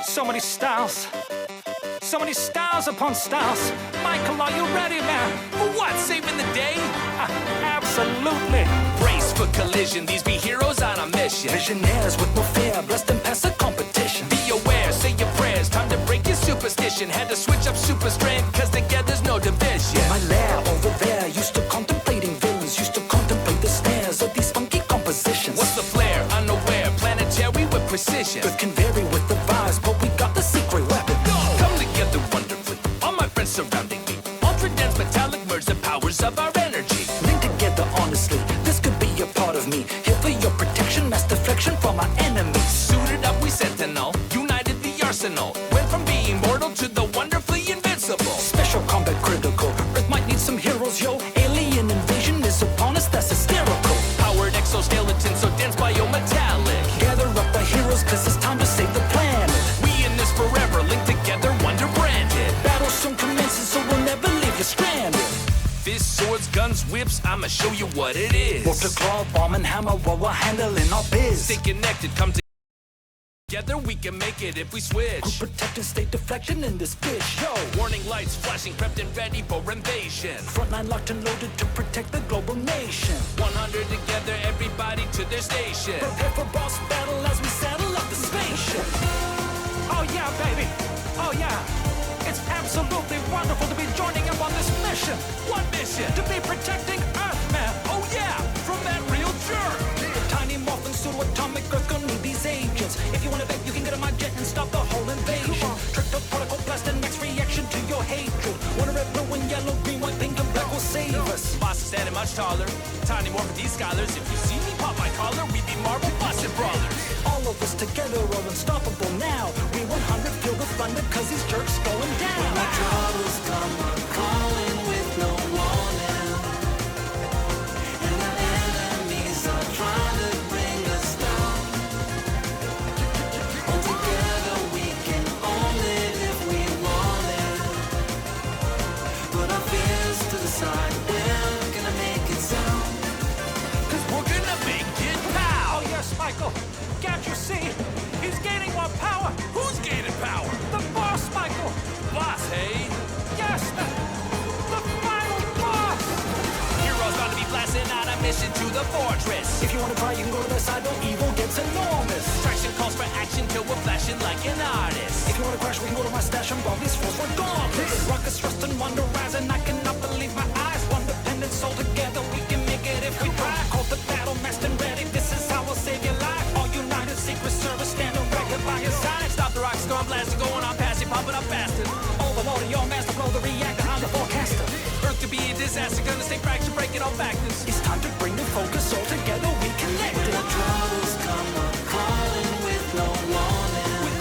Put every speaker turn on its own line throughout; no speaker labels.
So many styles upon styles. Michael, are you ready, man?
For what? Saving the day?
Absolutely.
Brace for collision, these be heroes on a mission.
Visionaires with no fear, blessed and pass the competition.
Be aware, say your prayers, time to break your superstition. Had to switch up super strength, cause together's no division.
My lair over there, used to contemplating villains, used to contemplate the snares of these funky compositions.
What's the flair? Unaware, planetary with precision.
Earth can vary with the vibes, but we got the secret weapon.
Come together wonderfully, all my friends surrounding me. Ultra dense metallic merge the powers of our energy.
Link together honestly, this could be a part of me. Here for your protection, mass deflection from our enemies.
Suited up, we sentinel, united the arsenal. Went from being mortal to the wonderfully invincible.
Special combat critical, Earth might need some heroes, yo. Alien invasion is upon us, that's hysterical.
Powered exoskeleton, so dense biometallic.
Gather up the heroes, cause it's time to save the planet.
We in this forever, linked together, wonder branded.
Battle soon commences, so we'll never leave you stranded.
Fists, swords, guns, whips, I'ma show you what it is.
Water, claw, bomb, and hammer while we're handling our biz.
Stay connected, come together, we can make it if we switch.
Group protect and stay deflection in this bitch, yo.
Warning lights flashing, prepped and ready for invasion.
Frontline locked and loaded to protect the global nation.
100 together, everybody to their station.
Prepare for boss battle as we saddle up the spaceship.
Oh yeah, baby. Oh yeah. It's absolutely wonderful to be joining up on this mission.
What mission?
To be protecting Earth, man.
Oh yeah, from that real jerk.
The tiny morphin' pseudo-atomic Earth gonna need these agents. If you wanna bet, you can get on my jet and stop the whole invasion. Tricked up particle blast and max reaction to your hatred. Wanna red, blue, and yellow, green, white, pink, and black will save us.
Boss is standing much taller. Tiny more for these scholars. If you see me pop my collar, we be Marvel Busted Brothers.
All of us together are unstoppable now. We 100 feel the thunder cause these jerks going down. When the troubles come calling with no warning, and the enemies are trying to bring us down. All together we can own it if we want it. Put our fears to the side, we're gonna make it sound.
Cause we're gonna make it pow.
Oh yes, Michael. Can't you see? He's gaining more power.
Who's gaining power?
The boss, Michael.
Boss, hey?
Yes, the final boss.
Heroes about to be blasting on a mission to the fortress.
If you wanna try, you can go to the side, though evil gets enormous.
Traction calls for action till we're flashing like an artist.
If you wanna crash, we can go to my stash and bomb these fools regardless. Rockets thrust and wonder rise, and I cannot believe my eyes. One dependent soul together, we can make it if we try. Call the battle, masked and ready, this is how we'll save your life. All united, Secret Service, standing right here by your side.
Stop the rock storm blasting, going on past you, pumping up faster.
Overload of your master, blow the reactor, I'm the forecaster.
Earth could be a disaster, gonna stay fractured, breaking all factors.
It's time to bring the focus, all together we connect. When the troubles come calling with no warning,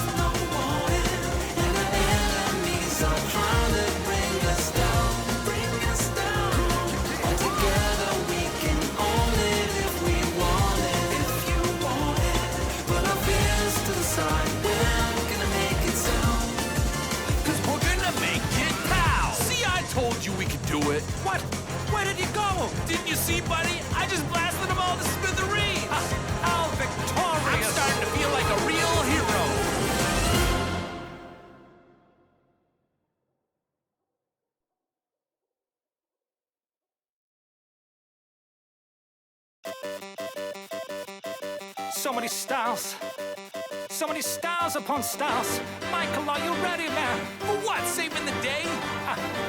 and the enemies are trying to bring us down, All together we can own it if we want it, Put our fears to the side, we're gonna make it sound.
Cause we're gonna make it pow. See, I told you we could do it.
What? Where did you go?
Didn't you see, buddy? I just blasted them all to smithereens.
How victorious.
I'm starting to feel like a real hero.
So many styles upon styles. Michael, are you ready, man?
For what? Saving the day?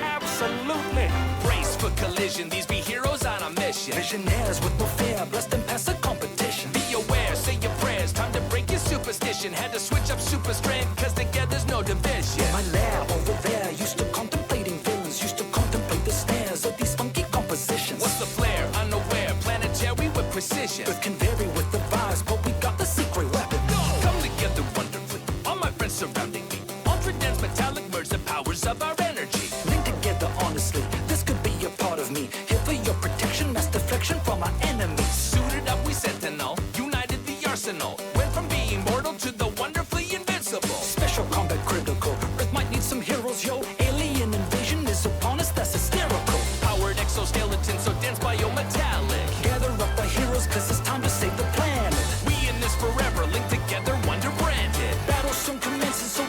Absolutely.
Brace for collision, these be heroes on a mission.
Visionaires with no fear, blessed and pass the competition.
Be aware, say your prayers, time to break your superstition. Had to switch up super strength, cause together's no division.
My lair over there, used to contemplating villains, used to contemplate the snares of these funky compositions.
What's the flair? Unaware, planetary with precision.
Earth can vary with the vibes, but we got the secret weapon.
Come together wonderfully, all my friends surrounding me. Ultra dense metallic merge the powers of our energy.
Link together honestly, this could be a part of me. Here for your protection, mass deflection from our enemies.
Suited up, we sentinel, united the arsenal. Went from being mortal to the wonderfully invincible.
Special combat critical, Earth might need some heroes, yo. Alien invasion is upon us, that's hysterical.
Powered exoskeleton, so dense biometallic.
Gather up the heroes, cause it's time to save the planet.
We in this forever, linked together, wonder branded.
Battle soon commences, so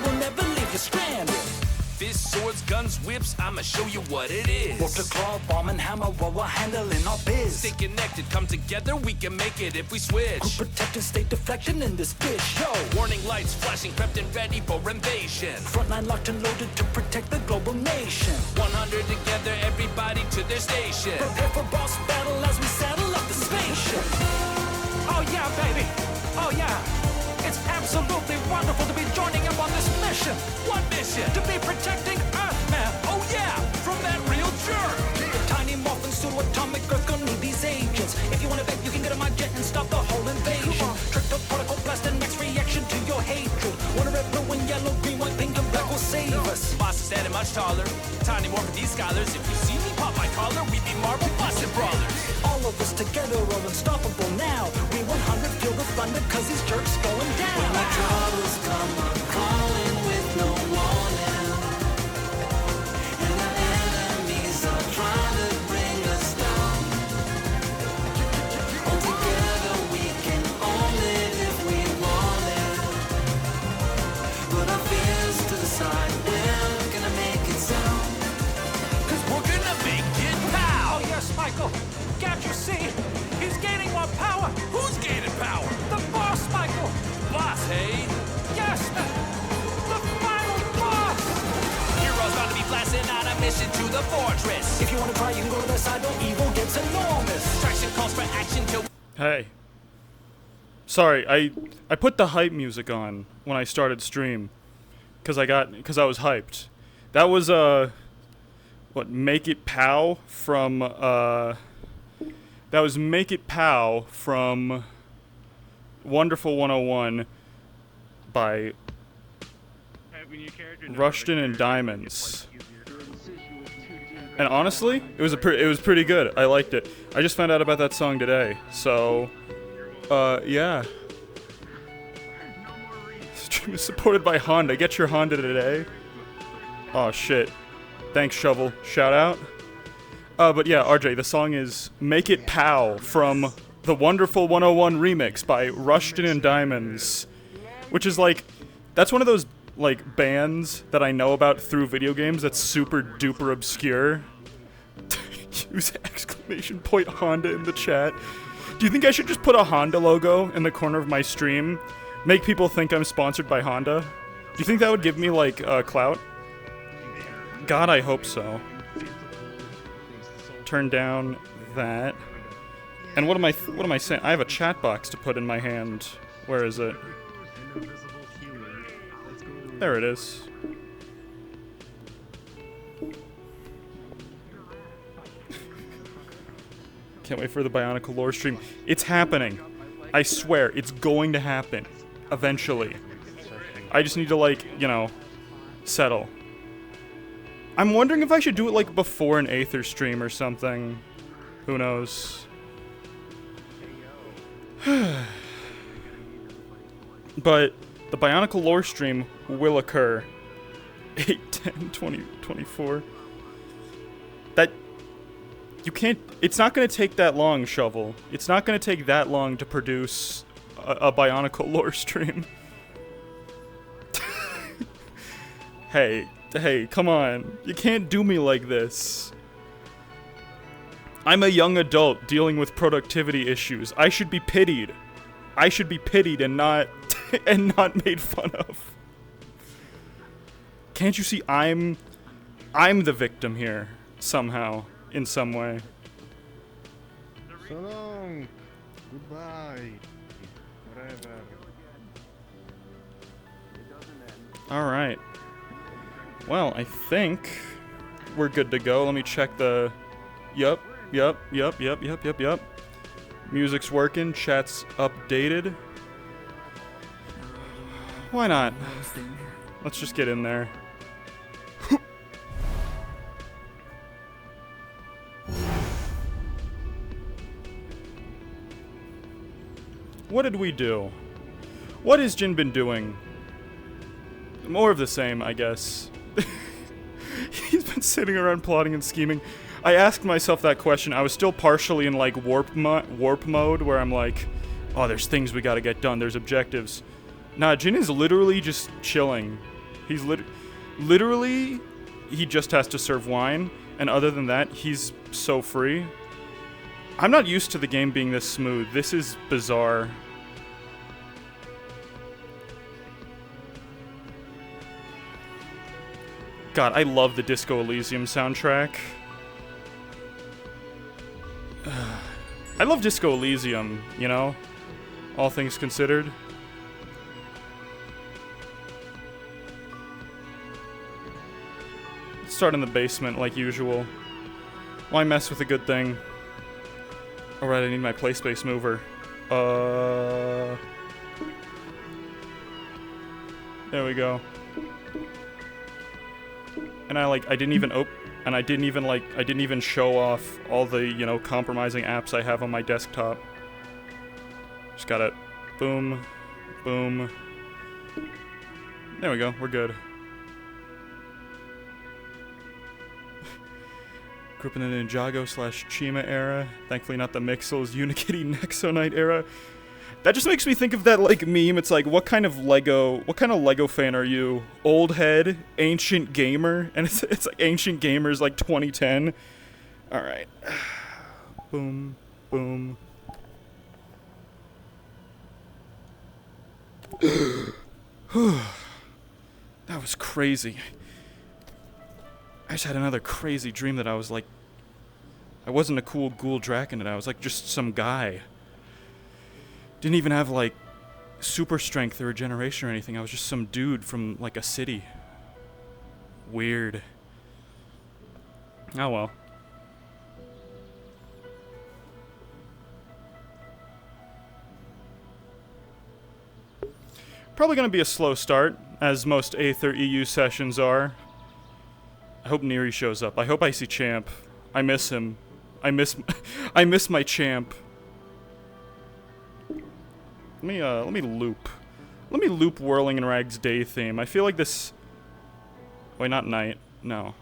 loose, I'ma show you what it is.
Water claw, bomb and hammer, while we're handling our biz.
Stay connected, come together, we can make it if we switch.
Group protected, stay deflecting in this bitch, yo.
Warning lights flashing, prepped and ready for invasion.
Frontline locked and loaded to protect the global nation.
100 together, everybody to their station.
Prepare for boss battle as we saddle up the spaceship.
Oh yeah, baby. Oh yeah. It's absolutely wonderful to be joining up on this mission.
What mission?
To be protecting Earth, man.
Oh yeah, from that real jerk.
The tiny morphin pseudo-atomic Earth gonna need these agents. If you wanna bet, you can get on my jet and stop the whole invasion. Trick the particle blast and max reaction to your hatred. Wanna red, blue, and yellow, green, white, pink, and black will save us.
Boss is standing much taller. Tiny more for these scholars. If you see me pop my collar, we be Marvel bustin' brawlers.
All of us together are unstoppable now. We 100 feel the thunder cause these jerks going down. When the troubles come calling with no warning, and our enemies are trying to bring us down. All together we can own it if we want it. Put our fears to the side, we're gonna make it sound.
Cause we're gonna make it pow.
Oh yes, Michael. Can't you see? He's gaining more power.
Who's gaining power?
The boss, Michael.
Boss, hey?
Yes, the final boss.
Heroes about to be blasting on a mission to the fortress.
If you wanna try, you can go to their side, though evil gets enormous.
Traction calls for action till...
Hey. Sorry, I put the hype music on when I started stream. Cause I was hyped. That was what, Make It Pow from that was Make It Pow from Wonderful 101 by Rushton and Diamonds. And honestly, it was pretty good. I liked it. I just found out about that song today. So yeah. Stream is supported by Honda. Get your Honda today. Oh shit. Thanks, Shovel. Shout out. But yeah, RJ, the song is Make It Pow from the Wonderful 101 remix by Rushton and Diamonds. Which is like, that's one of those like bands that I know about through video games that's super duper obscure. Use exclamation point Honda in the chat. Do you think I should just put a Honda logo in the corner of my stream? Make people think I'm sponsored by Honda? Do you think that would give me like clout? God, I hope so. Turn down that. And what am I saying? I have a chat box to put in my hand. Where is it? There it is. Can't wait for the Bionicle lore stream. It's happening. I swear, it's going to happen. Eventually. I just need to, like, you know, settle. I'm wondering if I should do it, like, before an Aether stream or something. Who knows? But the Bionicle lore stream will occur 8/10/2024. That you can't. It's not going to take that long, Shovel. It's not going to take that long to produce a Bionicle lore stream. Hey, come on. You can't do me like this. I'm a young adult dealing with productivity issues. I should be pitied. I should be pitied and not made fun of. Can't you see I'm the victim here somehow, in some way?
So long. Goodbye. Whatever.
All right. Well, I think we're good to go. Let me check the. Yup. Music's working. Chat's updated. Why not? Let's just get in there. What did we do? What has Jin been doing? More of the same, I guess. He's been sitting around plotting and scheming. I asked myself that question. I was still partially in like warp mode where I'm like, oh, there's things we gotta get done. There's objectives. Nah, Jin is literally just chilling. He's literally he just has to serve wine, and other than that, he's so free. I'm not used to the game being this smooth. This is bizarre. God, I love the Disco Elysium soundtrack. I love Disco Elysium, you know? All things considered. Let's start in the basement like usual. Why mess with a good thing? Alright, I need my play space mover. There we go. And I didn't even show off all the, you know, compromising apps I have on my desktop. Just gotta boom, boom. There we go, we're good. Grew up in the Ninjago/Chima era. Thankfully not the Mixels Unikitty Nexonite era. That just makes me think of that, like, meme. It's like, what kind of Lego fan are you? Old head? Ancient gamer? And it's like Ancient Gamers, like, 2010. Alright. Boom. Boom. That was crazy. I just had another crazy dream that I was, like... I wasn't a cool ghoul draconid. I was, like, just some guy. Didn't even have, like, super strength or regeneration or anything. I was just some dude from, like, a city. Weird. Oh well. Probably gonna be a slow start, as most Aether EU sessions are. I hope Neri shows up. I hope I see Champ. I miss him. I miss my Champ. Let me loop. Let me loop Whirling in Rags day theme. I feel like this... Wait, not night. No.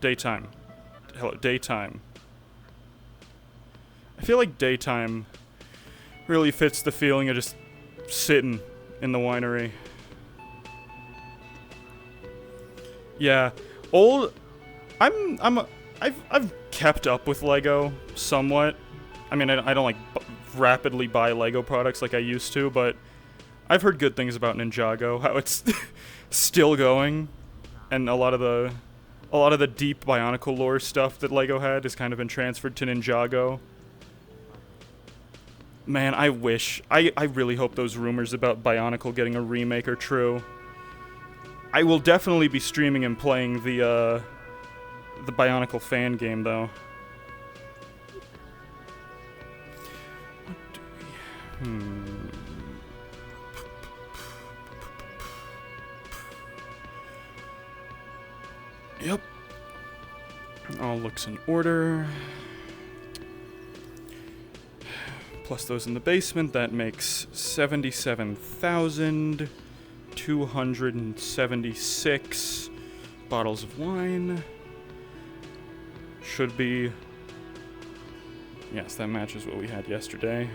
Daytime. Hello, daytime. I feel like daytime really fits the feeling of just sitting in the winery. Yeah. I've kept up with Lego somewhat. I mean, I don't like rapidly buy Lego products like I used to, but I've heard good things about Ninjago, how it's still going, and a lot of the deep Bionicle lore stuff that Lego had has kind of been transferred to Ninjago. Man, I really hope those rumors about Bionicle getting a remake are true. I will definitely be streaming and playing the Bionicle fan game, though. Yep. All looks in order. Plus those in the basement, that makes 77,276 bottles of wine. Should be... Yes, that matches what we had yesterday.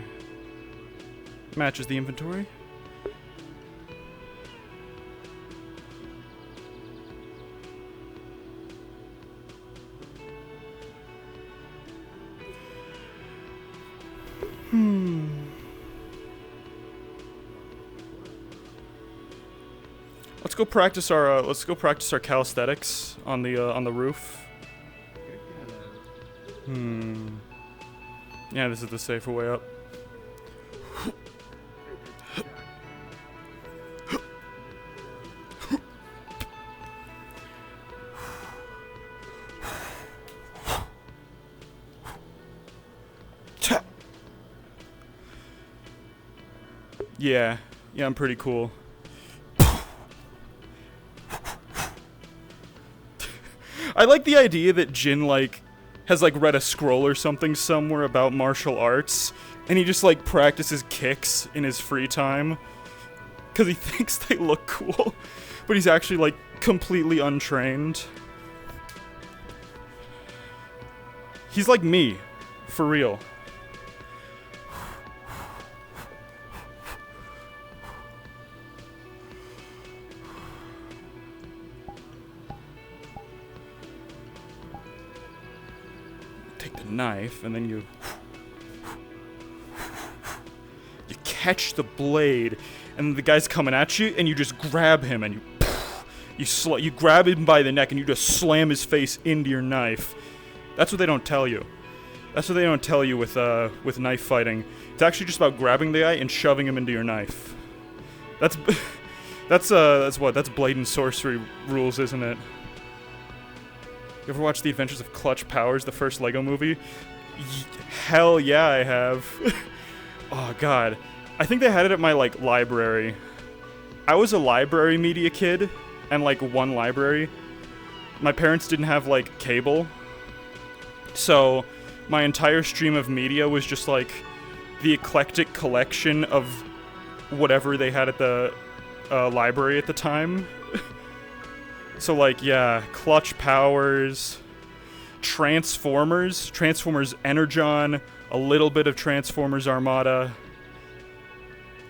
Matches the inventory. Let's go practice our calisthenics on the roof. Yeah, this is the safer way up. Yeah, I'm pretty cool. I like the idea that Jin, like, has, like, read a scroll or something somewhere about martial arts, and he just, like, practices kicks in his free time, because he thinks they look cool, but he's actually, like, completely untrained. He's like me, for real. a knife, and then you catch the blade, and the guy's coming at you, and you just grab him, and you grab him by the neck, and you just slam his face into your knife. That's what they don't tell you. That's what they don't tell you with knife fighting. It's actually just about grabbing the guy and shoving him into your knife. That's that's blade and sorcery rules, isn't it? You ever watch The Adventures of Clutch Powers, the first Lego movie? Hell yeah, I have. Oh god. I think they had it at my, like, library. I was a library media kid, and, like, one library. My parents didn't have, like, cable. So, my entire stream of media was just, like, the eclectic collection of whatever they had at the library at the time. So, like, yeah, Clutch Powers, Transformers Energon, a little bit of Transformers Armada,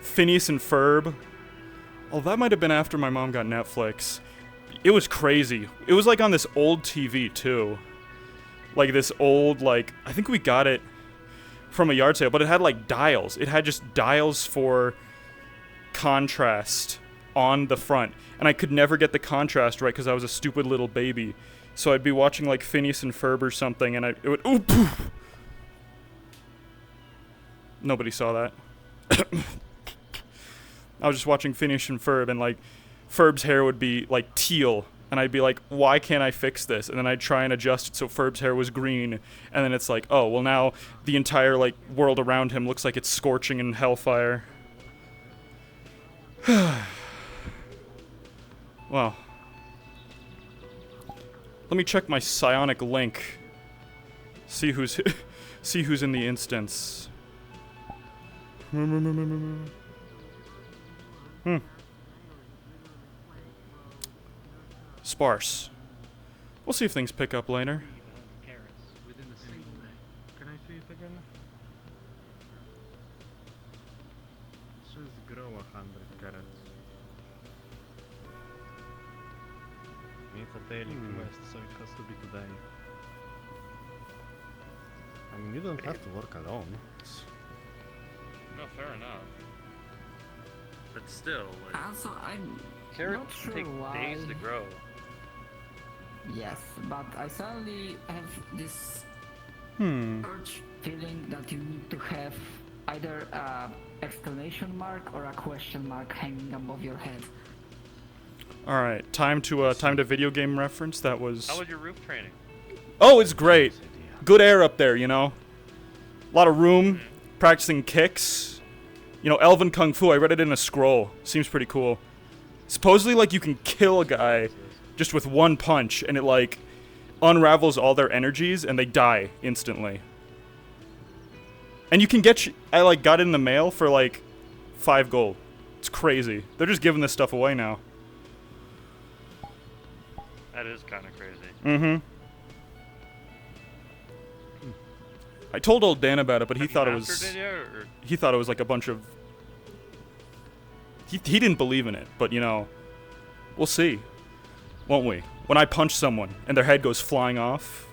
Phineas and Ferb. Oh, that might have been after my mom got Netflix. It was crazy. It was, like, on this old TV, too. Like, this old, like, I think we got it from a yard sale, but it had, like, dials. It had just dials for contrast on the front. And I could never get the contrast right because I was a stupid little baby. So I'd be watching, like, Phineas and Ferb or something, and it would, ooh, poof. Nobody saw that. I was just watching Phineas and Ferb, and, like, Ferb's hair would be, like, teal. And I'd be like, why can't I fix this? And then I'd try and adjust it so Ferb's hair was green. And then it's like, oh, well, now the entire, like, world around him looks like it's scorching in hellfire. Well. Let me check my psionic link. See who's in the instance. Sparse. We'll see if things pick up later.
Can I see it again? It says grow 100 carrots. It's a daily quest, so it has to be today. I mean, you don't have to work alone.
No, fair enough. But still, like,
Also, I'm
carrots
not sure
take
why.
days to grow.
Yes, but I suddenly have this urge feeling that you need to have either a exclamation mark or a question mark hanging above your head.
All right, time to video game reference. That was.
How was your roof training?
Oh, it's great. Good air up there, you know. A lot of room, practicing kicks. You know, Elven Kung Fu. I read it in a scroll. Seems pretty cool. Supposedly, like, you can kill a guy just with one punch, and it, like, unravels all their energies, and they die instantly. And you can get... I, like, got it in the mail for, like, 5 gold. It's crazy. They're just giving this stuff away now.
That is kind of crazy.
Mm-hmm. I told old Dan about it, but he thought it was...
Mastered it yet, or?
He thought it was, like, a bunch of... He didn't believe in it, but, you know... We'll see. Won't we? When I punch someone, and their head goes flying off...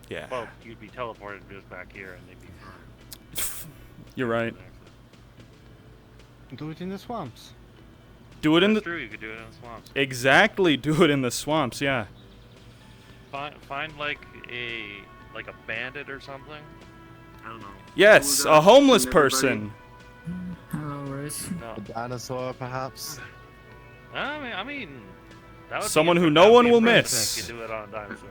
Yeah.
Well, you'd be teleported just back here, and they'd be fine.
You're right.
Do it in the swamps.
Do it in the...
That's true, you could do it in the swamps.
Exactly, do it in the swamps, yeah.
Find like a bandit or something. I don't know.
Yes, a homeless person.
Hello, Riz.
No.
A dinosaur, perhaps?
I mean, that would
Someone
be
who
that
no
would
one
be
will
impressive
miss.
if you could do it on a dinosaur.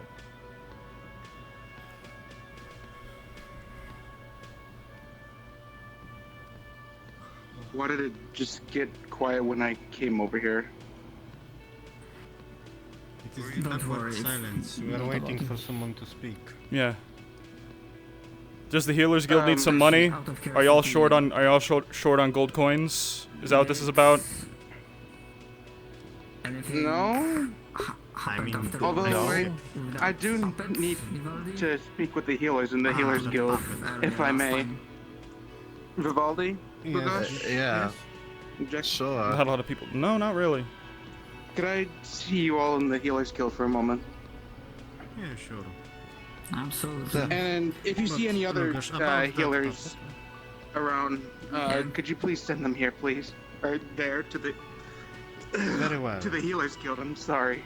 Why did it just get quiet when I came over here?
It is
Don't
awkward
worry, it's
silence. We are
not
waiting
about
for
it.
someone to speak.
Yeah. Does the Healers Guild need some money?
Out of
Are y'all
curiosity,
short on gold coins? Is that what this is about?
anything
No?
happened
mean,
after
Although,
this?
wait,
That
I do
happened,
need
Vivaldi?
to speak with the healers in the Healers
that
Guild,
happened earlier
if I
last
may.
time.
Vivaldi?
Yes,
Bugash?
yeah,
Jack,
sure.
Not a lot of people. No, not really.
could I see you all in the Healers Guild for a moment?
Yeah, sure.
Absolutely.
And if you see any other
Lucas, about that
healers around, could you please send them here, please? Or there to the
Very well.
to the healers guild. I'm sorry.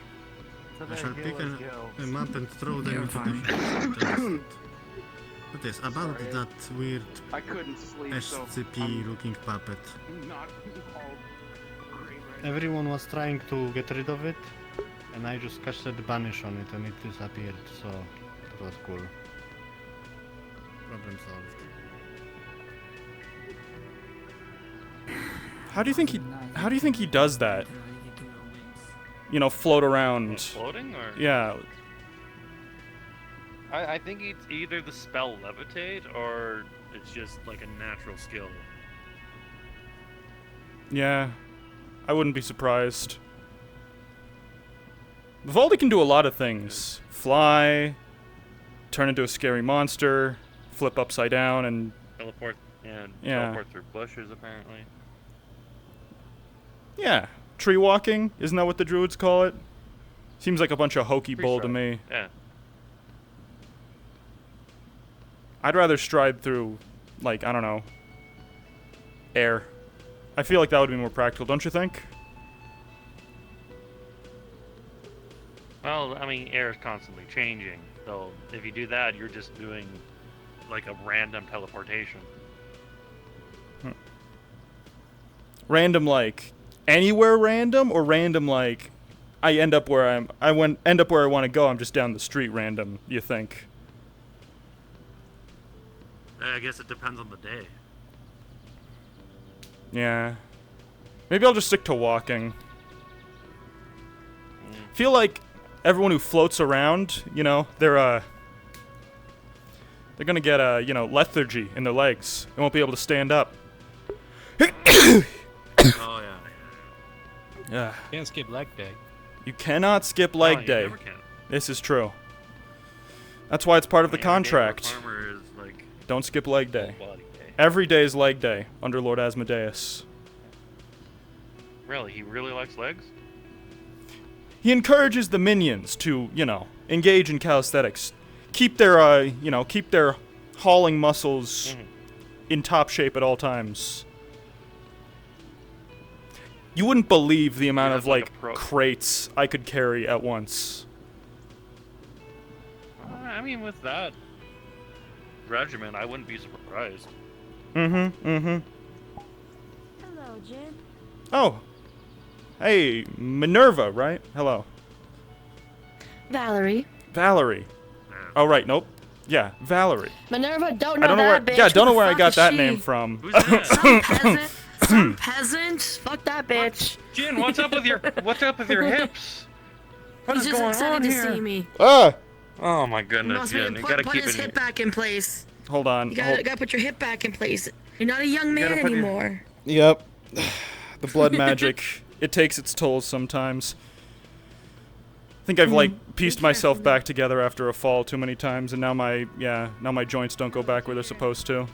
I shall pick them up and throw them into the field. What is about that weird
I couldn't sleep, so
SCP-looking puppet?
not all great right
Everyone was trying to get rid of it, and I just casted banish on it and it disappeared, so that was cool.
Problem solved.
How do you think he does that? You know, float around.
Floating or?
Yeah.
I think it's either the spell levitate or it's just like a natural skill.
Yeah. I wouldn't be surprised. Vivaldi can do a lot of things. Fly, turn into a scary monster, flip upside down, and
Teleport and
Yeah.
teleport through bushes apparently.
yeah. Tree walking, isn't that what the druids call it? Seems like a bunch of hokey bull to me.
Yeah.
I'd rather stride through, like, I don't know, air. I feel like that would be more practical, don't you think?
Well, I mean, air is constantly changing, so if you do that, you're just doing like a random teleportation.
Random, like, anywhere random, or random, like, I end up where I want to go, I'm just down the street random, you think?
I guess it depends on the day.
Yeah. Maybe I'll just stick to walking. Feel like everyone who floats around, you know, they're gonna get you know, lethargy in their legs. They won't be able to stand up.
Oh yeah.
Yeah.
Can't skip leg day.
You cannot skip
Oh,
leg
you
day.
never can.
This is true. That's why it's part of the
I mean, every day
contract.
farmer is like
Don't skip leg day.
full body day.
Every day is leg day under Lord Asmodeus.
Really, he really likes legs.
He encourages the minions to, you know, engage in calisthenics, keep their, you know, keep their hauling muscles in top shape at all times. You wouldn't believe the amount
Yeah,
of,
that's like
like,
a pro.
crates I could carry at once.
I mean, with that regimen, I wouldn't be surprised.
Hello, Jin.
Oh. Hey, Minerva, right? Hello.
Valerie.
Valerie. Oh, right, nope. Yeah, Valerie.
Minerva, don't know
I don't know
that
where,
bitch.
yeah, don't know
Who the
where I
fuck
got
is
that
she?
name from.
Who's that?
Some peasant. Some peasant. Fuck that bitch.
Jin, what's up with your hips? What
He's
is
just
going
excited
on
to
here?
see me.
Ah!
Oh my
He
goodness,
must
Jin,
be-
you gotta
put
keep
his
it.
hip back in place.
Hold on.
You gotta put your hip back in place. You're not a young man
gotta put your-
anymore.
Yep. The blood magic. It takes its toll sometimes. I think I've, like, pieced myself back together after a fall too many times, and now my joints don't go back where they're supposed to.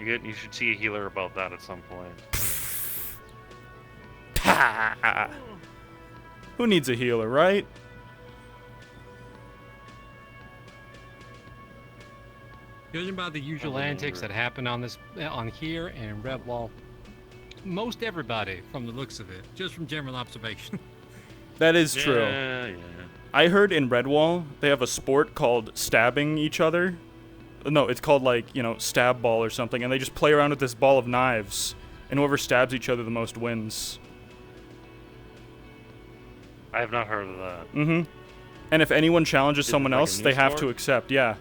You should see a healer about that at some point.
Who needs a healer, right?
Judging by the usual antics that happen on here and in Redwall, most everybody, from the looks of it, just from general observation.
That is true.
Yeah.
I heard in Redwall they have a sport called stabbing each other. No, it's called, like, you know, stab ball or something, and they just play around with this ball of knives, and whoever stabs each other the most wins.
I have not heard of that.
Mm-hmm. And if anyone challenges
Is it
someone
like a
else,
new
they have
sport?
to accept, yeah.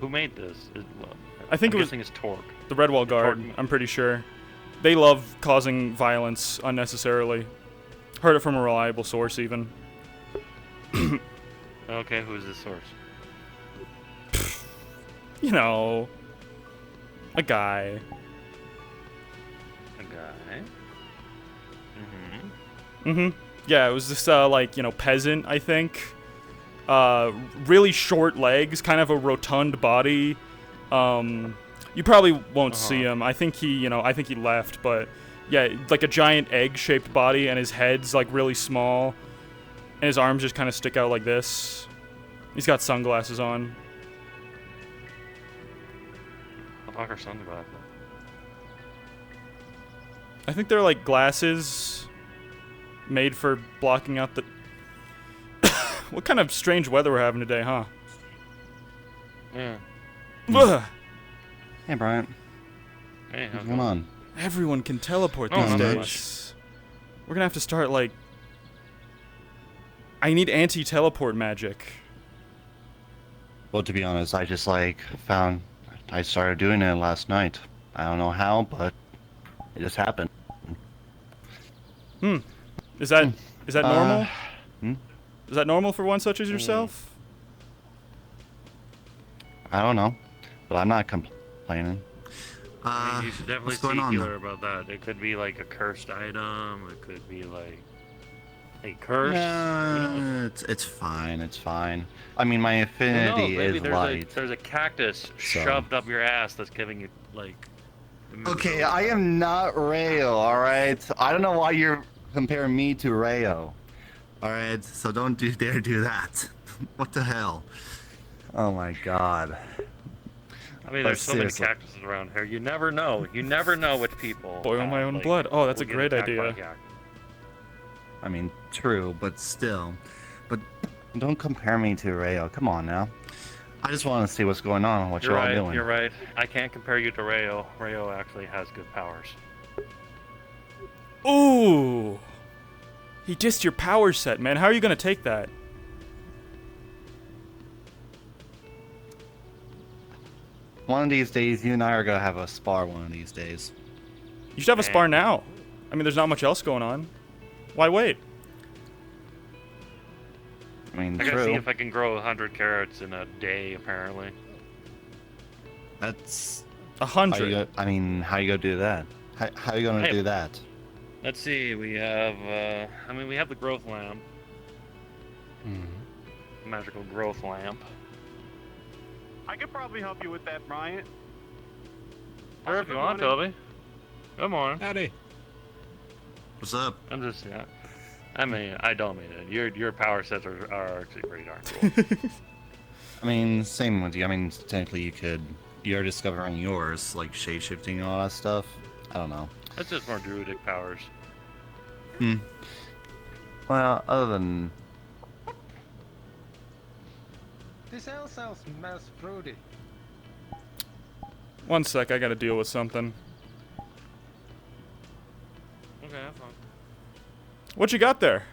Who made this?
I think
I'm
it was
guessing it's Torque.
the Redwall Guard,
Torque.
I'm pretty sure. They love causing violence unnecessarily. Heard it from a reliable source, even.
Okay, who is this source?
You know, a guy.
A guy.
Yeah, it was this, like, you know, peasant, I think. Really short legs, kind of a rotund body. You probably won't see him. I think he left, but Yeah, like a giant egg-shaped body, and his head's like really small, and his arms just kind of stick out like this. He's got sunglasses on.
What the fuck are sunglasses?
I think they're like glasses made for blocking out the... What kind of strange weather we're having today, huh?
Yeah.
Ugh.
Hey, Bryant.
Hey,
What's going on?
Everyone can teleport
Oh,
these
not
days.
much.
We're gonna have to start, like... I need anti-teleport magic.
Well, to be honest, I just like found I started doing it last night. I don't know how, but it just happened.
Is that normal?
Hmm?
Is that normal for one such as yourself?
I don't know, but I'm not complaining.
I mean, you should definitely
what's going
see
on,
healer about that. It could be like a cursed item. It could be like a curse.
It's fine. It's fine. I mean, my
No,
affinity
maybe
is
there's
light.
there's a cactus shoved up your ass that's giving you like.
Okay, I am not Rayo. All right. I don't know why you're comparing me to Rayo.
All right, so don't dare do that. What the hell?
Oh my God.
I mean, there's so many cactuses around here. You never know. You never know which people.
Boil my own blood. Oh, that's a great idea.
I mean, true, but still. But don't compare me to Rayo. Come on now. I just want to see what's going on and what you're all doing.
You're right. I can't compare you to Rayo. Rayo actually has good powers.
Ooh! He dissed your power set, man. How are you gonna take that?
One of these days, you and I are gonna have a spar one of these days.
You should have a spar now. I mean, there's not much else going on. Why wait?
I mean,
I gotta
true.
see if I can grow 100 carrots in a day, apparently.
That's
100.
I mean, how you gonna do that? How you gonna do that?
Let's see. We have. I mean, we have the growth lamp. Magical growth lamp.
I could probably help you with that, Bryant.
Sure, if you want, Toby. Good morning.
Howdy.
What's up?
I'm just, yeah. I mean, I don't mean it. Your power sets are actually pretty darn cool.
I mean, same with you. I mean, technically you're discovering yours, like shape-shifting and all that stuff. I don't know.
That's just more druidic powers.
Well, other than...
This ale smells fruity.
One sec, I gotta deal with something.
Okay, that's fine.
What you got there?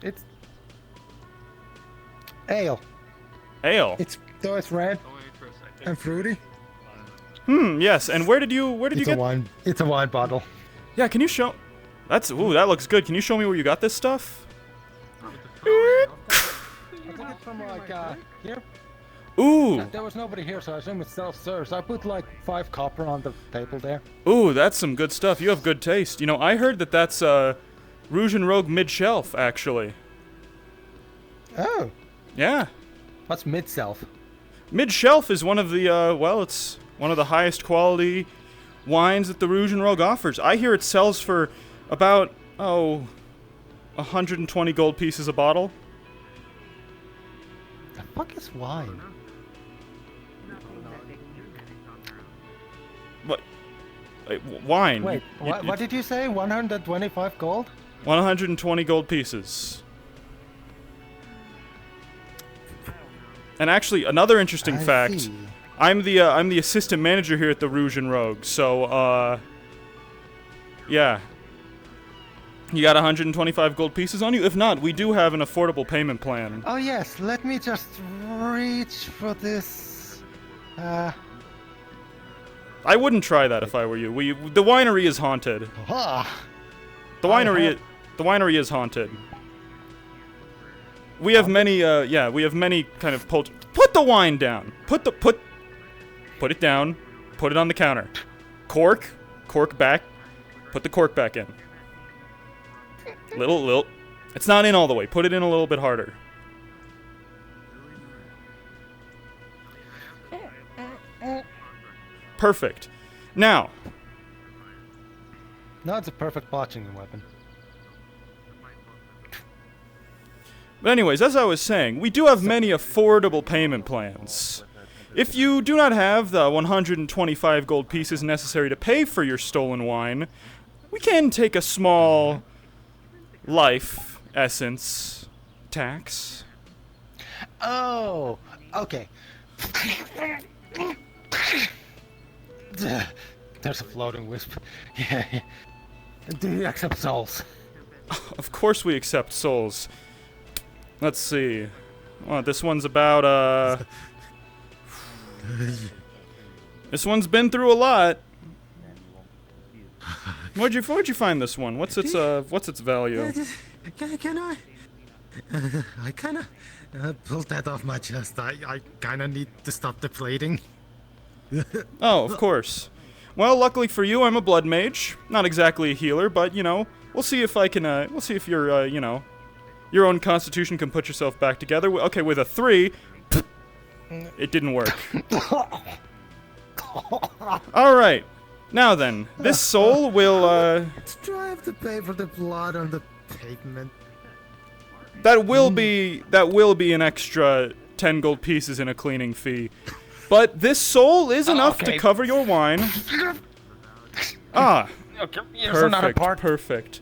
It's ale.
Ale.
It's red and fruity.
Yes. And where did you get?
Wine. It's a wine bottle.
Yeah. Can you show? That looks good. Can you show me where you got this stuff?
I took it from here.
Ooh.
There was nobody here, so I assume it's self-serve. So I put like 5 copper on the table there.
Ooh, that's some good stuff. You have good taste. You know, I heard that's Rouge and Rogue mid-shelf, actually.
Oh.
Yeah.
What's mid-shelf?
Mid-shelf is one of the, it's one of the highest quality wines that the Rouge and Rogue offers. I hear it sells for about, 120 gold pieces a bottle.
The fuck is wine?
What? Wine.
Wait, what did you say? 125 gold?
120 gold pieces. And actually, another interesting fact.
See.
I'm the assistant manager here at the Rouge and Rogue. So, yeah. You got 125 gold pieces on you? If not, we do have an affordable payment plan.
Oh yes, let me just reach for this.
I wouldn't try that if I were you. The winery is haunted. The winery is haunted. We have many we have many kind of put the wine down. Put it down. Put it on the counter. Cork back. Put the cork back in. Little. It's not in all the way. Put it in a little bit harder. Perfect. Now,
No, it's a perfect blotching weapon.
But anyways, as I was saying, we do have many affordable payment plans. If you do not have the 125 gold pieces necessary to pay for your stolen wine, we can take a small life essence tax.
Oh, okay. There's a floating wisp. Yeah. Do you accept souls?
Of course we accept souls. Let's see. Well, this one's about, this one's been through a lot. Where'd you find this one? What's its value?
Can I? I kinda pulled that off my chest. I kinda need to stop the plating.
Oh, of course. Well, luckily for you, I'm a blood mage. Not exactly a healer, but, you know, we'll see if I can, we'll see if your, you know, your own constitution can put yourself back together. Okay, with a 3, it didn't work. Alright. Now then, this soul will,
Do I have to pay for the blood on the pavement?
That will be an extra 10 gold pieces in a cleaning fee. But this soul is enough to cover your wine. Ah. Perfect.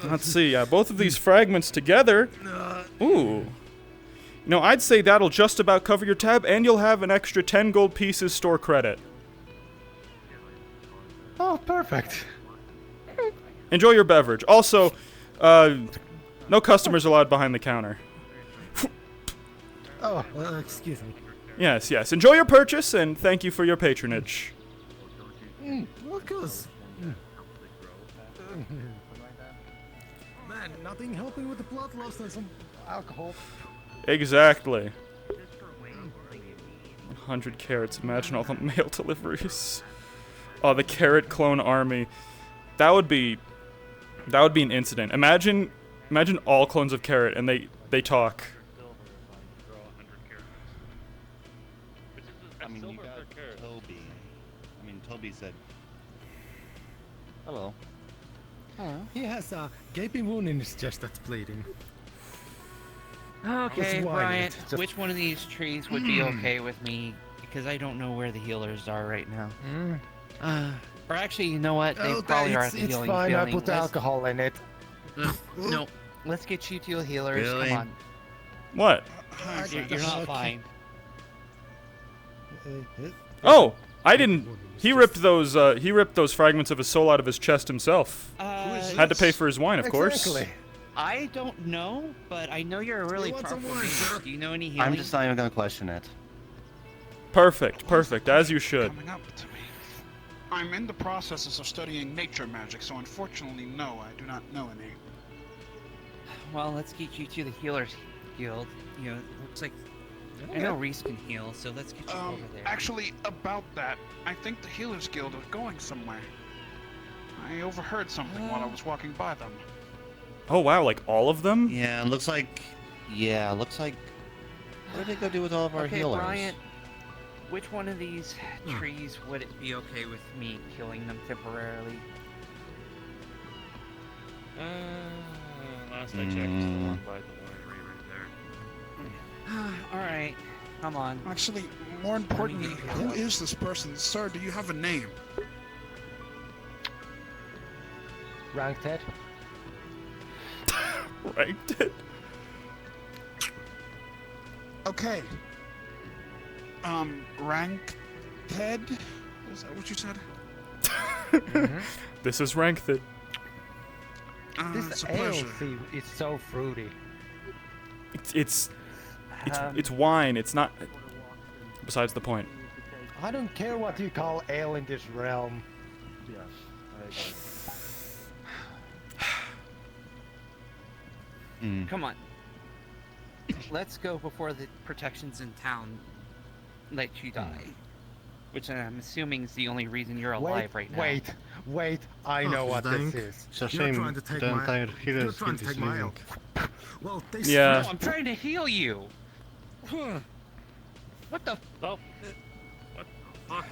Let's see, both of these fragments together. Ooh. You know, I'd say that'll just about cover your tab, and you'll have an extra 10 gold pieces store credit.
Oh, perfect.
Enjoy your beverage. Also, no customers allowed behind the counter.
Oh, excuse me.
Yes, yes. Enjoy your purchase, and thank you for your patronage.
Of course. Man, nothing helping with the blood loss than some alcohol.
Exactly. 100 carrots. Imagine all the mail deliveries. Oh, the carrot clone army. That would be an incident. Imagine all clones of carrot and they talk.
I mean, you got Toby. I mean, Toby said, "Hello."
He has a gaping wound in his chest that's bleeding.
Okay,
Just
Bryant,
just-
which one of these trees would be okay with me? Because I don't know where the healers are right now. Or actually, you know what? They probably are at the
It's
healing
fine, I
building.
put alcohol in it.
No, let's get you two healers.
Really?
Come on.
What?
You're not fine.
Oh, I didn't. He ripped those fragments of his soul out of his chest himself. Had to pay for his wine, of course.
I don't know, but I know you're a really powerful mage. Do you know any healing?
I'm just not even gonna question it.
Perfect, as you should.
Coming up to me. I'm in the processes of studying nature magic, so unfortunately, no, I do not know any.
Well, let's get you to the healers guild. You know, it looks like I know Reese can heal, so let's get you over there.
Actually, about that, I think the Healers Guild are going somewhere. I overheard something while I was walking by them.
Oh wow, like all of them?
Yeah, it looks like. Yeah, looks like. What did they go do with all of our healers?
Bryant, which one of these trees would it be okay with me killing them temporarily?
Last I checked, it's the one by the library right there.
Alright, come on.
Actually, more importantly, who is this person? Sir, do you have a name?
Ranked head.
Ranked it?
Okay. Ranked head? Is that what you said?
This is ranked it.
This
it's a
ale
pleasure.
is so fruity.
It's wine. It's not. Besides the point.
I don't care what you call ale in this realm.
Come on. Let's go before the protections in town let you die. Which I'm assuming is the only reason you're alive right now.
Wait, I know what this is.
It's a shame the entire healers guild is leaving.
Well, they
Yeah.
No, I'm trying to heal you. What the?
Oh. What the fuck?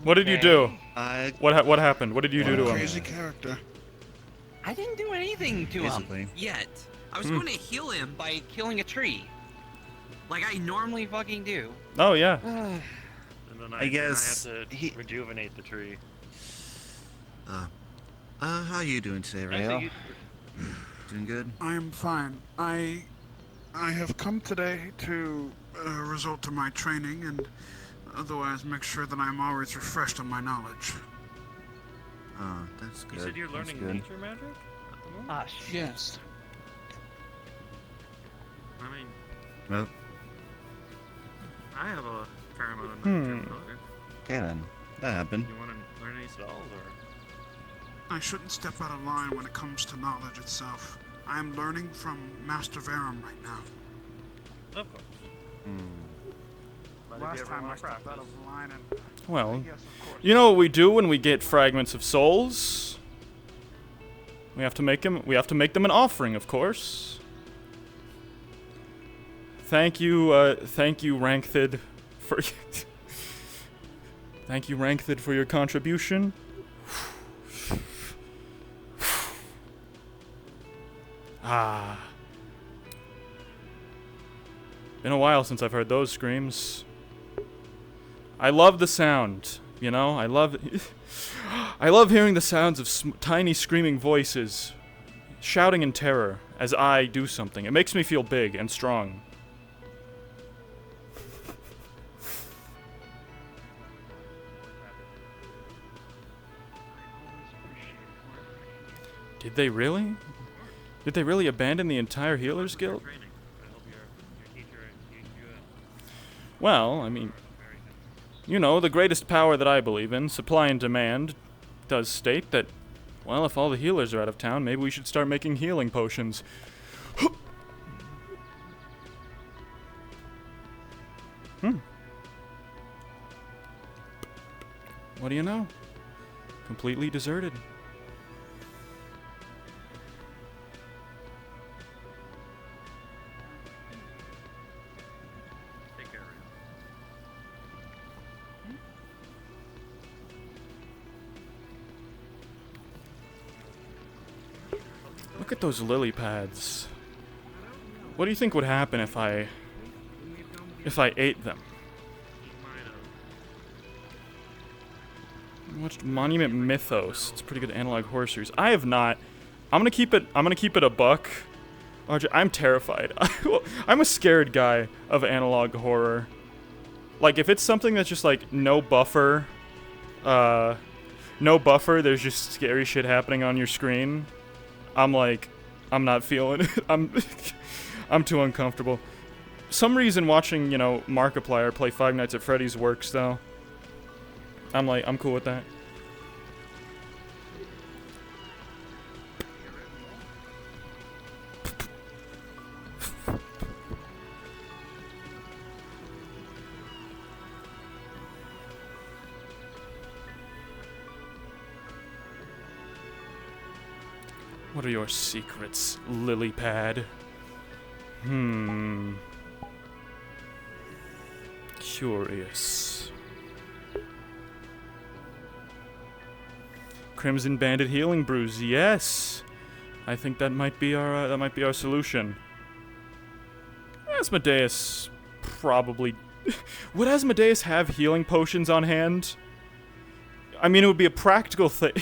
What did you do?
I
What happened? What did you do to him?
Crazy character.
I didn't do anything to
Basically.
him yet. I was going to heal him by killing a tree. Like I normally fucking do.
Oh, yeah.
And then
I guess
I have to rejuvenate the tree.
How you doing today, Rayo? Doing good?
I am fine. I have come today to resort to my training and otherwise make sure that I'm always refreshed on my knowledge.
Oh, that's good.
You said you're learning nature magic?
Ah, shit.
Yes.
I mean,
Well,
I have a fair amount of nature knowledge.
okay then. That happened.
You want to learn any spells, or?
I shouldn't step out of line when it comes to knowledge itself. I am learning from Master Verum right now.
Of course.
Last time I stepped out of line and...
Well,
Yes, of course.
you know what we do when we get fragments of souls? We have to make them. We have to make them an offering, of course. Thank you, Rankthid, for thank you, Rankthid, for your contribution. Ah. Been a while since I've heard those screams. I love the sound, you know? I love hearing the sounds of tiny screaming voices shouting in terror as I do something. It makes me feel big and strong. Did they really? Did they really abandon the entire Healers Guild? Well, I mean, you know, the greatest power that I believe in, supply and demand, does state that, well, if all the healers are out of town, maybe we should start making healing potions. What do you know? Completely deserted. Look at those lily pads. What do you think would happen if I ate them? I watched Monument Mythos. It's a pretty good analog horror series. I have not. I'm gonna keep it a buck. RJ, I'm terrified. I'm a scared guy of analog horror. Like if it's something that's just like no buffer, there's just scary shit happening on your screen. I'm like, I'm not feeling it. I'm too uncomfortable. Some reason watching, you know, Markiplier play Five Nights at Freddy's works though. I'm like, I'm cool with that. What are your secrets, lily pad? Curious. Crimson Bandit healing brews. Yes, I think that might be our solution. Asmodeus probably. Would Asmodeus have healing potions on hand? I mean, it would be a practical thing.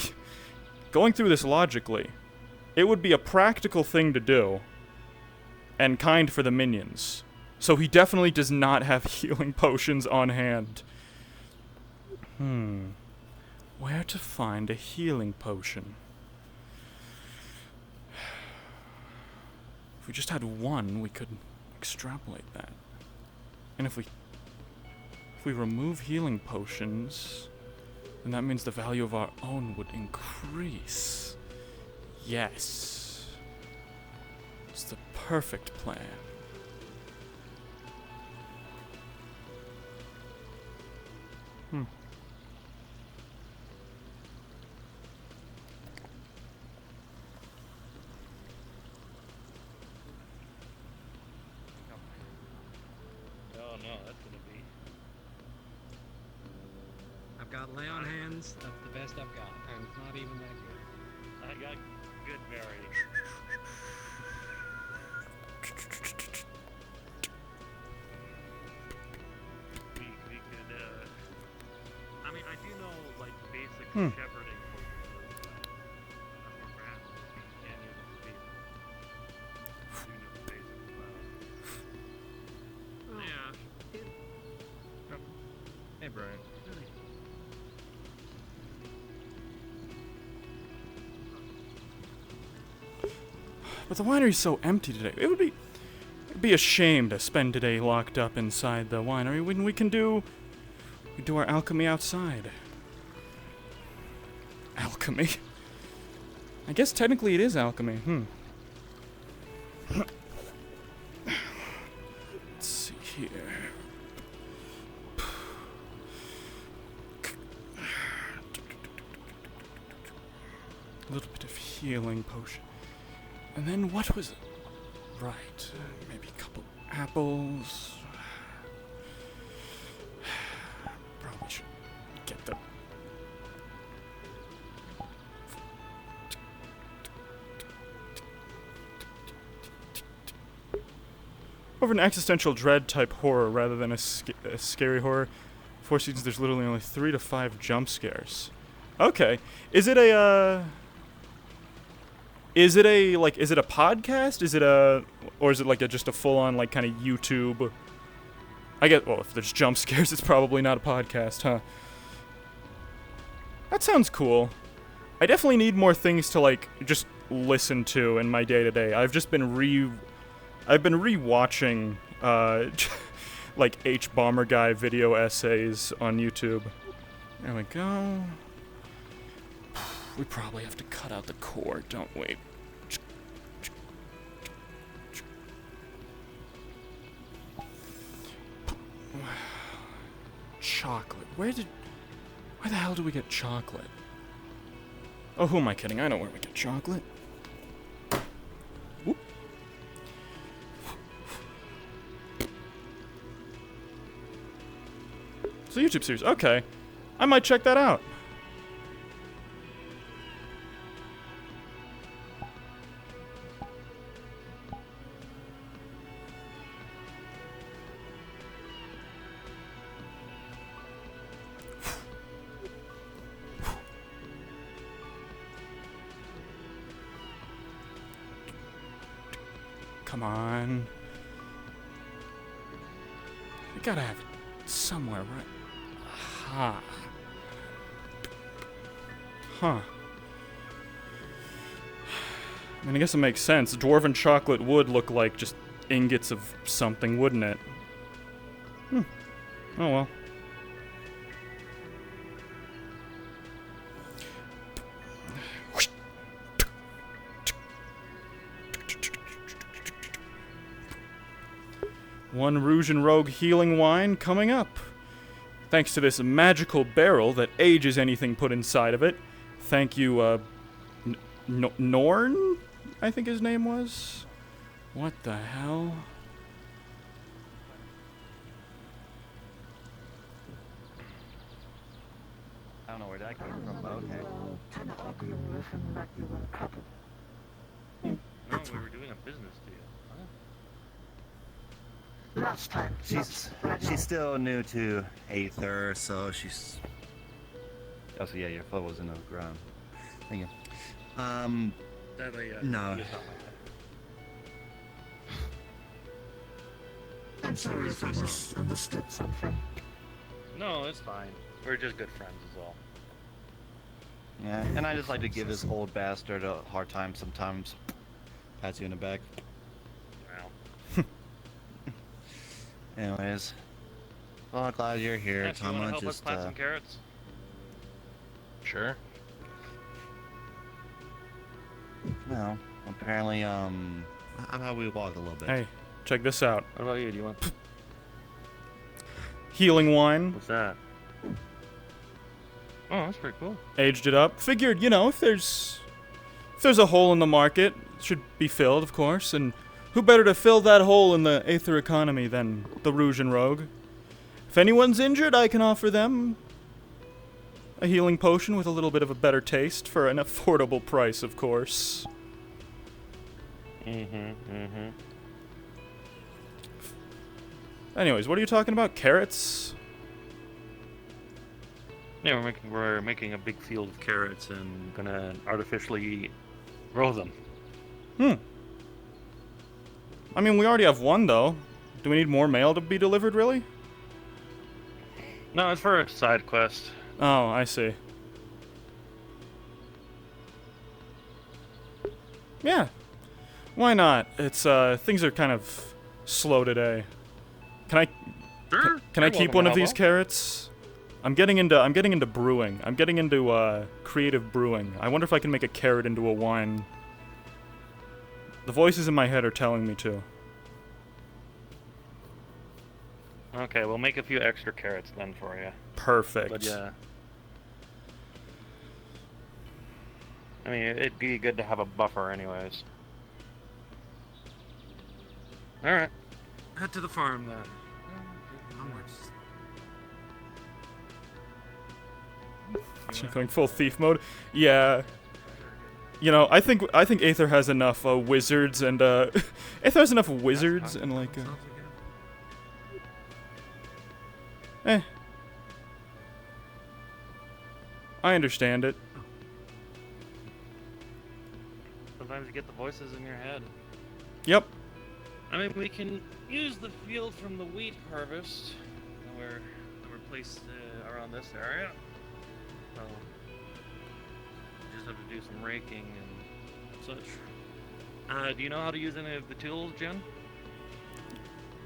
Going through this logically, it would be a practical thing to do, and kind for the minions. So he definitely does not have healing potions on hand. Where to find a healing potion? If we just had one, we could extrapolate that. And if we remove healing potions, then that means the value of our own would increase. Yes. It's the perfect plan.
Oh no, that's gonna be.
I've got lay on hands. That's the best I've got, and it's not even that good.
I got good berry. We could, I mean, I do know, like, basic shepherding potions. Perhaps we can use it to be. We know the basics about. Yeah.
Hey, Brian.
But the winery's so empty today. It'd be a shame to spend today locked up inside the winery when we do our alchemy outside. Alchemy? I guess technically it is alchemy. Let's see here. A little bit of healing potion. And then what was it? Right, maybe a couple apples. Probably should get the... Over an existential dread type horror rather than a scary horror. 4 seasons, there's literally only 3 to 5 jump scares. Okay. Is it a podcast? Or is it like just a full-on, like, kind of YouTube? I guess, well, if there's jump scares, it's probably not a podcast, huh? That sounds cool. I definitely need more things to, like, just listen to in my day-to-day. I've been rewatching, like, H-Bomber Guy video essays on YouTube. There we go. We probably have to cut out the cord, don't we? Chocolate. Where the hell do we get chocolate? Oh, who am I kidding? I know where we get chocolate. Whoop. It's a YouTube series. Okay. I might check that out. Come on. We gotta have it somewhere, right? Aha. Huh. I mean, I guess it makes sense. Dwarven chocolate would look like just ingots of something, wouldn't it? Oh well. One Rouge and Rogue healing wine coming up. Thanks to this magical barrel that ages anything put inside of it. Thank you, Norn? I think his name was? What the hell?
I don't know where that came from, but okay.
No, we were doing a business deal.
Last time. She's still new to Aether, so she's... Oh, so yeah, your foot was in the ground. Thank you. No.
I'm sorry if I misunderstood something.
No, it's fine. We're just good friends is all.
Yeah, and I just like to give this old bastard a hard time sometimes. Pats you in the back.
Wow.
Anyways. Well, glad you're here,
Yeah, so you wanna
Tama.
help us
Just,
plant some carrots?
Sure.
Well, apparently, how about we walk a little bit?
Hey, check this out.
What about you? Do you want...
Healing wine.
What's that? Oh, that's pretty cool.
Aged it up. Figured, you know, if there's a hole in the market, it should be filled, of course. And who better to fill that hole in the Aether economy than the Rouge and Rogue? If anyone's injured, I can offer them a healing potion with a little bit of a better taste for an affordable price, of course. Anyways, what are you talking about? Carrots?
Yeah, we're making a big field of carrots and gonna artificially grow them.
I mean, we already have one, though. Do we need more mail to be delivered, really?
No, it's for a side quest.
Oh, I see. Yeah. Why not? It's, things are kind of slow today. Can I...
Sure.
Can I keep one of these carrots? I'm getting into brewing. I'm getting into, creative brewing. I wonder if I can make a carrot into a wine. The voices in my head are telling me to.
Okay, we'll make a few extra carrots then for you.
Perfect.
But yeah. I mean, it'd be good to have a buffer anyways. Alright. Head to the farm then.
Going full thief mode? Yeah. You know, I think Aether has enough wizards and Aether has enough wizards and like I understand it.
Sometimes you get the voices in your head.
Yep.
I mean, we can use the field from the wheat harvest that we're placed around this area. So, we just have to do some raking and such. Do you know how to use any of the tools, Jen?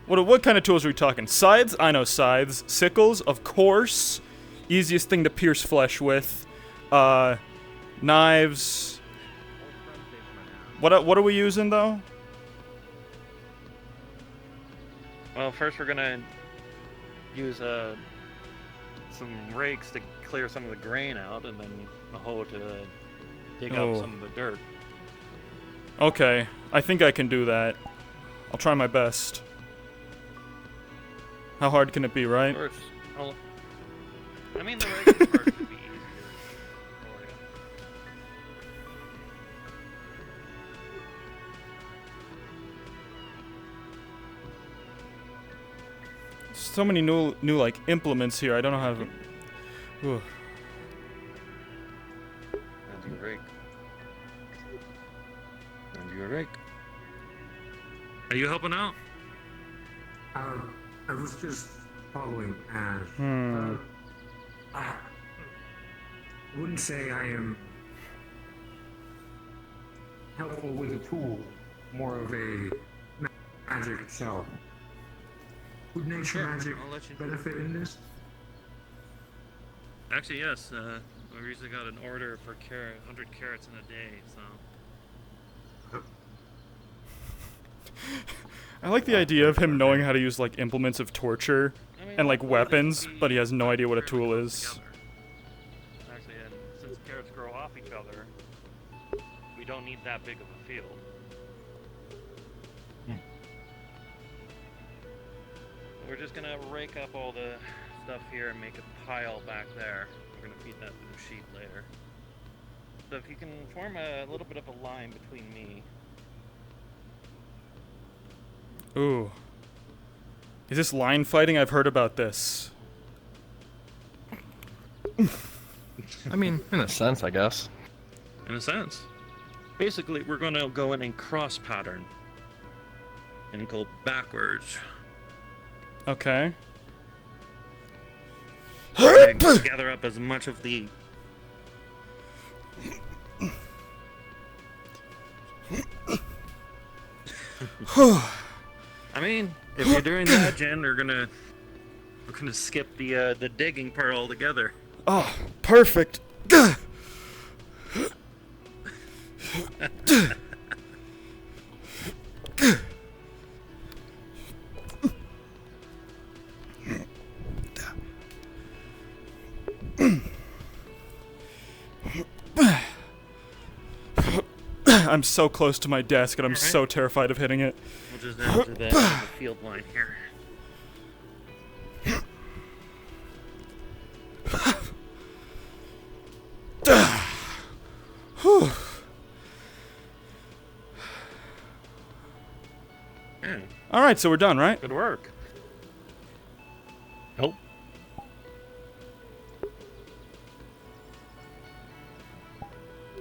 What kind of tools are we talking? Scythes? I know scythes. Sickles, of course. Easiest thing to pierce flesh with. Knives. What are we using though?
Well, first we're gonna use some rakes to clear some of the grain out, and then a hoe to dig up some of the dirt.
Okay, I think I can do that. I'll try my best. How hard can it be, right?
First, I mean, the raking part should be easier for you.
So many new like implements here. I don't know how to. Ooh.
And you rake. And you rake. Are you helping out?
I was just following Ash. I wouldn't say I am helpful with a tool, more of a magic itself. Would nature magic benefit in this?
Actually, yes. We recently got an order for 100 carrots in a day, so...
I like the idea of him knowing how to use like implements of torture and like weapons, but he has no idea what a tool is.
Actually, and since carrots grow off each other, we don't need that big of a field. We're just gonna rake up all the stuff here and make a pile back there. We're gonna feed that to the sheep later. So if you can form a little bit of a line between me.
Ooh. Is this line fighting? I've heard about this.
I mean, in a sense, I guess. In a sense. Basically, we're gonna go in and cross pattern. And go backwards.
Okay.
And gather up as much of the... I mean, if you're doing that, Jen, we're gonna skip the digging part altogether.
Oh, perfect. I'm so close to my desk and I'm so terrified of hitting it.
We'll just enter the field line here.
All right, so we're done, right?
Good work. Nope.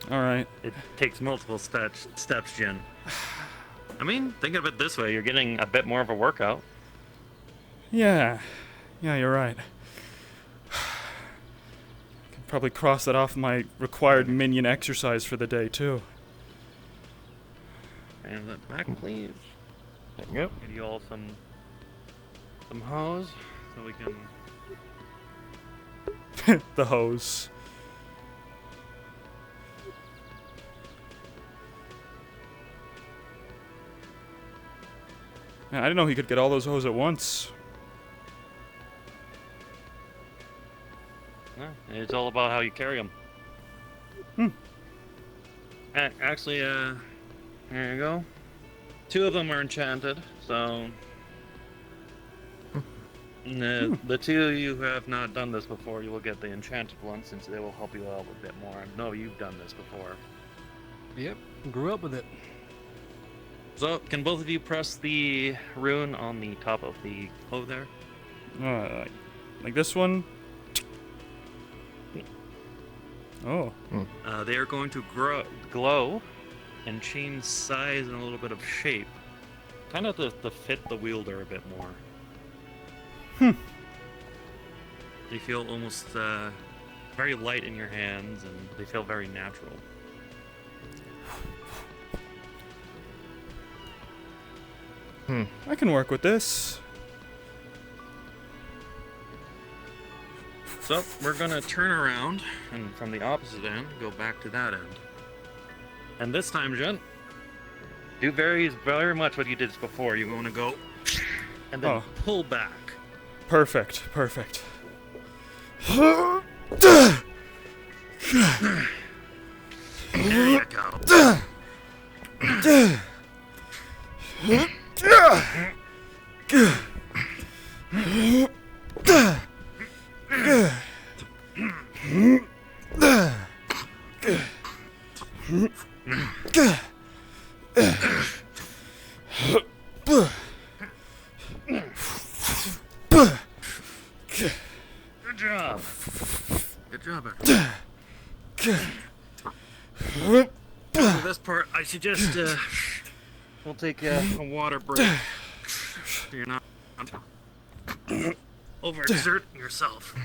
All right.
It takes multiple steps, Jen. I mean, think of it this way: you're getting a bit more of a workout.
Yeah. Yeah, you're right. Can probably cross that off my required minion exercise for the day, too.
And that back, please. Yep. Give you all some hose, so we can.
The hose. Man, I didn't know he could get all those hose at once.
Yeah, it's all about how you carry them. Actually, here you go. 2 of them are enchanted, so the 2 you who have not done this before, you will get the enchanted one, since they will help you out a bit more. I know you've done this before.
Yep, grew up with it.
So, can both of you press the rune on the top of the clove there?
Like this one? Oh.
They are going to glow and change size and a little bit of shape. Kind of to fit the wielder a bit more. They feel almost very light in your hands, and they feel very natural.
I can work with this.
So, we're gonna turn around, and from the opposite end, go back to that end. And this time, Jen, do very much what you did before. You're going to go, and then pull back.
Perfect, perfect.
There you go. Good job. Good job, everyone. For this part, I suggest we'll take a water break. So you're not overexerting yourself.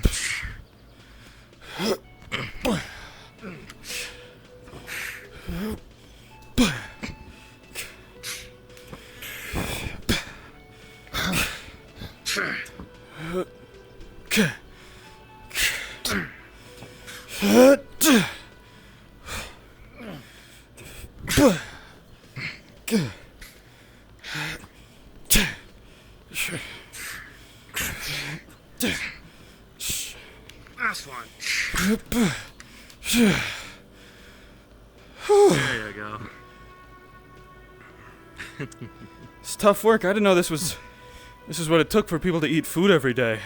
Last one. There you go.
It's tough work. I didn't know this is what it took for people to eat food every day.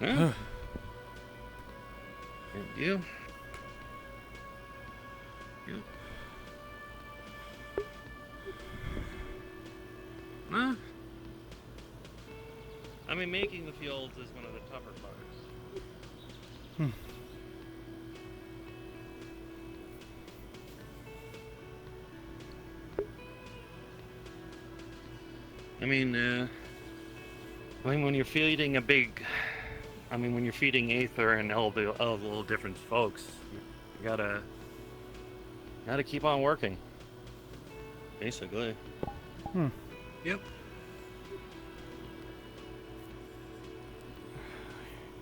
Huh? And you? You? Huh? I mean, making the fields is one of the tougher parts. I mean, when you're feeding when you're feeding Aether and all the little different folks, you gotta keep on working. Basically.
Yep.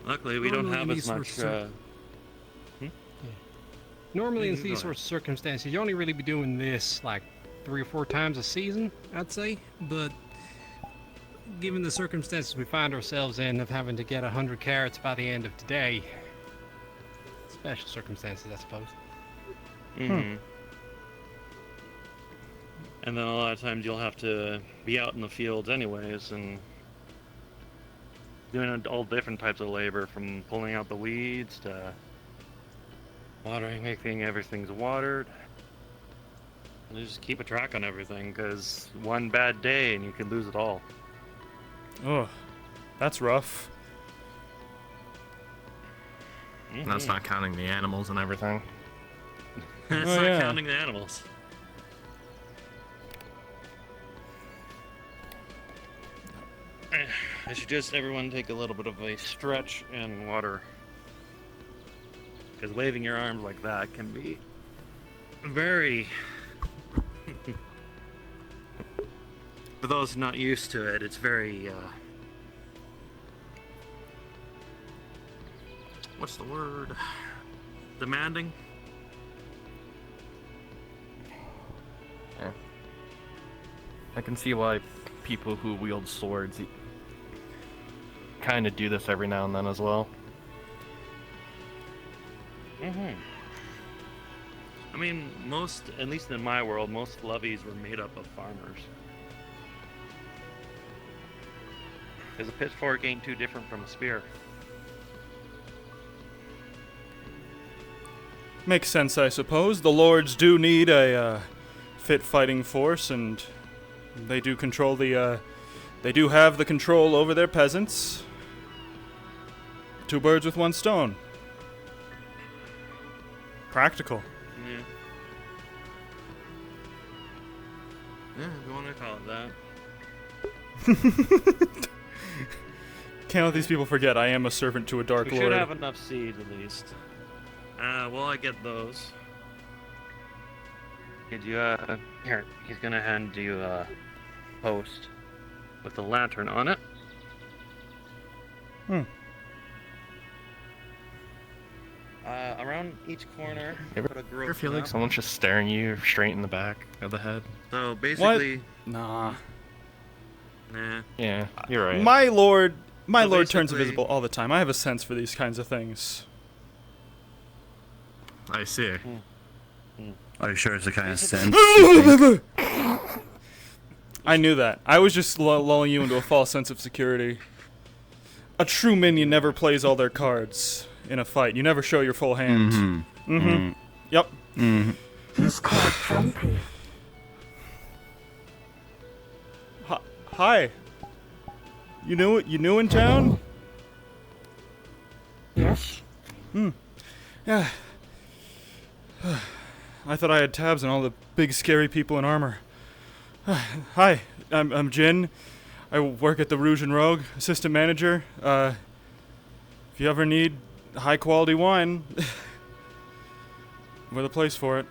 Luckily, we don't have as much.
Normally, in these sorts of circumstances, you only really be doing this like 3 or 4 times a season, I'd say. But given the circumstances we find ourselves in of having to get 100 carrots by the end of today, special circumstances, I suppose.
And then a lot of times you'll have to be out in the fields anyways and doing all different types of labor, from pulling out the weeds to watering, making everything's watered. You just keep a track on everything, because one bad day and you could lose it all.
Oh, that's rough.
That's not counting the animals and everything.
It's not counting the animals. I suggest everyone take a little bit of a stretch in water. Because waving your arms like that can be very... For those not used to it, it's very, what's the word? Demanding?
Yeah. I can see why people who wield swords kind of do this every now and then as well.
I mean, at least in my world, most levies were made up of farmers. Because a pitchfork ain't too different from a spear.
Makes sense, I suppose. The lords do need a fit fighting force, and they do control the. They do have the control over their peasants. Two birds with one stone. Practical.
Yeah. Yeah, if you want to call it that.
Can't let these people forget I am a servant to a dark
We
lord.
should have enough seeds at least. Well, I get those. Did you, here, he's gonna hand you a post with a lantern on it. Around each corner, put a growth
Ever feel like
map.
someone's just staring you straight in the back of the head?
So basically,
Nah.
nah.
Yeah, you're right.
My lord turns
basically-
invisible all the time. I have a sense for these kinds of things.
I see.
Are you sure it's the kind of sense you think?
I knew that. I was just lulling you into a false sense of security. A true minion never plays all their cards in a fight. You never show your full hand. Yep.
He's quite jumpy.
Hi. You new in town?
Yes.
Yeah. I thought I had tabs on all the big scary people in armor. Hi, I'm Jin. I work at the Rouge and Rogue, assistant manager. If you ever need high quality wine, we're the place for it.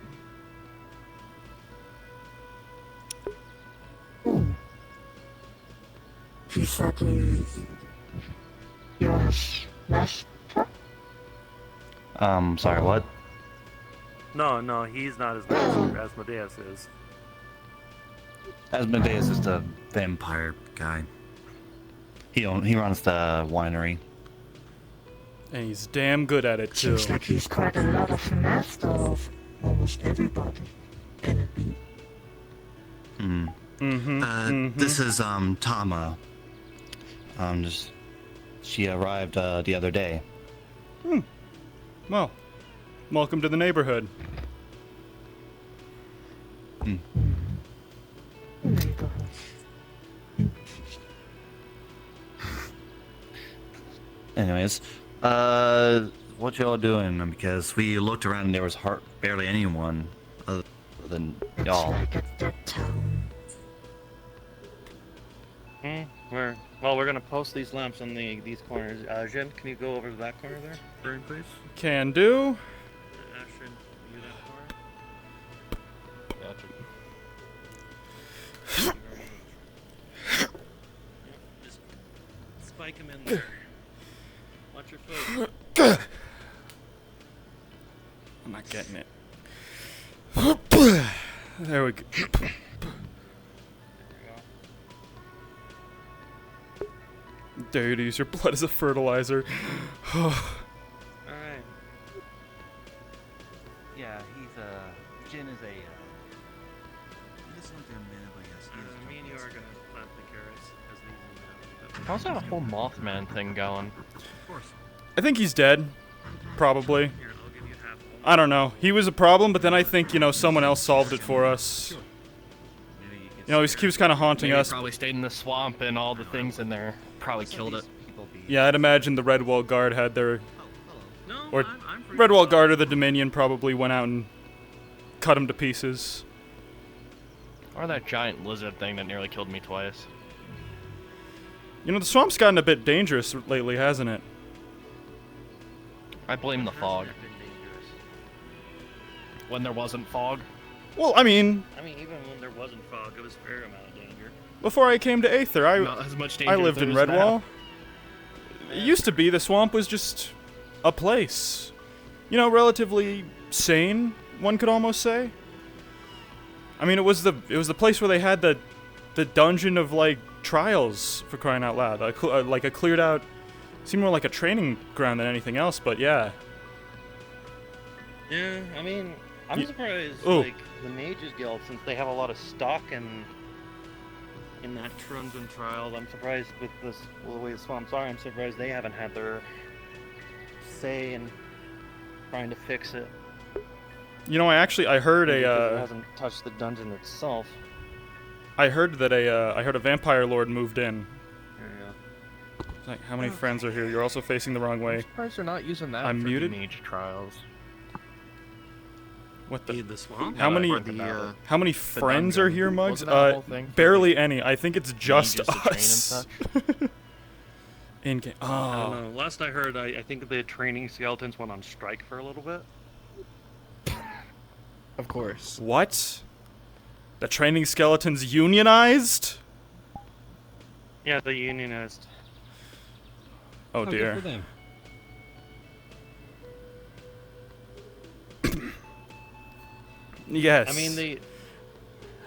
He said you're master?
Sorry, what?
No, he's not as master as Asmodeus is.
Asmodeus is the vampire guy. He runs the winery.
And he's damn good at it too.
Seems like he's quite a lot of master of almost everybody. Can it be?
This is Tama. She arrived the other day.
Well, welcome to the neighborhood.
Anyways, what y'all doing? Because we looked around and there was barely anyone other than y'all.
We're gonna post these lamps on these corners. Jin, can you go over to that corner there, Burn, please?
Can do.
Ashton, you that corner? Just spike him in there. Watch your foot.
I'm not getting it. There we go. Dare you to use your blood as a fertilizer.
Alright. Yeah, Jin is a,
Me and you are gonna plant the carrots as these.
How's that whole Mothman thing going?
I think he's dead. Probably.
Here, I'll give you half of them.
I don't know. He was a problem, but then I think, you know, someone else solved it for us. You know, he was kind of haunting
Maybe
us.
probably stayed in the swamp and all the things in there probably killed it.
Yeah, I'd imagine the Redwall Guard had their... Or Redwall Guard or the Dominion probably went out and cut him to pieces.
Or that giant lizard thing that nearly killed me twice.
You know, the swamp's gotten a bit dangerous lately, hasn't it?
I blame the fog. When there wasn't fog.
Well, I mean,
even when there wasn't fog, it was a fair amount of danger.
before I came to Aether,
Not as much
I
danger
lived
as
in
there is
Redwall.
now.
It used to be the swamp was just a place. You know, relatively sane, one could almost say. I mean, it was the place where they had the dungeon of, like, trials, for crying out loud. Like a cleared out, seemed more like a training ground than anything else, but yeah.
Yeah, I mean, I'm surprised,
Ooh.
like, the Mages Guild, since they have a lot of stock in that Trunzen trial, I'm surprised with this, well, the way the swamps are, I'm surprised they haven't had their say in trying to fix it.
You know, I heard
Because it hasn't touched the dungeon itself.
I heard that a vampire lord moved in.
Yeah.
It's like, how many friends are here? You're also facing the wrong way.
I'm surprised they're not using that
I'm
for
muted?
the mage trials.
What the?
The swamp?
How many? How many friends are here, Mugs? Barely any. I think it's just us. In game.
I
Oh.
don't know. Last I heard, I think the training skeletons went on strike for a little bit.
Of course.
What? The training skeletons unionized?
Yeah, the unionized.
Oh
Good
dear.
for them.
Yes.
I mean, they...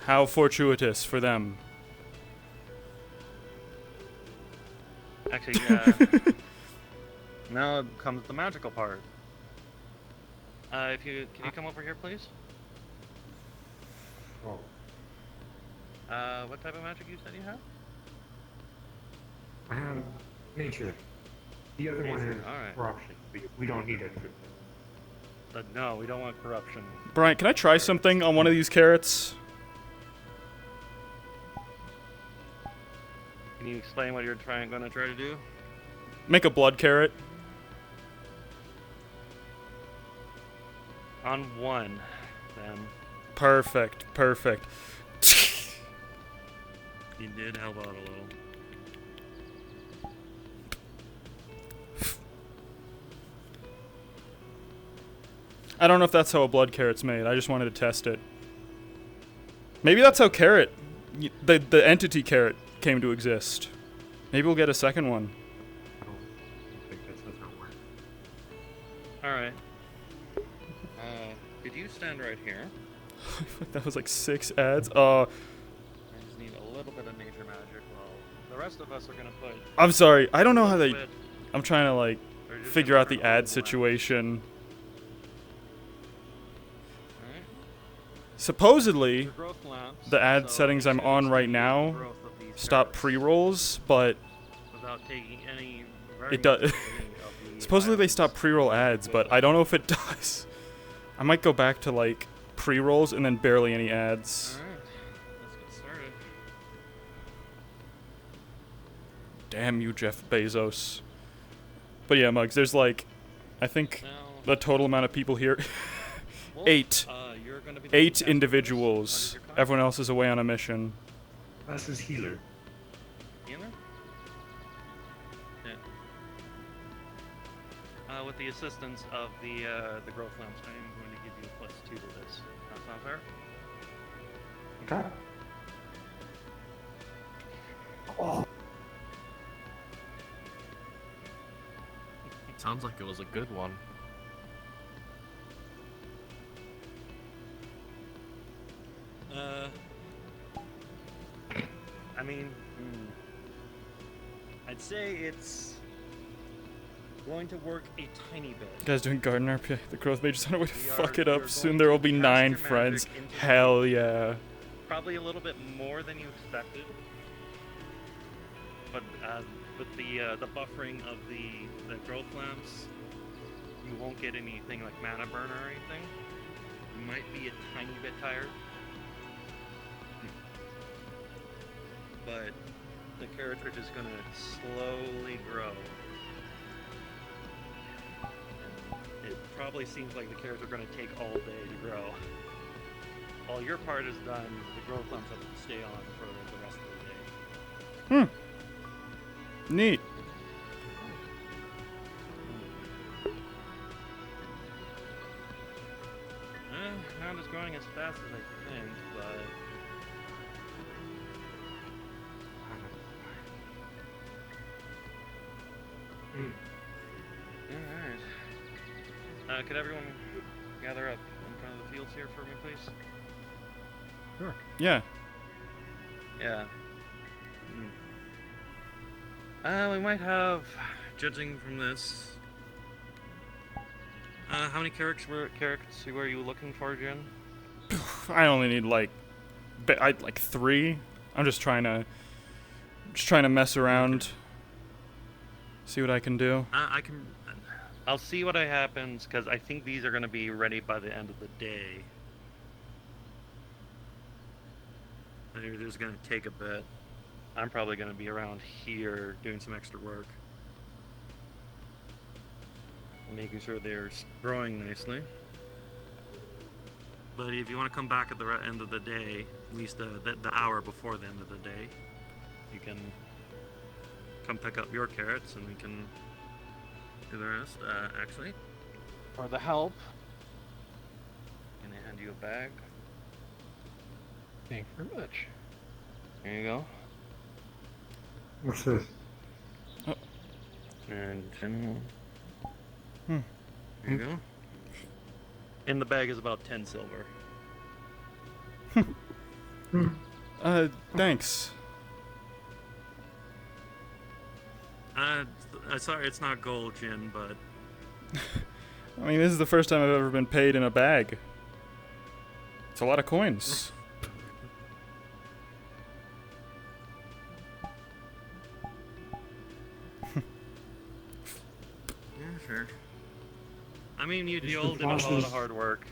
How fortuitous for them.
Actually, now comes the magical part. Can you come over here, please?
Oh.
What type of magic you said you have?
I have nature. The other one is
Alright.
corruption. We don't need it.
No, we don't want corruption.
Brian, can I try something on one of these carrots?
Can you explain what you're gonna try to do?
Make a blood carrot.
On one, then.
Perfect. Perfect.
You did help out a little.
I don't know if that's how a blood carrot's made. I just wanted to test it. Maybe that's how carrot, the entity carrot, came to exist. Maybe we'll get a second one.
Alright. Could you stand right here?
That was like 6 ads.
I just need a little bit of nature magic while the rest of us are gonna put...
I'm sorry. I don't know how they...
bit-
I'm trying to like figure out the ad situation. Supposedly, the ad settings I'm on right now stop pre-rolls, but
without taking any
it does. Supposedly they stop pre-roll ads, but I don't know if it does. I might go back to like pre-rolls and then barely any ads.
Alright, let's get started.
Damn you, Jeff Bezos. But yeah, Muggs, there's like, I think the total amount of people here, 8. 8 individuals. Everyone else is away on a mission.
This is healer.
Healer? Yeah. With the assistance of the growth lamps, I am going to give you a +2 to this. That sound fair?
Okay. Oh.
Sounds like it was a good one.
I mean, I'd say it's going to work a tiny bit.
You guys doing garden RP? The growth mage is on a way to fuck it up. Soon there will be 9 friends. Hell yeah.
Probably a little bit more than you expected. But with the buffering of the growth lamps, you won't get anything like mana burn or anything. You might be a tiny bit tired. But the cartridge is going to slowly grow. And it probably seems like the carrots are going to take all day to grow. While your part is done, the growth lumps have to stay on for the rest of the day.
Neat.
Not as growing as fast as I think, but... Alright. Could everyone gather up in front of the fields here for me, please?
Sure. Yeah.
Yeah. We might have, judging from this... how many carrots were you looking for, Jen?
I only need like 3. I'm just trying to mess around, see what I can do.
I'll see what happens, because I think these are going to be ready by the end of the day. I think this is going to take a bit. I'm probably going to be around here doing some extra work. Making sure they're growing nicely. But if you want to come back at the end of the day, at least the hour before the end of the day, you can come pick up your carrots and we can do the rest. Actually, for the help, I'm going to hand you a bag.
Thank you very much.
There you go.
What's this?
Oh.
And there you go. In the bag is about 10 silver.
Thanks.
Sorry, it's not gold, Jin, but...
I mean, this is the first time I've ever been paid in a bag. It's a lot of coins.
Yeah, sure. I mean, you all did a lot of hard work.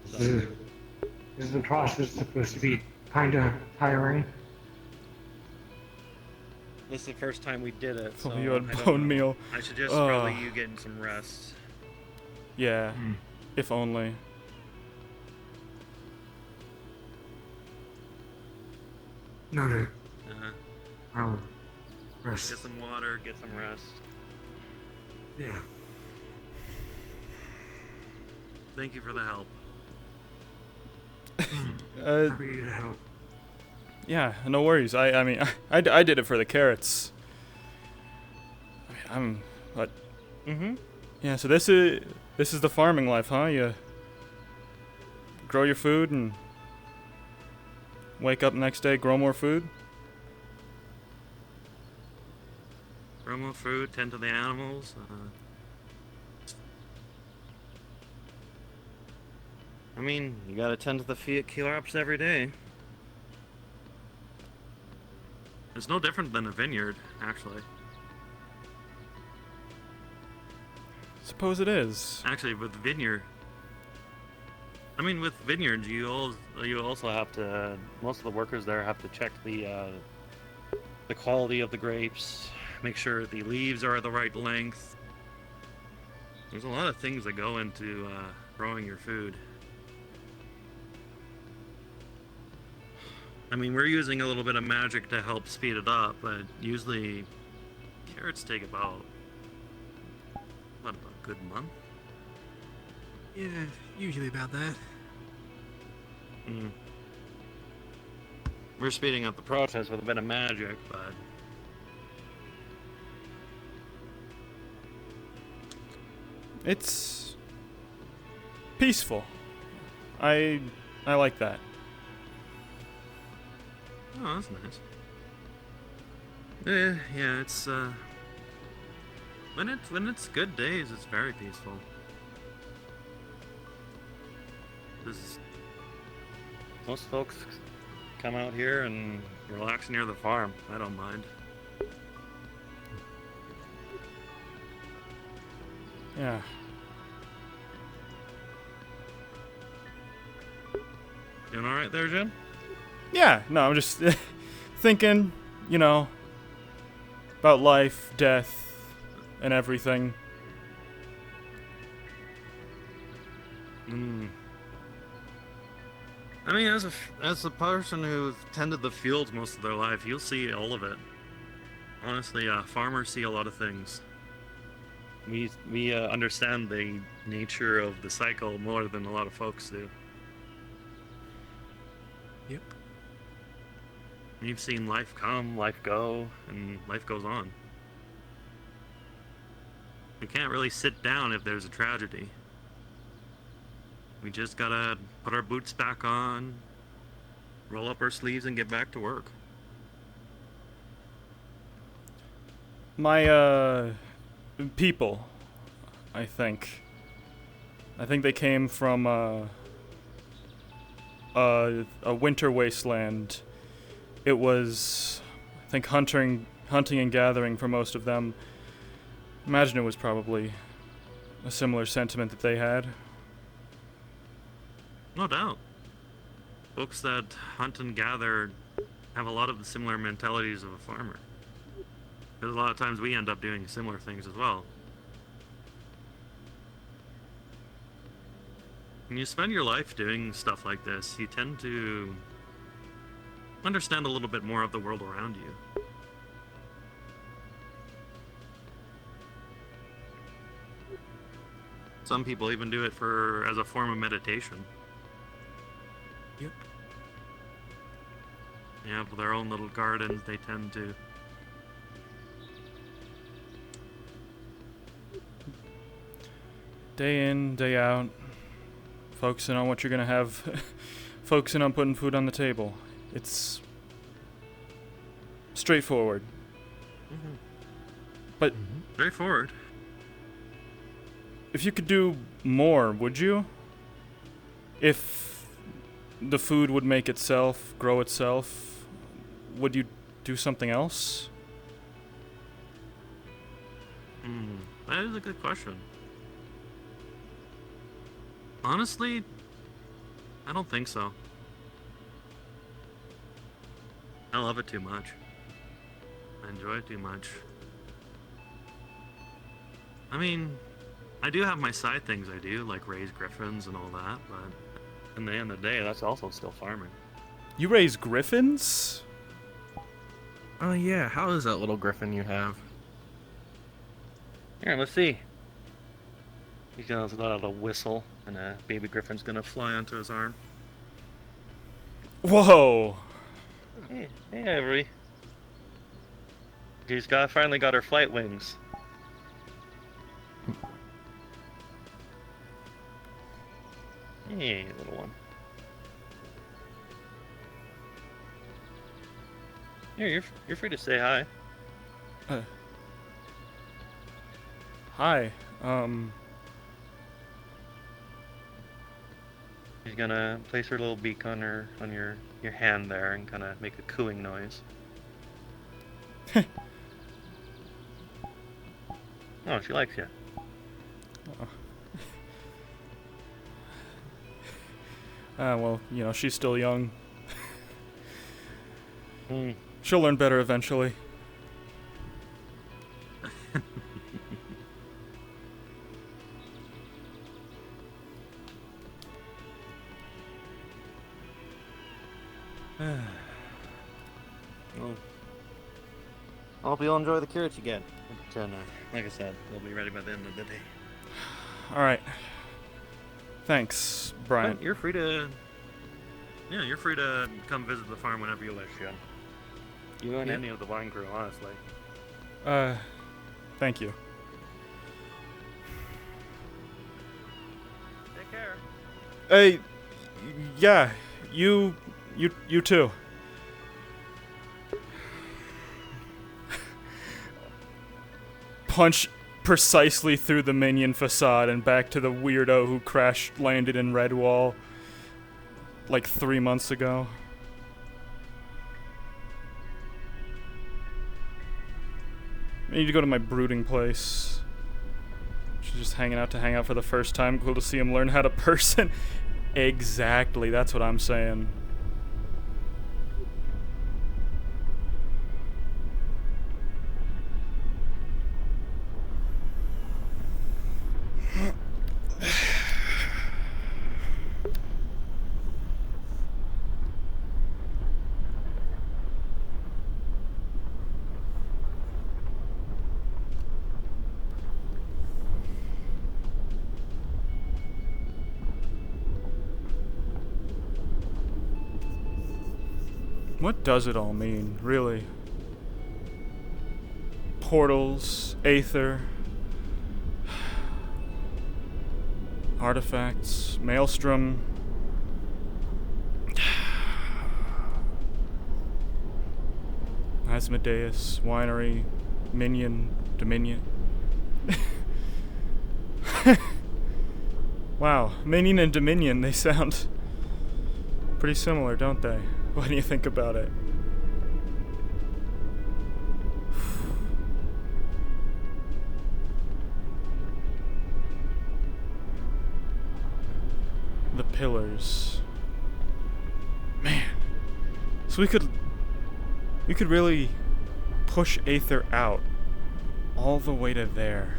So.
Is the process supposed to be kind of tiring?
This is the first time we did it, so
Oh, you had
I don't
bone
know.
meal.
I suggest probably you getting some rest.
Yeah, if only.
Noted.
Uh-huh.
Rest.
Get some water, get some rest.
Yeah.
Thank you for the help.
Happy to help.
Yeah, no worries. I mean, I did it for the carrots. What?
Mm-hmm.
Yeah, so this is the farming life, huh? You grow your food and wake up next day, grow more food.
Grow more food, tend to the animals. I mean, you gotta tend to the fiat crops every day. It's no different than a vineyard, actually.
Suppose it is.
Actually, with vineyards, you also have to. Most of the workers there have to check the quality of the grapes, make sure the leaves are the right length. There's a lot of things that go into growing your food. I mean, we're using a little bit of magic to help speed it up, but usually carrots take about a good month?
Yeah, usually about that.
We're speeding up the process with a bit of magic, but...
It's peaceful. I like that.
Oh, that's nice. Yeah, it's when it's good days, it's very peaceful. Most folks come out here and relax near the farm. I don't mind.
Yeah.
Doing all right there, Jim?
Yeah, no, I'm just thinking, you know, about life, death, and everything.
I mean, as a person who's tended the fields most of their life, you'll see all of it. Honestly, farmers see a lot of things. We understand the nature of the cycle more than a lot of folks do.
Yep.
You've seen life come, life go, and life goes on. We can't really sit down if there's a tragedy. We just gotta put our boots back on, roll up our sleeves, and get back to work.
My, people, I think. I think they came from, a winter wasteland. It was, I think, hunting and gathering for most of them. Imagine it was probably a similar sentiment that they had.
No doubt. Folks that hunt and gather have a lot of the similar mentalities of a farmer. Because a lot of times we end up doing similar things as well. When you spend your life doing stuff like this, you tend to understand a little bit more of the world around you. Some people even do it as a form of meditation.
Yep.
They have their own little gardens they tend to.
Day in, day out, focusing on what you're gonna have, focusing on putting food on the table. It's straightforward.
Mm-hmm.
But
straightforward.
If you could do more, would you? If the food would make itself, grow itself, would you do something else?
That is a good question. Honestly, I don't think so. I love it too much. I enjoy it too much. I mean, I do have my side things I do, like raise griffins and all that, but in the end of the day, that's also still farming.
You raise griffins?
Oh yeah, how is that little griffin you have?
Here, let's see. He's gonna let out a whistle, and a baby griffin's gonna fly onto his arm.
Whoa!
Hey, Avery. She's finally got her flight wings. Hey, little one. Here, you're free to say hi.
Hi.
She's gonna place her little beak on your hand there and kind of make a cooing noise. Oh, she likes you.
Well, you know, she's still young. She'll learn better eventually.
Well, I hope you'll enjoy the carrots you get. But, like I said, they'll be ready by the end of the day.
Alright. Thanks, Brian.
But you're free to... Yeah, you're free to come visit the farm whenever you wish, yeah. You and any of the wine crew, honestly.
Thank you.
Take care.
Hey, yeah, you too. Punch precisely through the minion facade and back to the weirdo who landed in Redwall like 3 months ago. I need to go to my brooding place. She's just hanging out to hang out for the first time. Cool to see him learn how to person. Exactly, that's what I'm saying. What does it all mean, really? Portals, Aether, artifacts, Maelstrom. Asmodeus, Winery, Minion, Dominion. Wow, Minion and Dominion, they sound pretty similar, don't they? What do you think about it? The pillars. Man. So we could really push Aether out all the way to there.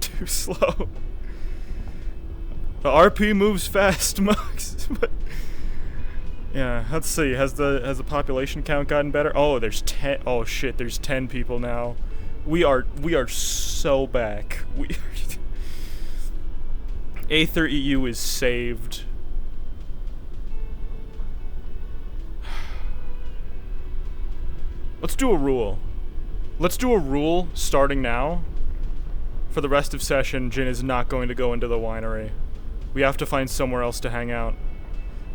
Too slow. The RP moves fast, Mux. But yeah, let's see. Has the population count gotten better? Oh, there's 10. Oh shit, there's 10 people now. We are so back. Aether EU is saved. Let's do a rule. Let's do a rule starting now. For the rest of session, Jin is not going to go into the winery. We have to find somewhere else to hang out.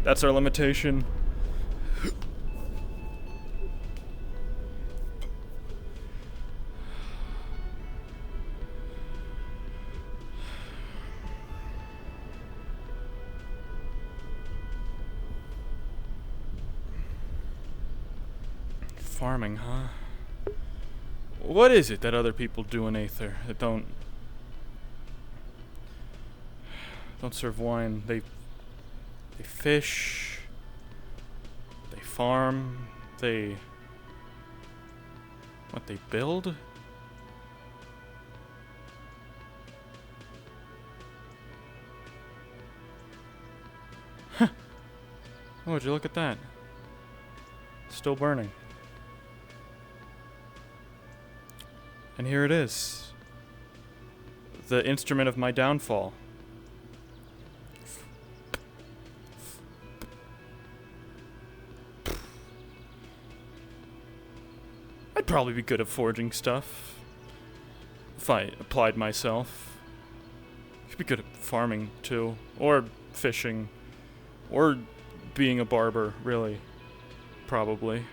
That's our limitation. Farming, huh? What is it that other people do in Aether that don't serve wine? They fish, they farm, they build? Huh. Oh, would you look at that? Still burning. And here it is. The instrument of my downfall. I'd probably be good at forging stuff. If I applied myself. I'd be good at farming, too. Or fishing. Or being a barber, really. Probably.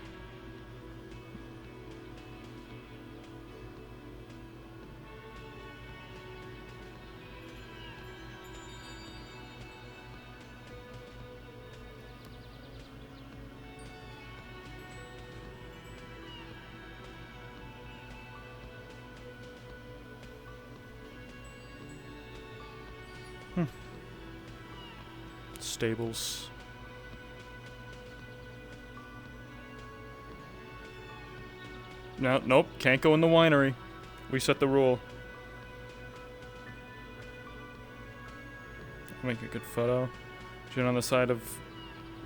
Stables. No, nope, can't go in the winery. We set the rule. Make a good photo. Jin on the side of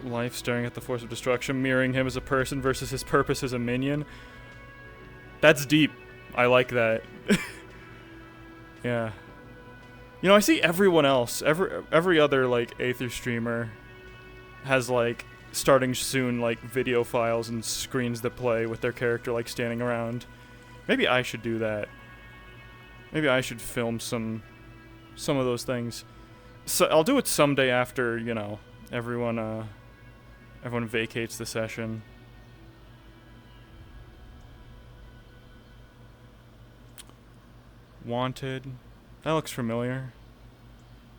life, staring at the force of destruction, mirroring him as a person versus his purpose as a minion. That's deep. I like that. Yeah. You know, I see everyone else, every other, like, Aether streamer has, like, starting soon, like, video files and screens that play with their character, like, standing around. Maybe I should do that. Maybe I should film some of those things. So I'll do it someday after, you know, everyone vacates the session. Wanted. That looks familiar.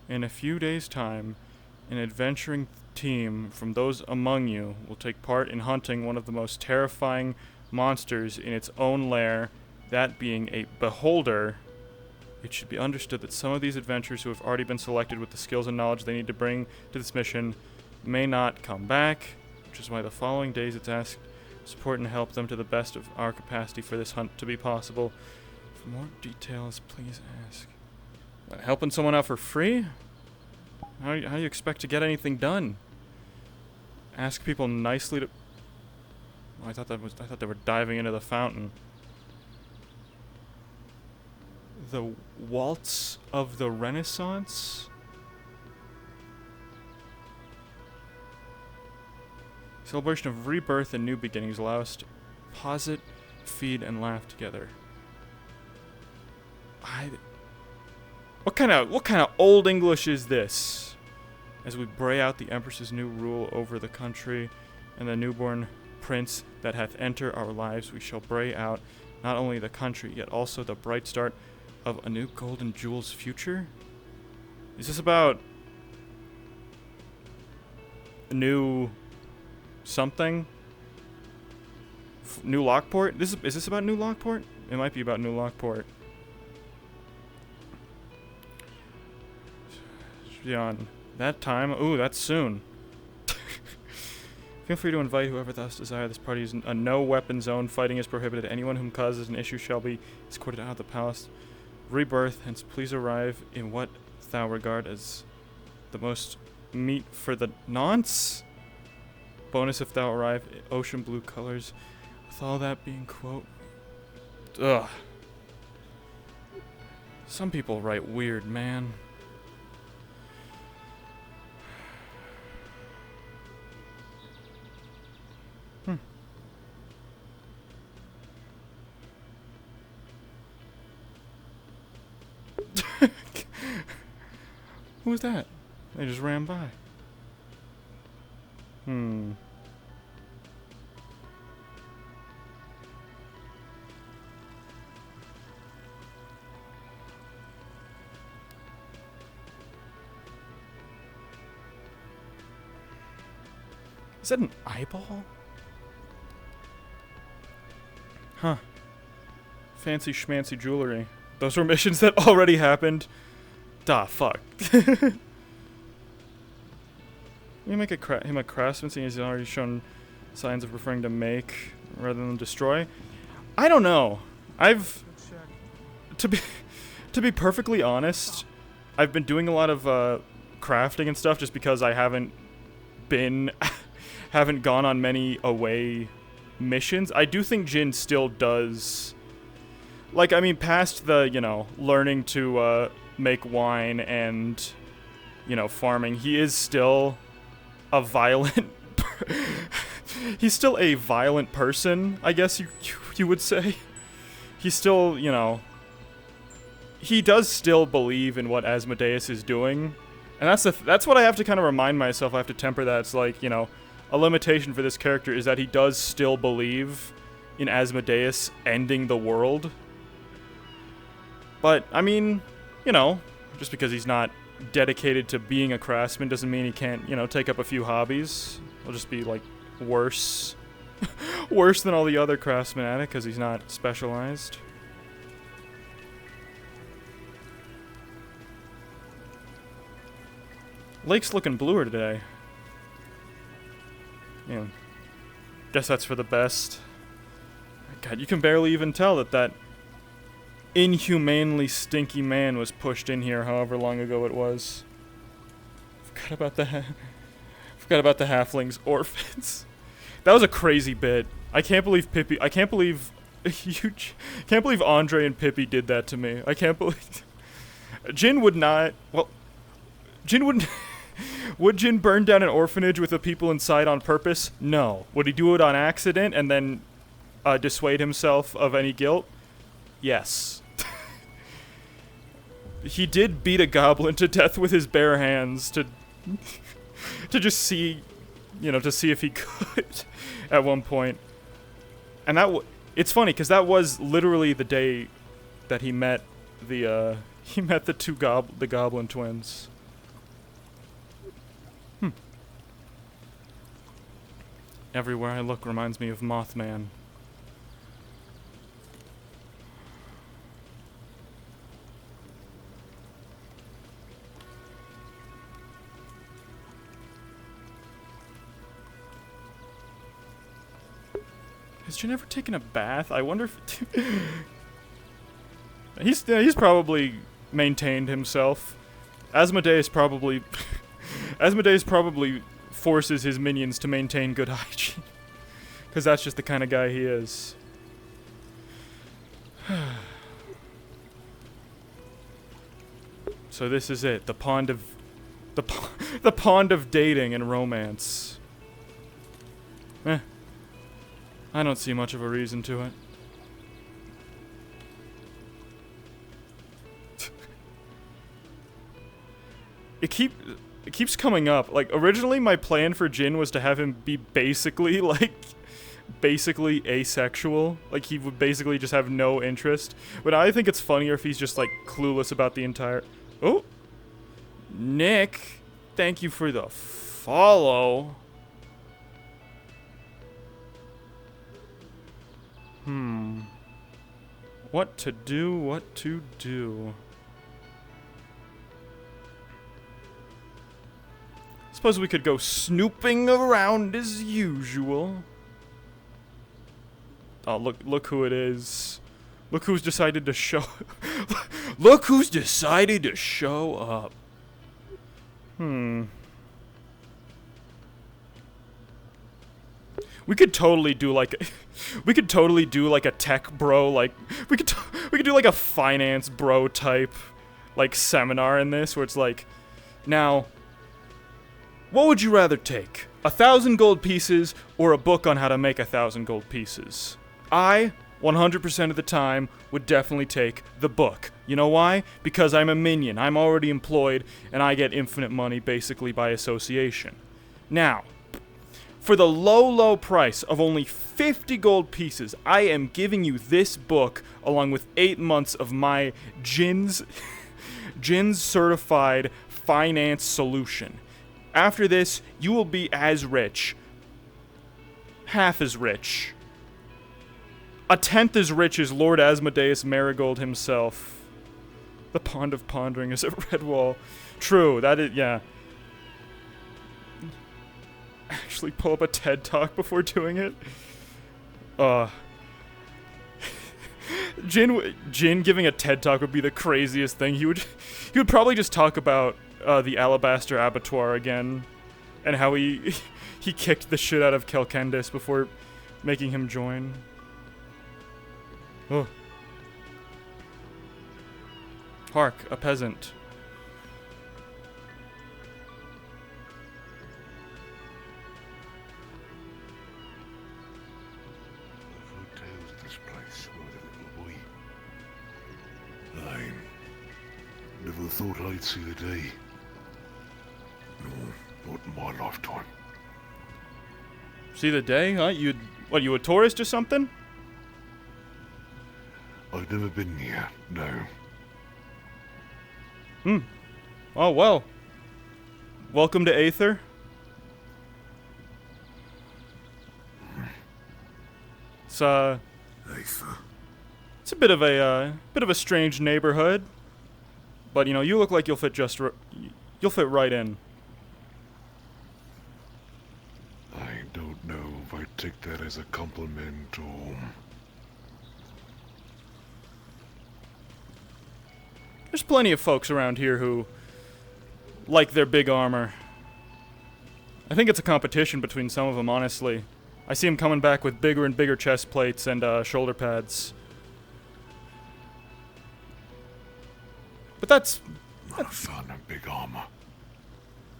In a few days' time, an adventuring team from those among you will take part in hunting one of the most terrifying monsters in its own lair, that being a beholder. It should be understood that some of these adventurers who have already been selected with the skills and knowledge they need to bring to this mission may not come back, which is why the following days it's asked to support and help them to the best of our capacity for this hunt to be possible. For more details, please ask. Helping someone out for free? How do you expect to get anything done? Ask people nicely to... Oh, I thought they were diving into the fountain. The Waltz of the Renaissance? Celebration of rebirth and new beginnings allow us to pause it, feed, and laugh together. What kind of old English is this? As we bray out the Empress's new rule over the country and the newborn prince that hath entered our lives, we shall bray out not only the country, yet also the bright start of a new golden jewel's future? Is this about a new something? New Lockport? Is this about New Lockport? It might be about New Lockport. Beyond that time. Ooh, that's soon. Feel free to invite whoever thus desire. This party is a no-weapon zone. Fighting is prohibited. Anyone whom causes an issue shall be escorted out of the palace. Rebirth, hence please arrive in what thou regard as the most meet for the nonce. Bonus if thou arrive in ocean blue colors. With all that being quote. Ugh. Some people write weird, man. Who was that? They just ran by. Is that an eyeball? Huh. Fancy schmancy jewelry. Those were missions that already happened. Da fuck. We make him a craftsman since he's already shown signs of preferring to make rather than destroy. I don't know. To be perfectly honest, I've been doing a lot of crafting and stuff just because I haven't gone on many away missions. I do think Jin still does, like, I mean, past the, you know, learning to make wine and, you know, farming, he is still a violent he's still a violent person, I guess you would say. He's still, you know, he does still believe in what Asmodeus is doing, and that's what I have to kind of remind myself. I have to temper that. It's like, you know, a limitation for this character is that he does still believe in Asmodeus ending the world. But I mean, you know, just because he's not dedicated to being a craftsman doesn't mean he can't, you know, take up a few hobbies. He'll just be like worse than all the other craftsmen at it because he's not specialized. Lake's looking bluer today. Yeah. Guess that's for the best. God, you can barely even tell that inhumanely stinky man was pushed in here however long ago it was. Forgot about the halflings orphans. That was a crazy bit. I can't believe Andre and Pippi did that to me. I can't believe Jin would not. Well, Jin wouldn't. Would Jin burn down an orphanage with the people inside on purpose? No. Would he do it on accident and then dissuade himself of any guilt? Yes. He did beat a goblin to death with his bare hands to just see, you know, to see if he could at one point. And it's funny because that was literally the day that he met the goblin twins. everywhere I look reminds me of Mothman. Has Jin ever taken a bath? I wonder if... he's probably maintained himself. Asmodeus probably... Asmodeus probably forces his minions to maintain good hygiene. Because that's just the kind of guy he is. So this is it. The pond of... The pond of dating and romance. I don't see much of a reason to it. It keeps coming up. Like, originally my plan for Jin was to have him be basically, like, basically asexual. Like, he would basically just have no interest. But I think it's funnier if he's just, like, clueless about the entire... Oh! Nick, thank you for the follow. What to do, what to do. Suppose we could go snooping around as usual. Oh, look who it is. Look who's decided to show... Look who's decided to show up. We could totally do like a, we could totally do like a tech bro, like we could do like a finance bro type like seminar in this where it's like, now what would you rather take? 1,000 gold pieces or a book on how to make 1,000 gold pieces? I 100% of the time would definitely take the book. You know why? Because I'm a minion. I'm already employed and I get infinite money basically by association. Now, for the low price of only 50 gold pieces, I am giving you this book along with 8 months of my Jin's certified finance solution. After this, you will be as rich. Half as rich. 1/10 as rich as Lord Asmodeus Marigold himself. The Pond of Pondering is a red wall. True, that is, yeah. Actually pull up a TED Talk before doing it. Jin giving a TED Talk would be the craziest thing. He would probably just talk about the Alabaster Abattoir again, and how he kicked the shit out of Kelkendis before making him join. Oh. Hark, a peasant.
I never thought I'd see the day. No, not in my lifetime.
See the day, huh? You a tourist or something?
I've never been here, no.
Oh, well. Welcome to Aether. It's,
Aether.
It's a bit of a strange neighborhood. But, you know, you look like you'll fit you'll fit right in.
I don't know if I take that as a compliment or...
There's plenty of folks around here who like their big armor. I think it's a competition between some of them, honestly. I see them coming back with bigger and bigger chest plates and shoulder pads. But that's...
Not a fan of big armor.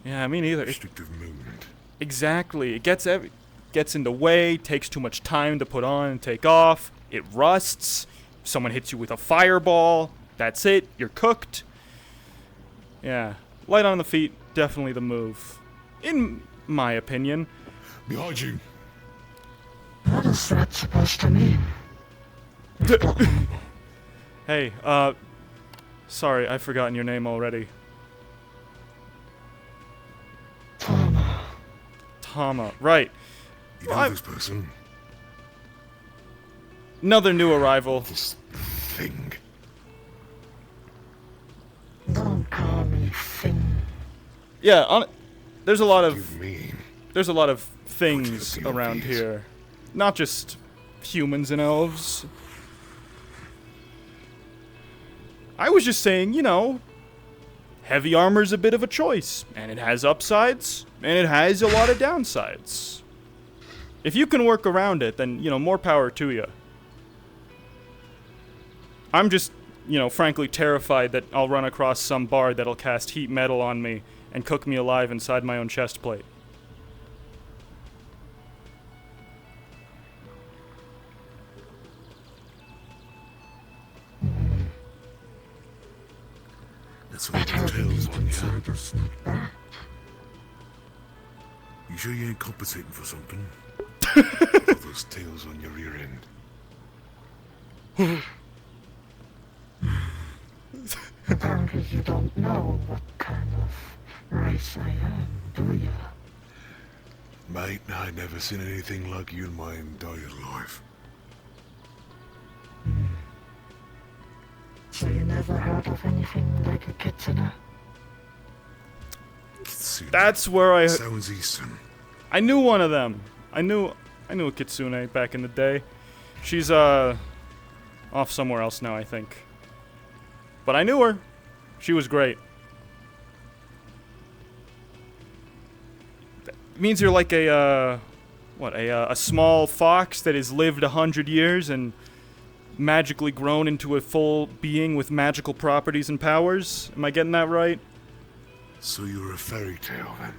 Yeah, me neither.
Restrictive movement.
Exactly. It gets in the way, takes too much time to put on and take off. It rusts. Someone hits you with a fireball. That's it. You're cooked. Yeah. Light on the feet, definitely the move. In my opinion.
Behind you.
What is that supposed to mean?
Hey, sorry, I've forgotten your name already. Tama, right.
You know this person?
Another new arrival.
This thing.
Don't call me thing.
Yeah, there's a lot of things around here, not just humans and elves. I was just saying, you know, heavy armor's a bit of a choice, and it has upsides, and it has a lot of downsides. If you can work around it, then, you know, more power to you. I'm just, you know, frankly terrified that I'll run across some bard that'll cast heat metal on me and cook me alive inside my own chest plate.
That's all those tails on you. You sure you ain't compensating for something? All those tails on your rear end.
Apparently you don't know what kind of race I am, do you?
Mate, I never seen anything like you in my entire life.
So you never heard of anything like a kitsune?
That's where I...
Sounds Eastern.
I knew one of them. I knew a kitsune back in the day. She's, off somewhere else now, I think. But I knew her. She was great. That means you're like a small fox that has lived 100 years and magically grown into a full being with magical properties and powers? Am I getting that right?
So you're a fairy tale, then?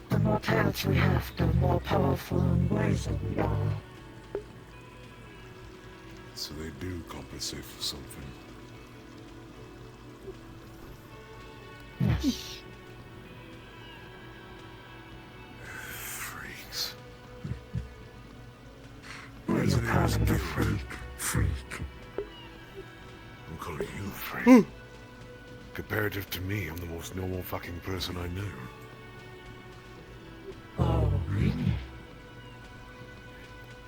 The more tales we have, the more powerful and wiser we are.
So they do compensate for something.
Yes.
Freaks.
Where's the calling a freak? Freak.
I'm calling you a freak. Comparative to me, I'm the most normal fucking person I know.
Oh, really?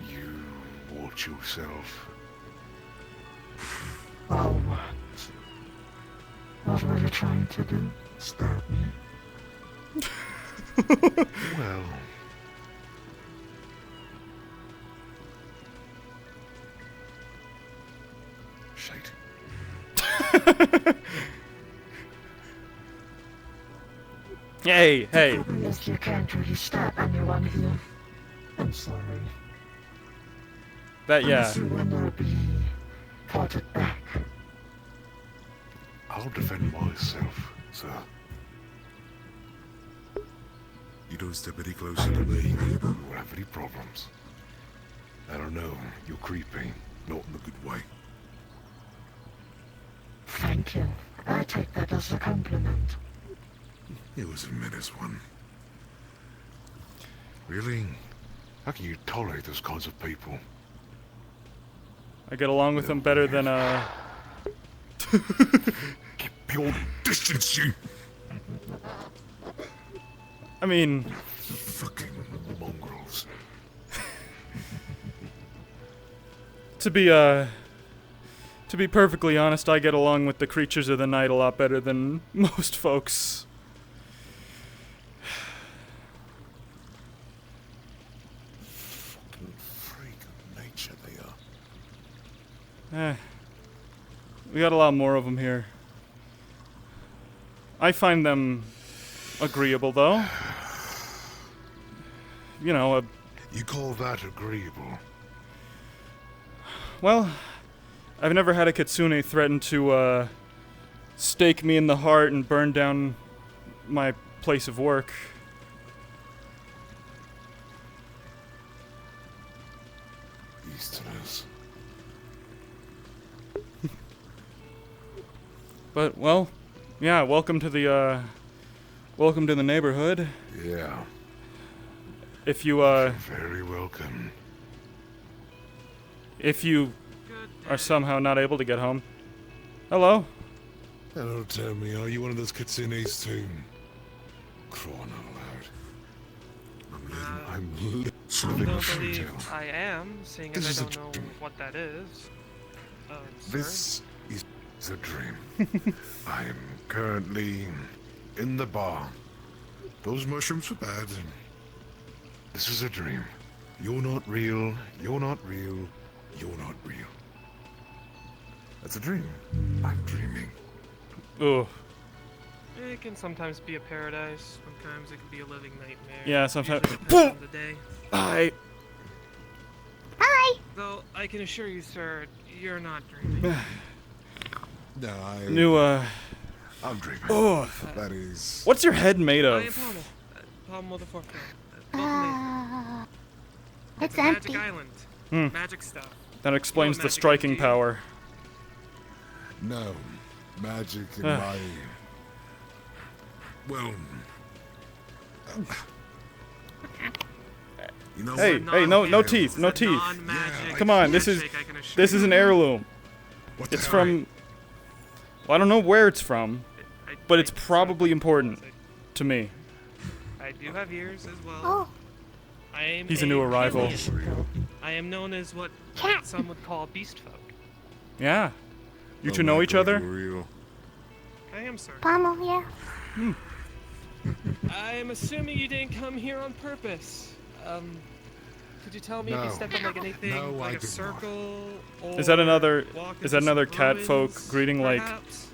You watch yourself.
Oh, what? What were you trying to do? Stab me?
Well... Shite.
Hey, hey.
The problem is you can't really stab anyone here. I'm sorry.
That, yeah.
Unless you wanna be ported back.
I'll defend myself, sir. You don't step any closer to me, you won't have any problems. I don't know, you're creepy, not in a good way.
Thank you. I take that as a compliment.
It was a menace one. Really? How can you tolerate those kinds of people?
I get along with them better than,
Keep your distance, you!
I mean...
Fucking mongrels.
To be perfectly honest, I get along with the creatures of the night a lot better than most folks.
Fucking freak of nature they are.
We got a lot more of them here. I find them agreeable, though. You know,
You call that agreeable?
well, I've never had a kitsune threaten to, stake me in the heart and burn down my place of work.
Easterners.
But, well, yeah, welcome to the neighborhood.
Yeah.
If you,
Very welcome.
if you are somehow not able to get home. Hello?
Hello, tell me, are you one of those kitsunes too? Crawling out loud. I'm
I
living
don't
through
believe
hell.
I am, seeing as
This
I
is a
don't know what that is. Sir?
This is a dream. I am currently in the bar. Those mushrooms were bad. This is a dream. You're not real. You're not real. You're not real. That's a dream. I'm dreaming.
Ugh.
It can sometimes be a paradise. Sometimes it can be a living nightmare.
Yeah, sometimes.
Usually depends on the day.
Hi.
Hi. Though I can assure you, sir, you're not dreaming.
No, I'm dreaming.
Oh.
That is.
What's your head made
I am
of?
Pommel. Pommel the Fourth.
It's
a
empty.
Magic island.
Hmm.
Magic stuff.
That explains
No
the
magic
striking
indeed.
power.
No. Magic in
Ah.
my. Well. You know
Hey,
what?
hey, no teeth, no teeth. Come on, this is an heirloom. It's from. Well, I don't know where it's from, but it's probably important to me.
I do have ears as well.
Oh.
I am
He's a new arrival.
chameleon. I am known as what some would call beast folk.
Yeah. You two know each other?
I am, sir.
Pommel, yeah.
Hmm.
I am assuming you didn't come here on purpose. Could you tell me if you
No.
stepped on like anything,
No, I
like a
did not.
circle, or
Is that another?
walked
Is that
into
another
some
cat folk
ruins,
greeting like
perhaps?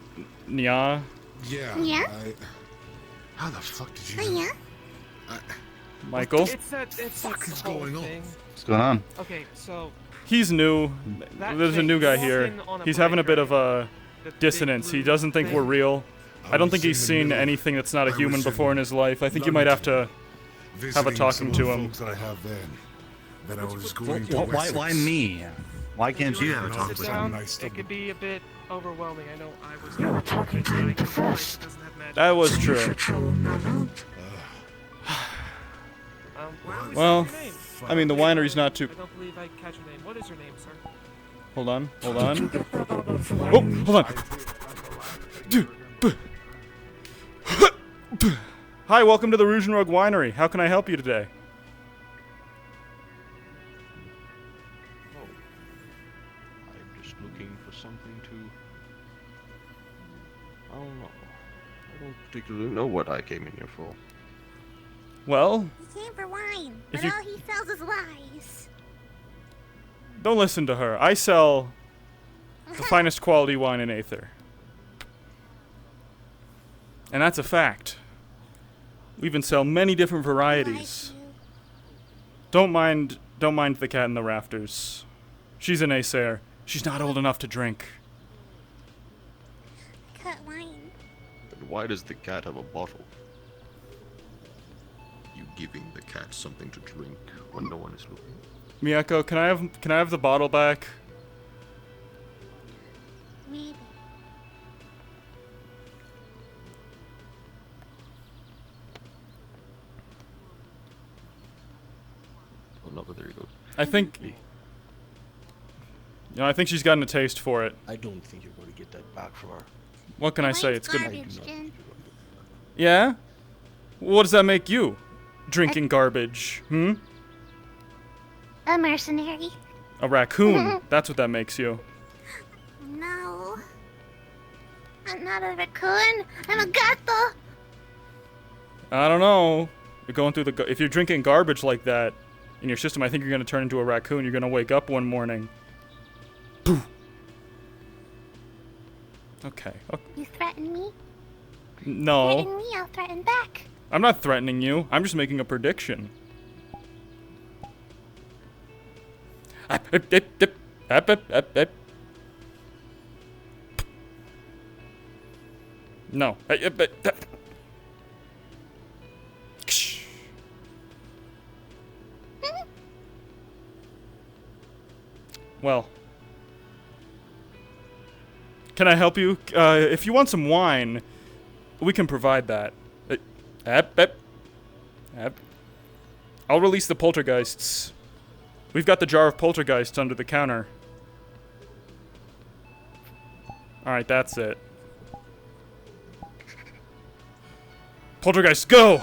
Nya?
Yeah.
Yeah?
How the fuck did you?
Oh, yeah?
Michael?
It's that whole
going on?
thing.
What's going on?
Okay, so
He's new.
That
There's a
thing,
new guy
walked
here.
in on a
He's having a
break
bit of a dissonance. He doesn't think we're real. I don't think he's seen anything that's not a human before in his life. I think you might have to have a talking to him.
That I have then. That I was going to.
Why me? Why can't you have a talk
sit
with
down.
him?
It could be a bit overwhelming. I know I was.
You were talking to me first.
That was true. Well, I mean, the winery's not too.
I don't believe I catch your name. What is your name, sir?
Hold on, hold on. Oh, hold on. Hi, welcome to the Rouge and Rogue Winery. How can I help you today?
I'm just looking for something to. I don't know. I don't particularly know what I came in here for.
Well,
He came for wine,
If
but
you-
all he sells is lies.
don't listen to her. I sell the finest quality wine in Aether. And that's a fact. We even sell many different varieties. Don't mind the cat in the rafters. She's a naysayer. She's not old enough to drink.
Cut wine.
And why does the cat have a bottle? You giving the cat something to drink when no one is looking?
Miyako, can I have the bottle back?
Maybe.
Oh no, but there you go.
I think I think she's gotten a taste for it.
I don't think you're going to get that back from her.
What can I say? It's good.
Garbage, Jen.
Yeah? What does that make you? Drinking garbage, hmm?
A mercenary?
A raccoon. That's what that makes you.
No. I'm not a raccoon. I'm a gato.
I don't know. You're going through the. If you're drinking garbage like that in your system, I think you're going to turn into a raccoon. You're going to wake up one morning. Poof. Okay.
You threaten me?
No.
Threaten me, I'll threaten back.
I'm not threatening you. I'm just making a prediction. No. Well. Can I help you? If you want some wine, we can provide that. I'll release the poltergeists. We've got the jar of poltergeists under the counter. Alright, that's it. Poltergeist, go!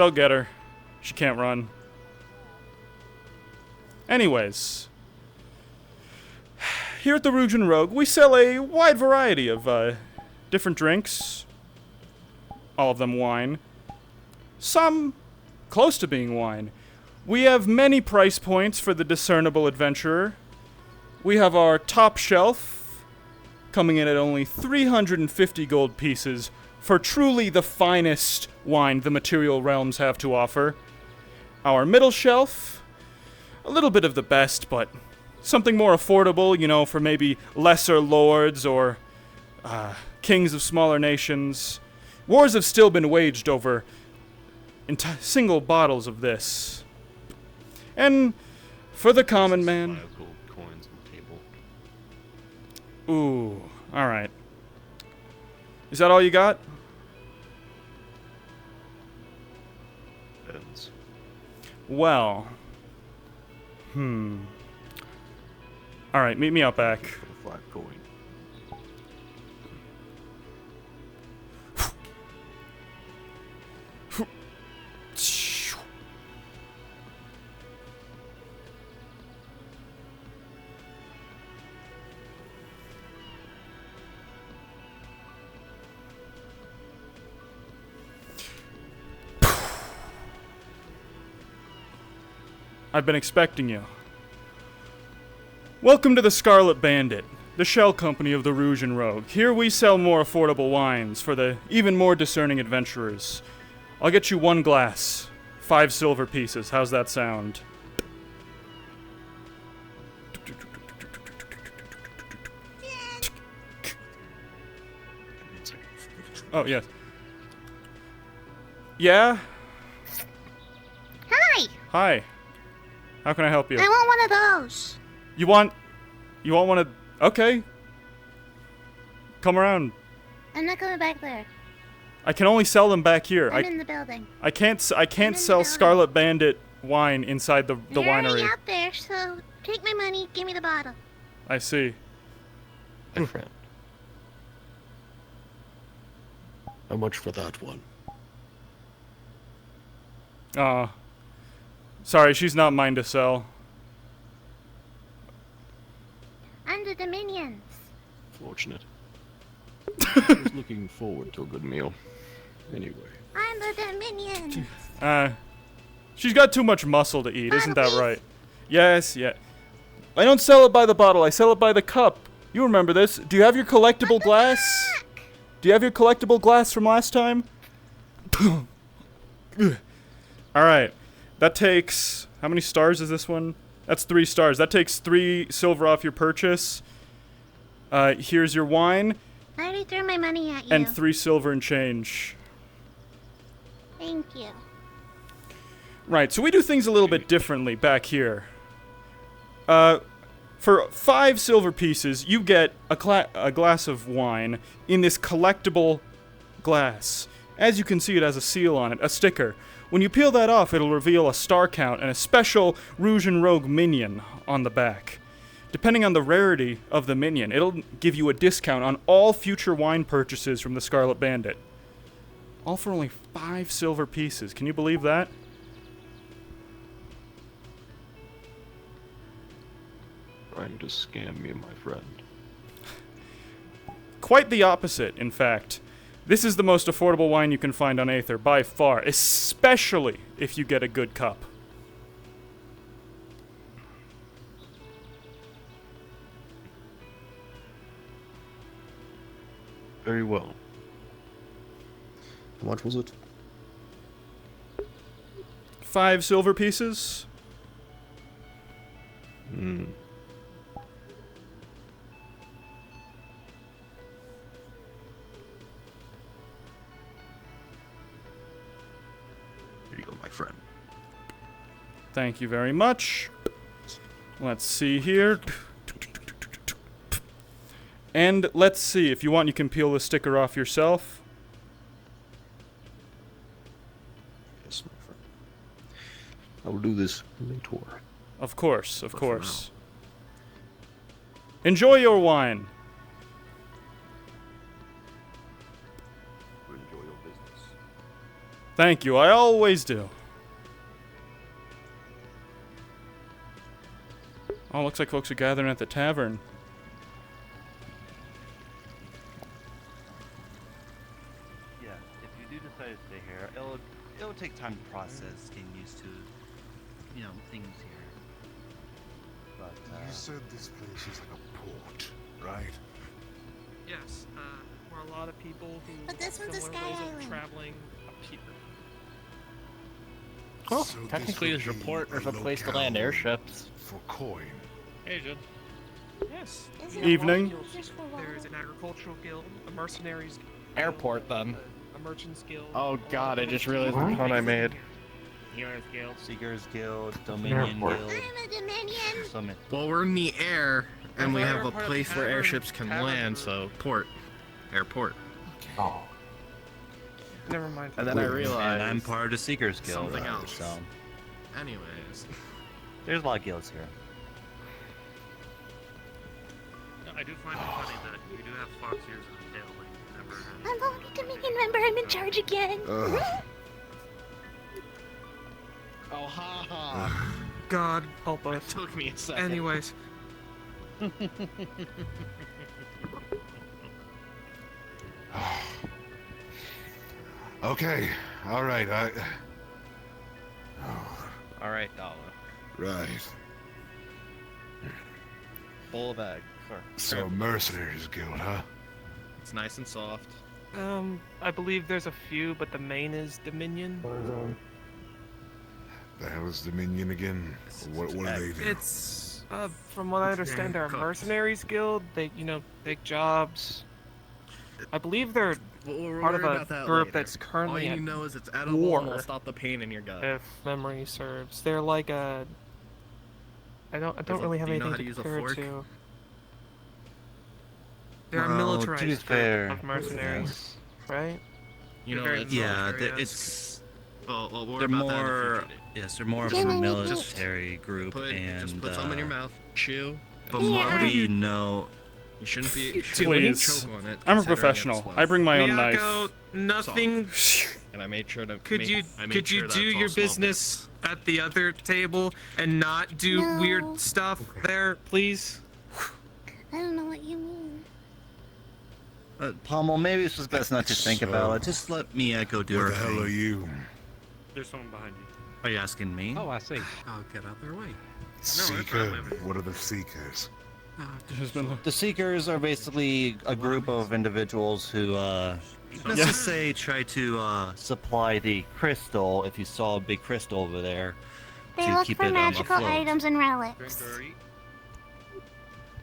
They'll get her. She can't run. Anyways, here at the Rouge and Rogue, we sell a wide variety of different drinks. All of them wine. Some close to being wine. We have many price points for the discernible adventurer. We have our top shelf, coming in at only 350 gold pieces for truly the finest wine the material realms have to offer. Our middle shelf, a little bit of the best, but something more affordable, you know, for maybe lesser lords or kings of smaller nations. Wars have still been waged over single bottles of this. And for the common man...
Gold coins on the table.
Ooh, alright. Is that all you got?
Depends.
Well. Alright, meet me out back.
Flat coin.
I've been expecting you. Welcome to the Scarlet Bandit, the shell company of the Rouge and Rogue. Here we sell more affordable wines for the even more discerning adventurers. I'll get you 1 glass, 5 silver pieces. How's that sound? Oh, yes. Yeah?
Hi!
Hi. How can I help you?
I want one of those.
You want one of... Okay. Come around.
I'm not going back there.
I can only sell them back here.
I'm in the building.
I can't sell Scarlet Bandit wine inside the
You're
winery.
already out there, so take my money, give me the bottle.
I see.
My friend. How much for that one?
Sorry, she's not mine to sell.
I'm the Dominions.
Fortunate. I was looking forward to a good meal. Anyway.
I'm the Dominions.
She's got too much muscle to eat, isn't that right? Yes, yeah. I don't sell it by the bottle, I sell it by the cup. You remember this. Do you have your collectible glass? Do you have your collectible glass from last time? Alright. That takes... How many stars is this one? That's 3 stars. That takes 3 silver off your purchase. Here's your wine.
I already threw my money at you.
And 3 silver and change.
Thank you.
Right, so we do things a little bit differently back here. For 5 silver pieces, you get a glass of wine in this collectible glass. As you can see, it has a seal on it, a sticker. When you peel that off, it'll reveal a star count and a special Rouge and Rogue minion on the back. Depending on the rarity of the minion, it'll give you a discount on all future wine purchases from the Scarlet Bandit. All for only 5 silver pieces. Can you believe that?
Trying to scam me, my friend.
Quite the opposite, in fact. This is the most affordable wine you can find on Aether, by far, especially if you get a good cup.
Very well.
How much was it?
5 silver pieces?
Hmm. Here you go, my friend.
Thank you very much. Let's see here. And let's see, if you want, you can peel the sticker off yourself.
Yes, my friend. I will do this later.
Of course, of course. Enjoy your wine.
Enjoy your business.
Thank you, I always do. Oh, looks like folks are gathering at the tavern.
Yeah, if you do decide to stay here, it'll take time to process, getting used to, you know, things here. But
You said this place is like a port, right?
Yes, where a lot of people who
But this
have
one's a
similar
sky
ways of
island.
traveling appear.
Well,
So this
technically,
would
there's a
be
port. There's a place to
locale
land airships.
For coin.
Hey, Judd.
Yes.
Is it
Evening.
Just for
There's an agricultural guild, a mercenaries guild,
Airport, then.
a merchants guild.
Oh god, I just realized the pun I made.
Heroes Guild.
Seekers Guild, Dominion
Airport.
Guild.
I'm a Dominion.
Summit.
Well, we're in the air, and we
Well,
have a
part of
place where
tavern-
airships can
tavern
land,
group.
so port. Airport.
Oh.
Never mind.
And then I
And
realized
I'm part of the Seekers Guild.
something else.
So
Anyways.
there's a lot of guilds here.
No, I do find it funny that you do have fox ears and a tail, but you never have.
I'm only Dominion member. I'm in charge again.
Oh, ha ha.
God help us.
Took me a second.
Anyways,
Okay, all right.
Alright, Dollar.
Right.
Bowl of egg.
So Mercenaries Guild, huh?
It's nice and soft.
I believe there's a few, but the main is Dominion.
The hell is Dominion again? What do they do?
It's from what I understand, they're a mercenaries guild. They, take jobs. I believe they're
We'll
part of
worry
a
about that
group
later.
that's currently
All
at
you know is it's edible
war,
and it'll stop the pain in your gut.
if memory serves. They're like a. I don't really have
do you know
anything
how
to
to use a
compare it
fork?
to. They're a
Well, to be
militarized group
fair,
of mercenaries, right?
You know,
Very
it's
Yeah,
military-esque.
it's
well, we'll worry
they're
about that in the
more.
future.
Yes, they're more of a
Jiminy
military group, and
Just put some in your mouth, chew.
from what
Yeah.
we know,
You shouldn't be.
Please.
Choke on it,
I'm a
considering
professional.
it's
I bring my own knife.
Miyako, nothing.
And I made sure to.
Could you do your business at the other table and not do
No.
weird stuff there, please?
I don't know what you mean.
Pommel, maybe this was best not to think about it. Just let Miyako do
What
her
the hell
thing.
are you?
There's someone behind you.
Are you asking me?
Oh, I see.
I'll get out their way.
Seeker? What are the Seekers?
The Seekers are basically a group of individuals who, let's just say, try to supply the crystal. If you saw a big crystal over there,
They
to
look
keep
for
it
magical
afloat.
items and relics.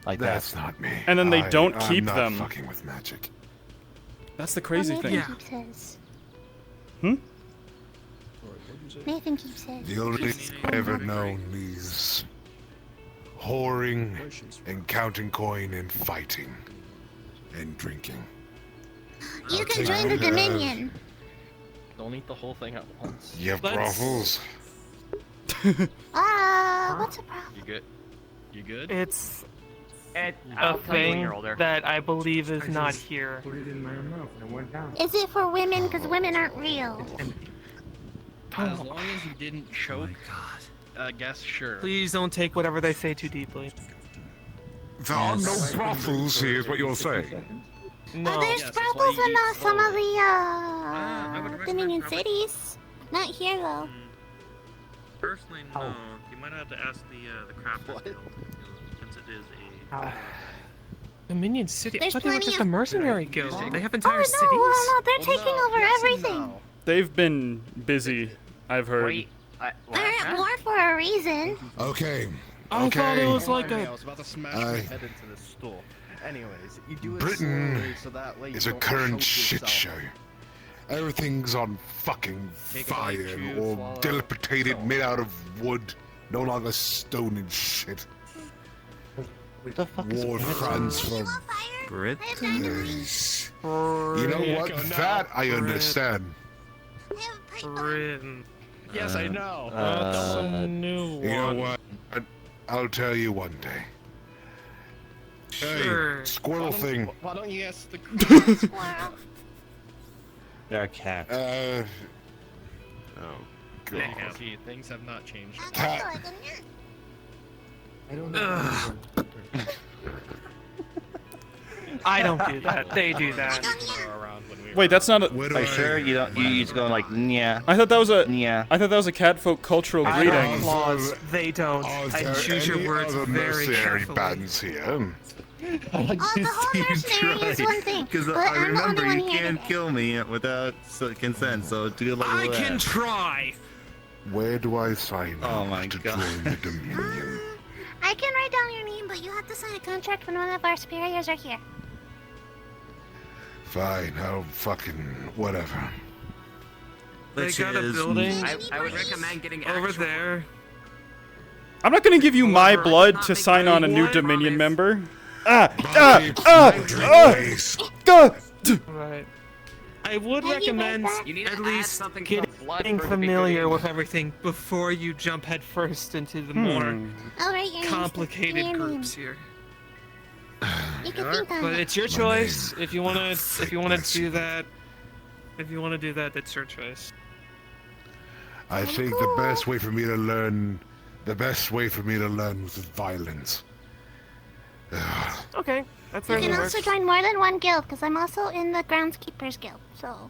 Like
That's
that.
not me.
And then they don't
I'm
keep
not
them.
fucking with magic.
That's the crazy
Nathan
thing.
keeps his.
Hmm?
Nathan keeps his.
The only thing I've ever known is whoring and counting coin and fighting and drinking.
You can join the Dominion.
Don't eat the whole thing at once.
You have brothels?
What's a problem?
You good? You good?
It's a
I'll tell you when
thing
you're older.
that I believe is not here.
Put it in my mouth and it went down.
Is it for women? Because women aren't real.
As long as you didn't choke, I guess sure.
Please don't take whatever they say too deeply.
There are no brothels here, is what you're saying.
No.
There's brothels in some of the Dominion cities. Not here though.
Personally, no. You might have to ask the Crafters Guild, since it is a.
Dominion City. I
There's
thought they were
plenty
just a
of-
mercenary guild. They have entire
Oh
cities.
no, they're taking over everything.
They've been busy, I've heard.
Wait,
They're at war for a reason.
Okay.
I thought it
Okay.
was like
I
a.
was about to smash my head into this stool. Anyways, you do it
Britain
slowly so that way you
is a
don't
current
choke
shit
yourself.
show. Everything's on fucking
Take a bite,
fire
chew,
or
swallow.
dilapidated, made out of wood, no longer stone and shit.
What the fuck is
War France for
Brit?
You know what? That I understand.
Britain.
Yes, I know.
That's a new one.
You know what? I'll tell you one day.
Sure.
Hey, squirrel thing.
Why don't you ask the
Squirrel.
They're a cat.
Oh,
Yeah,
God.
see, things have not changed.
That-
I don't know.
I don't do that. They do that.
Wait, that's not a.
Are you sure you don't? You just going like, yeah.
I thought that was a.
Yeah.
I thought that was a catfolk cultural
I
greeting.
don't applause. They don't.
Are
I
there
choose your
any
words
other
very
mercenary
carefully.
bands here?
Oh, the whole mercenary is one thing.
Because
But
I
I'm the
remember
only one
you
here
can't
today.
kill me without consent, so do like
I
that.
can try.
Where do I sign
Oh
up
my
to
God.
join the Dominion?
I can write down your name, but you have to sign a contract when one of our superiors are here.
Fine, I'll fucking whatever.
They
Which
got a
is-
building
I would recommend getting
over there.
I'm not gonna give you my blood to sign on a new Dominion member. God.
Right. I would
Hey, you
recommend
guys,
You need to
at
add
least
something called blood
getting
for the
familiar
beginning.
with everything before you jump headfirst into the more
I'll write your name.
complicated
Give me your
groups here.
You can think on
But
it.
it's your choice. If you wanna do that, that's your choice.
I think the best way for me to learn was with violence.
Okay, that's
You
where
can
it
also
works.
join more than one guild, because I'm also in the Groundskeepers Guild, so...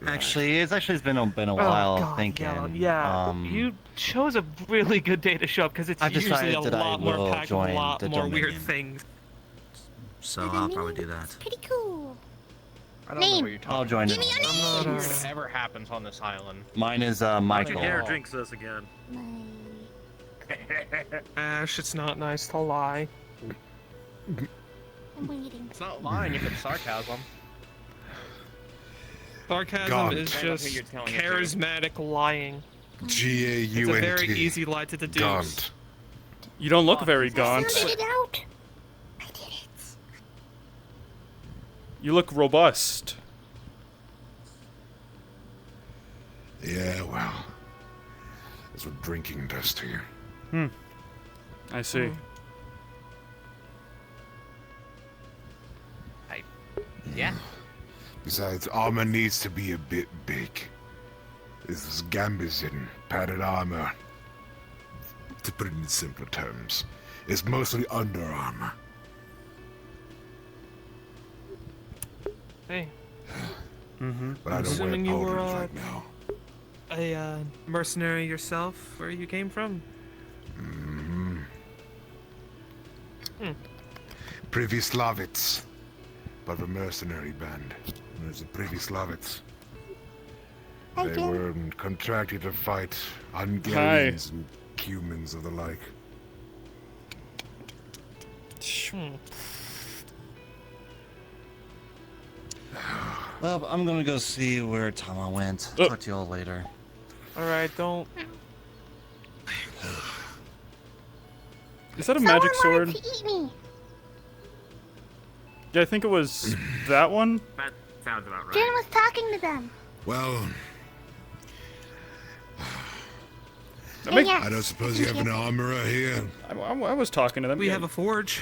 Actually, it's been a while
God,
thinking.
yeah. You chose a really good day to show up because it's
I've
usually
decided
a
that I
lot more
will
packed with a
join
lot
the
more weird
Dominion.
things.
So I'll probably do that.
Pretty cool.
I don't know
Name.
what you're talking
I'll join
Give
it.
me your name!
Whatever happens on this island.
Mine is
Don't you
Michael.
dare jinx us again.
Ash, it's not nice to lie.
I'm waiting.
It's not lying if it's sarcasm.
Sarcasm
Gaunt.
is
Depends on who
just
you're telling it to.
charismatic lying.
G-A-U-N-T.
It's a very easy lie to deduce.
Gaunt.
You don't look very gaunt.
Sounded it out. I did it.
You look robust.
Yeah, well, that's what drinking does to you.
I see.
Yeah.
Besides, armor needs to be a bit big. This is Gambizin, padded armor. To put it in simpler terms, it's mostly under armor.
Hey,
But I don't wear
assuming you were
pauldrons right now.
a mercenary yourself, where you came from?
Privislavits. But the mercenary band. There's the Privislavits.
Hi,
They
Jim.
were contracted to fight Hungarians and Cumans of the like.
Well, I'm gonna go see where Tama went. Talk to y'all later.
Alright, don't.
Is that a magic
Someone
sword?
wanted to eat me.
Yeah, I think it was that one.
That sounds about right.
Jin was talking to them.
Well,
Yeah.
I don't suppose you have an armorer here.
I was talking to them.
We
yeah.
have a forge.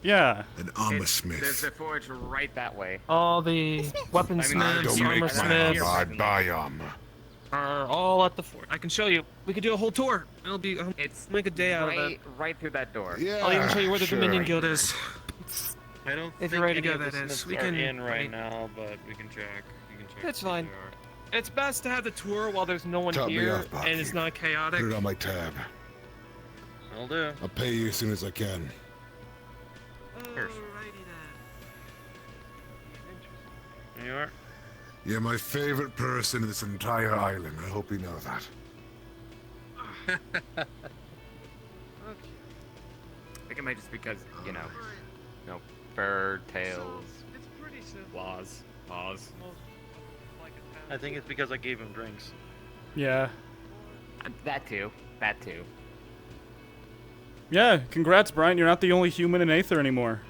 Yeah.
An armor
There's
smith.
a forge right that way.
All the weaponsmiths,
Don't make
armor smiths
I buy armor.
are all at the forge. I can show you. We could do a whole tour. It'll be.
It's
make a day out of it.
right through that door.
I'll even show you where the
sure.
Dominion Guild is.
I don't
If
think
you're ready to
any
go,
of the
that is.
Smiths
We
are
can-
in right
wait.
now, but we can check. You can check.
That's
if
fine.
they are.
It's best to have the tour while there's no one
Top me
here
off, Bobby.
and it's not chaotic.
Put it on my tab.
Will do.
I'll pay you as soon as I can.
Here you are.
You're my favorite person in this entire island. I hope you know that.
I think it might just because, fur, tails, laws, paws.
I think it's because I gave him drinks.
Yeah.
That too.
Yeah. Congrats, Brian. You're not the only human in Aether anymore.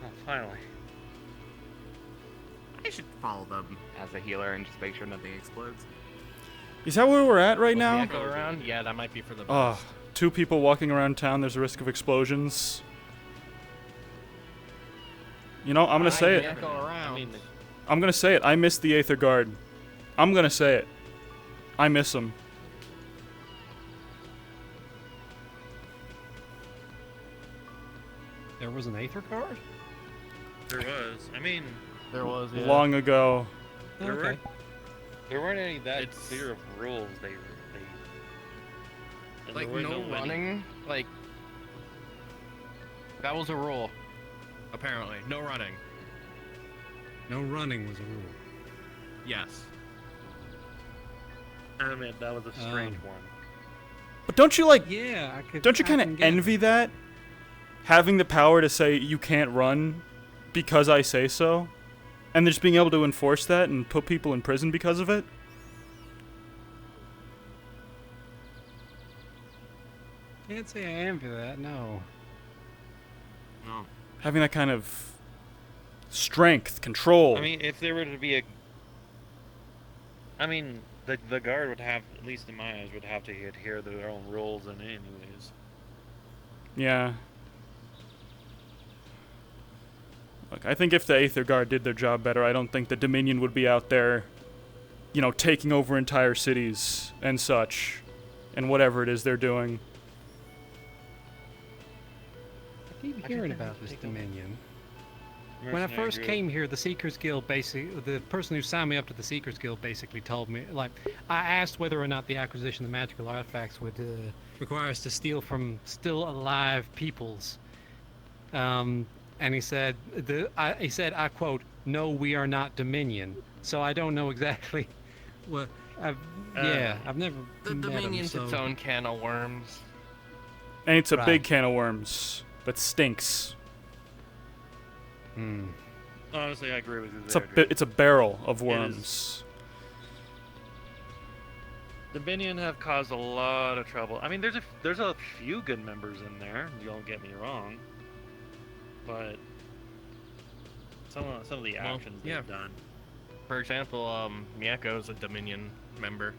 Oh, finally.
I should follow them as a healer and just make sure nothing explodes.
Is that where we're at right
Will the
now?
echo around? Yeah, that might be for the best.
Oh, 2 people walking around town. There's a risk of explosions. You know, I'm gonna say it.
Echo around. I mean,
I'm gonna say it. I miss the Aether Guard. I'm gonna say it. I miss them.
There was an Aether Guard?
There was. I mean,
There was, yeah.
Long ago.
Okay.
There weren't any that clear of rules. They and
Like,
there were
no
many-
running, like, that was a rule, apparently. No running.
No running was a rule.
Yes.
I mean, that was a strange one.
But don't you like?
Yeah, I could.
Don't you kind of envy that? Having the power to say you can't run because I say so, and just being able to enforce that and put people in prison because of it.
Can't say I envy that, no.
No.
Having that kind of strength, control.
I mean, if there were to be a, I mean, the guard would have, at least in my eyes, would have to adhere to their own rules and anyways.
Yeah. Look, I think if the Aether Guard did their job better, I don't think the Dominion would be out there, you know, taking over entire cities and such, and whatever it is they're doing.
I keep hearing about this Dominion. When I
Mercenary
first
group.
came here, the Seekers Guild the person who signed me up to the Seekers Guild basically told me, like, I asked whether or not the acquisition of magical artifacts would require us to steal from still alive peoples. And he said, I quote, "No, we are not Dominion." So I don't know exactly what. I've never.
The
met
Dominion's
him,
its
so.
own can of worms.
And it's a
Right.
big can of worms that stinks.
Honestly, I agree with you
It's
there.
it's a barrel of
It
worms.
The Dominion have caused a lot of trouble. I mean, there's a few good members in there. Don't get me wrong, but some of the
Well,
actions
yeah.
they've done.
For example, Miyako's a Dominion member.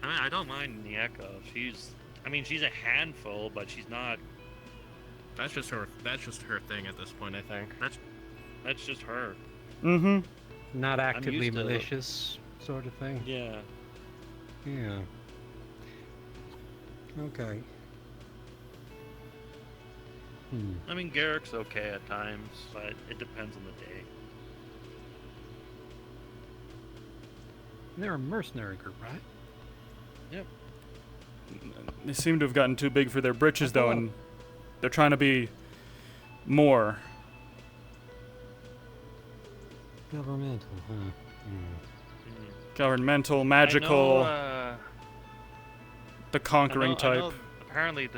I mean, I don't mind Nieko. She's a handful, but she's not.
That's just her thing at this point, I think.
That's just her.
Mm-hmm.
Not
I'm
actively
used to-
malicious, sort of thing.
Yeah.
Yeah. Okay.
I mean, Garrick's okay at times, but it depends on the day.
They're a mercenary group, right?
Yep.
They seem to have gotten too big for their britches, though, and they're trying to be more.
Governmental, huh?
Governmental, magical,
I know,
the conquering
I
type.
know apparently,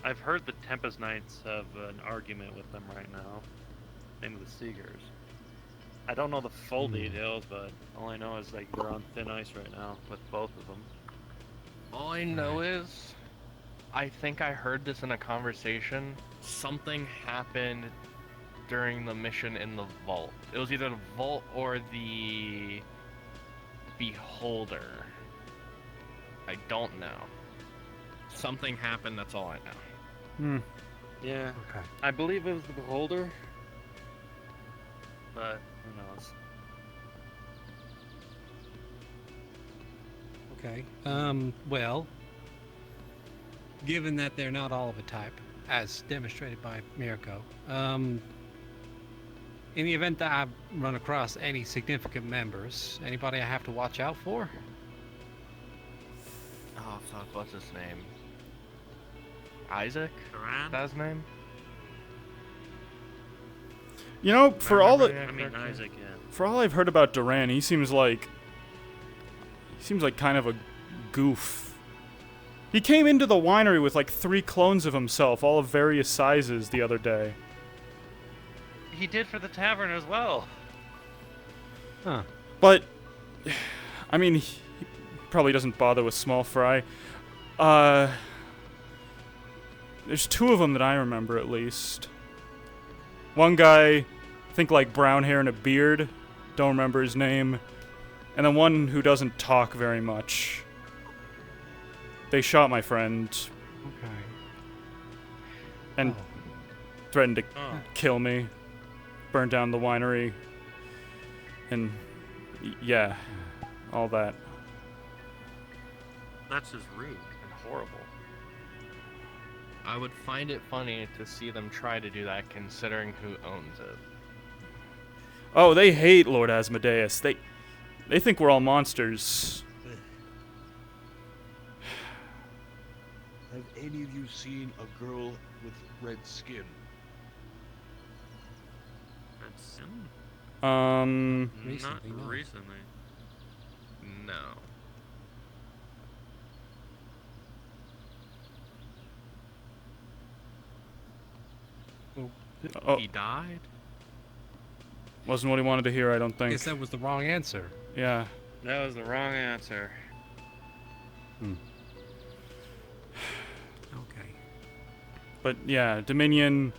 I've heard the Tempest Knights have an argument with them right now. Same with the Seekers. I don't know the full details, but all I know is like they're on thin ice right now with both of them.
All I know is, I think I heard this in a conversation. Something happened during the mission in the vault. It was either the vault or the Beholder. I don't know. Something happened, that's all I know.
Yeah.
Okay.
I believe it was the Beholder, but who knows?
Okay. Well, given that they're not all of a type, as demonstrated by Mirko, in the event that I run across any significant members, anybody I have to watch out for?
Oh fuck, what's his name? Isaac?
Duran?
That's his name?
You know, for all the
Isaac, yeah.
for all I've heard about Duran, he seems like kind of a goof. He came into the winery with like 3 clones of himself, all of various sizes, the other day.
He did for the tavern as well.
Huh.
But, I mean, he probably doesn't bother with small fry. There's 2 of them that I remember, at least. One guy, I think like brown hair and a beard. Don't remember his name. And then one who doesn't talk very much. They shot my friend.
Okay.
And threatened to kill me. Burn down the winery. And, yeah, all that.
That's just rude and horrible.
I would find it funny to see them try to do that, considering who owns it.
Oh, they hate Lord Asmodeus. They think we're all monsters.
Have any of you seen a girl with red skin?
Red skin?
Recently,
Not
no.
recently.
No.
Oh.
He died?
Wasn't what he wanted to hear, I don't
I
think.
guess that was the wrong answer.
Yeah.
That was the wrong answer.
Okay.
But yeah, Dominion,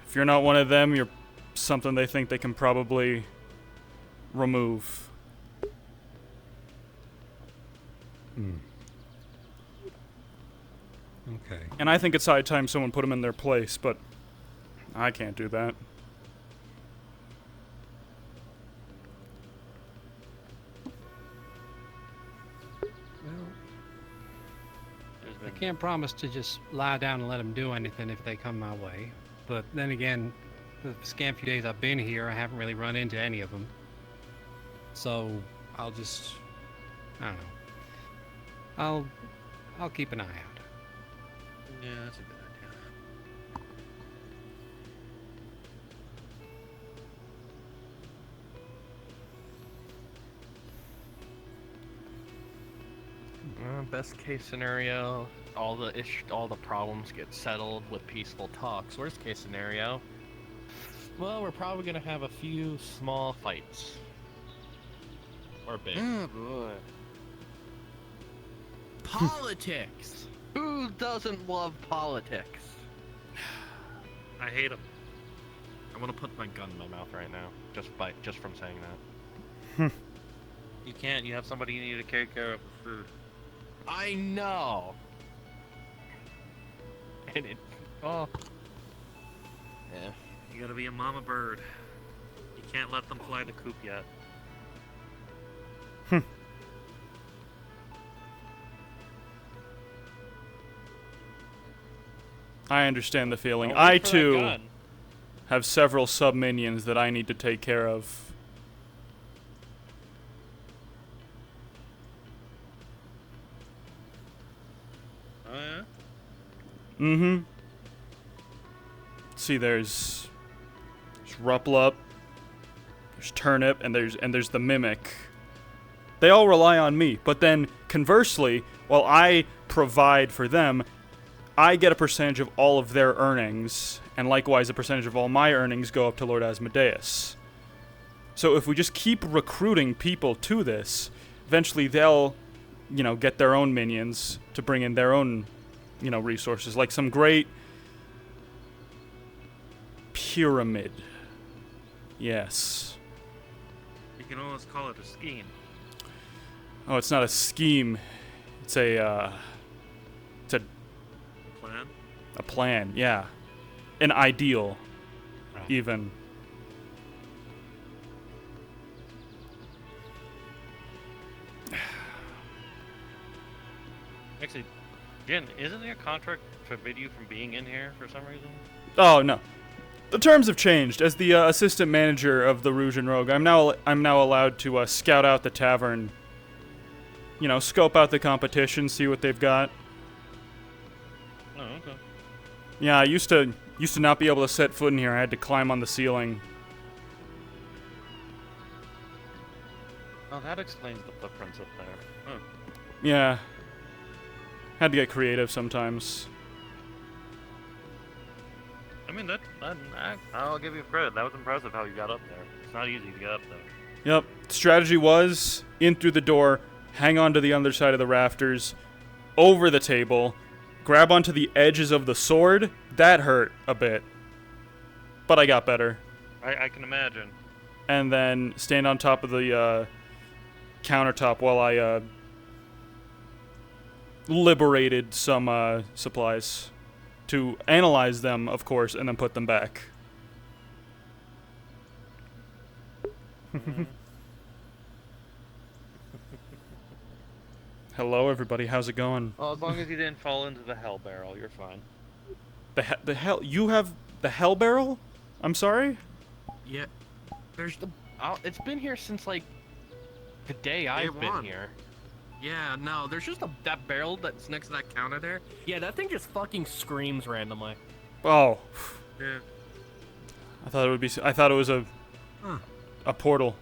if you're not one of them, you're something they think they can probably remove.
Okay.
And I think it's high time someone put them in their place, but I can't do that.
I can't promise to just lie down and let them do anything if they come my way. But then again, the scant few days I've been here, I haven't really run into any of them. So I'll just, I don't know. I'll keep an eye out.
Yeah, that's a good idea.
Best case scenario, all the problems get settled with peaceful talks. Worst case scenario, well, we're probably gonna have a few small fights. Or big.
Oh boy.
Politics! Who doesn't love politics?
I hate them.
I want to put my gun in my mouth right now, just from saying that.
You can't. You have somebody you need to take care of with food.
I know. And it. Oh. Yeah.
You gotta be a mama bird. You can't let them fly the coop yet.
I understand the feeling.
Don't wait
I
for that
too
gun.
have several sub-minions that I need to take care of.
Oh yeah?
Mm-hmm. See, there's Ruplup, there's Turnip, and there's the Mimic. They all rely on me, but then conversely, while I provide for them, I get a percentage of all of their earnings, and likewise a percentage of all my earnings go up to Lord Asmodeus. So if we just keep recruiting people to this, eventually they'll, get their own minions to bring in their own, resources, like some great pyramid. Yes.
You can almost call it a scheme.
Oh, it's not a scheme. It's a
Plan?
A plan, yeah. An ideal, even.
Actually, Jen, isn't there a contract to forbid you from being in here for some reason?
Oh, no. The terms have changed. As the assistant manager of the Rouge and Rogue, I'm now allowed to scout out the tavern. Scope out the competition, see what they've got.
Oh, okay.
Yeah, I used to not be able to set foot in here. I had to climb on the ceiling.
Oh, that explains the footprints up there. Huh.
Yeah. Had to get creative sometimes.
I mean, I'll give you credit. That was impressive how you got up there. It's not easy to get up there.
Yep. Strategy was in through the door, hang on to the other side of the rafters, over the table, grab onto the edges of the sword. That hurt a bit. But I got better.
I can imagine.
And then stand on top of the countertop while I liberated some supplies. To analyze them, of course, and then put them back. Hello, everybody. How's it going?
Well, as long as you didn't fall into the hell barrel, you're fine.
The hell? You have the hell barrel? I'm sorry?
Yeah. There's the... it's been here since, like, the day I've been here. Yeah, no, there's just that barrel that's next to that counter there. Yeah, that thing just fucking screams randomly.
Oh.
Yeah.
I thought it was a portal.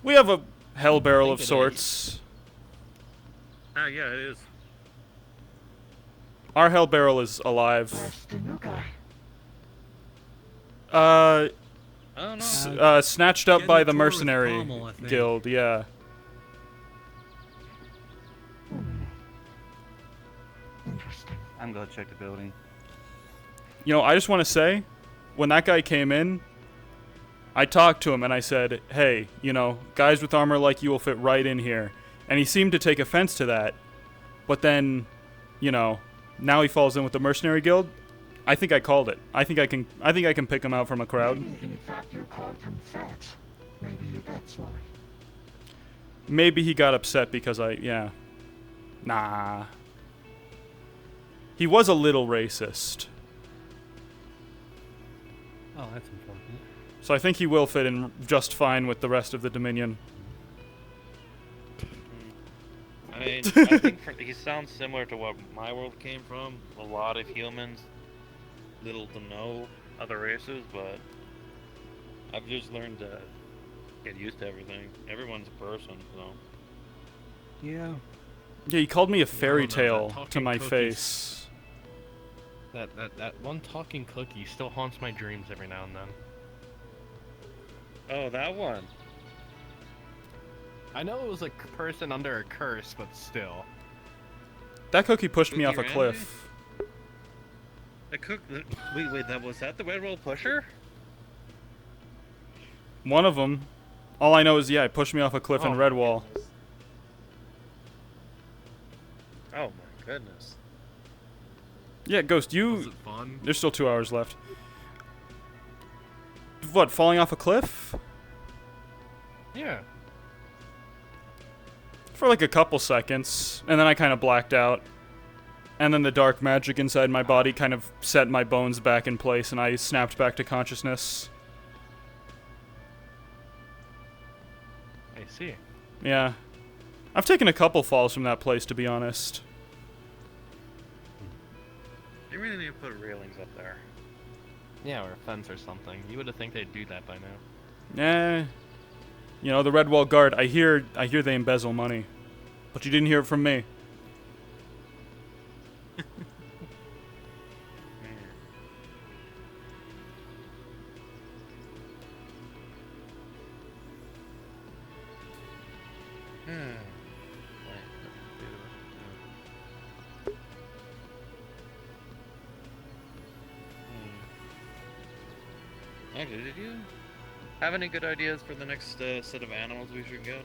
We have a hell barrel of sorts.
Ah, yeah, it is.
Our hell barrel is alive.
Oh, no.
Snatched up by the mercenary guild, yeah.
I'm gonna check the building.
You know, I just want to say, when that guy came in, I talked to him and I said, hey, you know, guys with armor like you will fit right in here. And he seemed to take offense to that. But then, you know, now he falls in with the mercenary guild. I think I called it. I think I can pick him out from a crowd.
In fact, you called him fat. Maybe that's why.
Maybe he got upset because yeah. Nah. He was a little racist.
Oh, that's important.
So I think he will fit in just fine with the rest of the Dominion.
I mean, I think he sounds similar to what my world came from. A lot of humans, little to no other races, but I've just learned to get used to everything. Everyone's a person, so.
Yeah.
Yeah, he called me a fairy
that
tale
talking
to my
cookies.
face.
That one talking cookie still haunts my dreams every now and then.
Oh, that one.
I know it was a person under a curse, but still.
That cookie pushed me
Cookie
off a
Randy?
cliff.
Wait, was that the Red Roll Pusher?
One of them. All I know is, yeah, it pushed me off a cliff in
Oh,
Redwall.
Oh my goodness.
Yeah, Ghost,
Was it fun?
There's still 2 hours left. What, falling off a cliff?
Yeah.
For like a couple seconds, and then I kind of blacked out. And then the dark magic inside my body kind of set my bones back in place, and I snapped back to consciousness.
I see.
Yeah. I've taken a couple falls from that place, to be honest.
They really need to put railings up there.
Yeah, or a fence or something. You would have think they'd do that by now.
Eh. You know, the Redwall Guard, I hear they embezzle money. But you didn't hear it from me.
Actually, did you have any good ideas for the next set of animals we should get?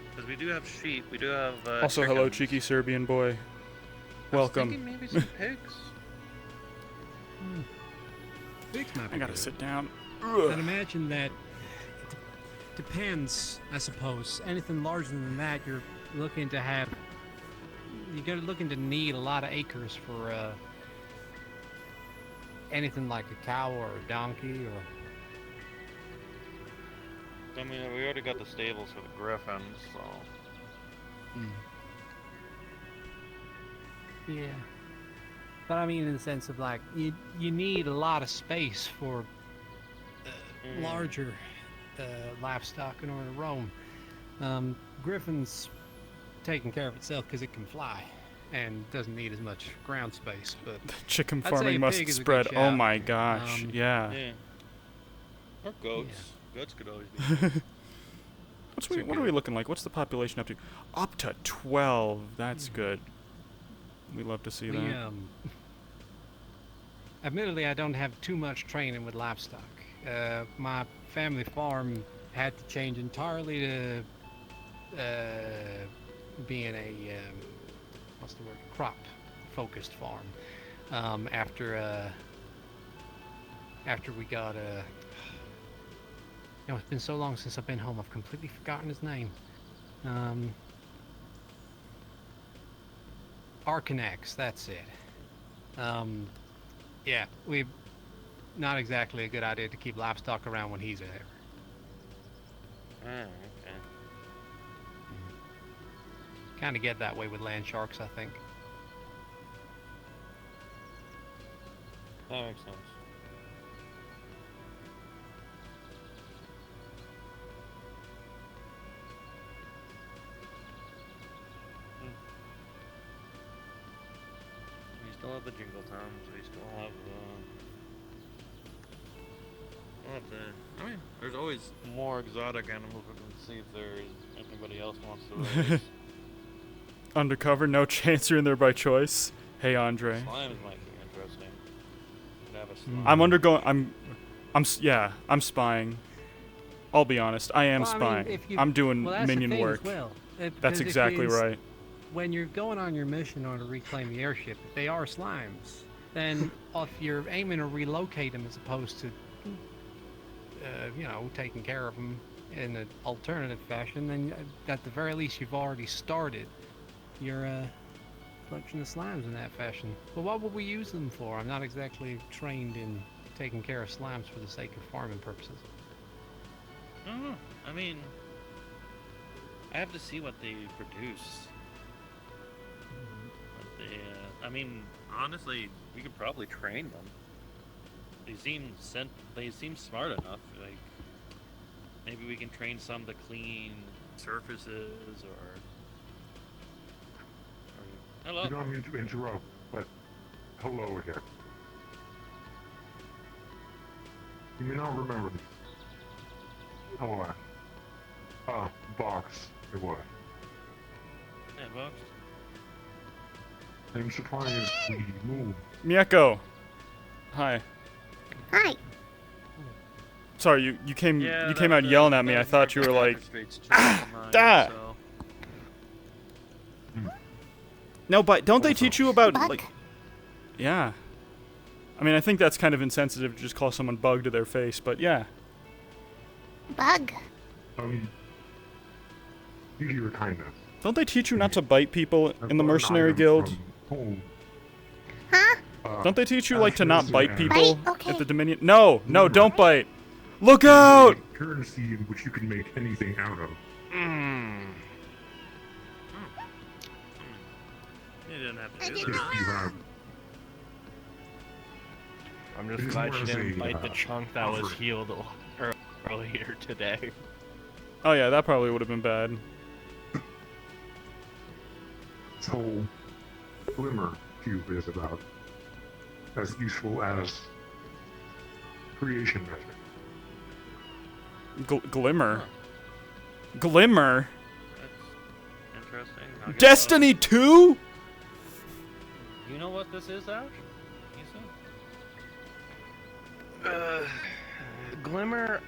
Because we do have sheep, we do have
Also, hello,
chickens.
cheeky Serbian boy. Welcome.
I was thinking maybe some pigs.
Pigs might be
I gotta
good.
sit down.
I'd imagine that it depends, I suppose. Anything larger than that, you're looking to have... You're looking to need a lot of acres for anything like a cow or a donkey or...
I mean, we already got the stables for the griffins, so...
Yeah. But I mean in the sense of like, you need a lot of space for larger livestock in order to roam. Griffins taking care of itself because it can fly and doesn't need as much ground space. But
Chicken
I'd say
farming
a
must
pig is a good
spread. Oh
shout.
my gosh, yeah.
Yeah. Or goats.
Yeah.
Goats could always be.
What are we looking like? What's the population up to? Up to 12. That's good. We love to see that.
Admittedly, I don't have too much training with livestock. My family farm had to change entirely to being a what's the word? Crop-focused farm after after we got it's been so long since I've been home, I've completely forgotten his name. Arcanex, that's it. Yeah, not exactly a good idea to keep livestock around when he's there.
Oh, okay.
Kind of get that way with land sharks, I think.
That makes sense. We still have the Jingle Toms. We still have I mean, there's always more exotic animals we can see if there's anybody else wants to raise.
Undercover, no chance you're in there by choice. Hey, Andre.
Slimes might be interesting. Could have a slime.
I'm spying. I'll be honest, I am spying. I'm doing minion work. That's exactly right.
When you're going on your mission in order to reclaim the airship, if they are slimes, then if you're aiming to relocate them as opposed to, taking care of them in an alternative fashion, then at the very least you've already started your collection of slimes in that fashion. But what would we use them for? I'm not exactly trained in taking care of slimes for the sake of farming purposes.
I don't know. I mean, I have to see what they produce. I mean, honestly, we could probably train them. They seem smart enough. Like, maybe we can train some to clean surfaces or hello.
You don't mean to interrupt, but hello again. You may not remember me. How am I? Box, it was.
Yeah, Box.
I'm surprised we moved.
Mieko. Hi.
Hi.
Sorry, you came out yelling at me. I thought you were like,
da!
No, but don't they teach you about like? Yeah. I mean, I think that's kind of insensitive to just call someone bug to their face, but yeah.
Bug.
Due to your kindness.
Don't they teach you not to bite people in the mercenary guild?
Huh?
Don't they teach you like to not bite people
Okay.
at the Dominion? No, don't bite. Look out!
Currency in which you can make anything out of.
You didn't have to
I
do
didn't
that.
know.
I'm just
It is
glad
more
she
as
didn't
a,
bite the chunk that was
offer.
healed earlier today.
Oh yeah, that probably would have been bad.
This whole glimmer cube is about as useful as creation magic.
Glimmer. Glimmer.
That's interesting. I'll get
Destiny 2?
You know what this is, Ash? You said?
Glimmer,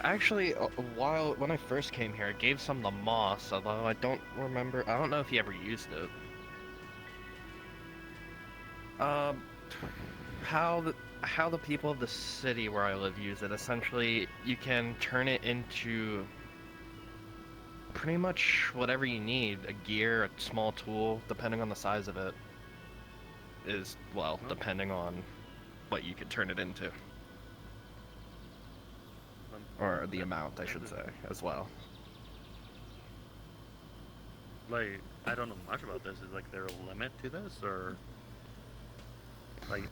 actually, when I first came here, I gave some to Moss, although I don't know if he ever used it. How the people of the city where I live use it, essentially, you can turn it into pretty much whatever you need, a gear, a small tool, depending on the size of it, depending on what you could turn it into. Or the amount, I should say, as well.
Like, I don't know much about this. Is like there a limit to this, or like?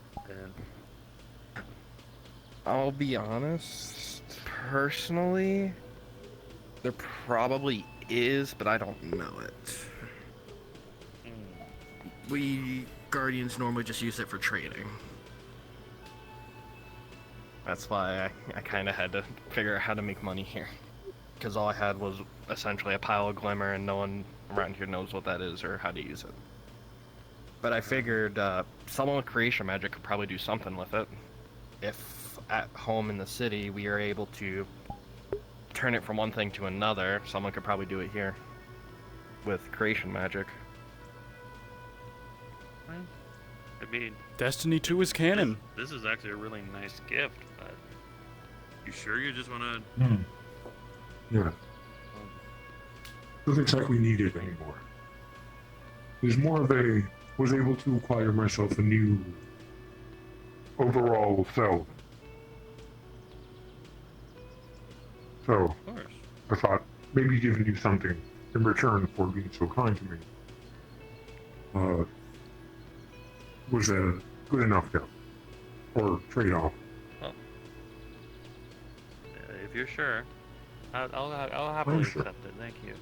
I'll be honest. Personally, there probably is, but I don't know it. We Guardians normally just use it for trading. That's why I kind of had to figure out how to make money here. Because all I had was essentially a pile of glimmer, and no one around here knows what that is or how to use it. But I figured someone with creation magic could probably do something with it. If at home in the city we are able to turn it from one thing to another, someone could probably do it here with creation magic.
If mean,
Destiny 2 is canon.
this is actually a really nice gift, but you sure you just want to?
Yeah. Doesn't exactly need it anymore. It's more of a was able to acquire myself a new overall self. So I thought maybe giving you something in return for being so kind to me was a good enough gift or trade-off.
Well, if you're sure, I'll happily
sure.
accept it. Thank you.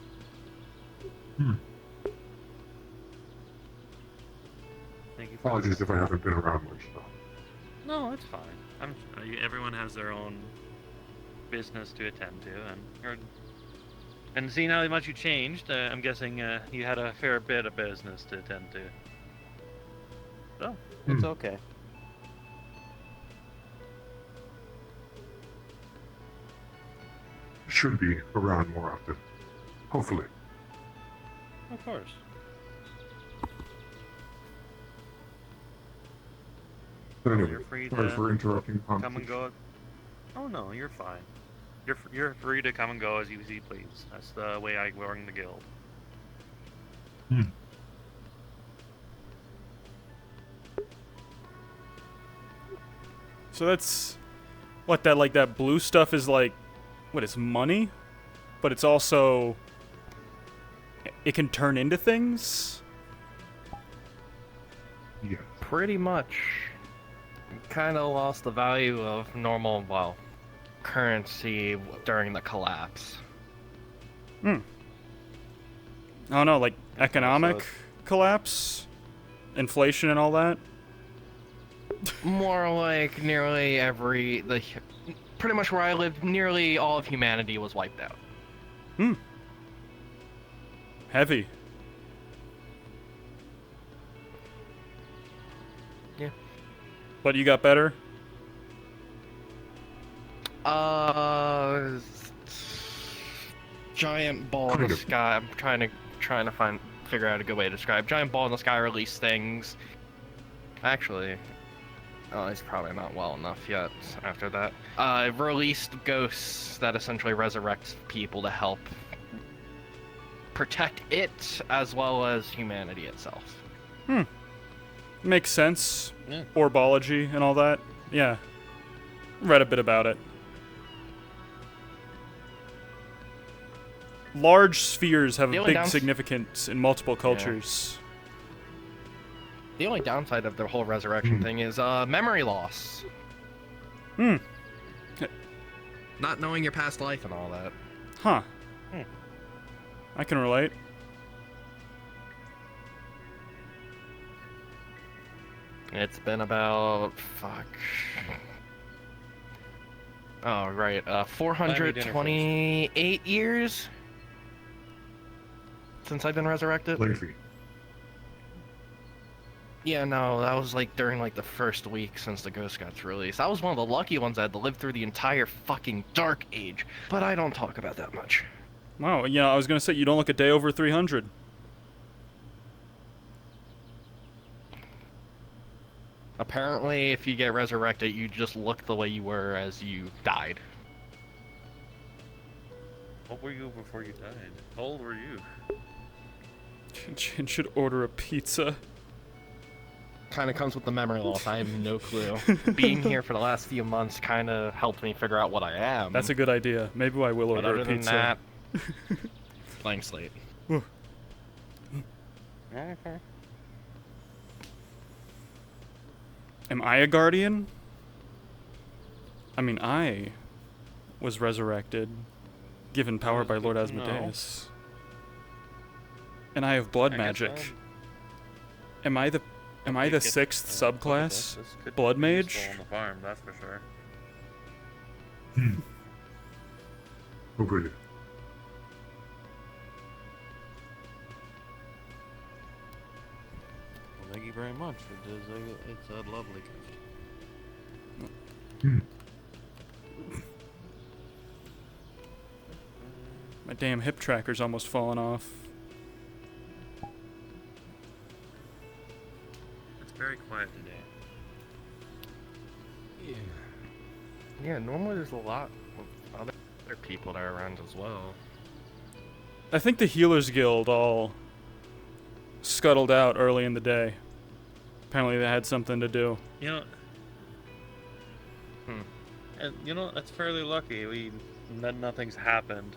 Thank you.
Apologies if I haven't been around much though.
No, it's fine. Everyone has their own business to attend to, and seeing how much you changed, I'm guessing you had a fair bit of business to attend to. So it's okay.
Should be around more often. Hopefully.
Of course.
But anyway,
You're free
sorry
to
for interrupting.
come and go. Oh no, you're fine. You're free to come and go as you see please. That's the way I run the guild.
So that's what that blue stuff is like. What, it's money, but it's also it can turn into things.
Yeah.
Pretty much. Kind of lost the value of normal, currency during the collapse.
I don't know, like economic collapse, inflation, and all that.
More like pretty much where I lived, nearly all of humanity was wiped out.
Heavy.
Yeah.
But you got better?
Giant ball in the sky. I'm trying to figure out a good way to describe. Giant ball in the sky release things. Actually, it's probably not well enough yet after that. Released ghosts that essentially resurrect people to help protect it as well as humanity itself.
Makes sense.
Yeah.
Orbology and all that. Yeah. Read a bit about it. Large spheres have a big significance in multiple cultures.
The only downside of the whole resurrection thing is memory loss. Not knowing your past life and all that.
Huh. I can relate.
It's been about... Oh, right. 428 years since I've been resurrected.
Lengthy.
Yeah, no, that was during the first week since the Ghost got released. I was one of the lucky ones that had to live through the entire fucking Dark Age, but I don't talk about that much.
Wow, I was gonna say you don't look a day over 300.
Apparently, if you get resurrected, you just look the way you were as you died.
What were you before you died? How old were you?
Jin should order a pizza.
Kind of comes with the memory loss. I have no clue. Being here for the last few months kind of helped me figure out what I am.
That's a good idea. Maybe I will
But
order
other
a
than
pizza.
that, blank slate.
Okay.
Am I a guardian? I mean, I was resurrected, given power by Lord Asmodeus. And I have blood magic. Am I the sixth subclass? Blood mage?
On the farm, that's for sure.
Oh, brilliant.
Well, thank you very much. It's a lovely gift.
My damn hip tracker's almost fallen off.
It's very quiet today.
Yeah, normally there's a lot of other people that are around as well.
I think the Healers Guild all scuttled out early in the day. Apparently they had something to do.
You know, and you know, that's fairly lucky. Nothing's happened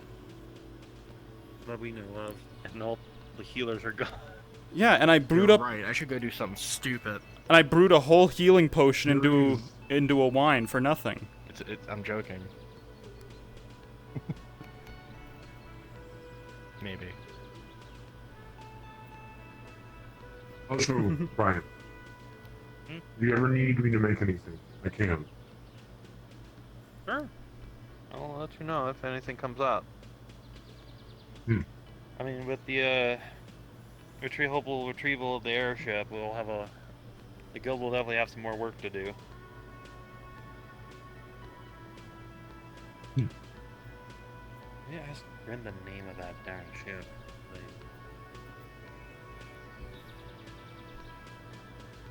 that we know of, and all the healers are gone.
Yeah, and I brewed up.
Right, I should go do something stupid.
And I brewed a whole healing potion into a wine for nothing.
I'm joking. Maybe.
Also, Brian, if you ever need me to make anything, I can.
Sure. I'll let you know if anything comes up. I mean, with the retrieval of the airship, the guild will definitely have some more work to do. Yeah, ask Bryn the name of that darn ship.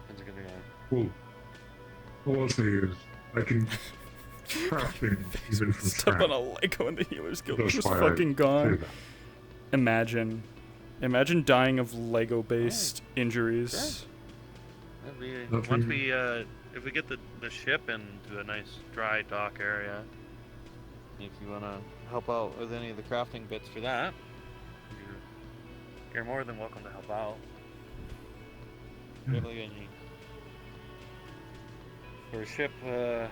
When's it gonna be on?
Well, all I'll say is, I can crafting even from
Step
scratch.
on a Lego in the Healers Guild.
That's
Just
why I
fucking
say
gone.
that.
Imagine dying of Lego-based injuries.
Once we, if we get the ship into a nice dry dock area, if you want to help out with any of the crafting bits for that, you're more than welcome to help out. Really gonna need for a ship for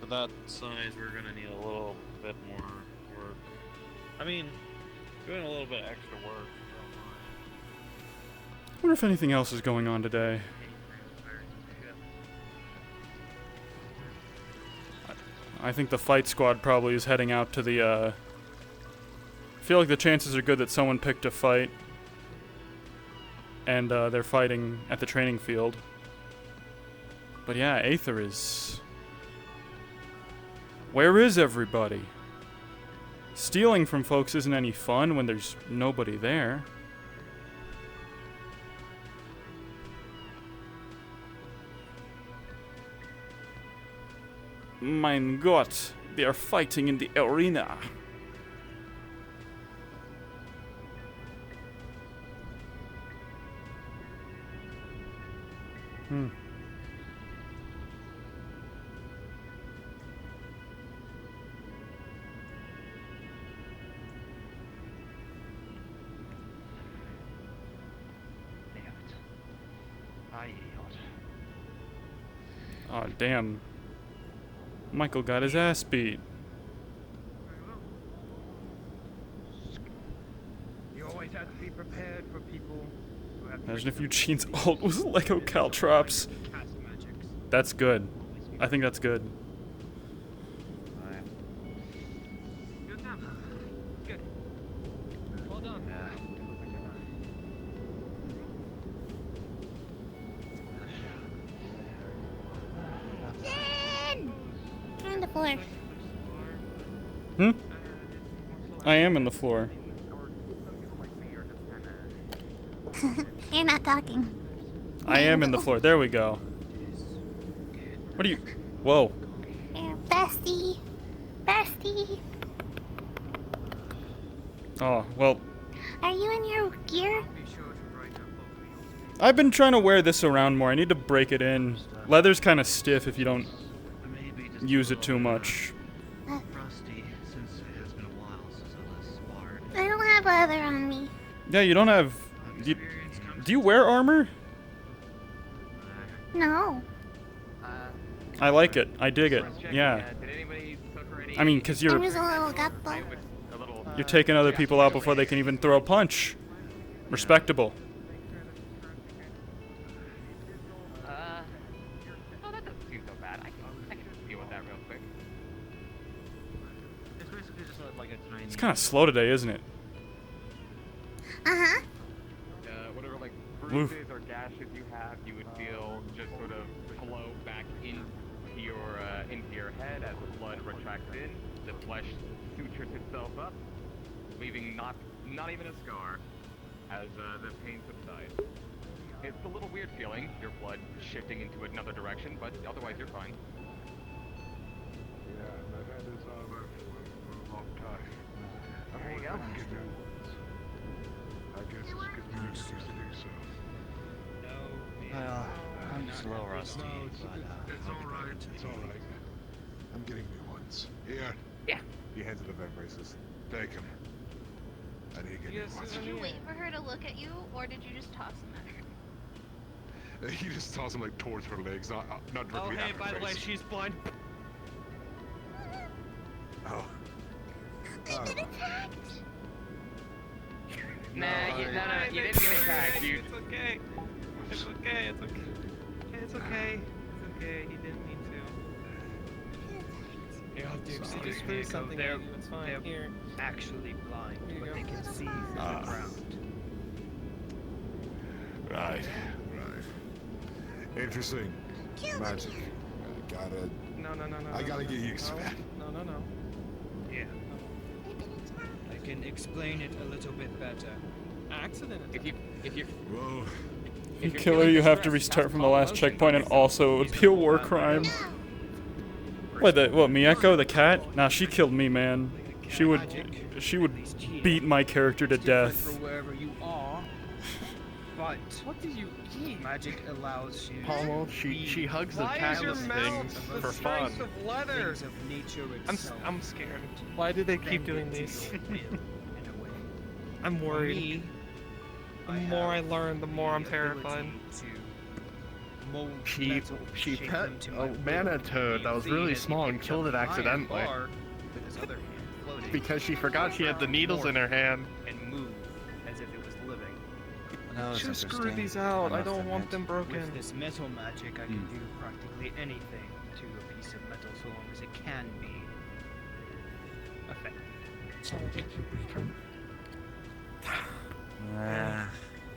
that size, we're gonna need a little bit more work. I mean, doing a little bit extra work.
I wonder if anything else is going on today. I think the fight squad probably is heading out to the, I feel like the chances are good that someone picked a fight and they're fighting at the training field. But yeah, Aether is... Where is everybody? Stealing from folks isn't any fun when there's nobody there. Mein Gott, they are fighting in the arena. Oh, damn. Michael got his ass beat.
You always have to be prepared for people who have
Imagine if Eugene's ult was Lego Caltrops. That's good. I think that's good.
Good now. Good. Well done.
You're on the floor.
I am in the floor.
You're not talking.
I am in the floor. There we go. What are you... Whoa.
You're bestie. Bestie.
Oh, well,
Are you in your gear?
I've been trying to wear this around more. I need to break it in. Leather's kind of stiff if you don't use it too much.
I don't have leather on me.
Yeah, you don't have... Do you wear armor?
No.
I like it. I dig it. Yeah. I mean, because
I'm just a little gutbo.
you're taking other people out before they can even throw a punch. Respectable.
Oh, that doesn't seem so bad. I can deal with that real quick.
It's basically just like a tiny...
It's kind of slow today, isn't it?
Uh-huh.
Whatever like
Oof.
bruises or gashes you have, you would feel just sort of flow back into your head as the blood retracts in. The flesh sutures itself up, leaving not even a scar as the pain subsides. It's a little weird feeling, your blood shifting into another direction, but otherwise you're fine.
Yeah, I've had this armor for a long time.
There you go.
I guess it's because we used to do so.
Well, I'm just a little rusty, but
It's alright, it's alright. I'm getting new ones. Here.
Yeah.
He hands it the vent braces. Take him. I need to get new ones.
Did you wait for her to look at you, or did you just toss them at her?
He just tosses them like towards her legs, not directly
Oh, hey,
at her
by the way,
face.
she's blind.
Oh.
I get attacked.
Nah, you didn't get attacked, dude.
It's okay. It's okay. It's okay. It's okay. It's okay. He didn't mean to.
Yeah, dude,
He just threw something at you. It's fine.
They're
Here.
actually blind,
Here you
but
go.
they can see from the ground.
Right. Interesting. Magic. I gotta.
No.
I gotta get used to that.
No.
Yeah. I can explain it a little bit better.
Accident.
If you
Whoa.
If you kill her, you have to restart from the last checkpoint, and also it would be a war crime. What, Miyako, the cat? Nah, she killed me, man. She would beat my character to death.
For wherever you are, but what do you eat? Magic allows you.
Pommel, she hugs the
Why is
cactus
your mouth
things
the
for
strength
fun.
of leather?
Things of nature
I'm
itself.
scared. Why do they keep doing these? I'm worried. The more I learn, the more I'm terrified.
She pet a mana toad that was really small and killed it accidentally. Because she forgot she had the needles in her hand.
And move as if it was living.
No,
Should screw these out. I don't want them broken.
With this metal magic, I can do practically anything to a piece of metal so long as it can be effective.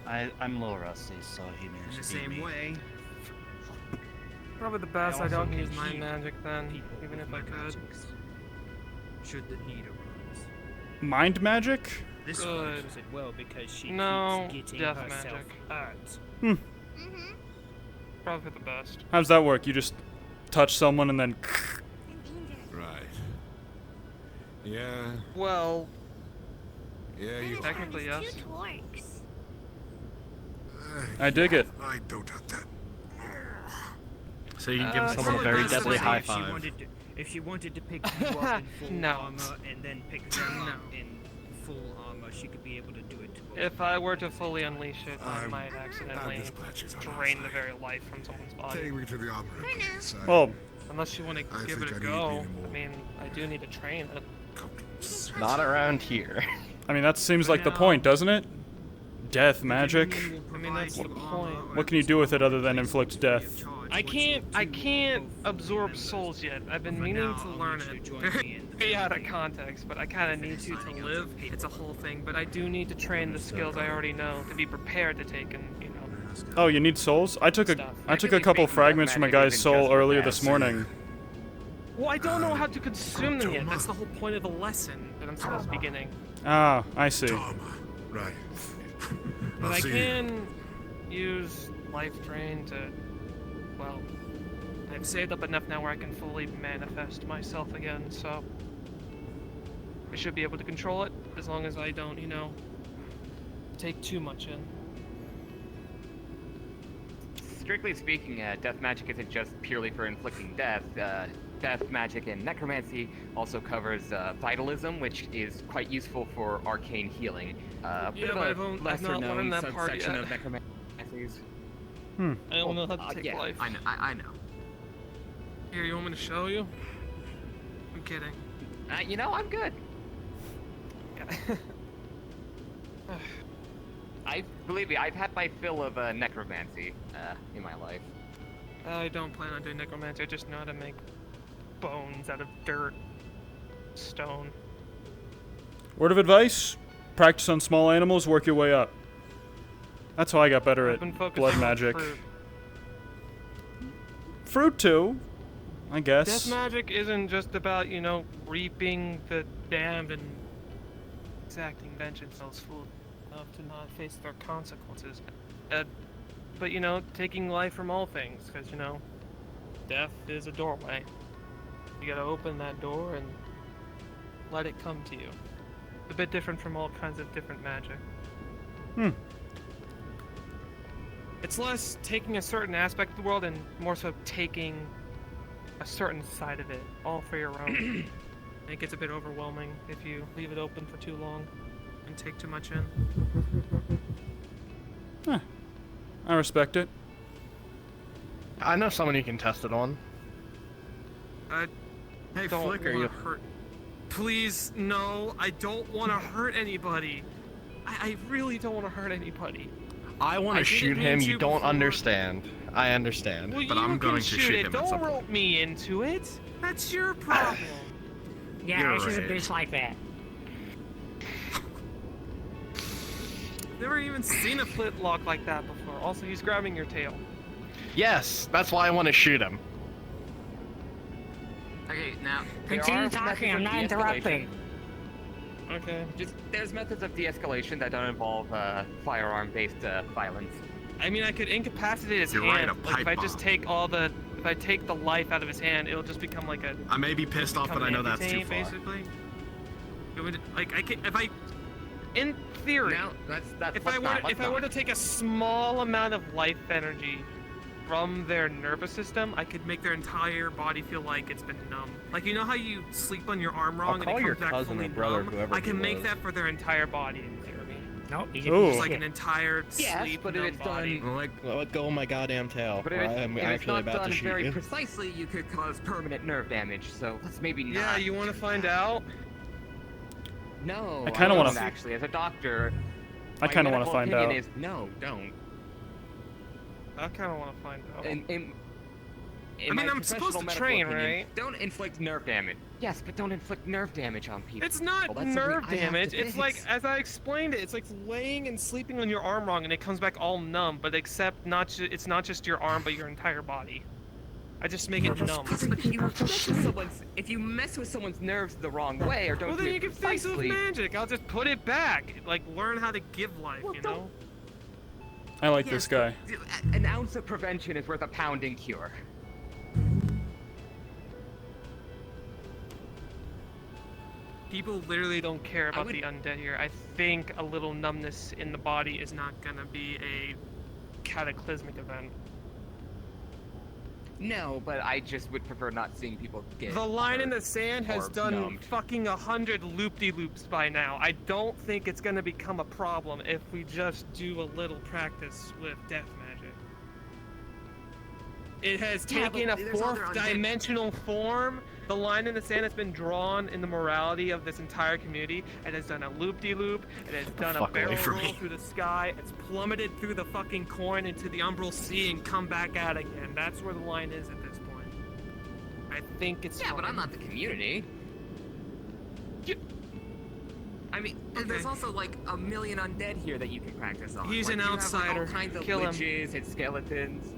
I'm a little rusty, so he managed
In the
to beat
same
me.
way,
Probably the best. I
also
don't
can
use my
heal
magic then,
people
even
with
if I
my
could.
magics, should the need arise.
Mind magic?
This one does it well because she
No,
keeps getting
death
herself
magic.
hurt.
Probably the best.
How's that work? You just touch someone and then...
Right. Yeah.
Well,
Yeah, you.
technically yes.
Cute orcs.
I dig it.
I don't have that.
So you can give someone a very deadly high five.
If she wanted to pick you up in full
No.
armor and then pick them up in full armor, she could be able to do it to both.
If I were to fully unleash it, I
I'm-
might accidentally
I'm just glad she's on our
drain the
side.
very life from someone's body.
Take me to the armory, please.
Well,
Unless you want to
I
give it
think
a
I need
go.
many more.
I mean, I do need to train it.
Not around here.
I mean, that seems like the point, doesn't it? Death magic.
I mean, that's the point.
What can you do with it other than inflict death?
I can't absorb souls yet. I've been meaning to learn it. Very out of context, but I kind of need to live. It's a whole thing, but I do need to train the skills I already know to be prepared to take and, you know.
Oh, you need souls? I took a couple
Technically
fragments from a
speaking,
guy's
death
soul
magic isn't
earlier
just
this
for
morning.
Well, I don't know how to consume them yet. That's the whole point of the lesson that I'm supposed to be getting.
Ah, I see.
Right.
But
I'll
I
see you.
can use life drain to, well, I've saved up enough now where I can fully manifest myself again, so I should be able to control it as long as I don't, you know, take too much in.
Strictly speaking, death magic isn't just purely for inflicting death. Death magic and necromancy also covers vitalism, which is quite useful for arcane healing.
Yeah, but I've
lesser
not
known
learned that part
subsection
yet.
of necromancies.
I don't know how to take
yeah,
life.
I know.
Here, you want me to show you? I'm kidding.
You know, I'm good. Believe me, I've had my fill of necromancy in my life.
I don't plan on doing necromancy. I just know how to make bones out of dirt, stone.
Word of advice? Practice on small animals, work your way up. That's how I got better
I've been
at
focusing
blood
on
magic.
fruit.
Fruit too, I guess.
Death magic isn't just about, you know, reaping the damned and exacting vengeance those fools enough to not face their consequences. but you know, taking life from all things, because you know, death is a doorway. You gotta open that door and let it come to you. A bit different from all kinds of different magic. It's less taking a certain aspect of the world and more so taking a certain side of it, all for your own. It gets a bit overwhelming if you leave it open for too long and take too much in.
I respect it.
I know someone you can test it on.
I
Hey,
don't
Flicker,
wanna
you-
hurt. Please, no, I don't want to hurt anybody. I really don't want to hurt anybody.
I want to
didn't
shoot
mean
him.
to
You don't
before.
understand. I understand.
Well,
but
you
I'm
can
going to
shoot
shoot
it.
him
Don't
at some
rope
point.
me into it. That's your problem.
Yeah, she's a bitch like that.
Never even seen a flintlock like that before. Also, he's grabbing your tail.
Yes, that's why I want to shoot him.
Okay, now
Continue talking, I'm not interrupting.
Okay.
There's methods of de-escalation that don't involve firearm-based violence.
I mean, I could incapacitate his
You're
hand.
right, a
Like, if I
pipe
just
bomb.
take all the, if I take the life out of his hand, it'll just become like a.
I may be pissed off,
become
but I know
an
that's too
amputee,
far.
Basically. It would, like, I can, if I, in theory,
Now, that's
if I were to take a small amount of life energy from their nervous system, I could make their entire body feel like it's been numb. Like, you know how you sleep on your arm wrong and
call
it
your
comes back
cousin
fully
or brother,
numb?
whoever
I can
he
make
was.
that for their entire body in theory.
No, he's
Ooh.
It's like an entire
Yes,
sleep
but if
numb
it's
body.
done-
Let go of my goddamn tail.
But if
or
it's,
I'm
if it's
actually
not
about
done
to shoot
very
you.
precisely, you could cause permanent nerve damage. So let's maybe not.
Yeah, you want to find out?
No,
I kinda wanna
don't, actually, as a doctor.
I
my
kinda wanna
medical
find
opinion
out.
Is, no, don't.
I kind of want to find out.
In
I mean,
my
I'm supposed
professional
to
medical
train,
opinion,
right?
Don't inflict nerve damage. Yes, but don't inflict nerve damage on people.
It's not
Well, that's
nerve
something I have
damage.
to
It's
fix.
like, as I explained it, it's like laying and sleeping on your arm wrong, and it comes back all numb. But except it's not just your arm, but your entire body. I just make it numb.
But if you mess with someone's nerves the wrong way or don't
Well,
do
then
it
you can fix it with
precisely,
magic. I'll just put it back. Like, learn how to give life, you know?
I like this guy.
An ounce of prevention is worth a pound in cure.
People literally don't care about the undead here. I think a little numbness in the body is not gonna be a cataclysmic event.
No, but I just would prefer not seeing people get
The line in the sand has
or
done
numbed.
fucking 100 loop-de-loops by now. I don't think it's gonna become a problem if we just do a little practice with death magic. It has
Yeah,
taken
but
a
there's other
fourth
undead-
dimensional form. The line in the sand has been drawn in the morality of this entire community. It has done a loop-de-loop. It has done a
fuck away
barrel
from
roll
me.
through the sky. It's plummeted through the fucking coin into the umbral sea and come back out again. That's where the line is at this point. I think it's
Yeah, but
fine.
I'm not the community. I mean, and there's also like a million undead here that you can practice on.
He's
Like,
an
you have, like,
outsider.
all kinds of
Kill him.
witches and skeletons.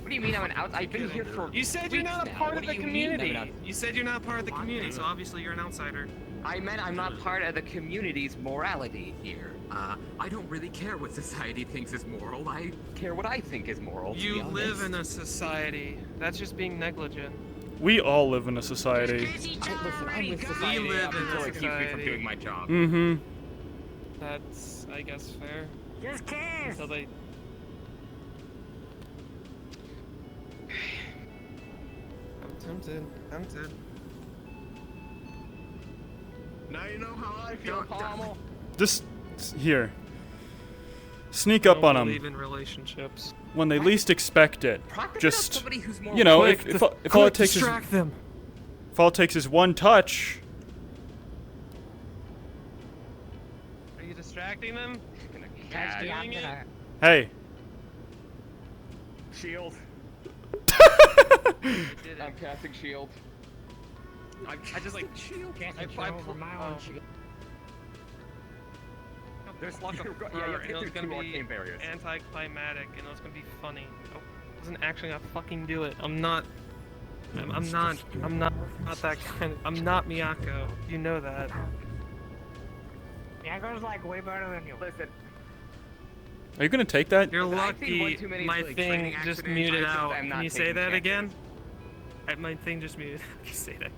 What do you mean I'm an outsider? I've been here for
You said you're
weeks
not a
now.
part
What
of
do
the
you mean I'm
community.
an
You said you're not part of the community, so obviously you're an outsider.
I meant I'm not part of the community's morality here. I don't really care what society thinks is moral. I care what I think is moral. to be
You
honest.
live in a society. That's just being negligent.
We all live in a society.
Listen, I'm with society
We live
up
in
until
a
it keeps me from
society.
doing my job.
Mm-hmm.
That's, I guess, fair.
Just kiss!
Until they... I'm tempted.
Now you know how I feel, Pommel.
Just here. Sneak up on
I don't
them
believe in relationships.
when they least expect it.
Practice
Just,
on somebody who's more
you know,
Quick,
if all it takes is
distract them.
if all it takes is one touch.
Are you distracting them?
Yeah,
Doing
I'm
it?
gonna...
Hey.
Shield. I'm casting shield.
I just like
Shield. Can't
I
control over
pull-
my
oh.
own shield.
There's
Pluck a
yeah, you
fur,
have to
and
get
it's
through
gonna
two
be
arcane barriers.
anticlimactic, and it's gonna be funny. Oh, I wasn't actually gonna fucking do it. I'm not that kind of. I'm not Miyako. You know that.
Yeah, goes like way better than you.
Listen,
Are you gonna take that?
You're
I've seen one
lucky
too many,
my
like,
thing
training
just
accidents.
muted
I just-
out.
I'm not
Can you say
taking
that
chances.
again? My thing just muted. Can you say that?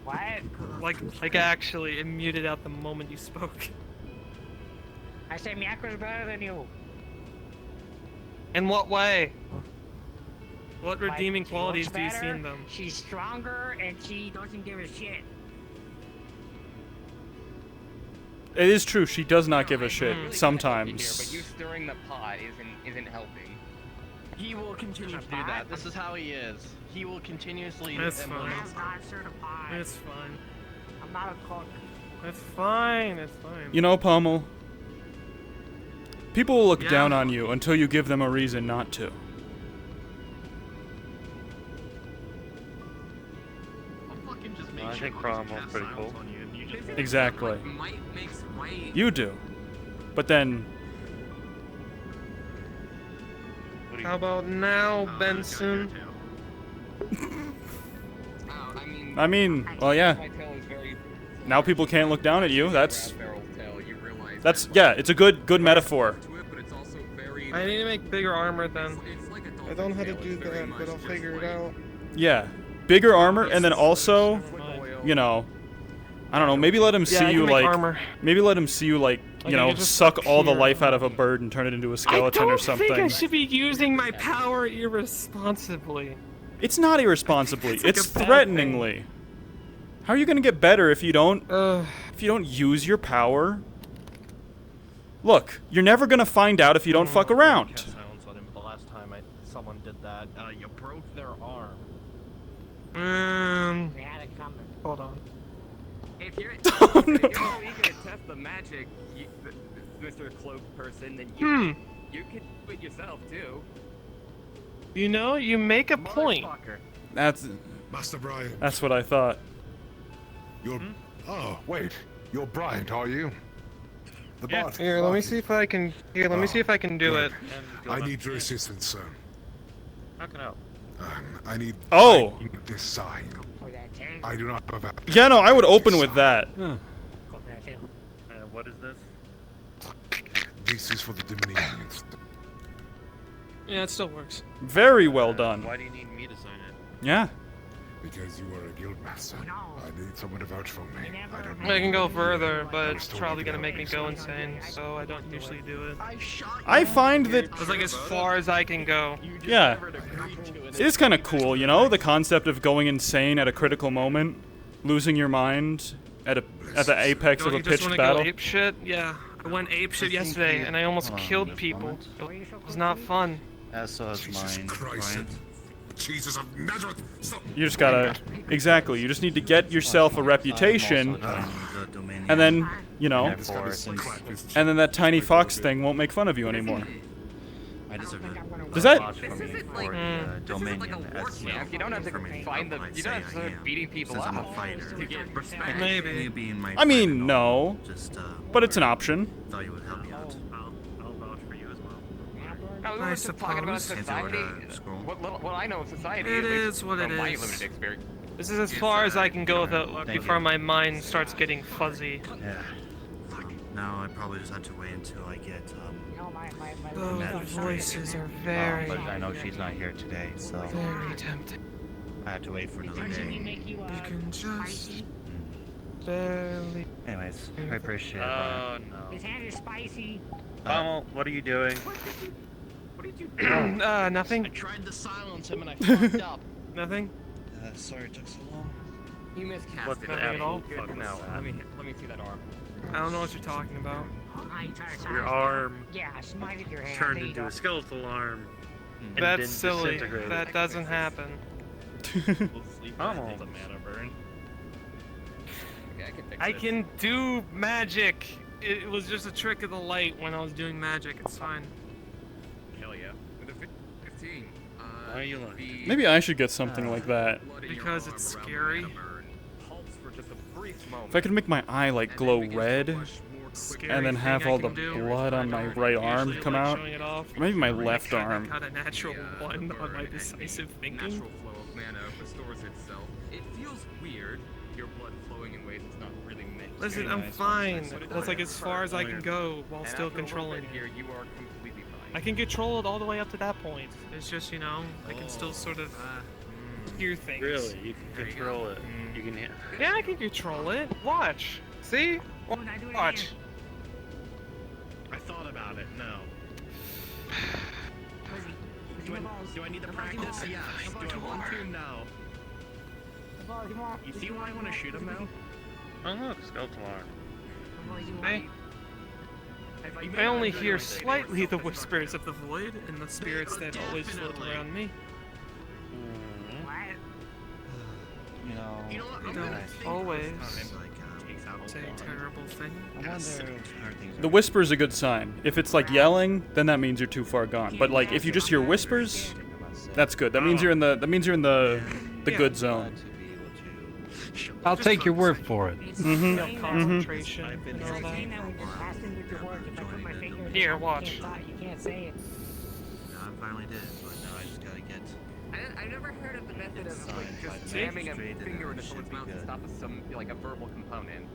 What?
Like actually, it muted out the moment you spoke.
I say Miyako's better than you.
In what way? What
Like,
redeeming
she
qualities
looks
do you see
better,
in them?
She's stronger and she doesn't give a shit.
It is true. She does not give a shit
Here, but
sometimes.
you stirring the pot isn't helping.
He will continue to do that. This is how he is. He will continuously.
That's fine.
I'm not certified.
It's fine.
I'm not a cook.
It's fine. It's fine.
You know, Pommel. People will look down on you until you give them a reason not to.
I think Cromwell's pretty cool.
Exactly. You do. But then,
How about now, Benson?
I mean, well, yeah. Now people can't look down at you. That's yeah. It's a good metaphor.
I need to make bigger armor then. I don't know how to do that, but I'll figure it out.
Yeah, bigger armor, and then also, you know, I don't know. Maybe let him
Yeah,
see
I
you
can make
like.
armor.
Maybe let him see you like,
Like,
you
I
know,
can just
suck all the
appear.
life out of a bird and turn it into a skeleton or something.
I don't think I should be using my power irresponsibly.
It's not irresponsibly.
It's like
It's
a bad
threateningly. How are you gonna get better if you don't use your power? Look, you're never gonna find out if you don't fuck around.
Silence on him. The last time someone did that, you broke their arm.
They had it coming.
Hold on.
If you're so eager to test the magic, Mr. Cloak person, then you could do it yourself too.
You know, you make a point.
That's
Master Brian.
That's what I thought.
You're. Oh, wait. You're Bryant, are you? The bot.
Here, let me see if I can. Here, let me see if I can do it.
I need your assistance, sir.
How can I help?
I need.
Oh.
I need this sign. I do not have that.
Yeah, no, I would open with that.
What is this?
This is for the Dominions.
Yeah, it still works.
Very well done.
Why do you need me to sign it?
Yeah.
Because you are a guild master. I need someone to vouch for me. I don't know.
I can go further, but it's probably gonna make me go insane, so I don't usually do it.
I find that
It's like as far as I can go.
yeah, it is kind of cool, you know, the concept of going insane at a critical moment, losing your mind at the apex of a
You just
pitched
wanna
battle.
go ape shit? Yeah, I went ape shit yesterday, and I almost killed people. It was not fun.
So is mine, Brian.
Jesus of Nazareth! Stop.
You just gotta exactly. You just need to get yourself a reputation, and then you know, and then that tiny fox thing won't make fun of you anymore.
I deserve it.
Does that?
Dominion as
Yeah, you don't have to find the. You don't have to start beating people up to get respect.
Maybe.
I mean, no, but it's an option.
Thought you would help me out.
I'll vouch for you as well.
We were just talking about society. What I know of society
It
is
is what it
from my
is.
limited experience.
This is as far as I can go without before my mind starts getting fuzzy.
Yeah. Now I probably just have to wait until I get
Oh, the voices are very,
but I know she's not here today, so
very tempting.
I have to wait for another day.
You can just barely.
Anyways, I appreciate it.
Oh no.
His hand is spicy.
Pommel, what are you doing?
What did you do?
Nothing.
I tried to silence him and I fucked up.
Nothing.
Sorry it took so long.
You miscast
What
it.
the
Nothing at all.
fuck
No,
was that?
let me see that arm.
I don't know what you're talking about.
Your arm
Yeah, I smited your hand.
turned
There you
into
go.
a skeletal arm. and
That's
then
silly.
disintegrated.
That doesn't happen.
Pommel.
Okay, I can fix
I
this.
can do magic. It was just a trick of the light when I was doing magic. It's fine.
Hell yeah. With a 15.
Why are you lying?
Maybe I should get something like that.
Because it's scary.
Halts for just a brief moment.
If I could make my eye like glow red,
Scary
and then have
thing I
all the
can do.
blood on my right arm
Usually
come
like
out,
showing it off.
or maybe my left arm.
Got a natural one on my decisive thinking.
Natural flow of mana restores itself. It feels weird, your blood flowing in ways it's not really meant to.
Listen, I'm fine. That's like as far as I can go while
And
still
after a little
controlling
bit
it.
here, you are completely fine.
I can control it all the way up to that point. It's just, you know, I can still sort of hear things.
Really? You can control it. You can hear.
Yeah, I can control it. Watch. See? Watch.
I thought about it. No. Do I need to practice? Yes. Do I want to? No. You see why I want to shoot him now? Oh no, just go tomorrow.
I only hear slightly the whispers of the void and the spirits that always float around me.
You know,
They don't always say terrible things.
The whisper is a good sign. If it's like yelling, then that means you're too far gone. But like if you just hear whispers, that's good. That means you're in the good zone.
I'll take your word for it.
Concentration and all that. Here, watch.
You can't say it.
No, I finally did, but now I just gotta get.
I've never heard of the method of like just jamming a finger into someone's mouth to stop like a verbal component.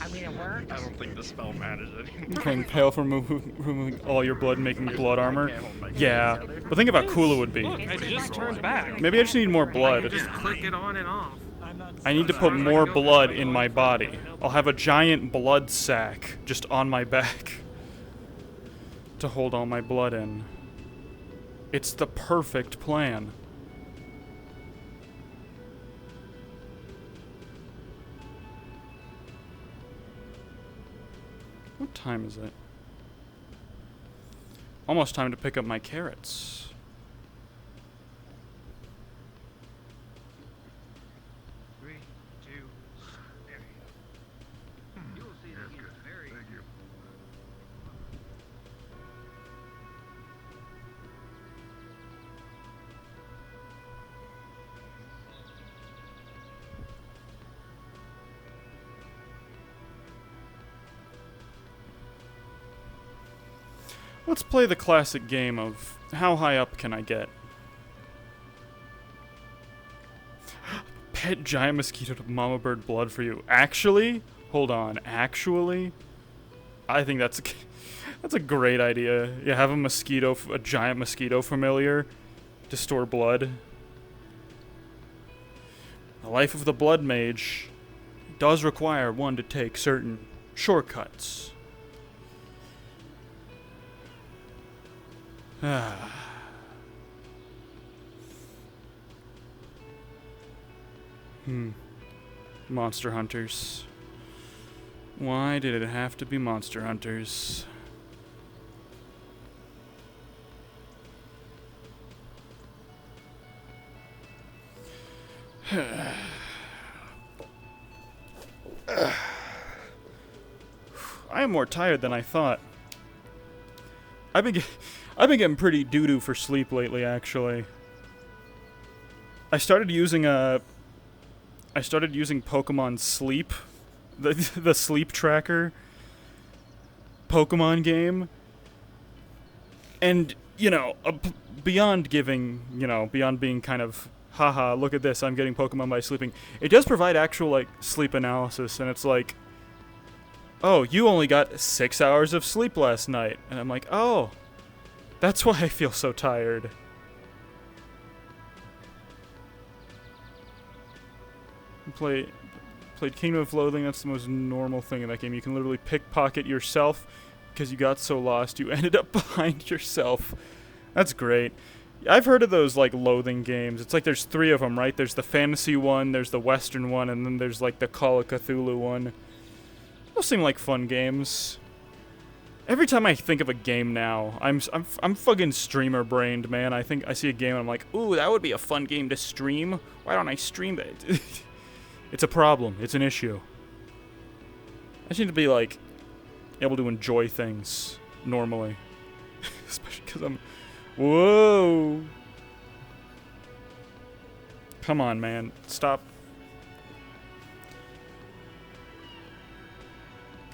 I mean, it works.
I don't think the spell matters anymore.
Becoming pale from removing all your blood, making blood armor. Yeah, but think about how cool it would be.
Look, I just turned back.
Maybe I just need more
I
blood.
can just click it on and off.
I need to put more blood in my body. I'll have a giant blood sack just on my back to hold all my blood in. It's the perfect plan. What time is it? Almost time to pick up my carrots. Let's play the classic game of how high up can I get? Pet giant mosquito to mama bird blood for you. Actually? Hold on. Actually? I think that's a great idea. You have a giant mosquito familiar to store blood. The life of the blood mage does require one to take certain shortcuts. Monster hunters. Why did it have to be monster hunters? I am more tired than I thought. I've been getting pretty doo-doo for sleep lately, actually. I started using Pokemon Sleep, the sleep tracker Pokemon game. And, you know, beyond being kind of, haha, look at this, I'm getting Pokemon by sleeping, it does provide actual, like, sleep analysis, and it's like, oh, you only got 6 hours of sleep last night. And I'm like, oh, that's why I feel so tired. Played Kingdom of Loathing. That's the most normal thing in that game. You can literally pickpocket yourself because you got so lost you ended up behind yourself. That's great. I've heard of those like loathing games. It's like there's 3 of them, right? There's the fantasy one, there's the western one, and then there's like the Call of Cthulhu one. Those seem like fun games. Every time I think of a game now, I'm fucking streamer brained, man. I think I see a game and I'm like, ooh, that would be a fun game to stream. Why don't I stream it? It's a problem. It's an issue. I just need to be like able to enjoy things normally, especially because I'm. Whoa! Come on, man. Stop.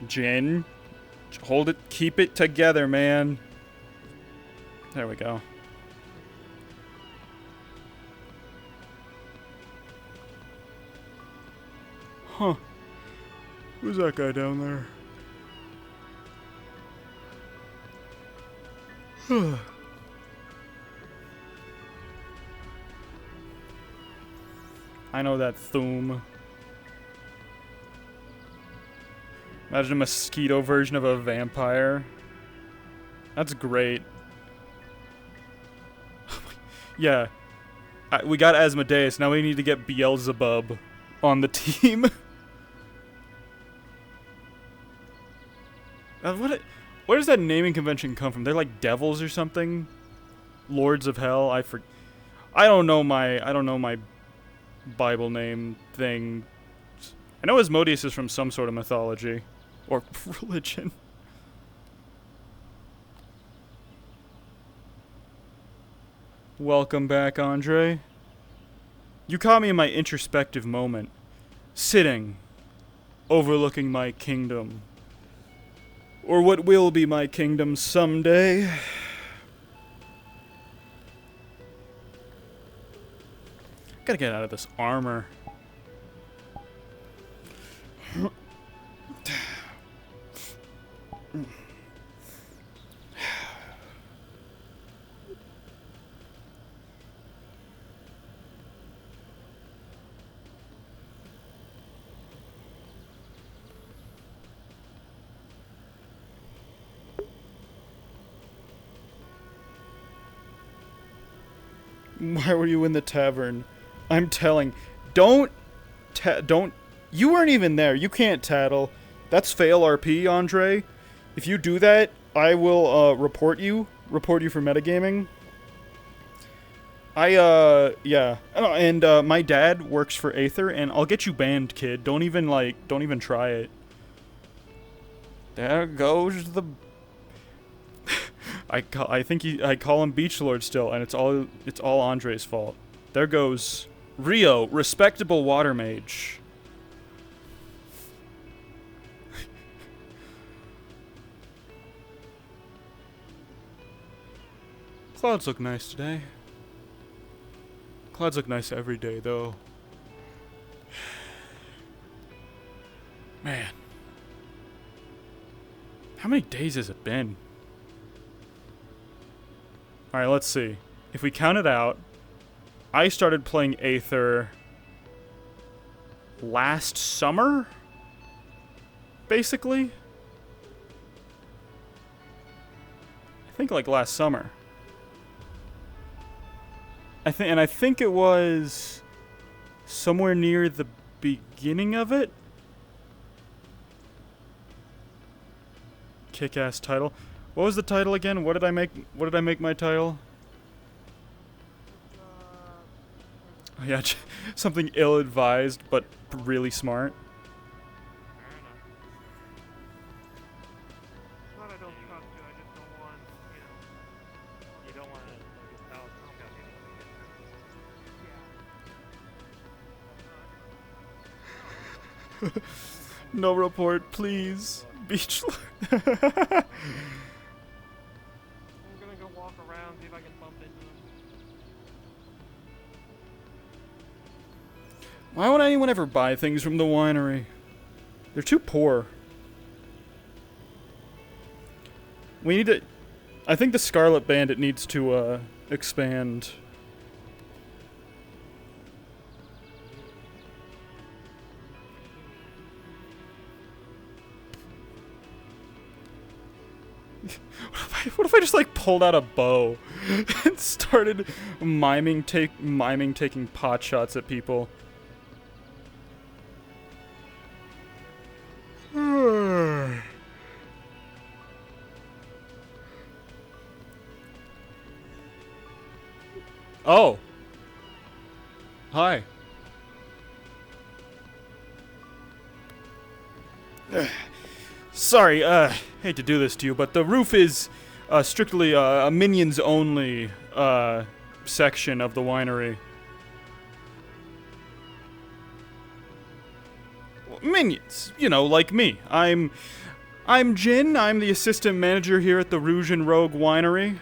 Jen, hold it, keep it together, man. There we go. Huh. Who's that guy down there? I know that Thum. Imagine a mosquito version of a vampire. That's great. Yeah. We got Asmodeus, now we need to get Beelzebub on the team. Where does that naming convention come from? They're like devils or something? Lords of Hell? I don't know my Bible name thing. I know Asmodeus is from some sort of mythology. Or religion. Welcome back, Andre. You caught me in my introspective moment. Sitting. Overlooking my kingdom. Or what will be my kingdom someday. Gotta get out of this armor. Why were you in the tavern? I'm telling. Don't. You weren't even there. You can't tattle. That's fail RP, Andre. If you do that, I will report you. Report you for metagaming. Yeah. And my dad works for Aether, and I'll get you banned, kid. Don't even try it. There goes the. I call him Beach Lord still, and it's all Andre's fault. There goes Rio, respectable water mage. Clouds look nice today. Clouds look nice every day, though. Man. How many days has it been? Alright, let's see. If we count it out, I started playing Aether last summer? Basically? I think like last summer. I think it was somewhere near the beginning of it. Kick-ass title. What was the title again? What did I make my title? Oh, yeah, something ill-advised but really smart. No report, please. Beach.
I'm gonna go walk around, see if I can bump into them.
Why would anyone ever buy things from the winery? They're too poor. We need to. I think the Scarlet Bandit needs to expand. What if I just like pulled out a bow and started miming taking pot shots at people? Oh. Hi. Sorry, hate to do this to you, but the roof is strictly a minions only section of the winery. Minions, you know, like me. I'm Jin. I'm the assistant manager here at the Rouge and Rogue Winery.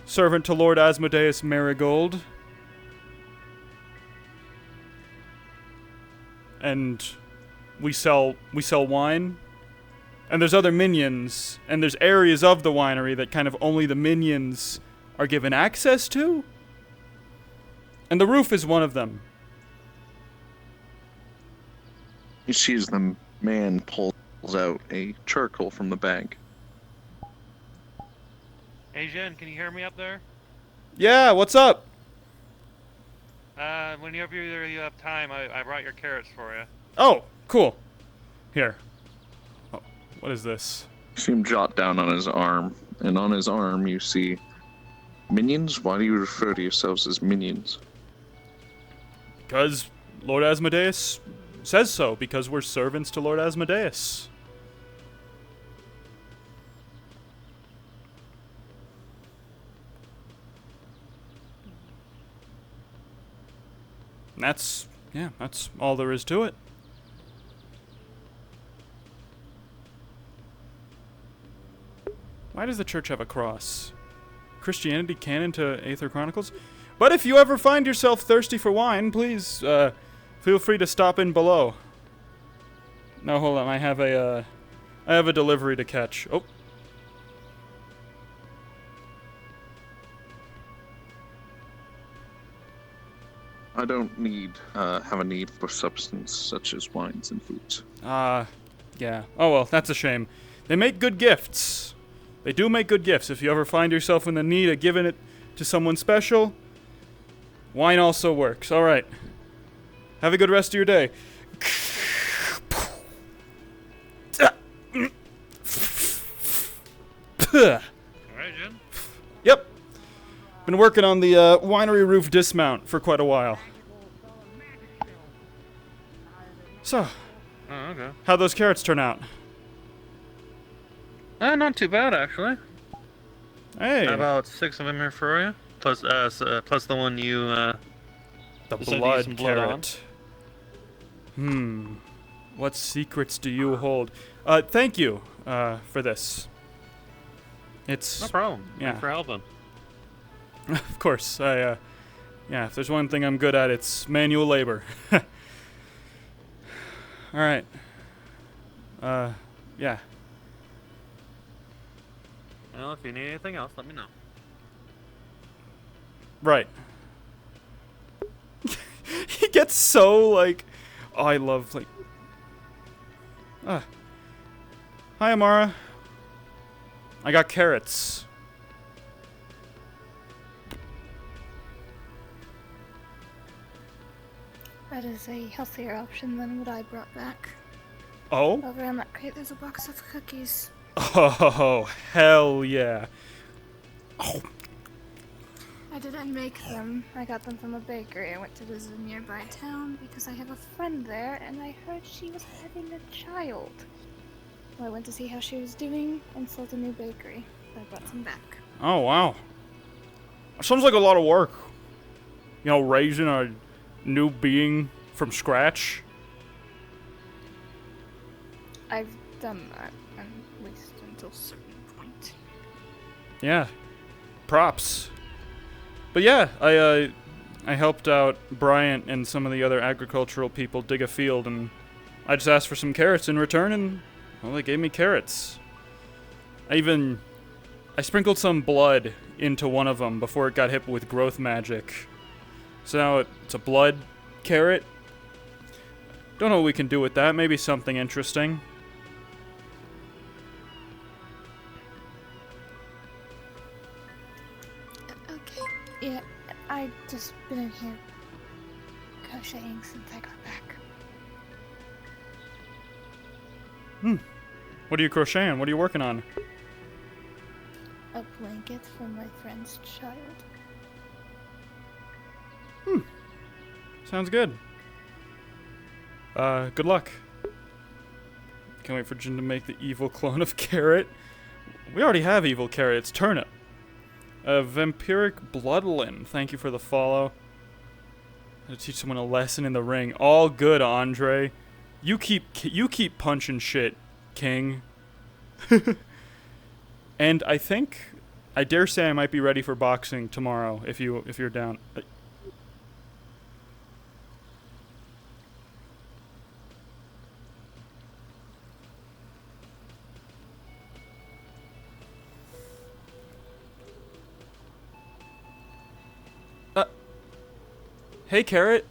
Servant to Lord Asmodeus Marigold. and we sell wine. And there's other minions, and there's areas of the winery that kind of only the minions are given access to. And the roof is one of them.
You see as the man pulls out a charcoal from the bag.
Hey Jen, can you hear me up there?
Yeah, what's up?
Whenever you have time, I brought your carrots for you.
Oh, cool. Here. Oh, what is this?
You see him jot down on his arm, and on his arm you see minions. Why do you refer to yourselves as minions?
Because Lord Asmodeus says so, because we're servants to Lord Asmodeus. And that's all there is to it. Why does the church have a cross? Christianity canon to Aether Chronicles? But if you ever find yourself thirsty for wine, please feel free to stop in below. No, hold on. I have a delivery to catch. Oh.
I don't have a need for substance such as wines and foods.
Yeah. Oh well, that's a shame. They make good gifts. They do make good gifts. If you ever find yourself in the need of giving it to someone special, wine also works. All right. Have a good rest of your day.
Alright, Jen?
Yep. Been working on the winery roof dismount for quite a while. So,
Oh, okay.
how'd those carrots turn out?
Not too bad, actually.
Hey.
About 6 of them here for you. Plus the one you,
The
decided to use
blood
some blood on.
carrot. What secrets do you hold? Thank you for this. It's
No problem.
Yeah.
Thanks for helping.
Of course. Yeah, if there's one thing I'm good at, it's manual labor. All right. Yeah.
Well, if you need anything else, let me know.
Right. He gets so, like... Oh, I love, like... Hi, Amara. I got carrots.
That is a healthier option than what I brought back.
Oh?
Over in that crate, there's a box of cookies.
Oh, hell yeah. Oh.
I didn't make them. I got them from a bakery. I went to visit a nearby town because I have a friend there, and I heard she was having a child. Well, I went to see how she was doing and sold a new bakery. I brought some back.
Oh, wow. Sounds like a lot of work. You know, raising a new being from scratch.
I've done that, at least until a certain point.
Yeah. Props. But yeah, I helped out Bryant and some of the other agricultural people dig a field, and I just asked for some carrots in return, and, well, they gave me carrots. I sprinkled some blood into one of them before it got hit with growth magic. So now it's a blood carrot. Don't know what we can do with that. Maybe something interesting.
Okay. Yeah, I've just been in here crocheting since I got back.
What are you crocheting? What are you working on?
A blanket for my friend's child.
Sounds good. Good luck. Can't wait for Jin to make the evil clone of Carrot. We already have evil Carrot. It's Turnip. Vampiric Bloodlin. Thank you for the follow. How to teach someone a lesson in the ring. All good, Andre. You keep punching shit, King. And I dare say I might be ready for boxing tomorrow if you're down. Hey, Carrot.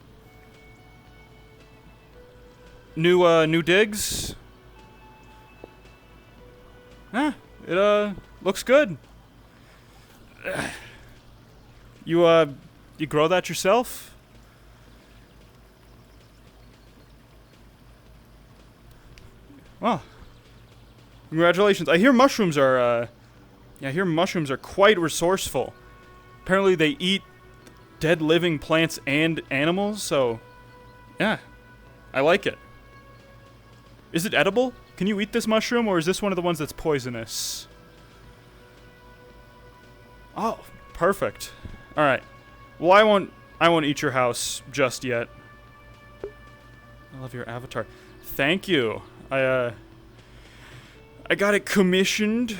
New digs? It looks good. You grow that yourself? Well, congratulations. I hear mushrooms are, quite resourceful. Apparently they eat dead living plants and animals, so yeah, I like it. Is it edible? Can you eat this mushroom, or is this one of the ones that's poisonous? Oh, perfect. All right. Well, I won't eat your house just yet. I love your avatar. Thank you. I got it commissioned.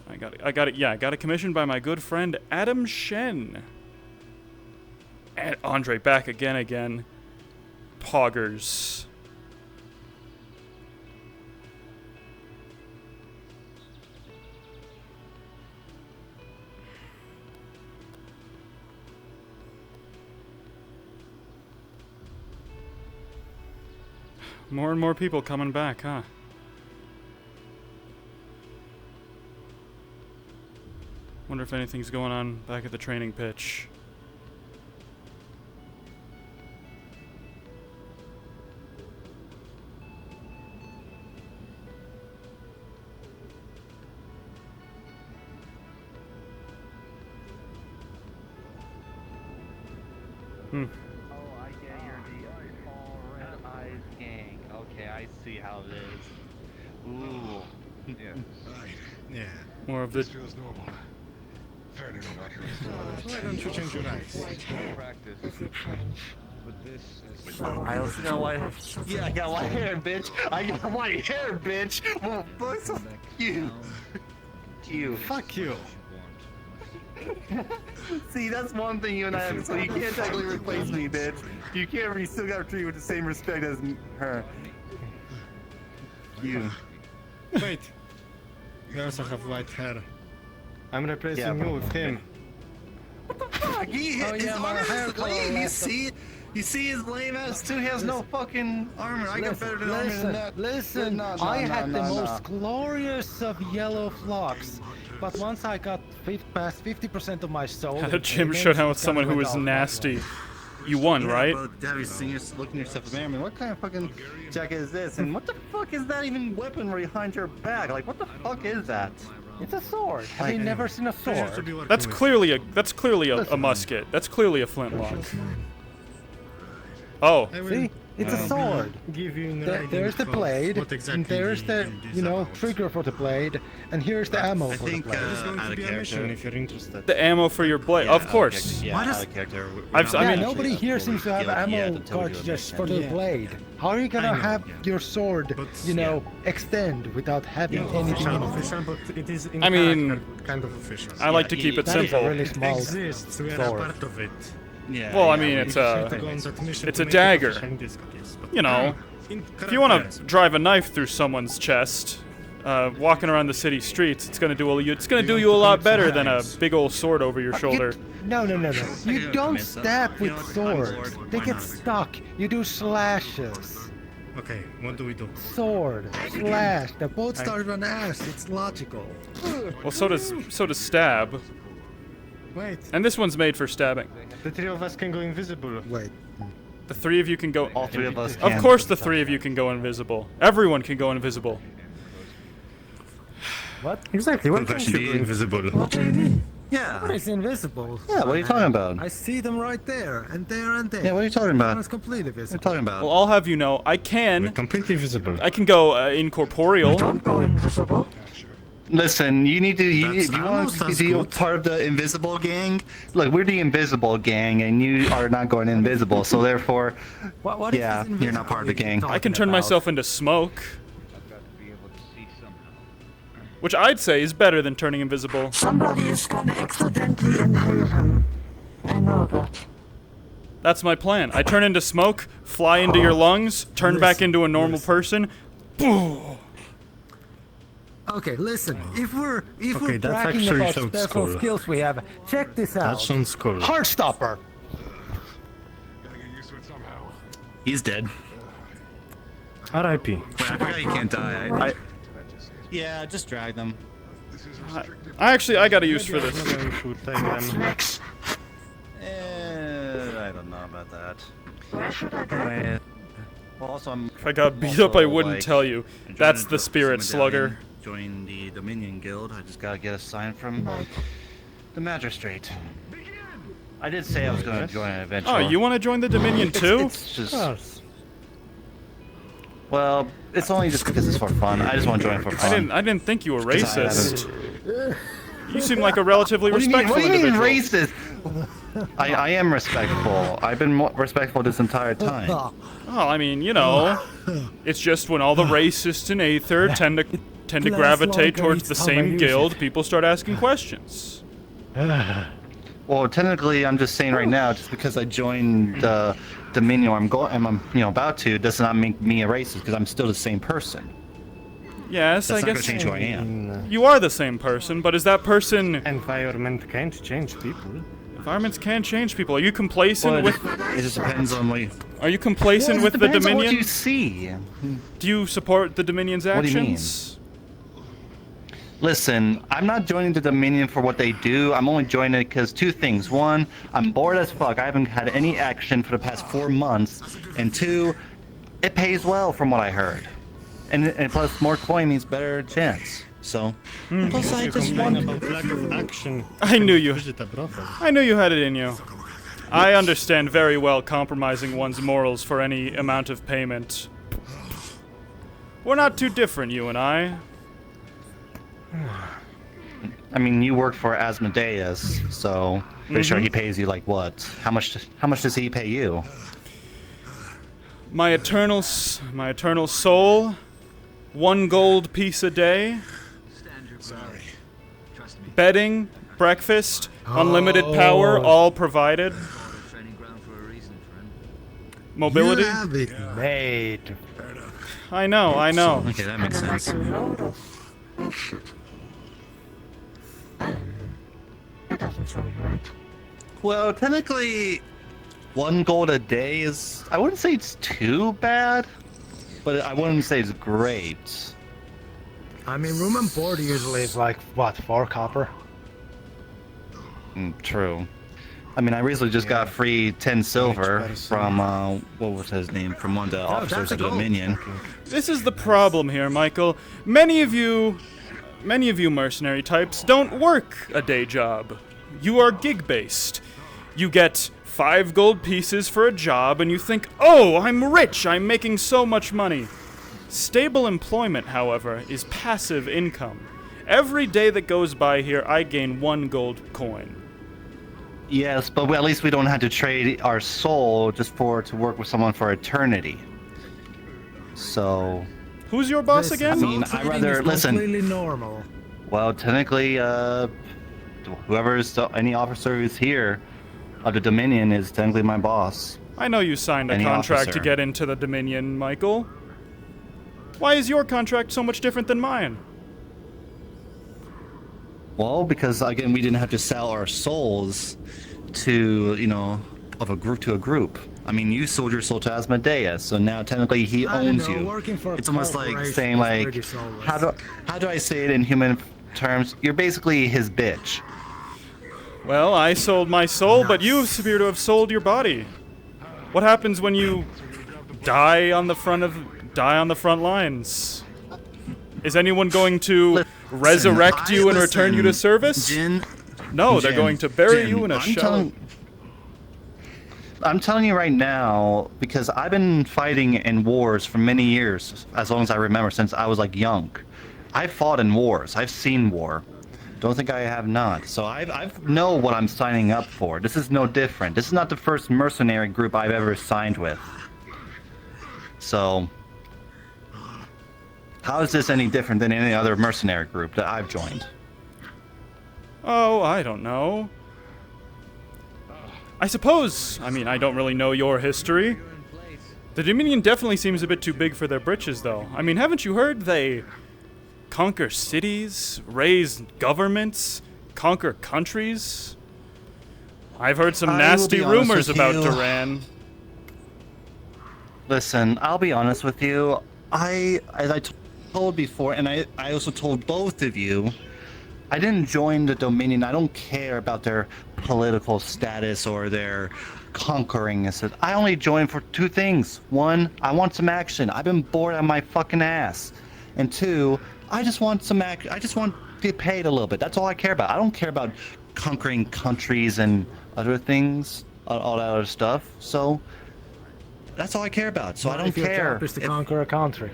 I got it commissioned by my good friend Adam Shen. And Andre back again. Poggers. More and more people coming back, huh? Wonder if anything's going on back at the training pitch.
Oh, I get the all red eyes gang. Okay, I see how it is. Ooh.
Yeah. Right.
Yeah.
More of the.
This feels normal. Fairly normal.
Why don't you change your eyes?
Practice. But this is.
I also got white hair. Yeah, I got white hair, bitch. I got white hair, bitch. Well, fuck you. You.
Fuck you.
See, that's one thing you and I have, so you can't technically replace me, bitch. You can't, you still gotta treat you with the same respect as her. You.
Wait. You also have white hair. I'm replacing you with him.
What the fuck? His armor is lame. You see his lame ass too? He has no fucking armor. I got better than armor than that.
Listen, I had the most glorious of yellow flocks. But once I got past 50% of my soul...
Had a gym showdown with someone who was nasty. You won, right?
But have you seen looking yourself in the mirror? I mean, what kind of fucking jacket is this? And what the fuck is that even weaponry behind your back? Like, what the fuck is that?
It's a sword. Have you never seen a sword?
That's clearly a musket. That's clearly a flintlock. Oh.
See? It's a sword.
Give you
There's the blade, and there's the, trigger for the blade, and here's the ammo for the blade.
There's going to be a mission if you're interested.
The ammo for your blade, of course.
Nobody here seems to have ammo cartridges for the blade. How are you gonna have your sword, extend without having anything?
Official, but it is in kind of official.
I like to keep it simple.
That is a really small
exists. We are
sword.
a part of it.
Yeah, well, I mean, it's a dagger. You know, if you want to drive a knife through someone's chest, walking around the city streets, it's gonna do you a lot better than a big old sword over your shoulder.
No. You don't stab with swords. They get stuck. You do slashes.
Okay, what do we do?
Sword, slash. They both start on ass. It's logical.
Well, so does stab.
Wait.
And this one's made for stabbing.
The three of us can go invisible.
Wait.
The three of you can go.
All three of us can.
Of course, the three of you can go invisible. Everyone can go invisible.
What?
Exactly. What can you do invisible?
What do you mean?
Yeah.
What is invisible?
Yeah, what are you talking about?
I see them right there, and there, and there.
Yeah, what are you talking about?
It's completely visible.
What are you talking about?
Well, I'll have you know, I can.
We're completely visible.
I can go incorporeal.
Don't go invisible.
Listen, if you want to be part of the invisible gang, look, we're the invisible gang, and you are not going invisible, so therefore,
what
yeah, you're not part of the gang.
I can turn myself into smoke. Which I'd say is better than turning invisible.
Somebody is gonna accidentally inhale him. I know that.
That's my plan. I turn into smoke, fly into your lungs, turn back into a normal person.
Okay, listen. If we're
Okay, that
bragging
actually
about
sounds
special
cool.
skills we have, check this out.
That sounds cool.
Heartstopper.
He's dead.
R.I.P.
Wait, I forgot you can't die. Yeah, just drag them.
I got a use for this.
I don't know about that. Anyway, well, also
If I got beat up, I wouldn't tell you. That's the spirit slugger.
Join the Dominion Guild. I just gotta get a sign from the magistrate. I did say I was gonna join it eventually.
Oh, you want to join the Dominion too?
It's just... Well, it's only just because it's for fun. I just want to join it for fun.
I didn't think you were racist. You seem like a relatively respectful
What
individual.
do you mean racist? I am respectful. I've been respectful this entire time.
Oh, I mean, you know, it's just when all the racists in Aether tend to gravitate towards the same guild, people start asking questions.
Well, technically, I'm just saying right now, just because I joined the Dominion, or I'm about to, does not make me a racist, because I'm still the same person.
Yes,
That's
I
not
guess
gonna change who I am.
You are the same person, but is that person...
Environment can't change people.
Environments can change people. Are you complacent with...
It just depends on what you...
Are you complacent with the Dominion?
It depends on what you see.
Do you support the Dominion's actions?
What do you mean? Listen, I'm not joining the Dominion for what they do. I'm only joining it because two things. One, I'm bored as fuck. I haven't had any action for the past 4 months. And two, it pays well from what I heard. And plus, more coin means better chance. So, plus I just want
lack of action.
I knew you had it in you. I understand very well compromising one's morals for any amount of payment. We're not too different, you and I.
I mean, you work for Asmodeus, so pretty sure he pays you like what? How much does he pay you?
My eternal soul, 1 gold piece a day. Bedding, breakfast, unlimited power, all provided. Mobility.
You have it made.
I know.
Okay, that makes sense. Well, technically, 1 gold a day is... I wouldn't say it's too bad, but I wouldn't say it's great.
I mean, room and board usually is like, what, 4 copper?
True. I mean, I recently just got free 10 silver from, what was his name? From one of the officers of the Dominion.
This is the problem here, Michael. Many of you mercenary types don't work a day job. You are gig-based. You get 5 gold pieces for a job and you think, oh, I'm rich, I'm making so much money. Stable employment, however, is passive income. Every day that goes by here, I gain 1 gold coin.
Yes, but at least we don't have to trade our soul just to work with someone for eternity. So...
Who's your boss again?
I mean, I rather... Listen.
Completely normal.
Well, technically, any officer who's here of the Dominion is technically my boss.
I know you signed a contract to get into the Dominion, Michael. Why is your contract so much different than mine?
Well, because again, we didn't have to sell our souls to, of a group to a group. I mean, you sold your soul to Asmodeus, so now technically he owns you. It's almost like saying, like, how do I say it in human terms? You're basically his bitch.
Well, I sold my soul, but you appear to have sold your body. What happens when you die on the front lines? Is anyone going to resurrect you and return you to service? No, they're going to bury you in a shell.
I'm telling you right now, because I've been fighting in wars for many years, as long as I remember, since I was like young. I've fought in wars. I've seen war. Don't think I have not. So I know what I'm signing up for. This is no different. This is not the first mercenary group I've ever signed with. So how is this any different than any other mercenary group that I've joined?
Oh, I don't know. I suppose, I don't really know your history. The Dominion definitely seems a bit too big for their britches, though. I mean, haven't you heard they conquer cities, raise governments, conquer countries? I've heard some nasty rumors about Duran.
Listen, I'll be honest with you. As I told before, and I also told both of you, I didn't join the Dominion. I don't care about their political status or their conquering. I only joined for two things. One, I want some action. I've been bored on my fucking ass. And two, I just want some action. I just want to get paid a little bit. That's all I care about. I don't care about conquering countries and other things, all that other stuff. So that's all I care about. So I don't
If your
care.
job is to conquer a country.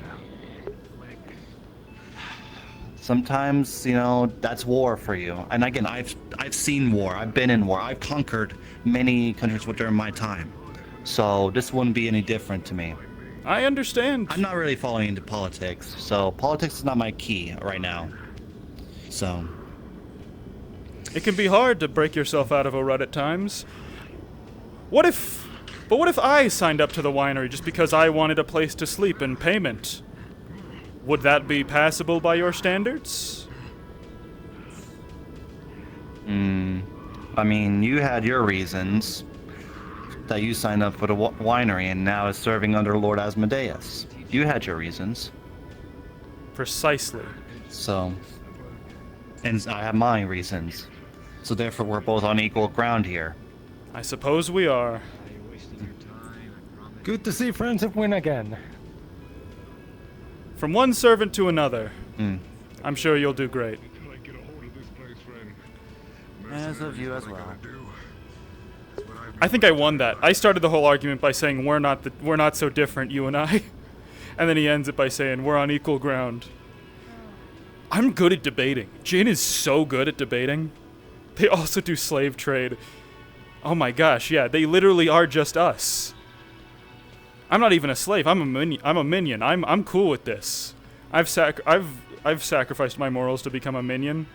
Sometimes, you know, that's war for you. And again, I've seen war. I've been in war. I've conquered many countries during my time. So this wouldn't be any different to me.
I understand.
I'm not really falling into politics, so politics is not my key right now. So
it can be hard to break yourself out of a rut at times. What if I signed up to the winery just because I wanted a place to sleep and payment? Would that be passable by your standards?
I mean, you had your reasons that you signed up for the winery and now is serving under Lord Asmodeus. You had your reasons.
Precisely.
So, and I have my reasons. So therefore we're both on equal ground here.
I suppose we are.
Good to see friendship win again.
From one servant to another. I'm sure you'll do great.
As of you as well.
I think I won that. I started the whole argument by saying we're not so different, you and I. And then he ends it by saying we're on equal ground. I'm good at debating. Jin is so good at debating. They also do slave trade. Oh my gosh, yeah, they literally are just us. I'm not even a slave. I'm a minion. I'm cool with this. I've sacrificed my morals to become a minion.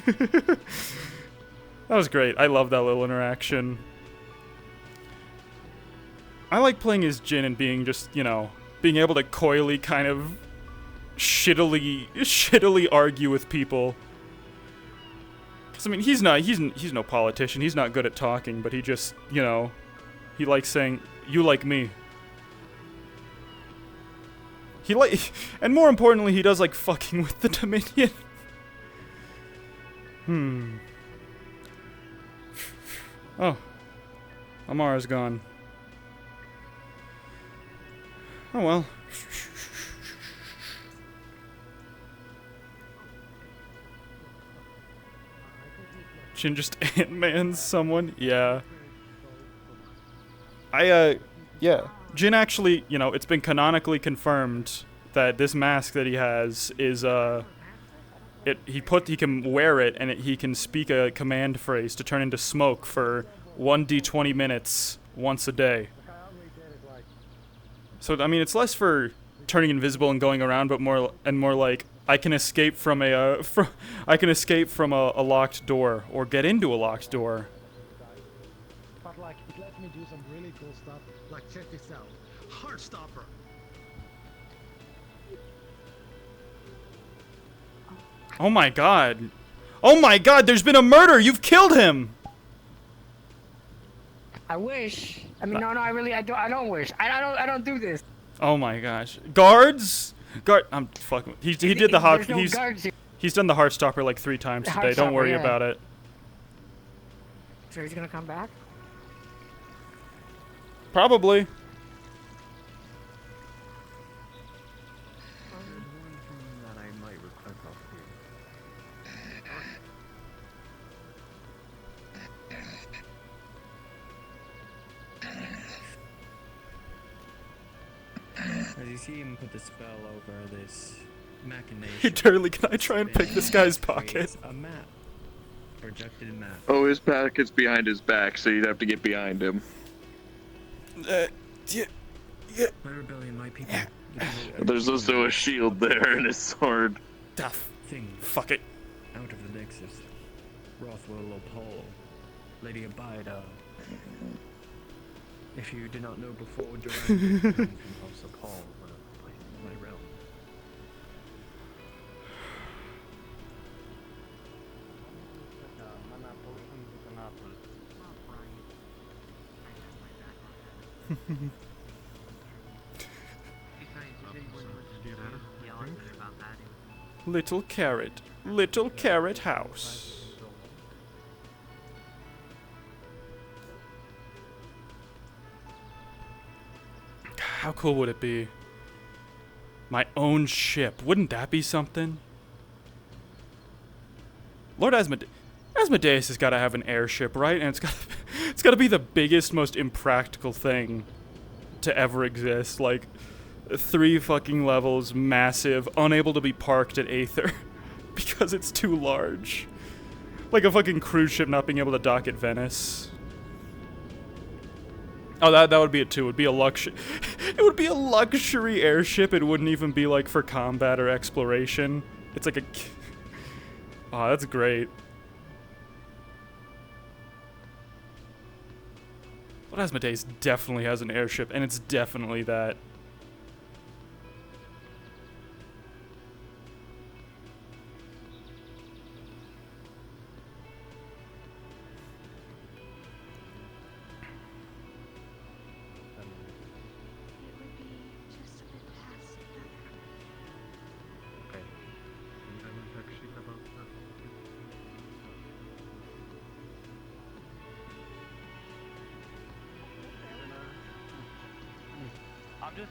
That was great. I love that little interaction. I like playing as Jin and being just, you know, being able to coyly kind of shittily argue with people. Cuz I mean, he's no politician. He's not good at talking, but he just, you know, he likes saying, "You like me." And more importantly, he does like fucking with the Dominion. Oh. Amara's gone. Oh well. Jin just Ant-Man's someone? Yeah. Yeah. Jin actually, you know, it's been canonically confirmed that this mask that he has is, he can wear it and he can speak a command phrase to turn into smoke for 1d20 minutes once a day. So, I mean, it's less for turning invisible and going around, but more like I can escape from a locked door or get into a locked door.
But like, it lets me do some really cool stuff. Like, check this out. Heartstopper.
Oh my god. Oh my god, there's been a murder! You've killed him!
I wish. I mean, no, I don't wish. I don't do this.
Oh my gosh. Guards? I'm fucking. He did the hot. He's done the Heartstopper like 3 times today. Don't worry about it.
So he's gonna come back?
Probably.
As you see him put the spell over this machination.
Hey Turley, can I try and pick this guy's pocket?
A map. Projected map.
Oh, his pocket's behind his back, so you'd have to get behind him.
My rebellion, my people.
There's also a shield there and a sword.
Tough.
Things
Fuck it.
out of the Nexus. Rothwell Opal. Lady Abida. If you did not know before, Duran from House of Paul, my realm.
Little carrot. Little carrot house. How cool would it be? My own ship. Wouldn't that be something? Lord Asmodeus has got to have an airship, right? And it's got to be the biggest, most impractical thing to ever exist. Like, 3 fucking levels, massive, unable to be parked at Aether because it's too large. Like a fucking cruise ship not being able to dock at Venice. Oh, that would be it too. It would be a luxury. It would be a luxury airship. It wouldn't even be like for combat or exploration. It's like a. Oh, that's great. But Asmodeus definitely has an airship, and it's definitely that.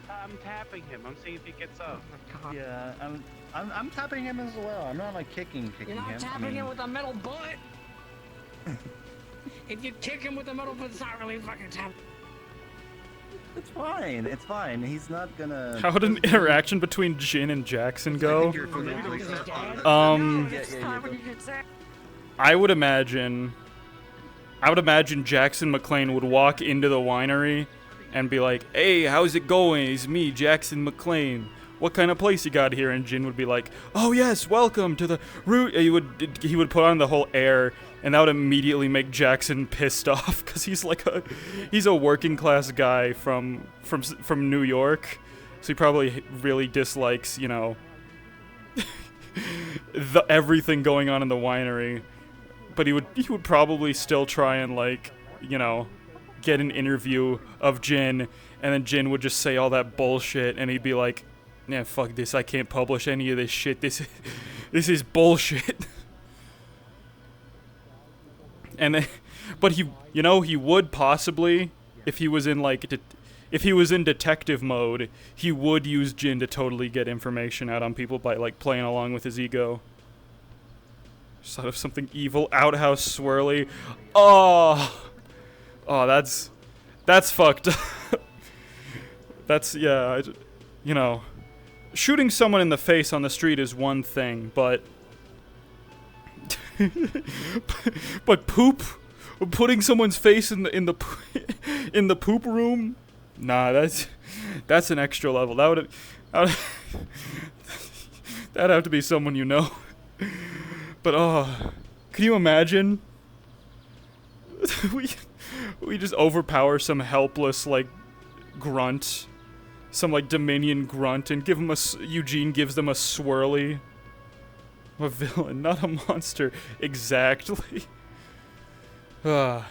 I'm tapping him. I'm seeing if he gets up.
Yeah, I'm tapping him as well. I'm not like kicking
You're not
him.
tapping him with a metal butt. If you kick him with a metal butt, it's not really fucking tapping.
It's fine. It's fine. He's not gonna.
How would an interaction between Jin and Jackson go? I would imagine Jackson McClane would walk into the winery and be like, "Hey, how's it going? It's me, Jackson McClane. What kind of place you got here?" And Jin would be like, "Oh yes, welcome to the root." He would put on the whole air, and that would immediately make Jackson pissed off because he's a working class guy from New York, so he probably really dislikes, you know, everything going on in the winery. But he would probably still try and, like, you know, get an interview of Jin, and then Jin would just say all that bullshit, and he'd be like, "Yeah, fuck this, I can't publish any of this shit, this is bullshit." And then, but he would possibly, if he was in detective mode, he would use Jin to totally get information out on people by, like, playing along with his ego. Sort of something evil, outhouse swirly. Oh, that's fucked up. That's, yeah, you know, shooting someone in the face on the street is one thing, but putting someone's face in the poop room, nah, that's an extra level. That'd have to be someone you know. But can you imagine? we just overpower some helpless, like, grunt, some, like, Dominion grunt, and give him Eugene gives them a swirly. A villain, not a monster. Exactly. What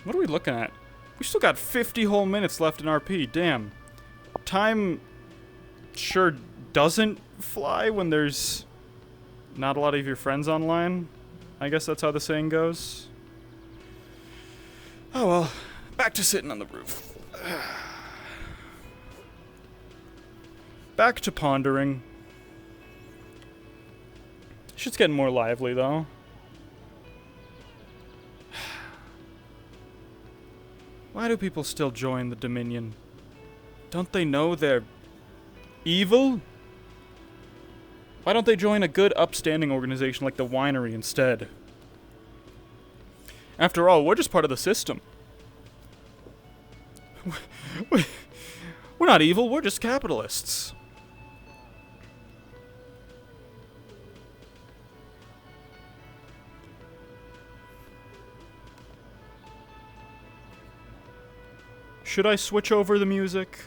are we looking at? We still got 50 whole minutes left in RP. Damn. Time sure doesn't fly when there's not a lot of your friends online. I guess that's how the saying goes. Oh well, back to sitting on the roof. Back to pondering. Shit's getting more lively though. Why do people still join the Dominion? Don't they know they're evil? Why don't they join a good, upstanding organization like the Winery instead? After all, we're just part of the system. We're not evil, we're just capitalists. Should I switch over the music?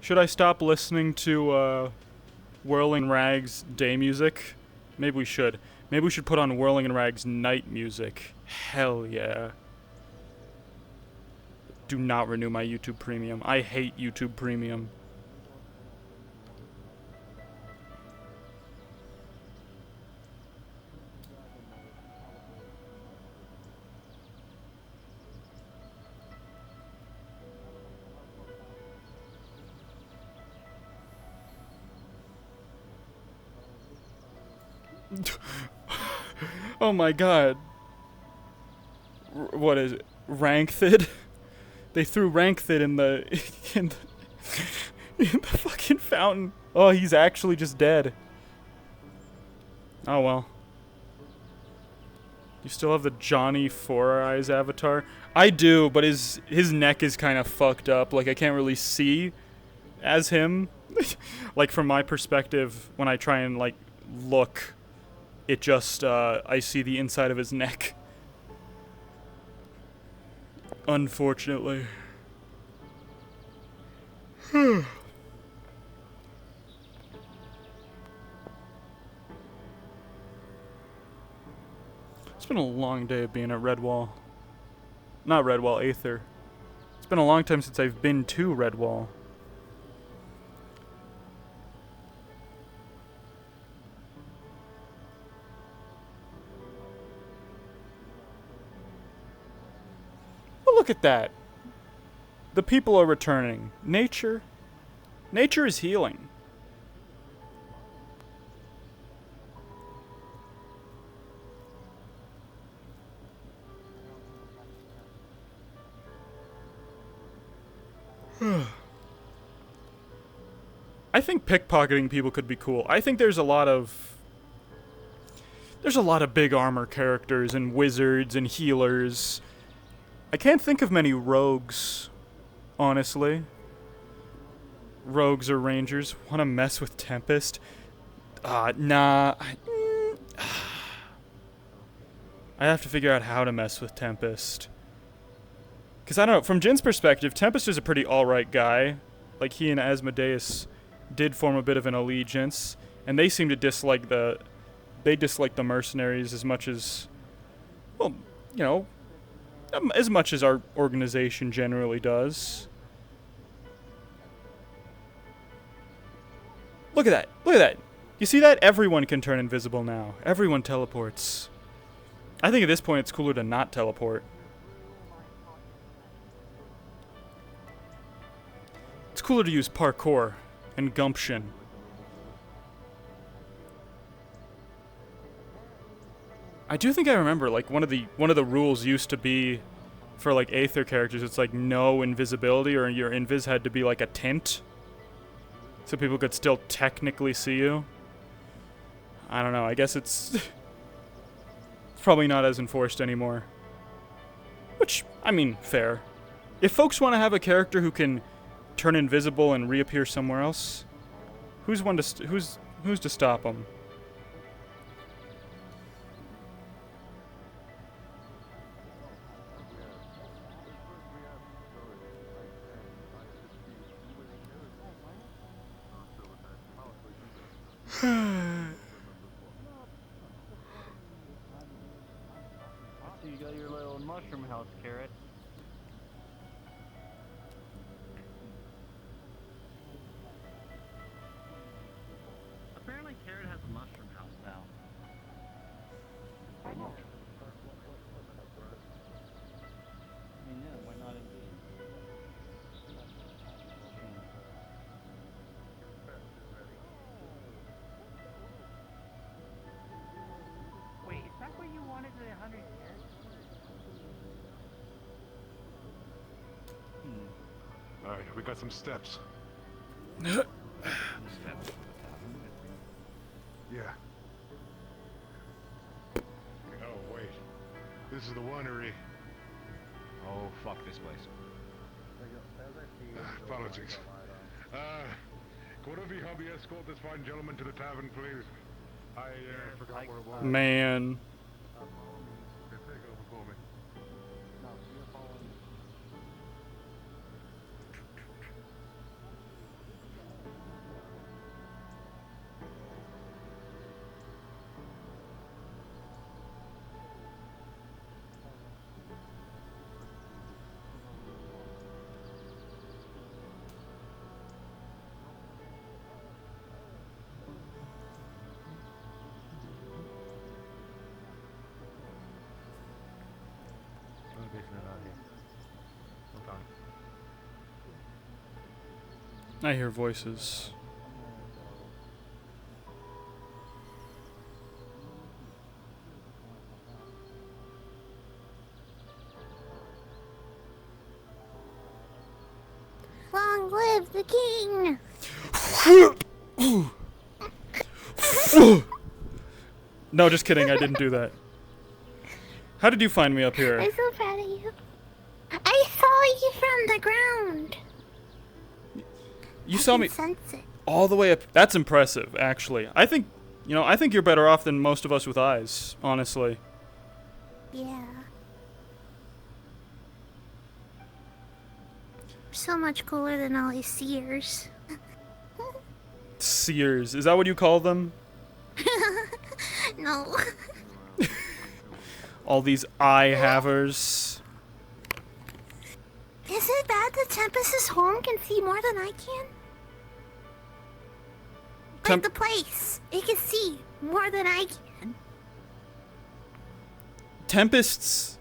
Should I stop listening to, Whirling Rags day music? Maybe we should. Maybe we should put on Whirling and Rags night music. Hell yeah. Do not renew my YouTube Premium. I hate YouTube Premium. Oh my god. What is it? Rankthid? They threw Rankthid in the in the fucking fountain. Oh, he's actually just dead. Oh well. You still have the Johnny Four Eyes avatar? I do, but his neck is kind of fucked up. Like, I can't really see as him. Like, from my perspective, when I try and, like, look, it just, I see the inside of his neck. Unfortunately. It's been a long day of being at Redwall. Not Redwall, Aether. It's been a long time since I've been to Redwall. Well, look at that. The people are returning. Nature is healing. I think pickpocketing people could be cool. I think there's a lot of big armor characters and wizards and healers. I can't think of many rogues, honestly. Rogues or rangers. Want to mess with Tempest? Nah. I have to figure out how to mess with Tempest. Because I don't know, from Jin's perspective, Tempest is a pretty alright guy. Like, he and Asmodeus did form a bit of an allegiance, and they seem to dislike the mercenaries as much as, well, you know, as much as our organization generally does. Look at that. Look at that. You see that? Everyone can turn invisible now. Everyone teleports. I think at this point it's cooler to not teleport. It's cooler to use parkour and gumption. I do think I remember, like, one of the rules used to be for, like, Aether characters, it's like no invisibility, or your invis had to be like a tint, so people could still technically see you. I don't know, I guess it's probably not as enforced anymore. Which, I mean, fair. If folks want to have a character who can turn invisible and reappear somewhere else, who's to stop them?
I see you got your little mushroom house, Carrot. Apparently Carrot has a mushroom house now. I know. I mean, yeah, why not indeed? Wait, is that what you wanted to 100 years?
Alright, we got some steps.
Steps.
Yeah. Oh, wait. This is the winery.
Oh, fuck this place.
Apologies. Could one of you help me escort this fine gentleman to the tavern, please? I forgot where it was.
Man.
Take over for me.
I hear voices.
Long live the king!
No, just kidding. I didn't do that. How did you find me up here?
I'm so proud of you. I saw you from the ground.
You saw me
Sense it.
all the way up. That's impressive, actually. I think you're better off than most of us with eyes, honestly.
Yeah. So much cooler than all these seers.
Seers. Is that what you call them?
No.
All these eye-havers.
Is it bad that Tempest's home can see more than I can? Like the place. It can see more than I can.
Tempest's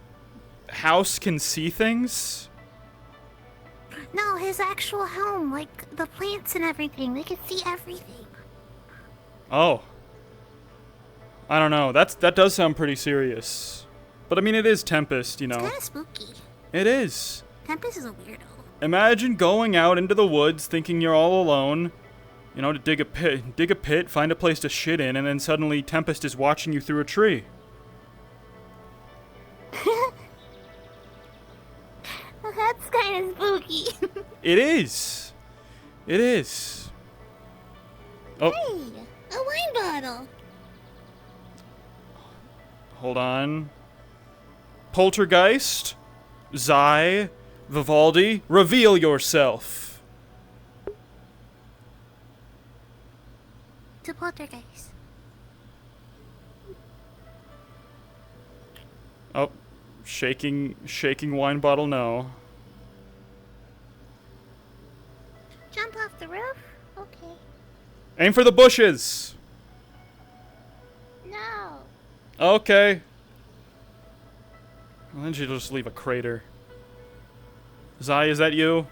house can see things?
No, his actual home, like the plants and everything. They can see everything.
Oh. I don't know. That does sound pretty serious. But I mean, it is Tempest, you know.
It's kind of spooky.
It is.
Tempest is a weirdo.
Imagine going out into the woods thinking you're all alone, you know, to dig a pit, find a place to shit in, and then suddenly Tempest is watching you through a tree.
That's kind of spooky.
It is. It is. Oh.
Hey, a wine bottle.
Hold on. Poltergeist, Zai, Vivaldi, reveal yourself.
To Poltergeist.
Oh, shaking wine bottle, no.
Jump off the roof? Okay.
Aim for the bushes.
No.
Okay. Well, then she'll just leave a crater. Zai, is that you?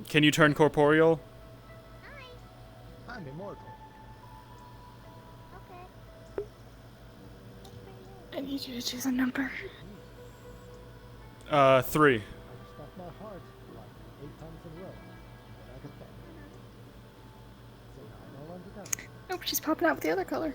Can you turn corporeal?
I'm immortal.
I need you to choose a number.
3.
Stuff my heart like 8 times in a row. Then I get back. So now I know when to go.
Nope, she's popping out with the other color.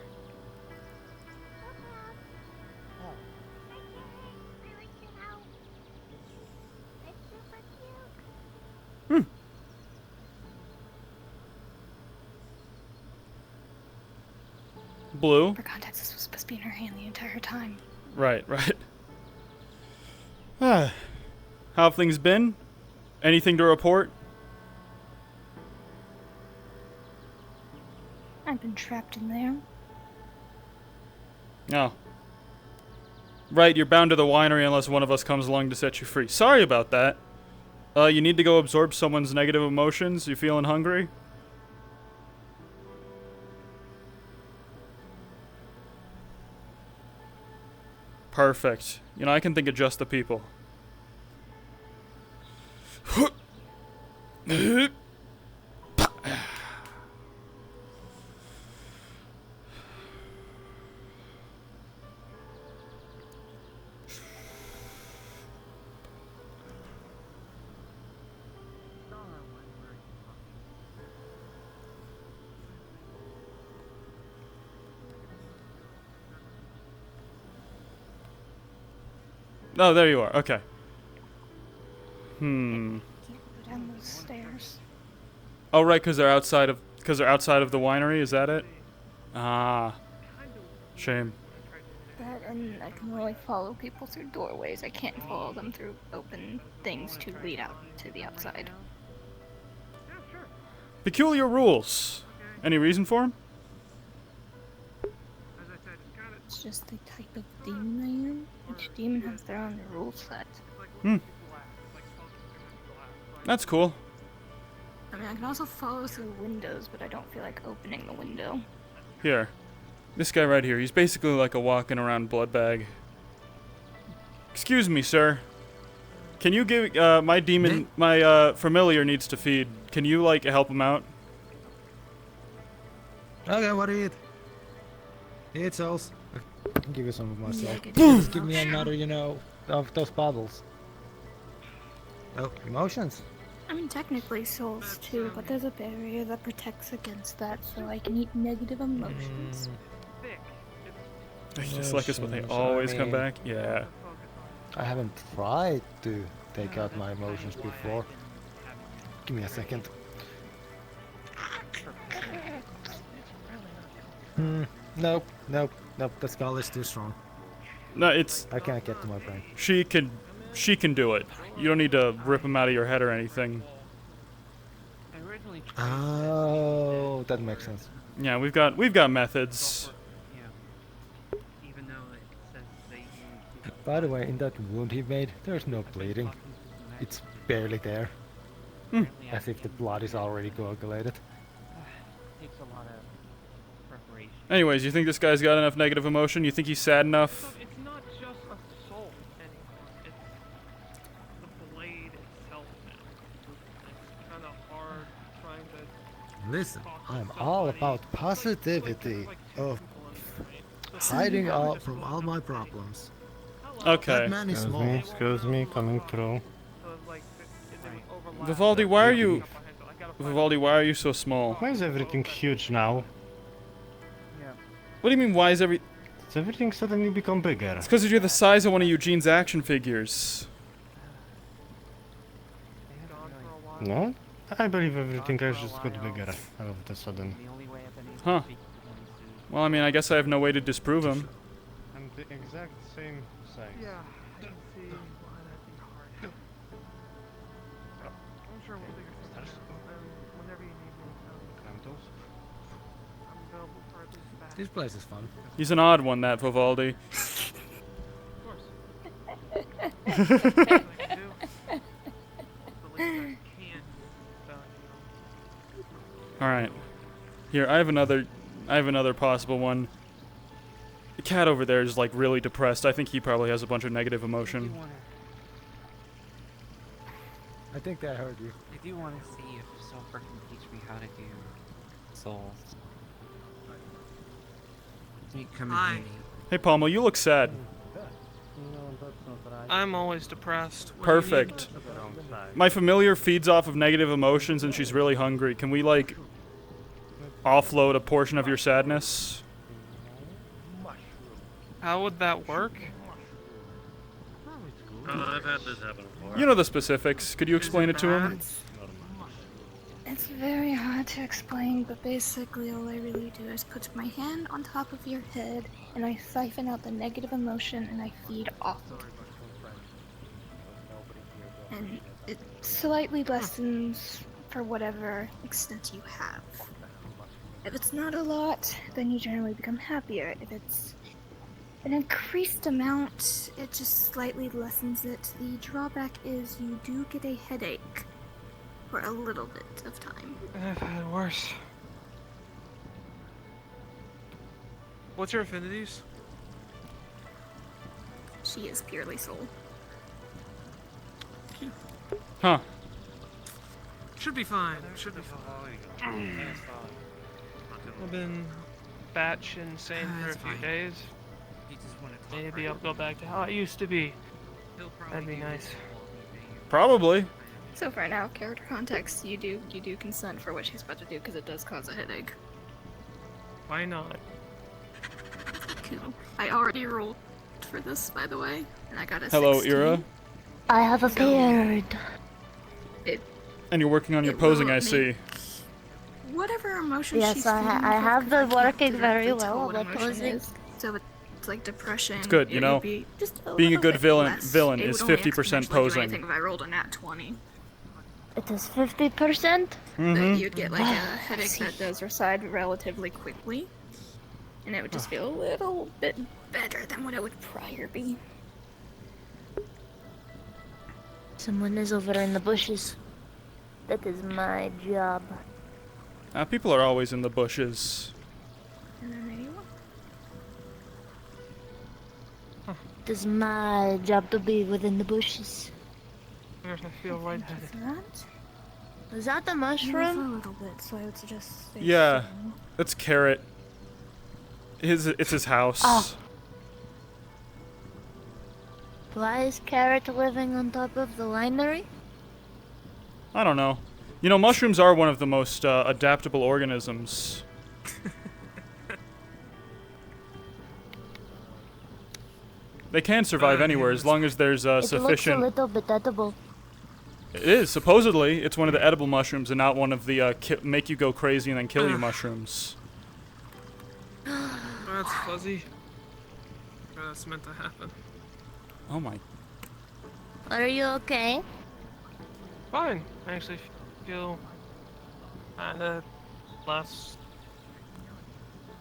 Blue.
For context, this was supposed to be in her hand the entire time.
Right. How have things been? Anything to report?
I've been trapped in there.
No. Right, you're bound to the winery unless one of us comes along to set you free. Sorry about that. You need to go absorb someone's negative emotions? You feeling hungry? Perfect. You know, I can think of just the people. Oh, there you are. Okay.
Can't go down those stairs.
Oh, right, because they're outside of the winery. Is that it? Ah. Shame.
That, and I can only follow people through doorways. I can't follow them through open things to lead out to the outside.
Peculiar rules. Any reason for them?
It's just the type of demon I am. Each demon has their own rule set.
That's cool.
I mean, I can also follow through windows, but I don't feel like opening the window.
Here. This guy right here, he's basically like a walking around blood bag. Excuse me, sir. Can you give, my demon, my, familiar needs to feed. Can you, like, help him out?
Okay, what do you eat? Eat sauce. I can give you some of myself.
Yeah,
Just give me another, you know, of those bottles. Oh, emotions.
I mean, technically souls too, but there's a barrier that protects against that, so I can eat negative emotions.
They just like us, but they always come back. Yeah.
I haven't tried to take out my emotions before. Give me a second. Nope. The skull is too strong.
No, it's.
I can't get to my brain.
She can do it. You don't need to rip them out of your head or anything.
Oh, that makes sense.
Yeah, we've got methods.
By the way, in that wound he made, there's no bleeding. It's barely there. As if the blood is already coagulated.
Takes a lot of preparation.
Anyways, you think this guy's got enough negative emotion? You think he's sad enough?
It's not just a soul anymore. It's the blade itself now. It's kind of hard trying to.
Listen, I'm all about positivity of hiding out from all my problems.
Okay.
That man is small.
Excuse me, coming through.
Vivaldi, why are you so small?
Why is everything huge now?
What do you mean, why is
Does everything suddenly become bigger?
It's because you're the size of one of Eugene's action figures.
No? I believe everything has just got bigger all of a sudden.
Huh. Well, I mean, I guess I have no way to disprove him.
I'm the exact same size.
Yeah, I can see why that'd be hard. I'm sure we'll figure things out. Whenever you need me, I'm available for at least that.
This place is fun.
He's an odd one, that Vivaldi. Alright. Here, I have another possible one. The cat over there is like really depressed. I think he probably has a bunch of negative emotion.
I think I heard you.
I do want to see if Sulfur can teach me how to do souls.
Hi.
Hey Palmo, you look sad.
I'm always depressed. What do you
Perfect. My familiar feeds off of negative emotions and she's really hungry. Can we like offload a portion of your sadness?
How would that work?
I've had this happen before.
You know the specifics. Could you explain it to him?
It's very hard to explain, but basically all I really do is put my hand on top of your head and I siphon out the negative emotion and I feed off it. And it slightly lessens for whatever extent you have. If it's not a lot, then you generally become happier. If it's an increased amount, it just slightly lessens it. The drawback is you do get a headache for a little bit of time.
I've had worse. What's your affinities?
She is purely soul.
Huh.
Should be fine. Should be fine. I've been batch insane for a few days. Maybe I'll go back to how I used to be. That'd be nice.
Probably.
So for now, character context, you do consent for what she's about to do because it does cause a headache.
Why not?
Cool. I already rolled for this, by the way, and I got a
Hello,
16.
Ira.
I have a beard.
And you're working on your posing, I see.
Whatever emotion
Yes,
she's
I have been working very well on my
emotion
posing.
is. So it's like depression.
It's good, you know.
Be just
Being a
little
good
bit
villain
less.
is
It would only
50%
exponentially do
posing.
anything if I rolled a nat 20.
It is 50%?
But you'd get like a
I
headache
see.
that does reside relatively quickly. And it would just feel a little bit better than what it would prior be.
Someone is over in the bushes. That is my job.
People are always in the bushes.
And then maybe one.
It is my job to be within the bushes.
I feel lightheaded.
Is that the
For a
mushroom?
little bit, so I would suggest. stay
Yeah,
still.
that's Carrot. It's his house.
Oh. Why is Carrot living on top of the winery?
I don't know. You know, mushrooms are one of the most adaptable organisms. They can survive anywhere as long as there's sufficient...
It looks a little bit edible.
It is, supposedly. It's one of the edible mushrooms and not one of the make you go crazy and then kill you mushrooms.
That's fuzzy. That's meant to happen.
Oh my...
Are you okay?
Fine. I actually feel kinda less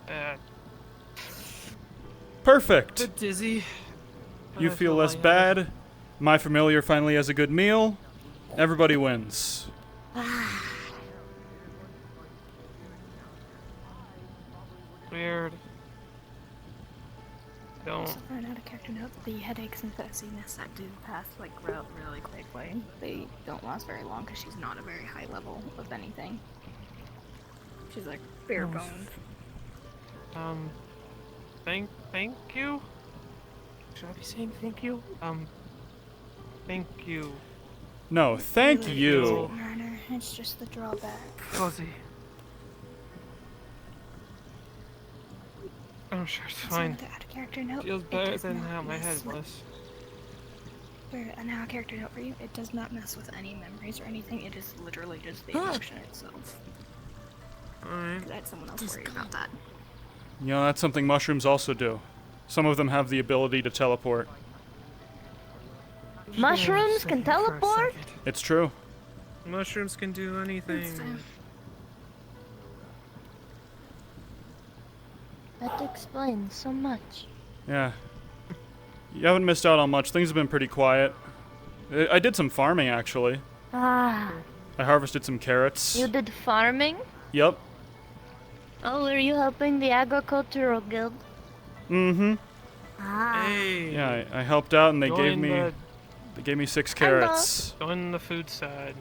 bad.
Perfect!
Bit dizzy.
You feel less bad. My familiar finally has a good meal. Everybody wins.
Weird. Don't.
For an out-of-character note, the headaches and fuzziness that do pass like really quickly. They don't last very long because she's not a very high level of anything. She's like bare bones.
Thank you? Should I be saying thank you? Thank you.
No, thank you.
It's just the drawback.
Fuzzy. Oh, sure, it's fine.
The out-of-character note.
Feels better than how my head was.
For an out-of-character note for you, it does not mess with any memories or anything. It is literally just the emotion itself.
Alright.
Let someone else worry about that.
You know, that's something mushrooms also do. Some of them have the ability to teleport.
Mushrooms can teleport?
It's true.
Mushrooms can do anything.
That explains so much.
Yeah. You haven't missed out on much. Things have been pretty quiet. I did some farming, actually.
Ah.
I harvested some carrots.
You did farming?
Yep.
Oh, were you helping the agricultural guild?
Mm-hmm.
Ah.
Hey.
Yeah, I helped out and they gave me... They gave me 6 carrots.
Join the food side.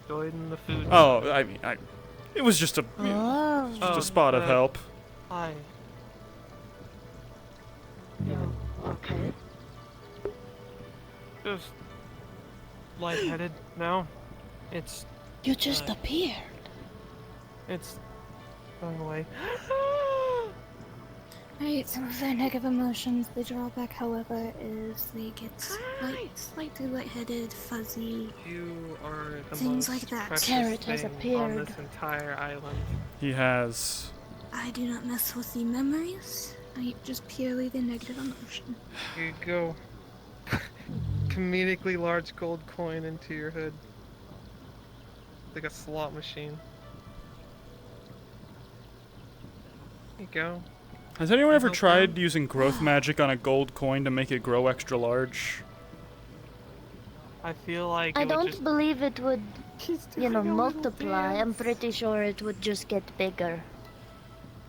Join the food
Oh,
side.
I mean, it was just a...
Oh.
Just a spot of help.
Hi.
Okay.
Just lightheaded now. It's...
You just appeared.
It's going away.
Right, some of their negative emotions, the drawback, however, is they get slightly lightheaded, fuzzy.
You are the
things
most
like that.
precious
Carrot has
thing
appeared.
on this entire island.
He has.
I do not mess with the memories. I just purely the negative emotion.
Here you go. Comedically large gold coin into your hood. Like a slot machine. There you go.
Has anyone ever tried using growth magic on a gold coin to make it grow extra large?
I feel like
I
it would
don't
just...
believe it would, you know, multiply. I'm pretty sure it would just get bigger.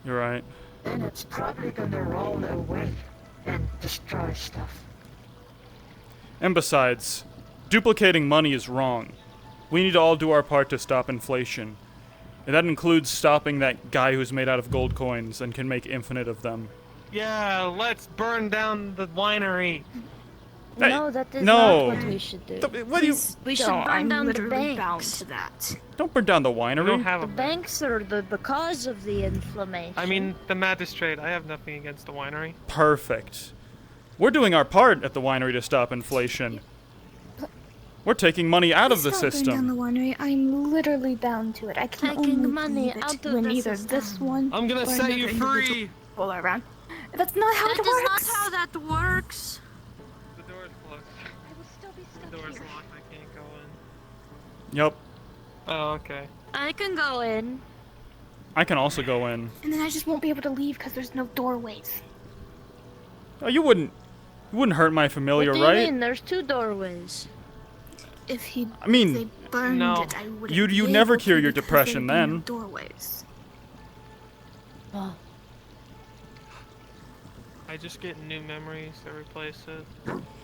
You're right.
Then it's probably gonna roll away and destroy stuff.
And besides, duplicating money is wrong. We need to all do our part to stop inflation. And that includes stopping that guy who's made out of gold coins and can make infinite of them.
Yeah, let's burn down the winery.
No, that is
no.
not what we should do.
What do you...
We should burn down the banks.
Don't burn down the winery.
We don't have
The
a
banks are the cause of the inflammation.
I mean, the magistrate. I have nothing against the winery.
Perfect. We're doing our part at the winery to stop inflation. We're taking money out of the
Burn down
system.
the winery. I'm literally bound to it. I can
Taking
only
money
leave it
out of
when
the
either
system.
this one.
I'm gonna
or
set you
another
free.
individual people are around. That's not how it
That is
works.
not how that works.
The door's closed. The door's locked. I can't go in.
Yep.
Oh, okay.
I can go in.
I can also go in.
And then I just won't be able to leave because there's no doorways.
Oh, you wouldn't hurt my familiar,
What do you
right?
mean? There's 2 doorways.
If he,
I mean,
they burned
no.
it, I wouldn't
You'd
be
never
able
cure
to
your
because
depression
there'd be no
then.
Doorways.
Oh.
I just get new memories to replace it.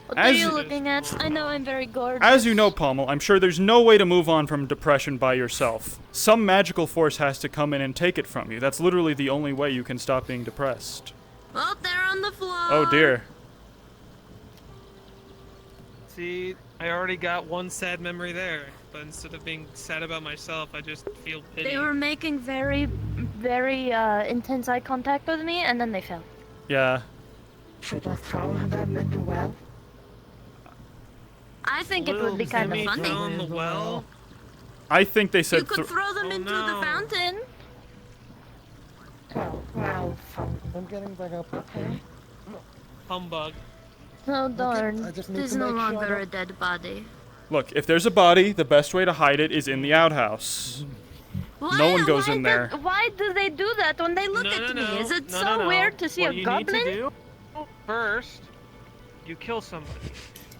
What
As-
are you looking at? I know I'm very gorgeous.
As you know, Pommel, I'm sure there's no way to move on from depression by yourself. Some magical force has to come in and take it from you. That's literally the only way you can stop being depressed.
Oh, they're on the floor.
Oh dear.
See, I already got one sad memory there, but instead of being sad about myself, I just feel pity.
They were making very, very intense eye contact with me, and then they fell.
Yeah.
Should I throw them in the well?
I think it would be kind of funny.
In the well?
I think they said.
You could throw them into the fountain.
Well,
I'm getting back up. Okay.
Humbug.
Oh darn!
I just need
There's
to
no
make sure
longer
that-
a dead body.
Look, if there's a body, the best way to hide it is in the outhouse. No one goes in there.
Why do they do that when they look at me? Is it so weird to see
what
a
you
goblin?
Need to do, first, you kill somebody.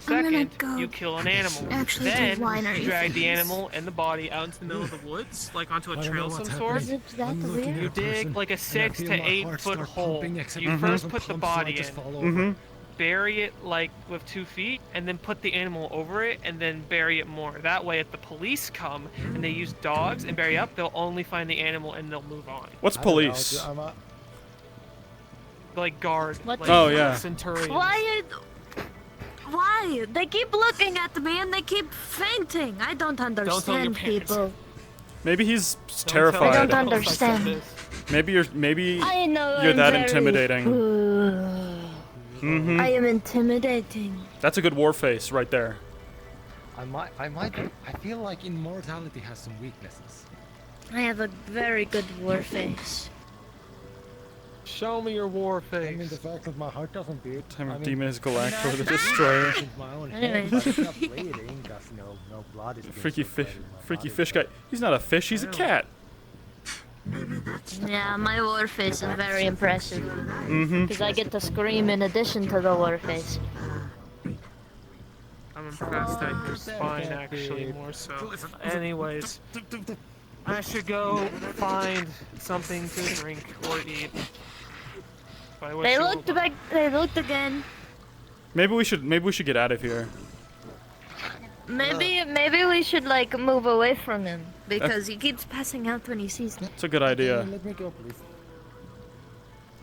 I'm gonna
Second,
go
you kill an animal.
actually do
Then
winery
you drag the
things.
animal and the body out into the middle of the woods, like onto a
I don't
trail
know
of some
what's
sort.
happening.
Is it that
I'm looking
weird?
You
at a person,
dig like a
and I
6
feel
to
my
8
heart
foot
start
hole.
pumping, except
You
it
first
doesn't
put the
pump, so I
body
just
in.
fall over.
Bury it like with 2 feet, and then put the animal over it, and then bury it more. That way, if the police come and they use dogs and bury up, they'll only find the animal and they'll move on.
What's police?
Like guard.
What
like
Oh, yeah.
Centurions.
Why? They keep looking at me and they keep fainting. I don't
tell your
understand
parents.
people.
Maybe he's
I
terrified.
don't understand.
Maybe you're
I know
you're
I'm
that
very-
intimidating. Mm-hmm.
I am intimidating.
That's a good war face right there.
I feel like immortality has some weaknesses.
I have a very good war face.
Show me your war face.
I mean, the fact that my heart doesn't beat.
Time of
I mean,
Demon is Galactor the Destroyer.
my own
Anyway.
head, but it's not bleeding, 'cause no blood is being
Freaky fish,
circulating in my
freaky
body.
fish guy. He's not a fish. He's a cat.
Yeah, my war face is very impressive.
Mhm.
Because I get to scream in addition to the war face.
I'm impressed at your spine, actually, more so. Anyways, I should go find something to drink or eat. By which
They
you will-
looked back. They looked again.
Maybe we should get out of here.
Maybe we should like move away from him because he keeps passing out when he sees me.
It's a good idea.
Let me go, please.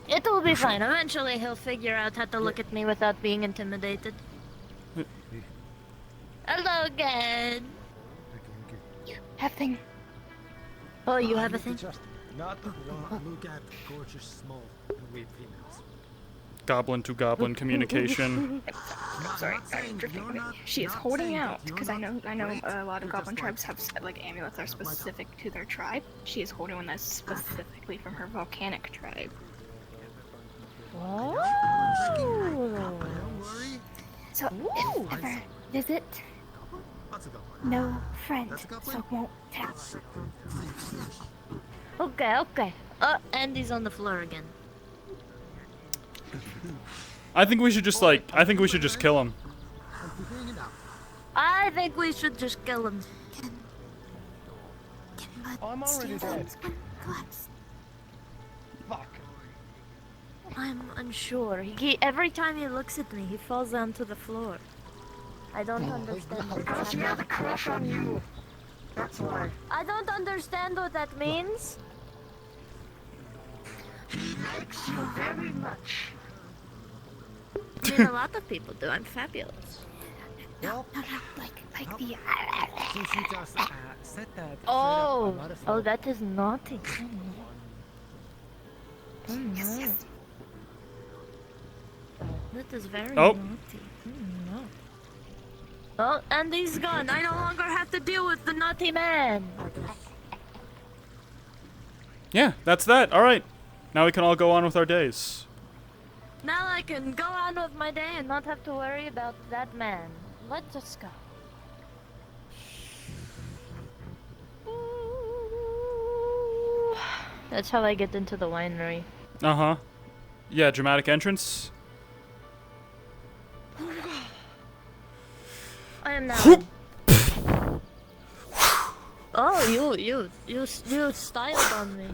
It will be fine. Eventually, he'll figure out how to look at me without being intimidated. Hello again. Have thing. Oh, you have a thing.
Just not look at gorgeous small weird females.
Goblin to goblin communication.
Sorry, she is holding out because I know a lot of goblin tribes have like amulets that are specific to their tribe. She is holding one that's specifically from her volcanic tribe.
Oh.
So if ever visit, no friend, so won't tell.
Okay. Oh, and he's on the floor again.
I think we should just kill him.
I think we should just kill him.
I'm already dead.
Fuck. I'm unsure. Every time he looks at me, he falls onto the floor. I don't understand what that
She has a crush on you. That's why.
I don't understand what that means.
He likes you very much.
I mean, a lot of people do. I'm fabulous.
No, like the.
Since you just said that.
Oh, that is naughty. Oh no. That is very
Oh.
naughty. No. Oh, and he's gone. I no longer have to deal with the naughty man.
Yeah, that's that. All right. Now we can all go on with our days.
Now I can go on with my day and not have to worry about that man. Let's just go. That's how I get into the winery.
Uh-huh. Yeah, dramatic entrance.
I am now. Oh, you styled on me.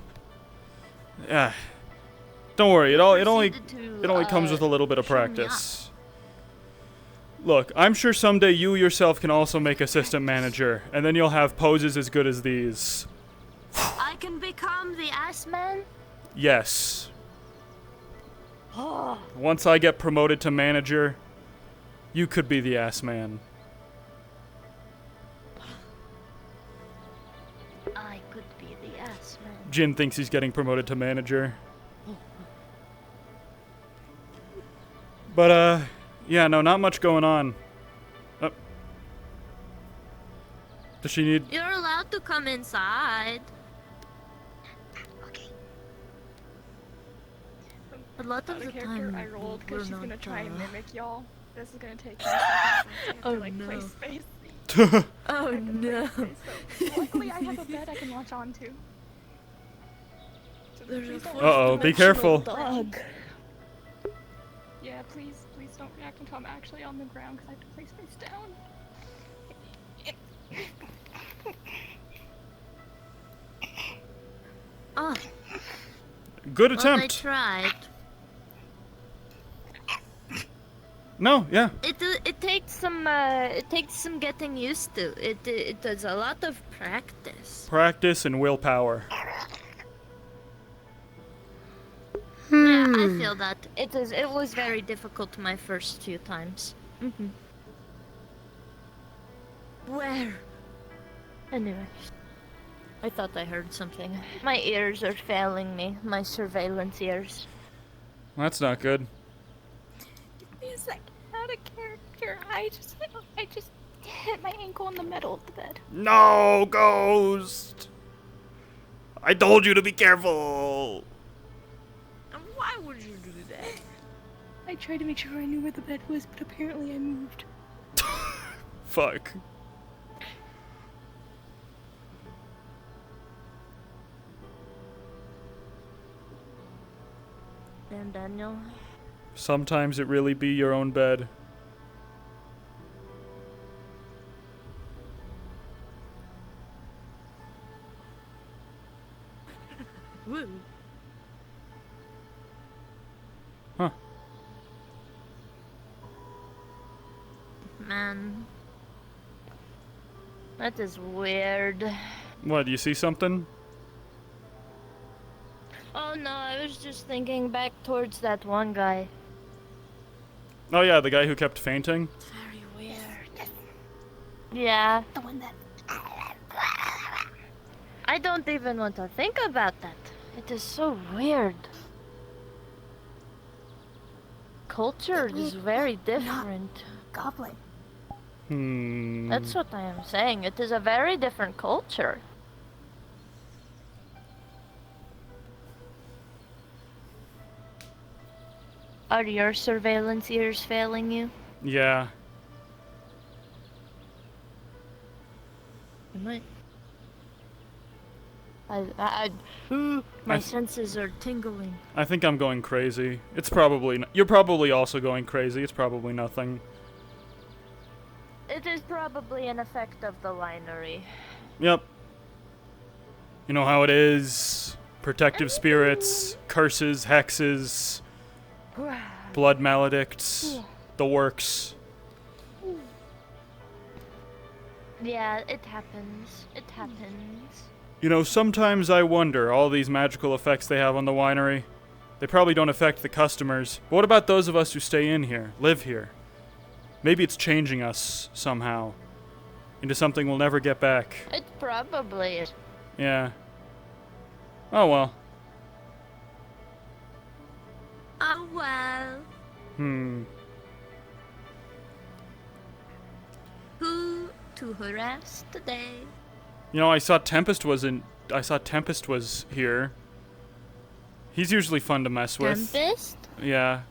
Yeah. Don't worry. It only
proceeded to,
comes with a little bit of
show me
practice. Look, I'm sure someday you yourself can also make assistant manager, and then you'll have poses as good as these.
I can become the ass man?
Yes.
Oh.
Once I get promoted to manager, you could be the ass man. Jin thinks he's getting promoted to manager. But, yeah, no, not much going on. Does she need...
You're allowed to come inside. A lot of the time,
I rolled
we're
because she's
not,
gonna try and mimic y'all. This is gonna take me
Oh,
to like
no.
play space.
Oh no.
Luckily, I have a bed I can latch onto. So
There's a
please don't-
Uh-oh, be careful.
Dog.
Yeah, please don't react until I'm actually on the ground because I have to place face down.
Oh.
Good
Well, I
attempt.
tried.
No, yeah.
It takes some getting used to. It does a lot of practice.
Practice and willpower.
Yeah, I feel that. It was very difficult my first few times. Where? Anyway. I thought I heard something. My ears are failing me. My surveillance ears.
That's not good.
Give me a second. Out of character. I just hit my ankle in the middle of the bed.
No, Ghost! I told you to be careful!
Why would you do that? I tried to make sure I knew where the bed was, but apparently I moved.
Fuck.
Damn, Daniel.
Sometimes it really be your own bed.
Woo.
Huh.
Man. That is weird.
What, do you see something?
Oh no, I was just thinking back towards that one guy.
Oh yeah, the guy who kept fainting?
Very weird. Yeah.
The one that...
I don't even want to think about that. It is so weird. Culture is very different.
Goblin.
That's what I am saying. It is a very different culture. Are your surveillance ears failing you?
Yeah.
You might. My senses are tingling.
I think I'm going crazy. It's probably... You're probably also going crazy. It's probably nothing.
It is probably an effect of the winery.
Yep. You know how it is. Protective spirits, curses, hexes, blood maledicts, the works.
Yeah, it happens. It happens.
You know, sometimes I wonder, all these magical effects they have on the winery, they probably don't affect the customers. But what about those of us who stay in here, live here? Maybe it's changing us somehow into something we'll never get back.
It probably is.
Yeah. Oh well.
Oh well. Who to harass today?
You know, I saw Tempest was here. He's usually fun to mess with.
Tempest?
Yeah.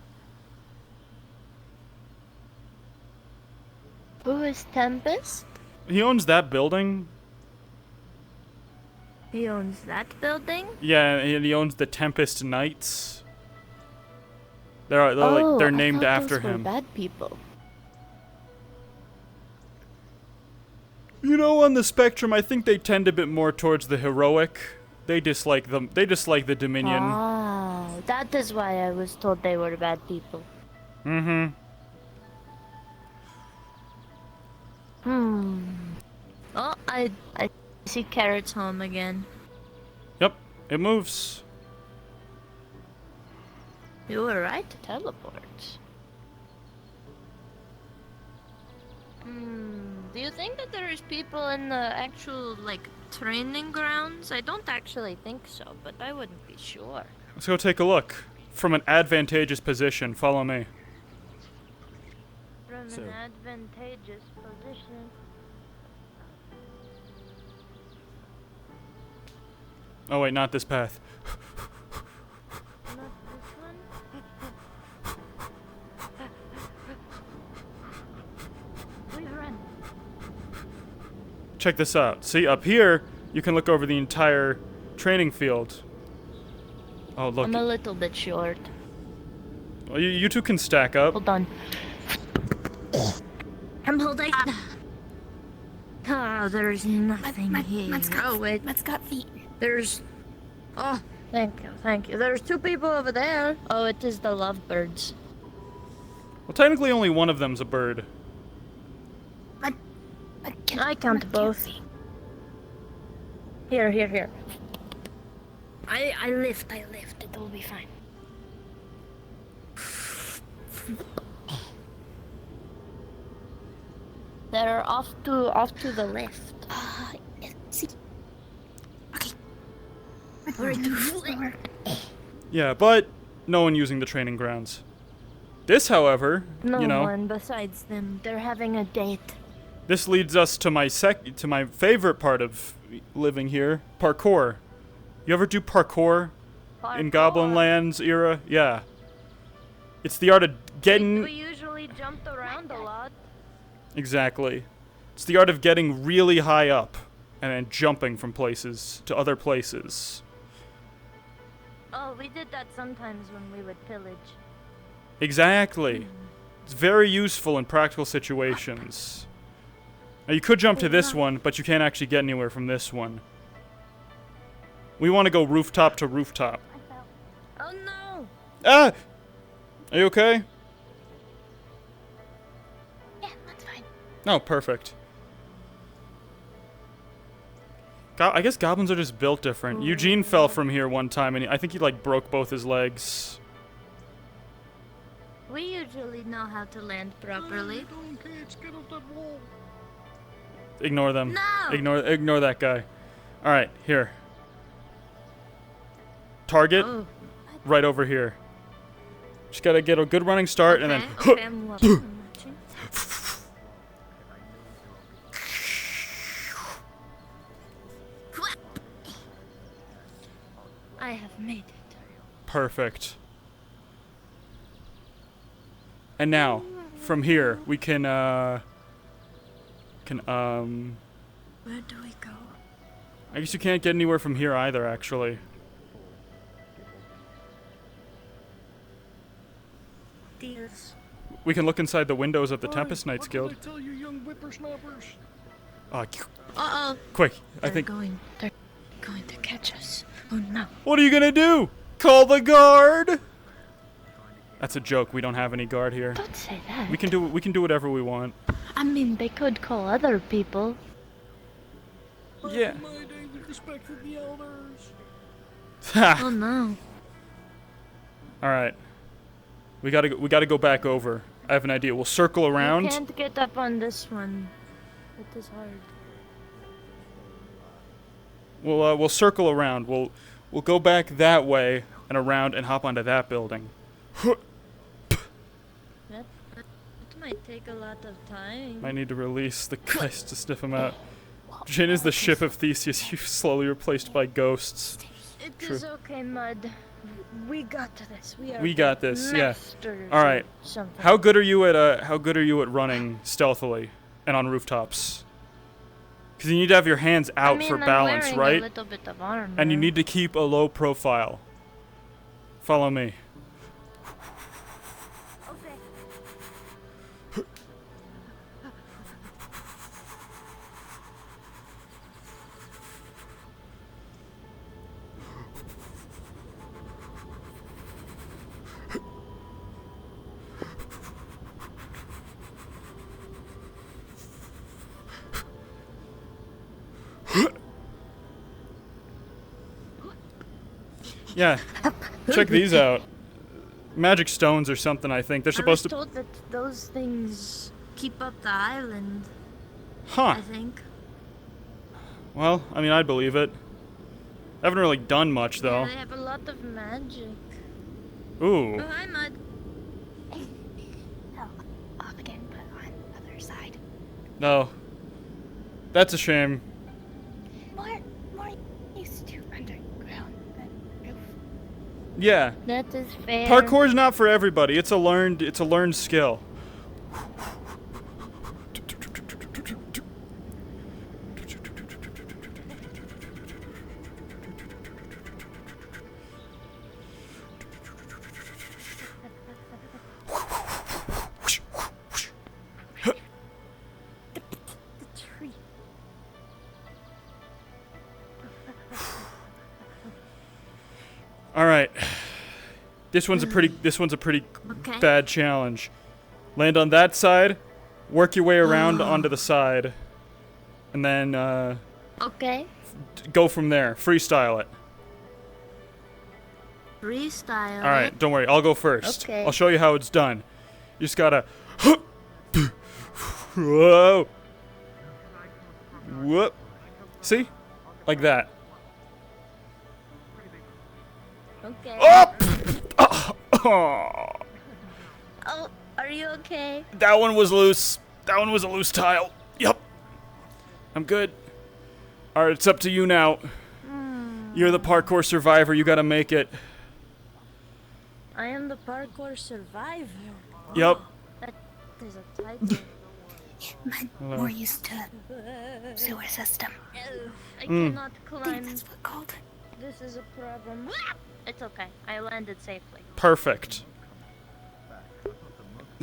Who is Tempest?
He owns that building.
He owns that building?
Yeah, and he owns the Tempest Knights. They're named
I thought
after
those were
him.
bad people.
You know, on the spectrum, I think they tend a bit more towards the heroic. They dislike them. They dislike the Dominion.
Oh, that is why I was told they were bad people.
Mm-hmm.
Oh, I see Carrot's home again.
Yep, it moves.
You were right to teleport. Do you think that there is people in the actual, like, training grounds? I don't actually think so, but I wouldn't be sure.
Let's go take a look. From an advantageous position. Follow me.
From an advantageous position.
Oh wait, not this path.
Not this one. We run.
Check this out. See, up here, you can look over the entire training field. Oh, look.
I'm a little bit short.
Well, you two can stack up.
Hold on. I'm holding. Oh, there's nothing here. Oh, wait.
Let's got feet.
There's... Oh, thank you, thank you. There's 2 people over there. Oh, it is the lovebirds.
Well, technically only one of them's a bird.
I count both. Here. I lift. It will be fine. They're off to the left.
See.
Okay.
Yeah, but no one using the training grounds. This, however,
No
you know,
one besides them. They're having a date.
this leads us to my favorite part of living here, parkour. You ever do parkour in Goblin Lands era? Yeah. It's the art of getting...
We usually jumped around a lot.
Exactly. It's the art of getting really high up and then jumping from places to other places.
Oh, we did that sometimes when we would pillage.
Exactly. It's very useful in practical situations. Now, you could jump to this one, but you can't actually get anywhere from this one. We want to go rooftop to rooftop.
Oh no!
Ah! Are you okay?
Yeah, that's fine.
Oh, perfect. I guess goblins are just built different. Eugene fell from here one time, and I think he, like, broke both his legs.
We usually know how to land properly.
Ignore them.
No!
Ignore that guy. Alright, here. Target.
Oh.
Right over here. Just gotta get a good running start, and then...
Okay, I'm watching. I have made it.
Perfect. And now, from here, we can,
Where do we go?
I guess you can't get anywhere from here either, actually.
Dears.
We can look inside the windows of the Tempest Knights Guild.
What did I tell you, young whippersnappers?
Uh-oh.
Quick,
They're going to catch us. Oh no.
What are you gonna do? Call the guard? That's a joke. We don't have any guard here.
Don't say that.
We can do whatever we want.
I mean, they could call other people.
Yeah.
Respect for the elders.
Oh no.
All right. We gotta go back over. I have an idea. We'll circle around.
You can't get up on this one. It is hard.
We'll circle around. We'll go back that way and around and hop onto that building.
That might take a lot of time.
Might need to release the guys to sniff him out. Jin is the ship of Theseus. You slowly replaced by ghosts.
It is okay, Mud. We got this.
We got this. Yeah.
masters
All right.
of something.
How good are you at running stealthily and on rooftops? Because you need to have your hands out for balance,
I'm wearing
right?
a little bit of armor.
And you need to keep a low profile. Follow me. Yeah, check these out. Magic stones or something, I think. They're supposed to...
I was told that those things keep up the island.
Huh.
I think.
Well, I mean, I'd believe it. I haven't really done much, though.
Yeah, they have a lot of magic.
Ooh.
Oh, hi, Mud.
Oh, off again, but on the other side.
No. That's a shame.
More used to underground roof.
Yeah.
That is fair.
Parkour's not for everybody. It's a learned skill. All right. This one's a pretty
Okay.
bad challenge. Land on that side, work your way around onto the side, and then
Okay.
go from there. Freestyle it.
Freestyle.
All right, don't worry. I'll go first.
Okay.
I'll show you how it's done. You just gotta. Whoa. Whoop. See? Like that.
Okay.
Oh!
Oh, are you okay?
That one was loose. That one was a loose tile. Yup. I'm good. Alright, it's up to you now. You're the parkour survivor. You gotta make it.
I am the parkour survivor.
Yup.
That is a title.
Man, more used to sewer system.
I
Mm.
cannot
I think
climb.
that's what called.
This is a problem. It's okay. I landed safely.
Perfect.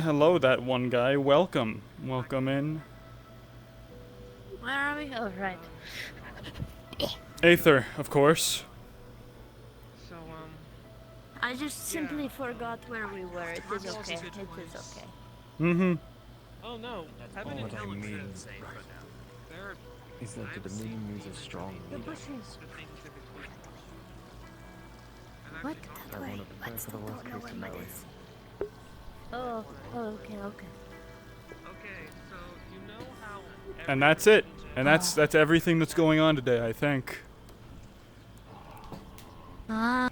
Hello, that one guy. Welcome. Welcome in.
Where are we? Oh, right.
Aether, of course.
So,
I just simply forgot where we were. It is okay. It is okay.
Mm-hmm.
Oh no, heaven
What I
intelligence
mean
is safe right now. There
is that the moon needs a strong leader.
What?
I want to prepare for the worst case scenario.
Oh, okay, okay.
Okay, so you know how
And that's it. And that's everything that's going on today, I think.
I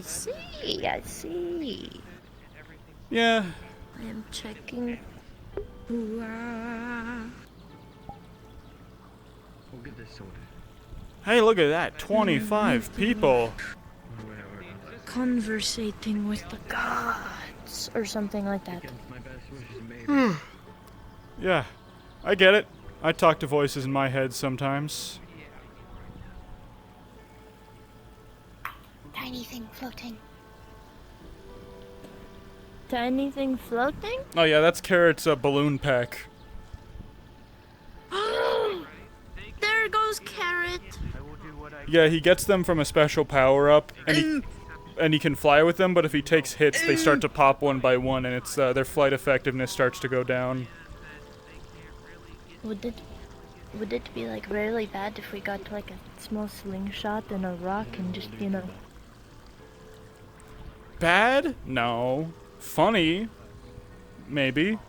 see, I see.
Yeah.
I am checking. Hooah.
We'll get this sorted.
Hey, look at that. 25 people.
Conversating with the gods, or something like that.
My best wishes, maybe.
Yeah, I get it. I talk to voices in my head sometimes.
Tiny thing floating.
Tiny thing floating?
Oh yeah, that's Carrot's balloon pack.
There goes Carrot.
Yeah, he gets them from a special power-up, and he can fly with them, but if he takes hits, they start to pop one by one, and it's their flight effectiveness starts to go down.
Would it be like really bad if we got like a small slingshot and a rock and just, you know?
Bad? No. Funny? Maybe.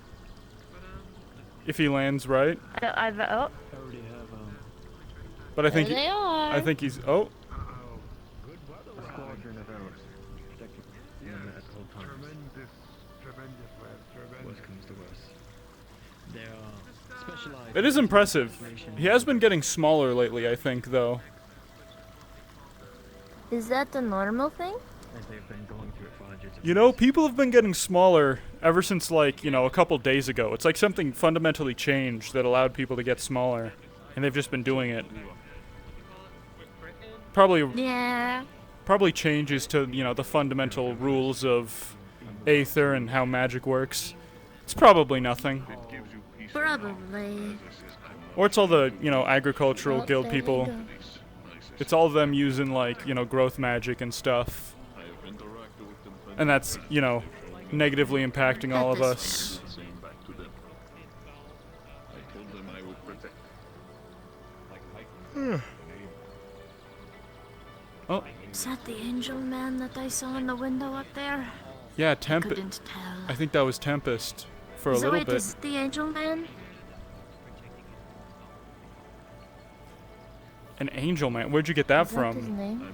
If he lands right.
Oh.
But I think
There they are.
I think he's a
Squadron of arrows. Protecting them at all times. Worst comes to worst. They are specialized.
It is impressive. He has been getting smaller lately, I think, though.
Is that the normal thing?
As they've been going through it for hundreds of
You know, people have been getting smaller ever since, like, you know, a couple days ago. It's like something fundamentally changed that allowed people to get smaller. And they've just been doing it. Probably changes to, you know, the fundamental rules of Aether and how magic works. It's probably nothing.
Probably.
Or it's all the, you know, agricultural
Oh,
guild
there we
people.
go.
It's all them using, like, you know, growth magic and stuff. And that's, you know, negatively impacting all of us. Oh.
Is that the angel man that I saw in the window up there?
Yeah,
couldn't tell.
I think that was Tempest for a
So
little
wait,
bit.
is it the angel man?
An angel man. Where'd you get that
Is that his
from?
name?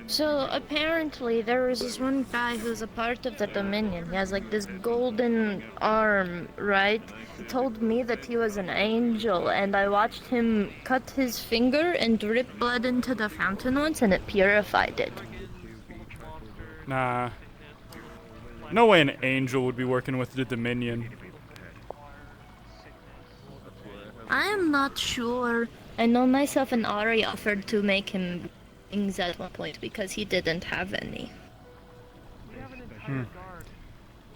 So apparently there was this one guy who's a part of the Dominion. He has like this golden arm, right? He told me that he was an angel, and I watched him cut his finger and drip blood into the fountain once, and it purified it.
Nah. No way an angel would be working with the Dominion.
I am not sure. I know myself and Ari offered to make him wings at one point because he didn't have any.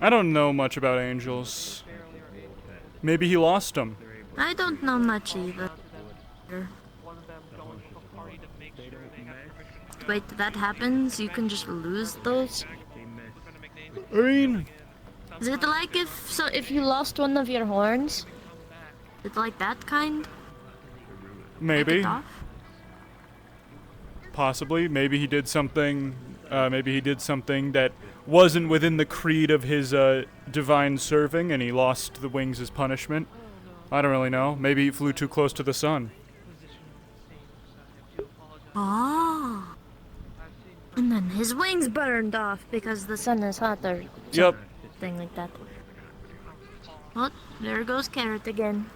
I don't know much about angels. Maybe he lost them.
I don't know much either. Wait, that happens? You can just lose those?
I mean...
Is it like if you lost one of your horns? Is it like that kind?
Maybe.
Take it off?
Possibly. Maybe he did something. Maybe he did something that wasn't within the creed of his divine serving, and he lost the wings as punishment. I don't really know. Maybe he flew too close to the sun.
Oh. And then his wings burned off because the sun is hot or
Yep.
something like that. Oh, there goes Carrot again.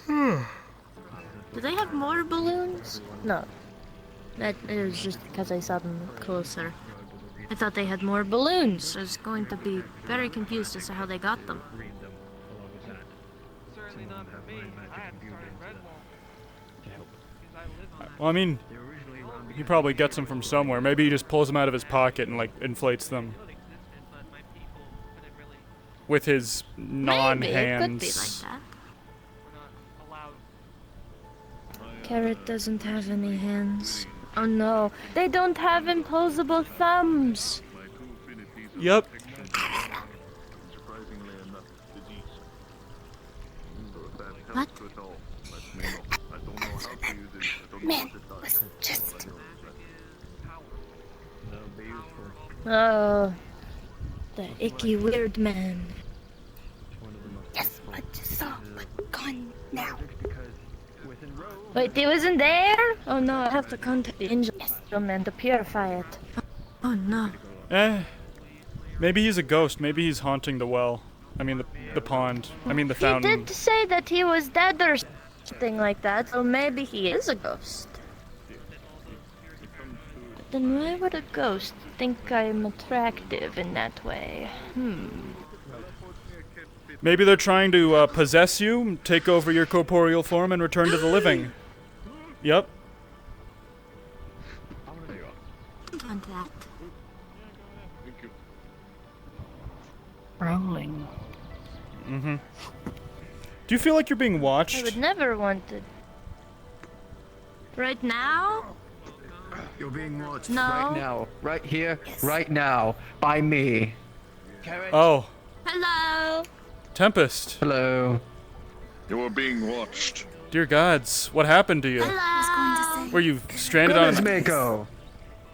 Do they have more balloons? No. That is just because I saw them closer. I thought they had more balloons. I was going to be very confused as to how they got them.
Well, I mean, he probably gets them from somewhere. Maybe he just pulls them out of his pocket and, like, inflates them. With his non-hands.
Maybe, it could be like that. Carrot doesn't have any hands. Oh no, they don't have imposable thumbs!
Yep.
What? Man, just... Oh, the icky weird man.
Yes, I just saw, but gone now.
Wait, he wasn't there? Oh no, I have to contact the angel man to purify it. Oh no.
Maybe he's a ghost. Maybe he's haunting the well. I mean, the pond. I mean, the fountain.
He did say that he was dead or something like that, so maybe he is a ghost. But then why would a ghost think I'm attractive in that way?
Maybe they're trying to possess you, take over your corporeal form, and return to the living. Yep.
Don't want that.
Rolling.
Mm-hmm. Do you feel like you're being
I
watched?
would never want it. Right now?
You're being watched
No.
Right now. Right here. Right now. By me.
Oh.
Hello?
Tempest.
Hello.
You are being watched.
Dear gods, what happened to you?
Hello?
Were you stranded on...
Mako.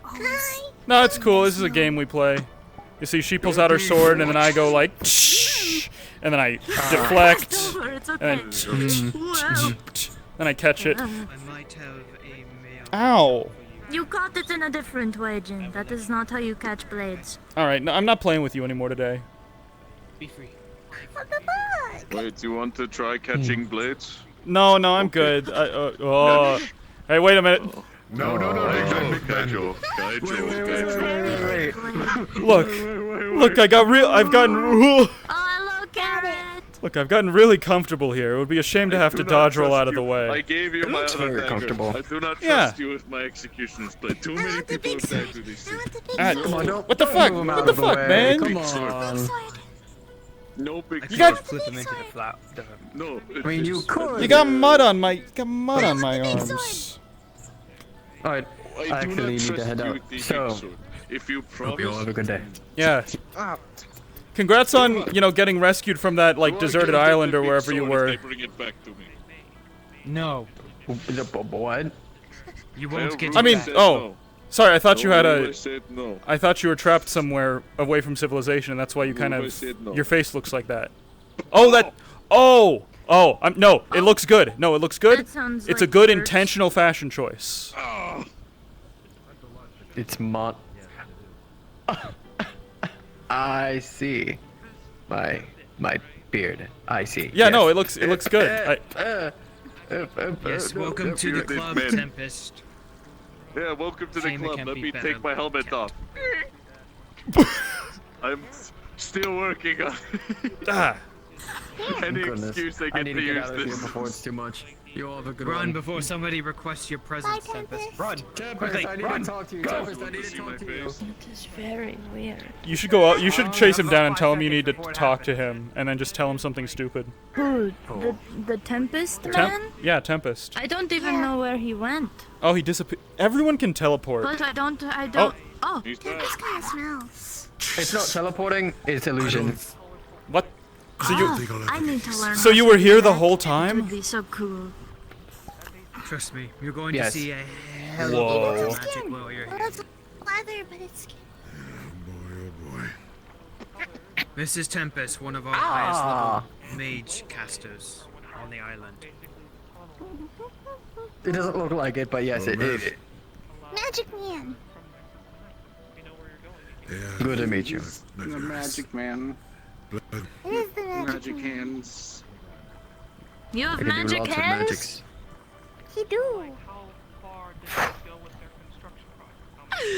Hi.
No, it's cool. This is a game we play. You see, she pulls out her sword, and then I go like... And then I deflect.
It's okay.
And then... Then I catch it.
I might have a
Ow!
You caught it in a different way, Jin. That is not how you catch blades.
Alright, no, I'm not playing with you anymore today.
Be free.
Wait, you want to try catching blades?
No, I'm good. Hey, wait a minute.
No.
Look, I've gotten
Oh, hello, Carrot!
Look, I've gotten really comfortable here. It would be a shame to have to dodge roll out of the way.
I gave you my other dagger.
comfortable.
I do not
Yeah.
trust you with my executioner's blade. Too many people have died to these things.
Come on,
What the fuck?
move him
What
out
the
of the
fuck,
way.
man?
Come on.
No big
You got-
flip him into the flat.
No.
I mean, you could.
You got mud on my arms.
Alright, I
I do
actually
not
need to
trust
head
you
out.
with the
So,
big sword. If you
hope you all have a good day.
Yeah. Congrats on, getting rescued from that, like, deserted island or wherever you were.
Bring it back to me.
No.
What?
You won't get
I mean,
it back.
oh. Sorry, I thought you had
I
a...
said no.
I thought you were trapped somewhere away from civilization, and that's why you kind
I
of...
said no.
Your face looks like that. Oh, that... Oh! Oh, no, it looks good. No, it looks good.
That sounds
It's
like
a good
church.
intentional fashion choice.
It's I see. My beard. I see.
Yeah,
yes.
no, it looks good.
Yes, welcome to the club, Tempest.
Yeah, welcome to the
Shame it
club.
can't
Let
be
me
better
take my helmet off. I'm still working on it. Any excuse I get to use this.
Before it's too much. You all have a good
Run
one.
before somebody requests your presence, Tempest. Run!
Tempest, I need to talk to you. Tempest, I need to talk to you.
It is very weird.
You should go out. You should chase him down and tell him you need to talk to him, and then just tell him something stupid.
Who? The Tempest man?
Yeah, Tempest.
I don't even know where he went.
Oh, he disappeared. Everyone can teleport.
But I don't. Oh.
This kind of smells.
It's not teleporting, it's illusion.
What? So
I need to learn.
So you were here the whole time?
It would be so cool.
Trust me, you're going
Yes.
to see a hell of a
Whoa.
lot of magic while you're
Well,
here.
it's leather, but it's
This is Tempest, one of our highest level mage casters on the island.
It doesn't look like it, but yes, it is.
Magic Man.
Good to meet you.
The magic man.
It is the
Magic hands.
You have
I can do
magic
lots of
hands?
magics.
He do.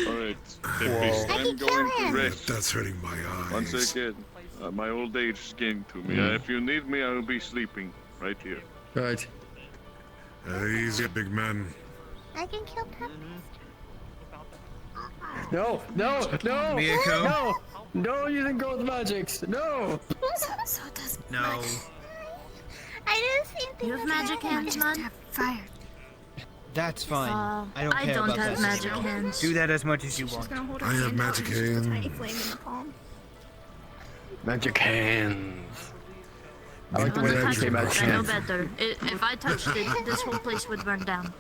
Alright, Tempest, I'm going to rest.
That's hurting my eyes.
Once again, my old age is getting to me. If you need me, I will be sleeping right here.
Right.
Easy, big man.
I can kill Tempest.
No!
Miyako?
No using gold magics! No!
So does
No.
I didn't see anything.
You have magic hands, man?
Fire.
That's fine. I don't
I
care
don't
about
have
that.
magic hands.
Do that as much as you want.
I have magic hands.
Tiny flame in the palm.
Magic hands. I like the
I
way
don't
that
touch
you say
it,
magic
I know
hands.
better. If I touched it, this whole place would burn down.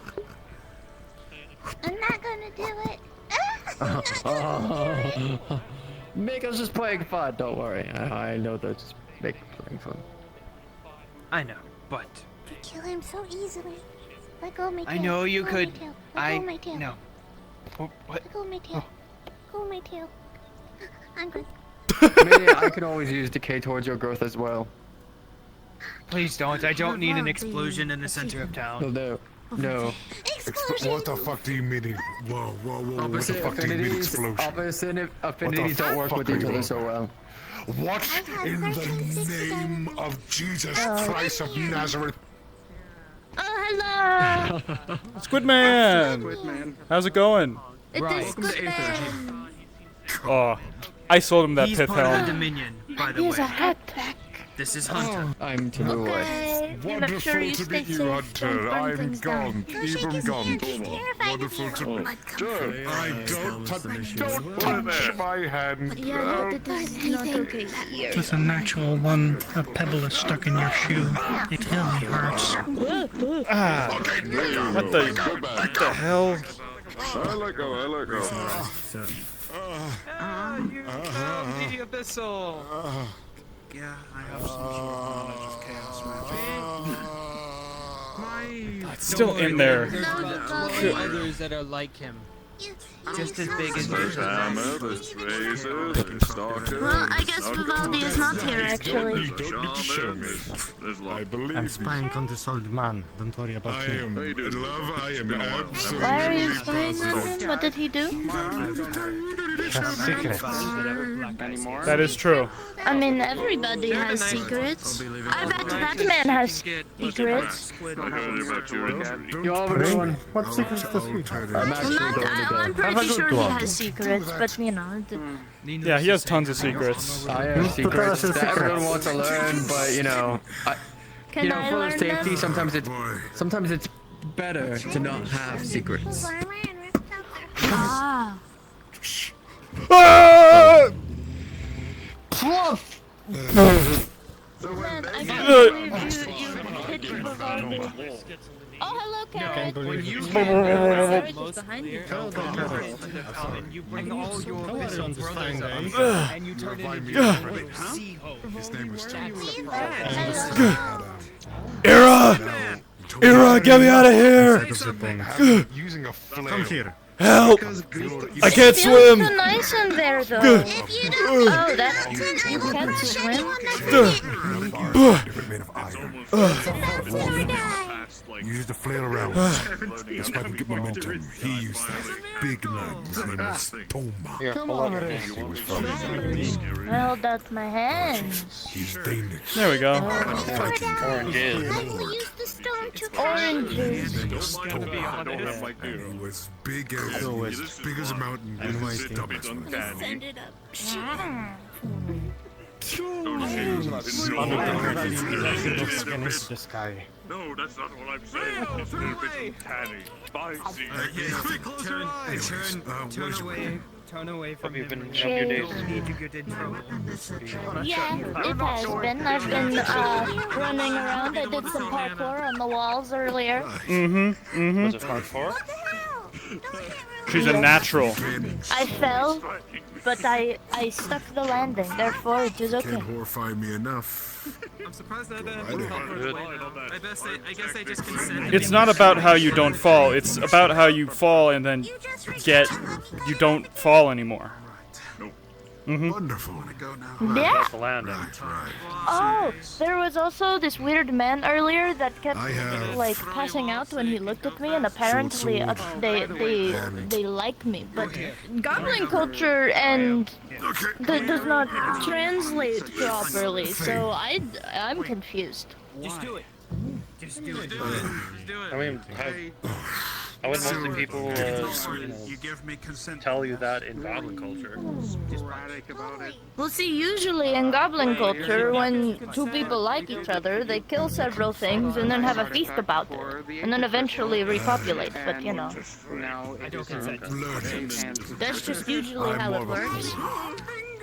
I'm not gonna do it.
Make us just playing fun, don't worry. I know they're just playing fun.
I know, but
You kill him so easily. Let go of my tail.
I know you
Let go of
could.
my tail. Let go of my tail.
No. What?
Let go of my tail. Let go of my tail. I'm good.
Maybe I can always use decay towards your growth as well.
Please don't. I don't need an
the
explosion in the center of town.
No.
What the fuck do you mean? Whoa. What the
Opposite
fuck do you mean
affinities,
explosion?
affinities don't work with each other so well.
What in the name of Jesus Christ of Nazareth?
Oh, hello!
Squidman! How's it going?
It is Squidman!
Oh, I sold him that
He's
pith
part of the
helm.
Dominion, by the
Here's a
way.
hat back.
This is Hunter.
I'm Tamua.
Okay.
Wonderful to meet you, Hunter. I'm gone. Even gone. Wonderful to meet you. I don't touch my hand.
Yeah, it is not okay here.
With a natural one, a pebble is stuck in your shoe. It really hurts.
What the hell?
I let go.
You found the abyssal! Yeah, I have some sort of knowledge of chaos magic.
It's still in there.
There's others that are like him. Just as big as
There's
you.
hammer, there's razor, there's stalker.
Well, I guess Vivaldi is not here, actually.
There's love.
I'm spying on this old man. Don't worry about
I
him.
am in love. I am absolutely
Why are you spying on him? What did he do?
Secrets.
That is true.
I mean, everybody has secrets. I bet Batman has secrets.
I heard about your injury.
You all have a good one.
What secrets does he have?
I'm actually going to
I'm
go.
pretty sure he has secrets, but you know.
Yeah, he has tons of secrets.
I have secrets that everyone wants to learn, but you know,
Can I
for
learn
safety,
them?
sometimes it's better to not have secrets.
Ah.
Ah!
Man, I can't believe you hit Vivaldi. Oh, hello, Karen.
Can't believe
You
it.
Sorry, just
most
behind you.
clear and you bring all your bishop brothers up and you turn it into a sea-ho.
His name was
Ira, get me out of here!
Using a flail.
Come here.
Help! I can't swim!
It's so nice in there, though. Oh, that you can't swim.
Made of iron. Use the flail around. That's why I can get momentum. He used that big knife. His name was Toma.
Come on,
He was from
Well, that's my hands.
He's Danish.
There we go.
Use the stone to
Oranges.
He was big as a mountain. And my stomach.
send it up.
This guy.
No, that's not what I'm saying. Turn away! Tanny, spicy.
Turn away. Turn away from him.
Cheers.
Need to get in trouble.
Yeah, it has been. I've been running around. I did some parkour on the walls earlier.
Was
it parkour?
She's a natural.
I fell, but I stuck the landing. Therefore, it was okay.
Can't horrify me enough.
I'm surprised that I guess I just consented.
It's not about how you don't fall, it's about how you fall and then you don't fall anymore.
Wonderful.
Yeah.
The landing.
Oh, there was also this weird man earlier that kept like passing out when he looked at me, and apparently they like me, but goblin culture and does not translate properly, so I'm confused.
Just do it. Just do it.
I mean, how would mostly people tell you that in goblin culture?
Well, see, usually in goblin culture, when two people like each other, they kill several things and then have a feast about it, and then eventually repopulate, but you know.
I don't consent.
That's just usually how it works.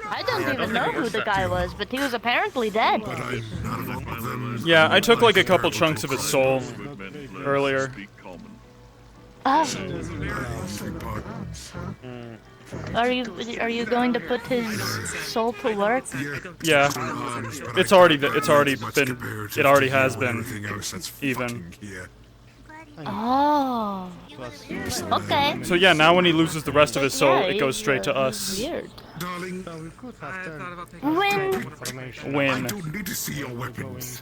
I don't even know who the guy was, but he was apparently dead.
Yeah, I took like a couple chunks of his soul earlier.
Oh. Are you going to put his soul to work?
Yeah, it already has been even.
Oh. Okay.
So yeah, now when he loses the rest of his soul, it goes straight to us.
Weird.
Darling,
When?
I don't need to see your weapons.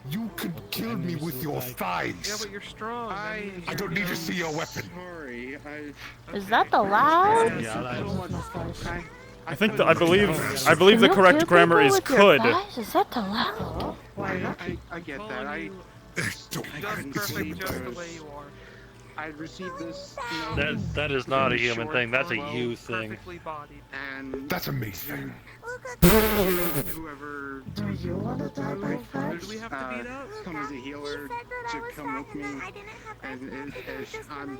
You could kill me with your thighs.
Yeah, but you're strong.
I don't need to see your weapon.
Sorry,
Is that allowed?
I think I believe the correct grammar is could.
Is that allowed?
I get that. I I received this.
That is not a human thing. That's a you thing.
And
that's a me thing.
Whoever
do you want to die by fight?
do we have to beat up? Come as a healer to come with me. And I'm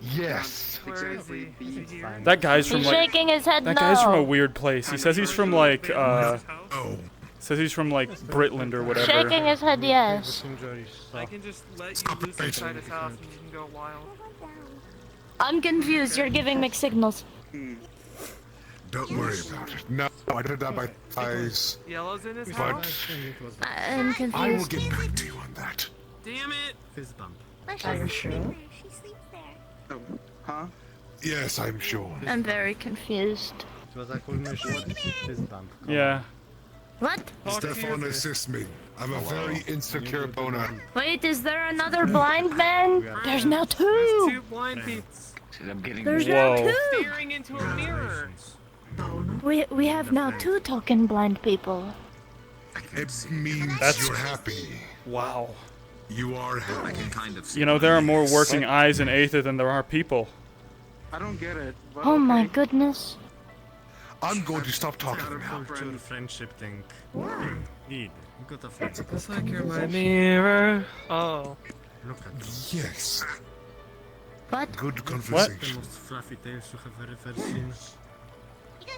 yes.
Exactly.
That guy's from
He's
like
shaking his head.
that
no.
guy's from a weird place. He says he's from like says he's from like Britland or whatever.
Shaking his head, yes.
I can just let you loose inside his house and you can go wild.
I'm confused. You're giving mixed signals.
Don't worry about it. No, I didn't die by thighs.
Yellow's in his
But
house?
I'm confused.
I will get back to you on that.
Damn it!
Fist bump.
Are you sure?
She sleeps there.
Oh, huh?
Yes, I'm sure.
I'm very confused.
It was a cool mission. Fist bump.
Yeah.
What?
Stefan assists me. I'm a very insecure boner.
Wait, is there another blind man? There's now two.
Two blind people.
There's now two.
Staring into a mirror.
We have now two token blind people.
It means you're happy.
Wow.
You are happy.
You know, there are more working eyes in Aether than there are people.
I don't get it.
Oh my goodness.
I'm going to stop talking now.
Culture friendship thing. Need. Got a friend.
It's like you're my mirror. Oh.
Look at them.
Yes.
What?
Good
The
conversation.
most fluffy tails you have ever seen.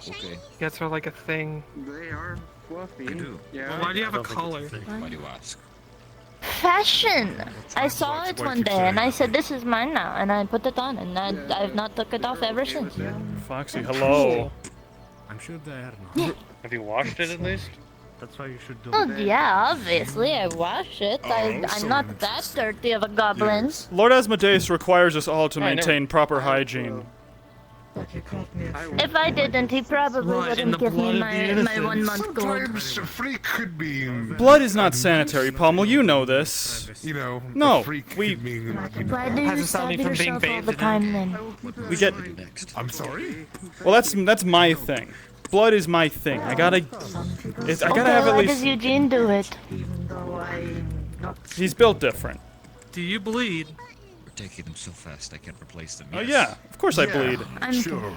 Okay.
Gets are like a thing.
They are fluffy.
I do.
Yeah.
Why do you have a collar?
Why do you ask?
fashion. I saw it one day and I said, this is mine now, and I put it on, and I've not took it off ever since.
Foxy, hello.
I'm sure they are not.
Have you washed it at least?
That's why you should do
Oh
it.
yeah, obviously I wash it. I'm not that dirty of a goblin.
Lord Asmodeus requires us all to maintain proper hygiene.
If I didn't, he probably wouldn't give me my 1 month gold.
Sometimes a freak could mean.
Blood is not sanitary, Pommel. You know this.
You know,
No,
a freak
we.
could mean.
Why do you stab yourself all the time then?
We get.
I'm sorry.
Well, that's my thing. Blood is my thing. I gotta have at
Why
least.
does Eugene do it?
He's built different.
Do you bleed?
We're taking them so fast I can't replace them.
Oh yeah, of course I bleed.
I'm
Sure.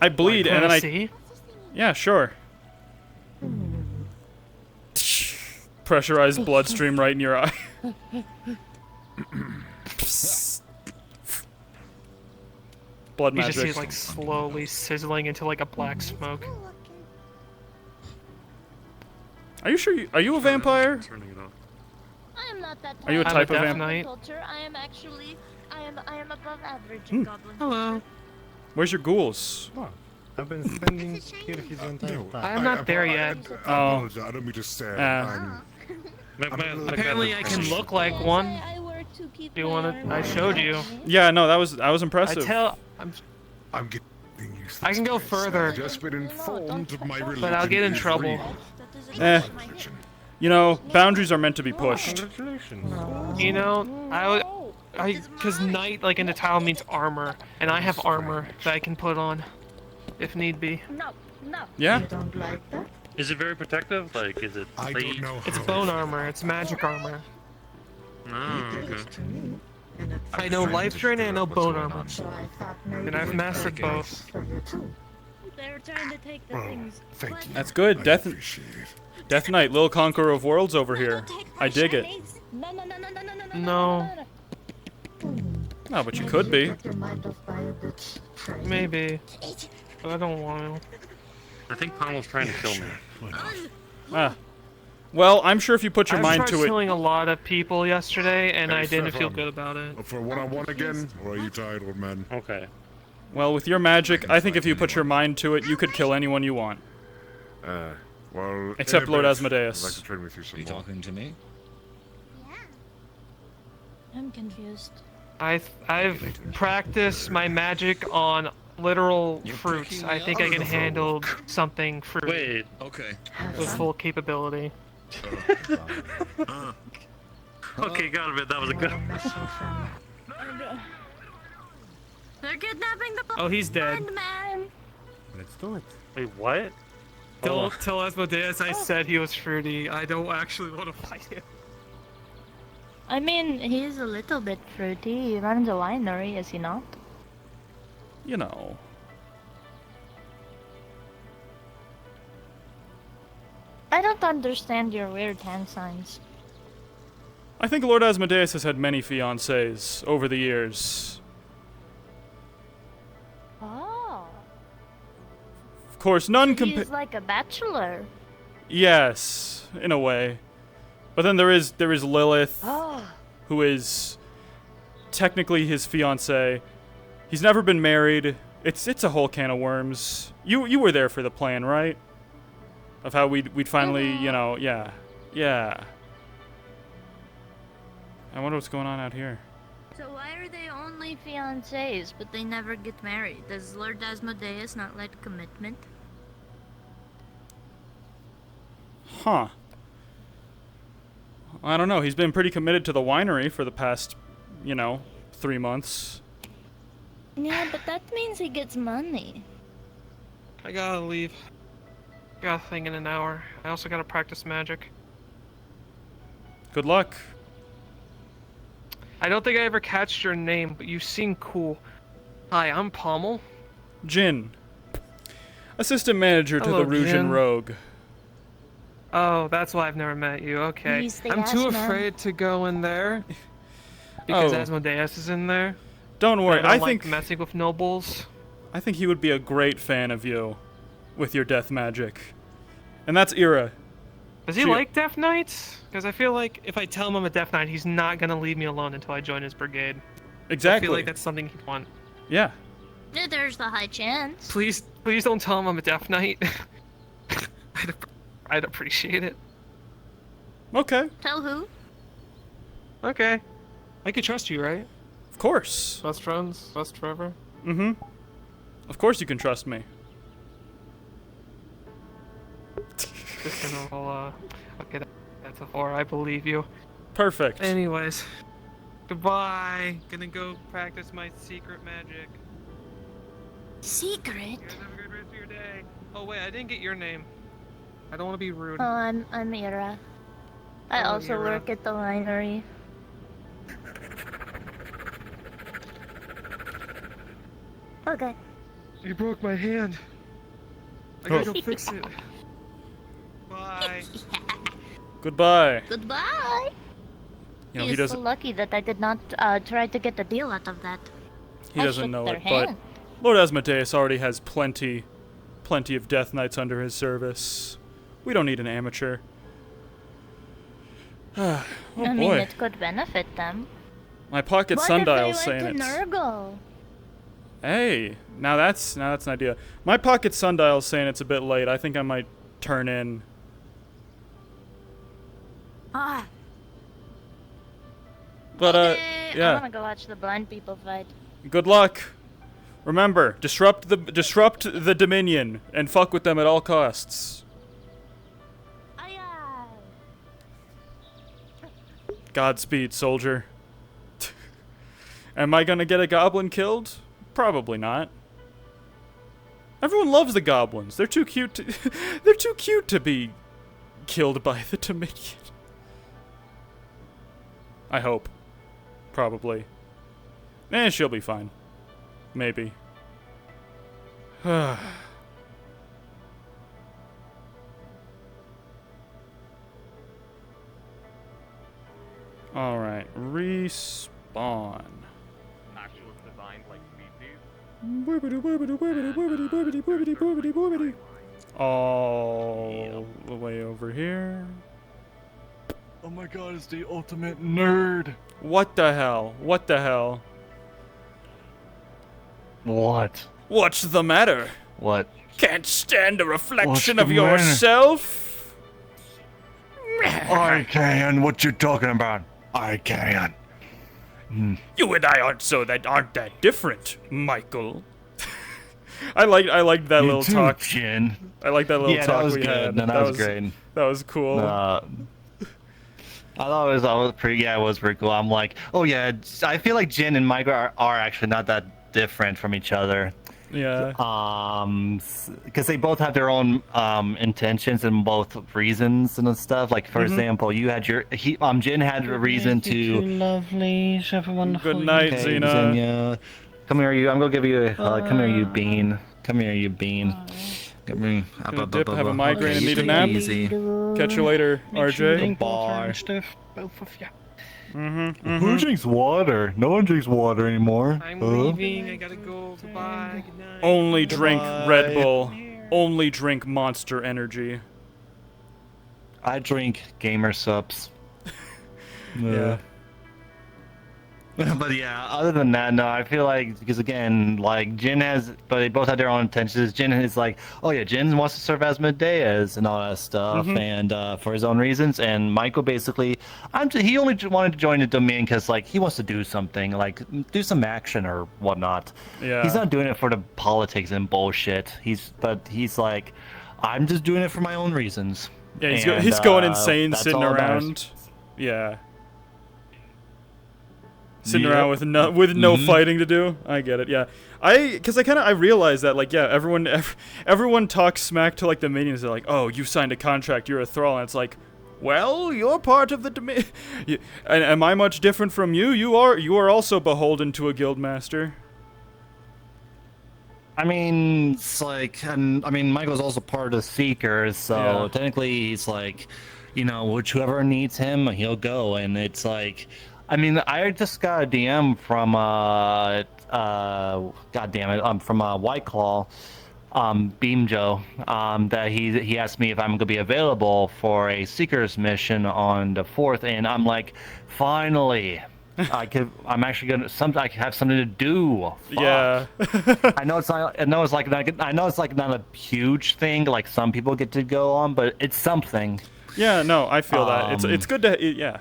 I bleed and then I.
See?
Yeah, sure. Pressurized bloodstream right in your eye. Blood
You
magic.
just see it like slowly sizzling into like a black smoke.
Are you sure? Are you a vampire?
I am not that
Are you a type of
Death
vampire?
Knight.
culture. I am actually, I am above average
Hmm.
in goblin.
Hello.
Where's your ghouls?
I've been spending here his entire time.
I'm not there yet.
I apologize. I don't mean to say.
Apparently I can look like one. Do you want to? I showed you.
Yeah, no, that was impressive.
I'm getting used to
I can go
this.
further.
I've just been informed of my religion.
But I'll get in
is
trouble.
real.
You know, boundaries are meant to be pushed.
You know, because knight like in the title means armor, and I have armor that I can put on, if need be.
No, no.
Yeah.
Is it very protective? Like, is it?
I don't know.
It's bone armor. It's magic armor.
Oh, okay.
I know life drain and I know bone armor, and I've mastered both.
They're trying to take the things.
Thank you.
That's good. Death Knight, little conqueror of worlds over here. I dig it.
No.
No, but you could be.
Maybe. But I don't want to.
I think Pommel's trying to kill me.
Ah. Well, I'm sure if you put your mind
I've
to
tried
it.
killing a lot of people yesterday, and
Hey,
I didn't feel
Stefan.
good about it.
For one-on-one again, or are you tired, old man?
Okay.
Well, with your magic, I think if you put your mind to it, you could kill anyone you want.
Well.
Except
in a
Lord
bit,
Asmodeus.
I'd like to train with you some
Are you
more.
talking to me?
I'm confused.
I've practiced my magic on literal fruits. I think I can handle something fruit.
Wait.
Okay.
With full capability.
Okay, got it. That was a good.
They're kidnapping the
Oh, he's dead.
blind man.
Let's do it.
Wait, what?
Don't tell Asmodeus I said he was fruity. I don't actually want to fight him.
I mean, he's a little bit fruity. He runs a winery, is he not?
You know.
I don't understand your weird hand signs.
I think Lord Asmodeus has had many fiancées over the years.
Oh.
Of course, none
He's like a bachelor.
Yes, in a way. But then there is Lilith,
Oh.
who is technically his fiancée. He's never been married. It's a whole can of worms. You were there for the plan, right? Of how we'd finally, you know, yeah. I wonder what's going on out here.
So why are they only fiancés, but they never get married? Does Lord Asmodeus not like commitment?
Huh. I don't know. He's been pretty committed to the winery for the past, 3 months.
Yeah, but that means he gets money.
I gotta leave. Got a thing in an hour. I also gotta practice magic.
Good luck.
I don't think I ever catched your name, but you seem cool. Hi, I'm Pommel.
Jin. Assistant manager to
Hello,
the Rouge
Jin.
and Rogue.
Oh, that's why I've never met you. Okay.
He's the
I'm too
Asmo.
afraid to go in there. Because
Oh.
Asmodeus is in there.
Don't worry,
I
I
don't
think
like messing with nobles.
I think he would be a great fan of you with your death magic. And that's Ira.
Does he like Death Knights? Because I feel like if I tell him I'm a Death Knight, he's not gonna leave me alone until I join his brigade.
Exactly.
I feel like that's something he'd want.
Yeah.
There's the high chance.
Please don't tell him I'm a Death Knight. I'd appreciate it.
Okay.
Tell who?
Okay. I could trust you, right?
Of course.
Best friends, best forever.
Mm-hmm. Of course you can trust me.
Just gonna okay, that's a 4. I believe you.
Perfect.
Anyways, goodbye. Gonna go practice my secret magic.
Secret?
You guys have a good rest of your day. Oh wait, I didn't get your name. I don't want to be rude.
Oh, I'm Ira. I
Oh,
also
Ira.
work at the winery. Okay.
You broke my hand. I gotta go fix it. Bye.
Goodbye.
Goodbye.
You know,
He's
he doesn't.
so lucky that I did not try to get a deal out of that.
He
I
doesn't
shook
know
their
it, but
hand.
Lord Asmodeus already has plenty of Death Knights under his service. We don't need an amateur. Oh
I mean,
boy.
it could benefit them.
My pocket
What
sundial's
if
saying
they went
it's.
to Nurgle?
Hey, now that's an idea. My pocket sundial's saying it's a bit late. I think I might turn in.
Ah.
But
I
yeah.
wanna go watch the blind people fight.
Good luck. Remember, disrupt the Dominion and fuck with them at all costs. Godspeed, soldier. Am I gonna get a goblin killed? Probably not. Everyone loves the goblins. They're too cute to they're too cute to be killed by the Dominion. I hope. Probably. She'll be fine. Maybe. Alright, respawn.
Actual designed like species.
All the way over here.
Oh my god, it's the ultimate nerd.
What the hell? What the hell?
What?
What's the matter?
What?
Can't stand a reflection
What's
of
the matter?
yourself?
I can. What you talking about? I can.
You and I aren't that different, Michael. I liked that
You
little
too,
talk.
Jin.
I like that little
Yeah,
talk
that was
we
good.
had.
No, that was great.
That was cool.
I thought it was pretty. Yeah, it was pretty cool. I'm like, oh yeah, I feel like Jin and Michael are actually not that different from each other.
Yeah.
Because they both have their own intentions and both reasons and stuff. Like for example, you had Jin had a reason to.
Lovely, have a wonderful.
Good night, Xena.
Xenia. Come here, you. I'm gonna give you a hug. Come here, you bean. Come here, you bean. Come here.
Gonna dip, have a migraine, and
You
need a
take
nap.
it easy.
Catch you later, RJ.
Bar.
Both of you.
Who drinks water? No one drinks water anymore.
I'm leaving. I gotta go. Goodbye. Good night.
Only drink Red Bull. Only drink Monster Energy.
I drink gamer subs.
Yeah.
But yeah, other than that, no, I feel like, because again, like, Jin but they both have their own intentions. Jin is like, oh yeah, Jin wants to serve as Asmodeus and all that stuff, and for his own reasons, and Michael basically, he only wanted to join the Dominion because, like, he wants to do something, like, do some action or whatnot.
Yeah.
He's not doing it for the politics and bullshit. He's like, I'm just doing it for my own reasons.
Yeah, he's going insane
that's
sitting
all that matters.
around. Yeah. Sitting around with no fighting to do. I get it. Yeah. I realized that, like, yeah, everyone talks smack to, like, the minions. They're like, oh, you signed a contract, you're a thrall, and it's like, well, you're part of the Dominion. And am I much different from you? You are also beholden to a guildmaster.
I mean, it's like, and I mean, Michael's also part of the Seekers, so technically he's like, you know, whoever needs him, he'll go, and it's like, I mean, I just got a DM from, God damn it, from White Claw. Beam Joe, that he asked me if I'm gonna be available for a Seekers mission on the 4th, and I'm like, finally, I'm actually gonna I have something to do. Fuck.
Yeah.
I know it's not. I know it's like not a huge thing. Like some people get to go on, but it's something.
Yeah, no, I feel that. It's good to yeah.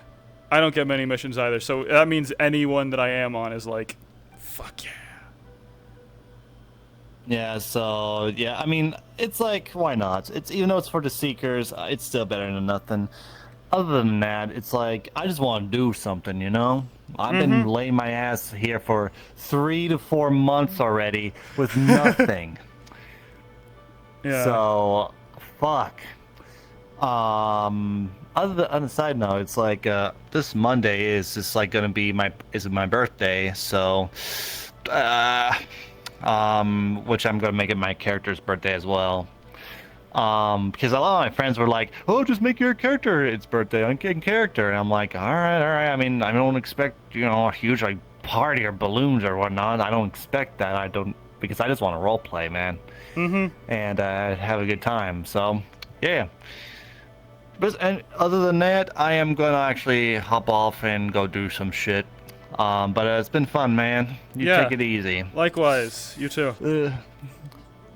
I don't get many missions either, so that means anyone that I am on is like, fuck yeah.
Yeah, so yeah, I mean, it's like, why not? It's even though it's for the Seekers, it's still better than nothing. Other than that, it's like I just want to do something, you know. I've been laying my ass here for 3 to 4 months already with nothing.
Yeah.
So, fuck. On a side note, it's like this Monday is just like gonna be my birthday, so which I'm gonna make it my character's birthday as well. Because a lot of my friends were like, "Oh, just make your character its birthday in character," and I'm like, "All right. I mean, I don't expect a huge like party or balloons or whatnot. I don't expect that. I don't because I just want to role play, man, and have a good time. So, yeah." But and other than that, I am gonna actually hop off and go do some shit. But it's been fun, man. You take it easy.
Likewise. You too.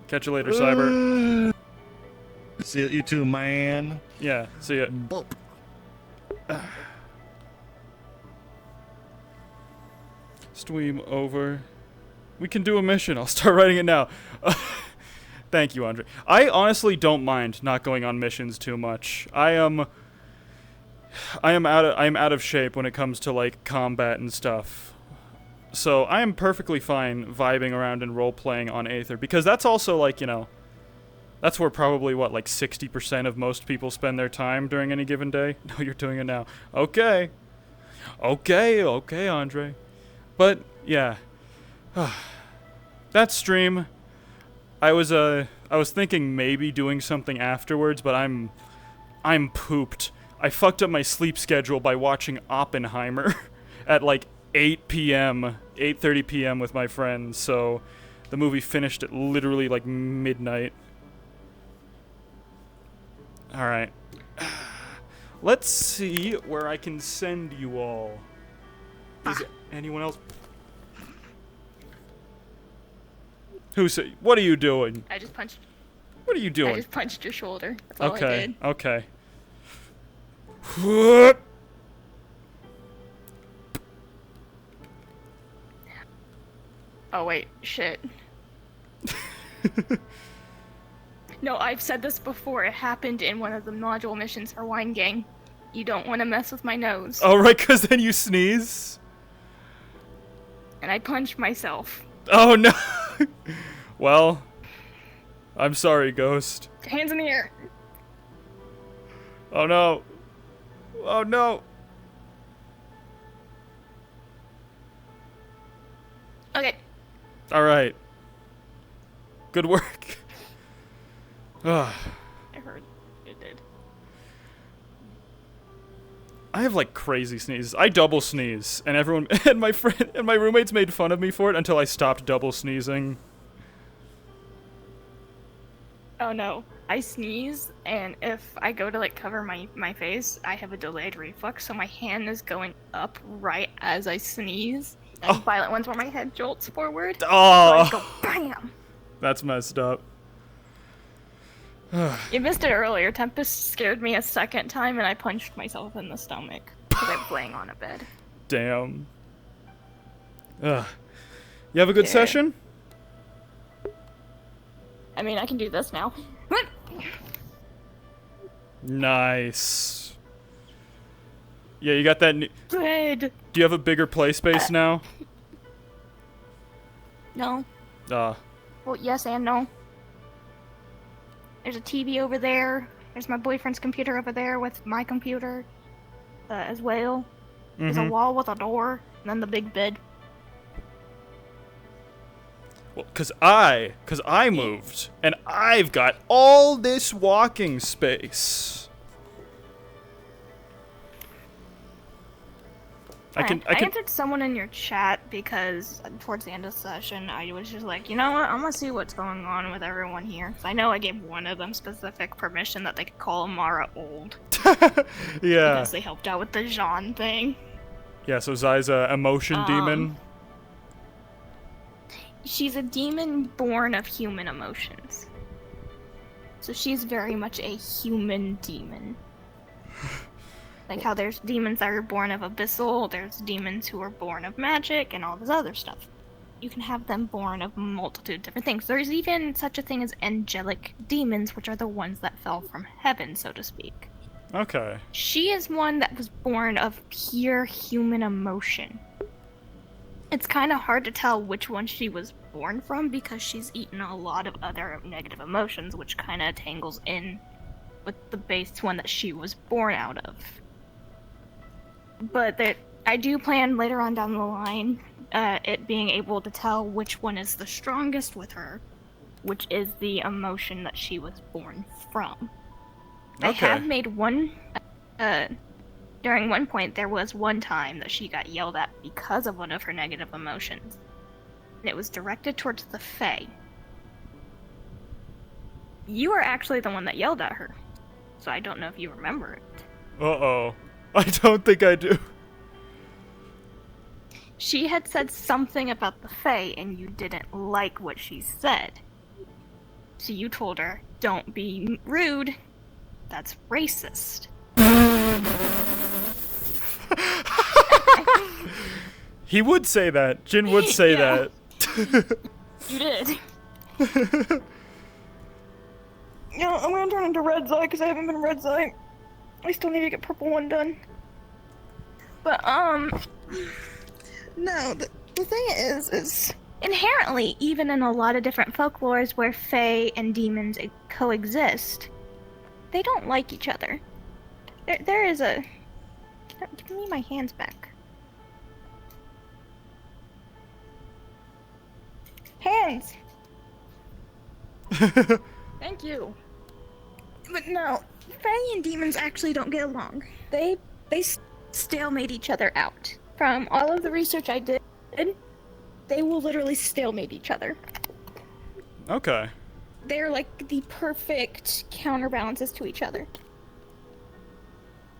Catch you later, Cyber.
See you too, man.
Yeah, see ya. Stream over. We can do a mission. I'll start writing it now. Thank you, Andre. I honestly don't mind not going on missions too much. I am out of shape when it comes to like combat and stuff. So I am perfectly fine vibing around and role playing on Aether because that's also like, that's where probably what like 60% of most people spend their time during any given day. No, you're doing it now. Okay, Andre. But yeah, that stream. I was thinking maybe doing something afterwards, but I'm pooped. I fucked up my sleep schedule by watching Oppenheimer at like 8 p.m., 8:30 p.m. with my friends. So the movie finished at literally like midnight. All right. Let's see where I can send you all. Is anyone else? What are you doing?
I just punched.
What are you doing?
I just punched your shoulder. That's all I did.
Okay.
Oh wait, shit. No, I've said this before. It happened in one of the module missions for Wine Gang. You don't want to mess with my nose.
Oh right, cause then you sneeze.
And I punched myself.
Oh no. Well, I'm sorry, Ghost.
Hands in the air.
Oh no. Oh no.
Okay.
All right. Good work.
I heard it did.
I have like crazy sneezes. I double sneeze, and everyone and my friend and my roommates made fun of me for it until I stopped double sneezing.
Oh no, I sneeze, and if I go to like cover my face, I have a delayed reflex, so my hand is going up right as I sneeze. And violent ones where my head jolts forward.
Oh!
So I go BAM!
That's messed up.
You missed it earlier. Tempest scared me a second time, and I punched myself in the stomach because I was laying on a bed.
Damn. You have a good session?
I mean, I can do this now.
Nice. Yeah, you got that new...
Good.
Do you have a bigger play space now?
No.
Well,
yes and no. There's a TV over there. There's my boyfriend's computer over there with my computer as well. There's a wall with a door, and then the big bed.
Well, cause I moved, and I've got all this walking space. I
answered someone in your chat because towards the end of the session, I was just like, you know what, I'm gonna see what's going on with everyone here. 'Cause I know I gave one of them specific permission that they could call Amara old.
Yeah.
Because they helped out with the Jean thing.
Yeah, so Zai's a emotion demon.
She's a demon born of human emotions. So she's very much a human demon. Like how there's demons that are born of abyssal, there's demons who are born of magic, and all this other stuff. You can have them born of a multitude of different things. There's even such a thing as angelic demons, which are the ones that fell from heaven, so to speak.
Okay.
She is one that was born of pure human emotion. It's kind of hard to tell which one she was born from because she's eaten a lot of other negative emotions, which kind of tangles in with the base one that she was born out of. But I do plan later on down the line it being able to tell which one is the strongest with her, which is the emotion that she was born from. I have made one, during one point there was one time that she got yelled at because of one of her negative emotions. And it was directed towards the Fae. You are actually the one that yelled at her, so I don't know if you remember it.
Uh-oh. I don't think I do.
She had said something about the Fae, and you didn't like what she said. So you told her, don't be rude. That's racist.
He would say that. Jin would say that.
You did. Yeah, I'm gonna turn into Red Zai because I haven't been Red Zai. I still need to get Purple 1 done. But, no, the thing is inherently, even in a lot of different folklores where Fae and demons coexist, they don't like each other. There is a... Give me my hands back. Hands! Thank you. But no, Fae and demons actually don't get along. They stalemate each other out. From all of the research I did, they will literally stalemate each other.
Okay.
They're like the perfect counterbalances to each other.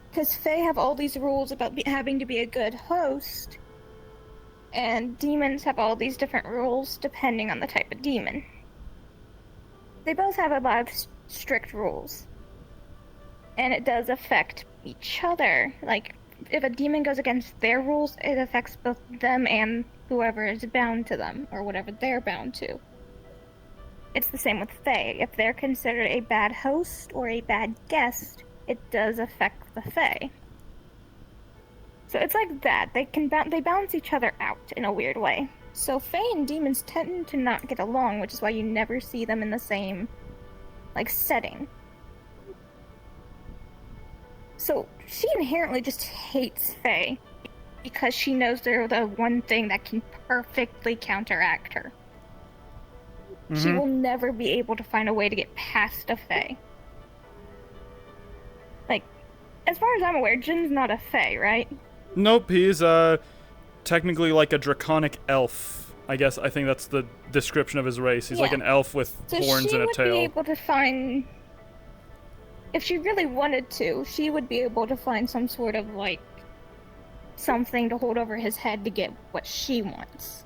Because Fae have all these rules about having to be a good host, and demons have all these different rules depending on the type of demon. They both have a lot of strict rules. And it does affect each other. Like, if a demon goes against their rules, it affects both them and whoever is bound to them, or whatever they're bound to. It's the same with Fae. If they're considered a bad host or a bad guest, it does affect the Fae. So it's like that. They balance each other out in a weird way. So Fae and demons tend to not get along, which is why you never see them in the same, like, setting. So she inherently just hates Fae because she knows they're the one thing that can perfectly counteract her. She will never be able to find a way to get past a Fae. Like, as far as I'm aware, Jin's not a Fae, right?
Nope, he's technically like a draconic elf. I think that's the description of his race. He's like an elf with horns and a tail.
So she would be able to find... If she really wanted to, she would be able to find some sort of, like, something to hold over his head to get what she wants.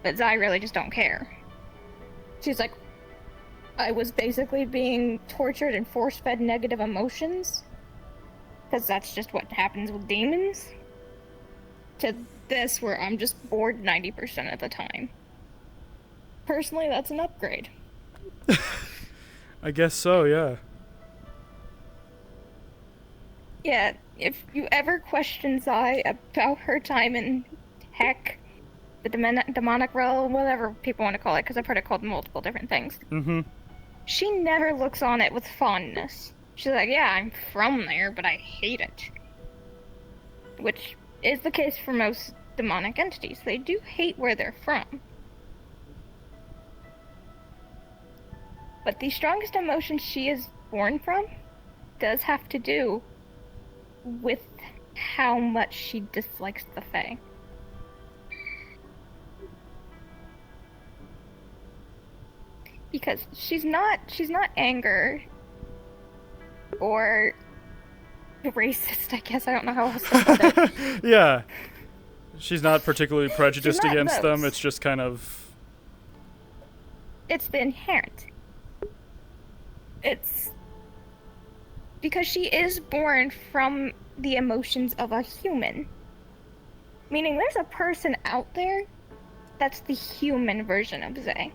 But Zai really just don't care. She's like, I was basically being tortured and force-fed negative emotions, because that's just what happens with demons, to this where I'm just bored 90% of the time. Personally, that's an upgrade.
I guess so, yeah.
Yeah, if you ever question Zai about her time in heck, the demonic realm, whatever people want to call it, because I've heard it called multiple different things. She never looks on it with fondness. She's like, yeah, I'm from there, but I hate it. Which is the case for most demonic entities. They do hate where they're from. But the strongest emotion she is born from does have to do with how much she dislikes the Fae. Because she's not anger or racist, I guess. I don't know how else to put it.
Yeah. She's not particularly prejudiced
not
against them.
those.
It's just kind of...
It's the inherent. It's because she is born from the emotions of a human. Meaning there's a person out there that's the human version of Zay.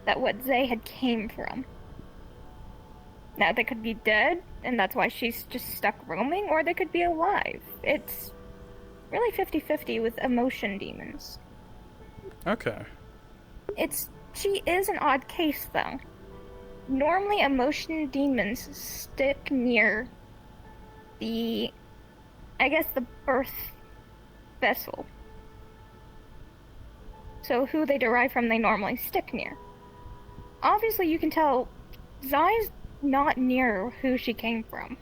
That what Zay had came from. Now, they could be dead, and that's why she's just stuck roaming, or they could be alive. It's really 50-50 with emotion demons.
Okay.
She is an odd case, though. Normally, emotion demons stick near the birth vessel. So who they derive from, they normally stick near. Obviously, you can tell Zai's not near who she came from.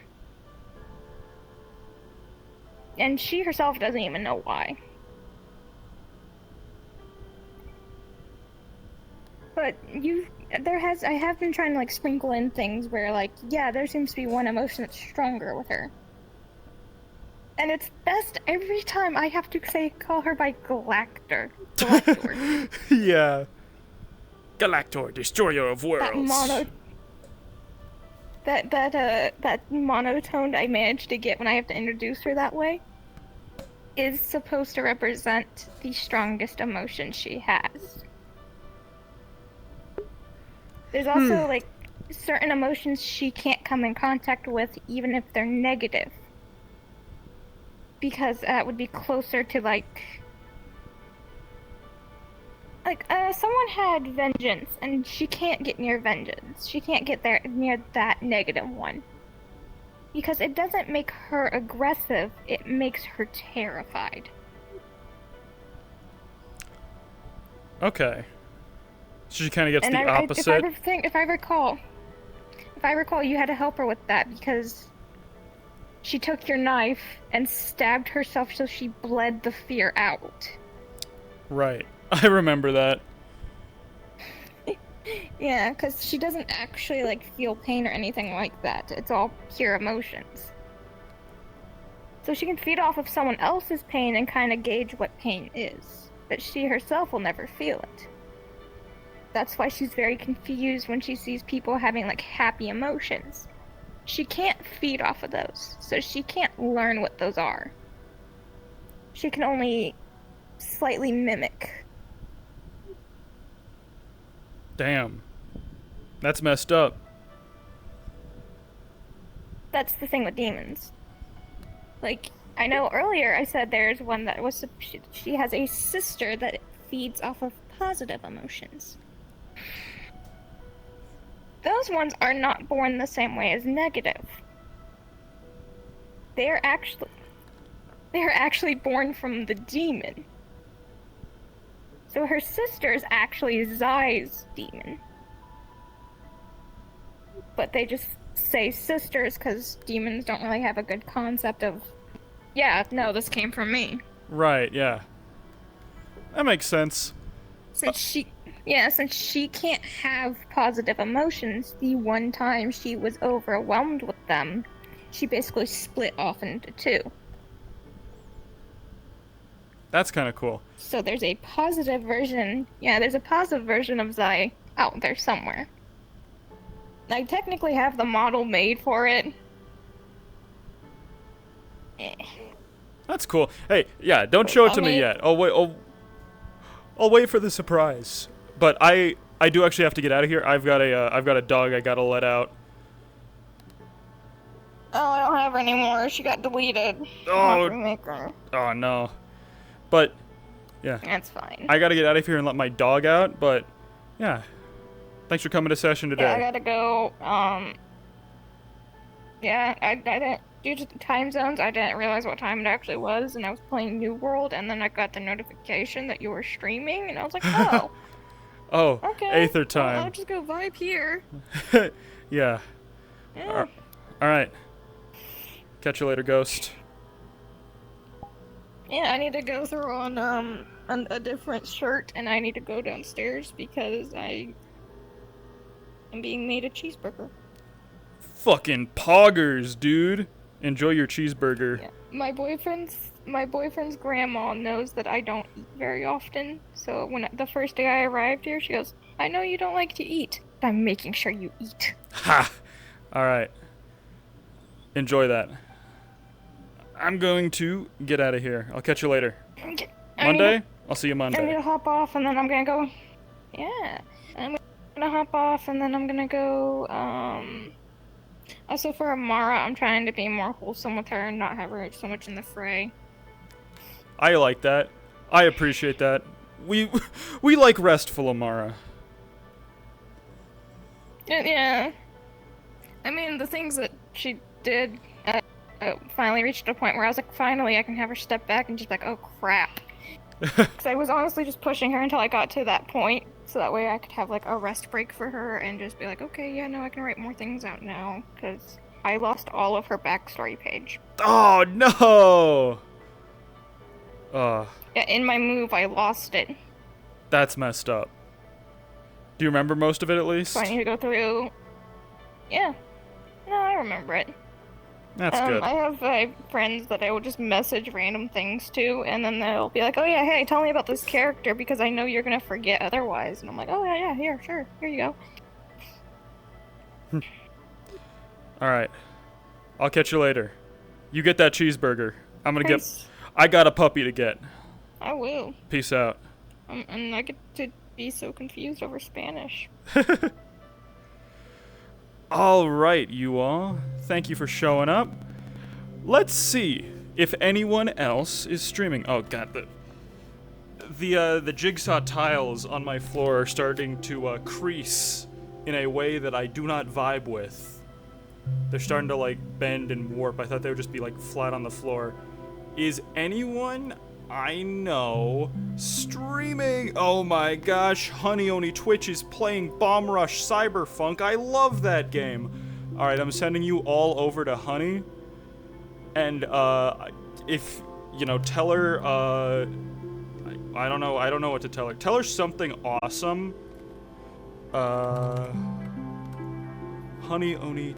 And she herself doesn't even know why. But I have been trying to like sprinkle in things where like, yeah, there seems to be one emotion that's stronger with her. And it's best every time I have to call her by Galactor.
Yeah. Galactor, destroyer of worlds.
That monotone I managed to get when I have to introduce her that way is supposed to represent the strongest emotion she has. There's also like certain emotions she can't come in contact with even if they're negative. Because that would be closer to someone had vengeance, and she can't get near vengeance. She can't get near that negative one. Because it doesn't make her aggressive, it makes her terrified.
Okay. So she kind of gets
And
the opposite.
If I recall, you had to help her with that because she took your knife and stabbed herself so she bled the fear out.
Right. I remember that.
Yeah, because she doesn't actually feel pain or anything like that. It's all pure emotions. So she can feed off of someone else's pain and kind of gauge what pain is, but she herself will never feel it. That's why she's very confused when she sees people having happy emotions. She can't feed off of those, so she can't learn what those are. She can only slightly mimic.
Damn. That's messed up.
That's the thing with demons. I know earlier I said there's one that was... She has a sister that feeds off of positive emotions. Those ones are not born the same way as negative. They're actually born from the demon. So her sister is actually Zai's demon. But they just say sisters because demons don't really have a good concept of, yeah, no, this came from me.
Right, yeah. That makes sense.
Since she can't have positive emotions, the one time she was overwhelmed with them, she basically split off into two.
That's kind of cool.
So there's a positive version. Yeah, there's a positive version of Zai out there somewhere. I technically have the model made for it.
That's cool. Hey, yeah, don't show it to me yet. I'll wait for the surprise. But I do actually have to get out of here. I've got a dog I gotta let out.
Oh, I don't have her anymore. She got deleted.
Oh,
remake her.
Oh no. But yeah.
That's fine.
I gotta get out of here and let my dog out. But yeah. Thanks for coming to session today.
Yeah, I gotta go. Yeah, I didn't. Due to the time zones, I didn't realize what time it actually was, and I was playing New World, and then I got the notification that you were streaming, and I was like, oh.
Oh,
Okay.
Aether
Well,
time.
I'll just go vibe here.
Yeah.
Yeah.
Alright. Catch you later, Ghost.
Yeah, I need to go through on a different shirt, and I need to go downstairs because I am being made a cheeseburger.
Fucking poggers, dude. Enjoy your cheeseburger.
Yeah. My boyfriend's grandma knows that I don't eat very often, so the first day I arrived here, she goes, "I know you don't like to eat, but I'm making sure you eat."
Ha! Alright. Enjoy that. I'm going to get out of here. I'll catch you later.
Okay.
Monday? I'll see you
I need
Monday.
to hop off, and then I'm gonna go. Yeah. I'm gonna hop off, and then I'm gonna go, Also for Amara, I'm trying to be more wholesome with her and not have her so much in the fray.
I like that. I appreciate that. We like restful Amara.
Yeah. I mean, the things that she did finally reached a point where I was like, finally, I can have her step back and just be like, oh crap. Because I was honestly just pushing her until I got to that point, so that way I could have like a rest break for her and just be like, okay, yeah, no, I can write more things out now, because I lost all of her backstory page.
Oh no!
Yeah, in my move, I lost it.
That's messed up. Do you remember most of it at least?
So I need to go through. Yeah. No, I remember it.
That's good.
I have friends that I will just message random things to, and then they'll be like, oh yeah, hey, tell me about this character, because I know you're gonna forget otherwise. And I'm like, oh yeah, here, sure, here you go.
Alright. I'll catch you later. You get that cheeseburger. I got a puppy to get.
I will.
Peace out.
And I get to be so confused over Spanish.
Alright, you all. Thank you for showing up. Let's see if anyone else is streaming. Oh god, the jigsaw tiles on my floor are starting to crease in a way that I do not vibe with. They're starting to like bend and warp. I thought they would just be like flat on the floor. Is anyone I know streaming? Oh my gosh, Honey Oni Twitch is playing Bomb Rush Cyberpunk. I love that game. Alright, I'm sending you all over to Honey. And if you know, tell her I don't know what to tell her. Tell her something awesome. Honey Oni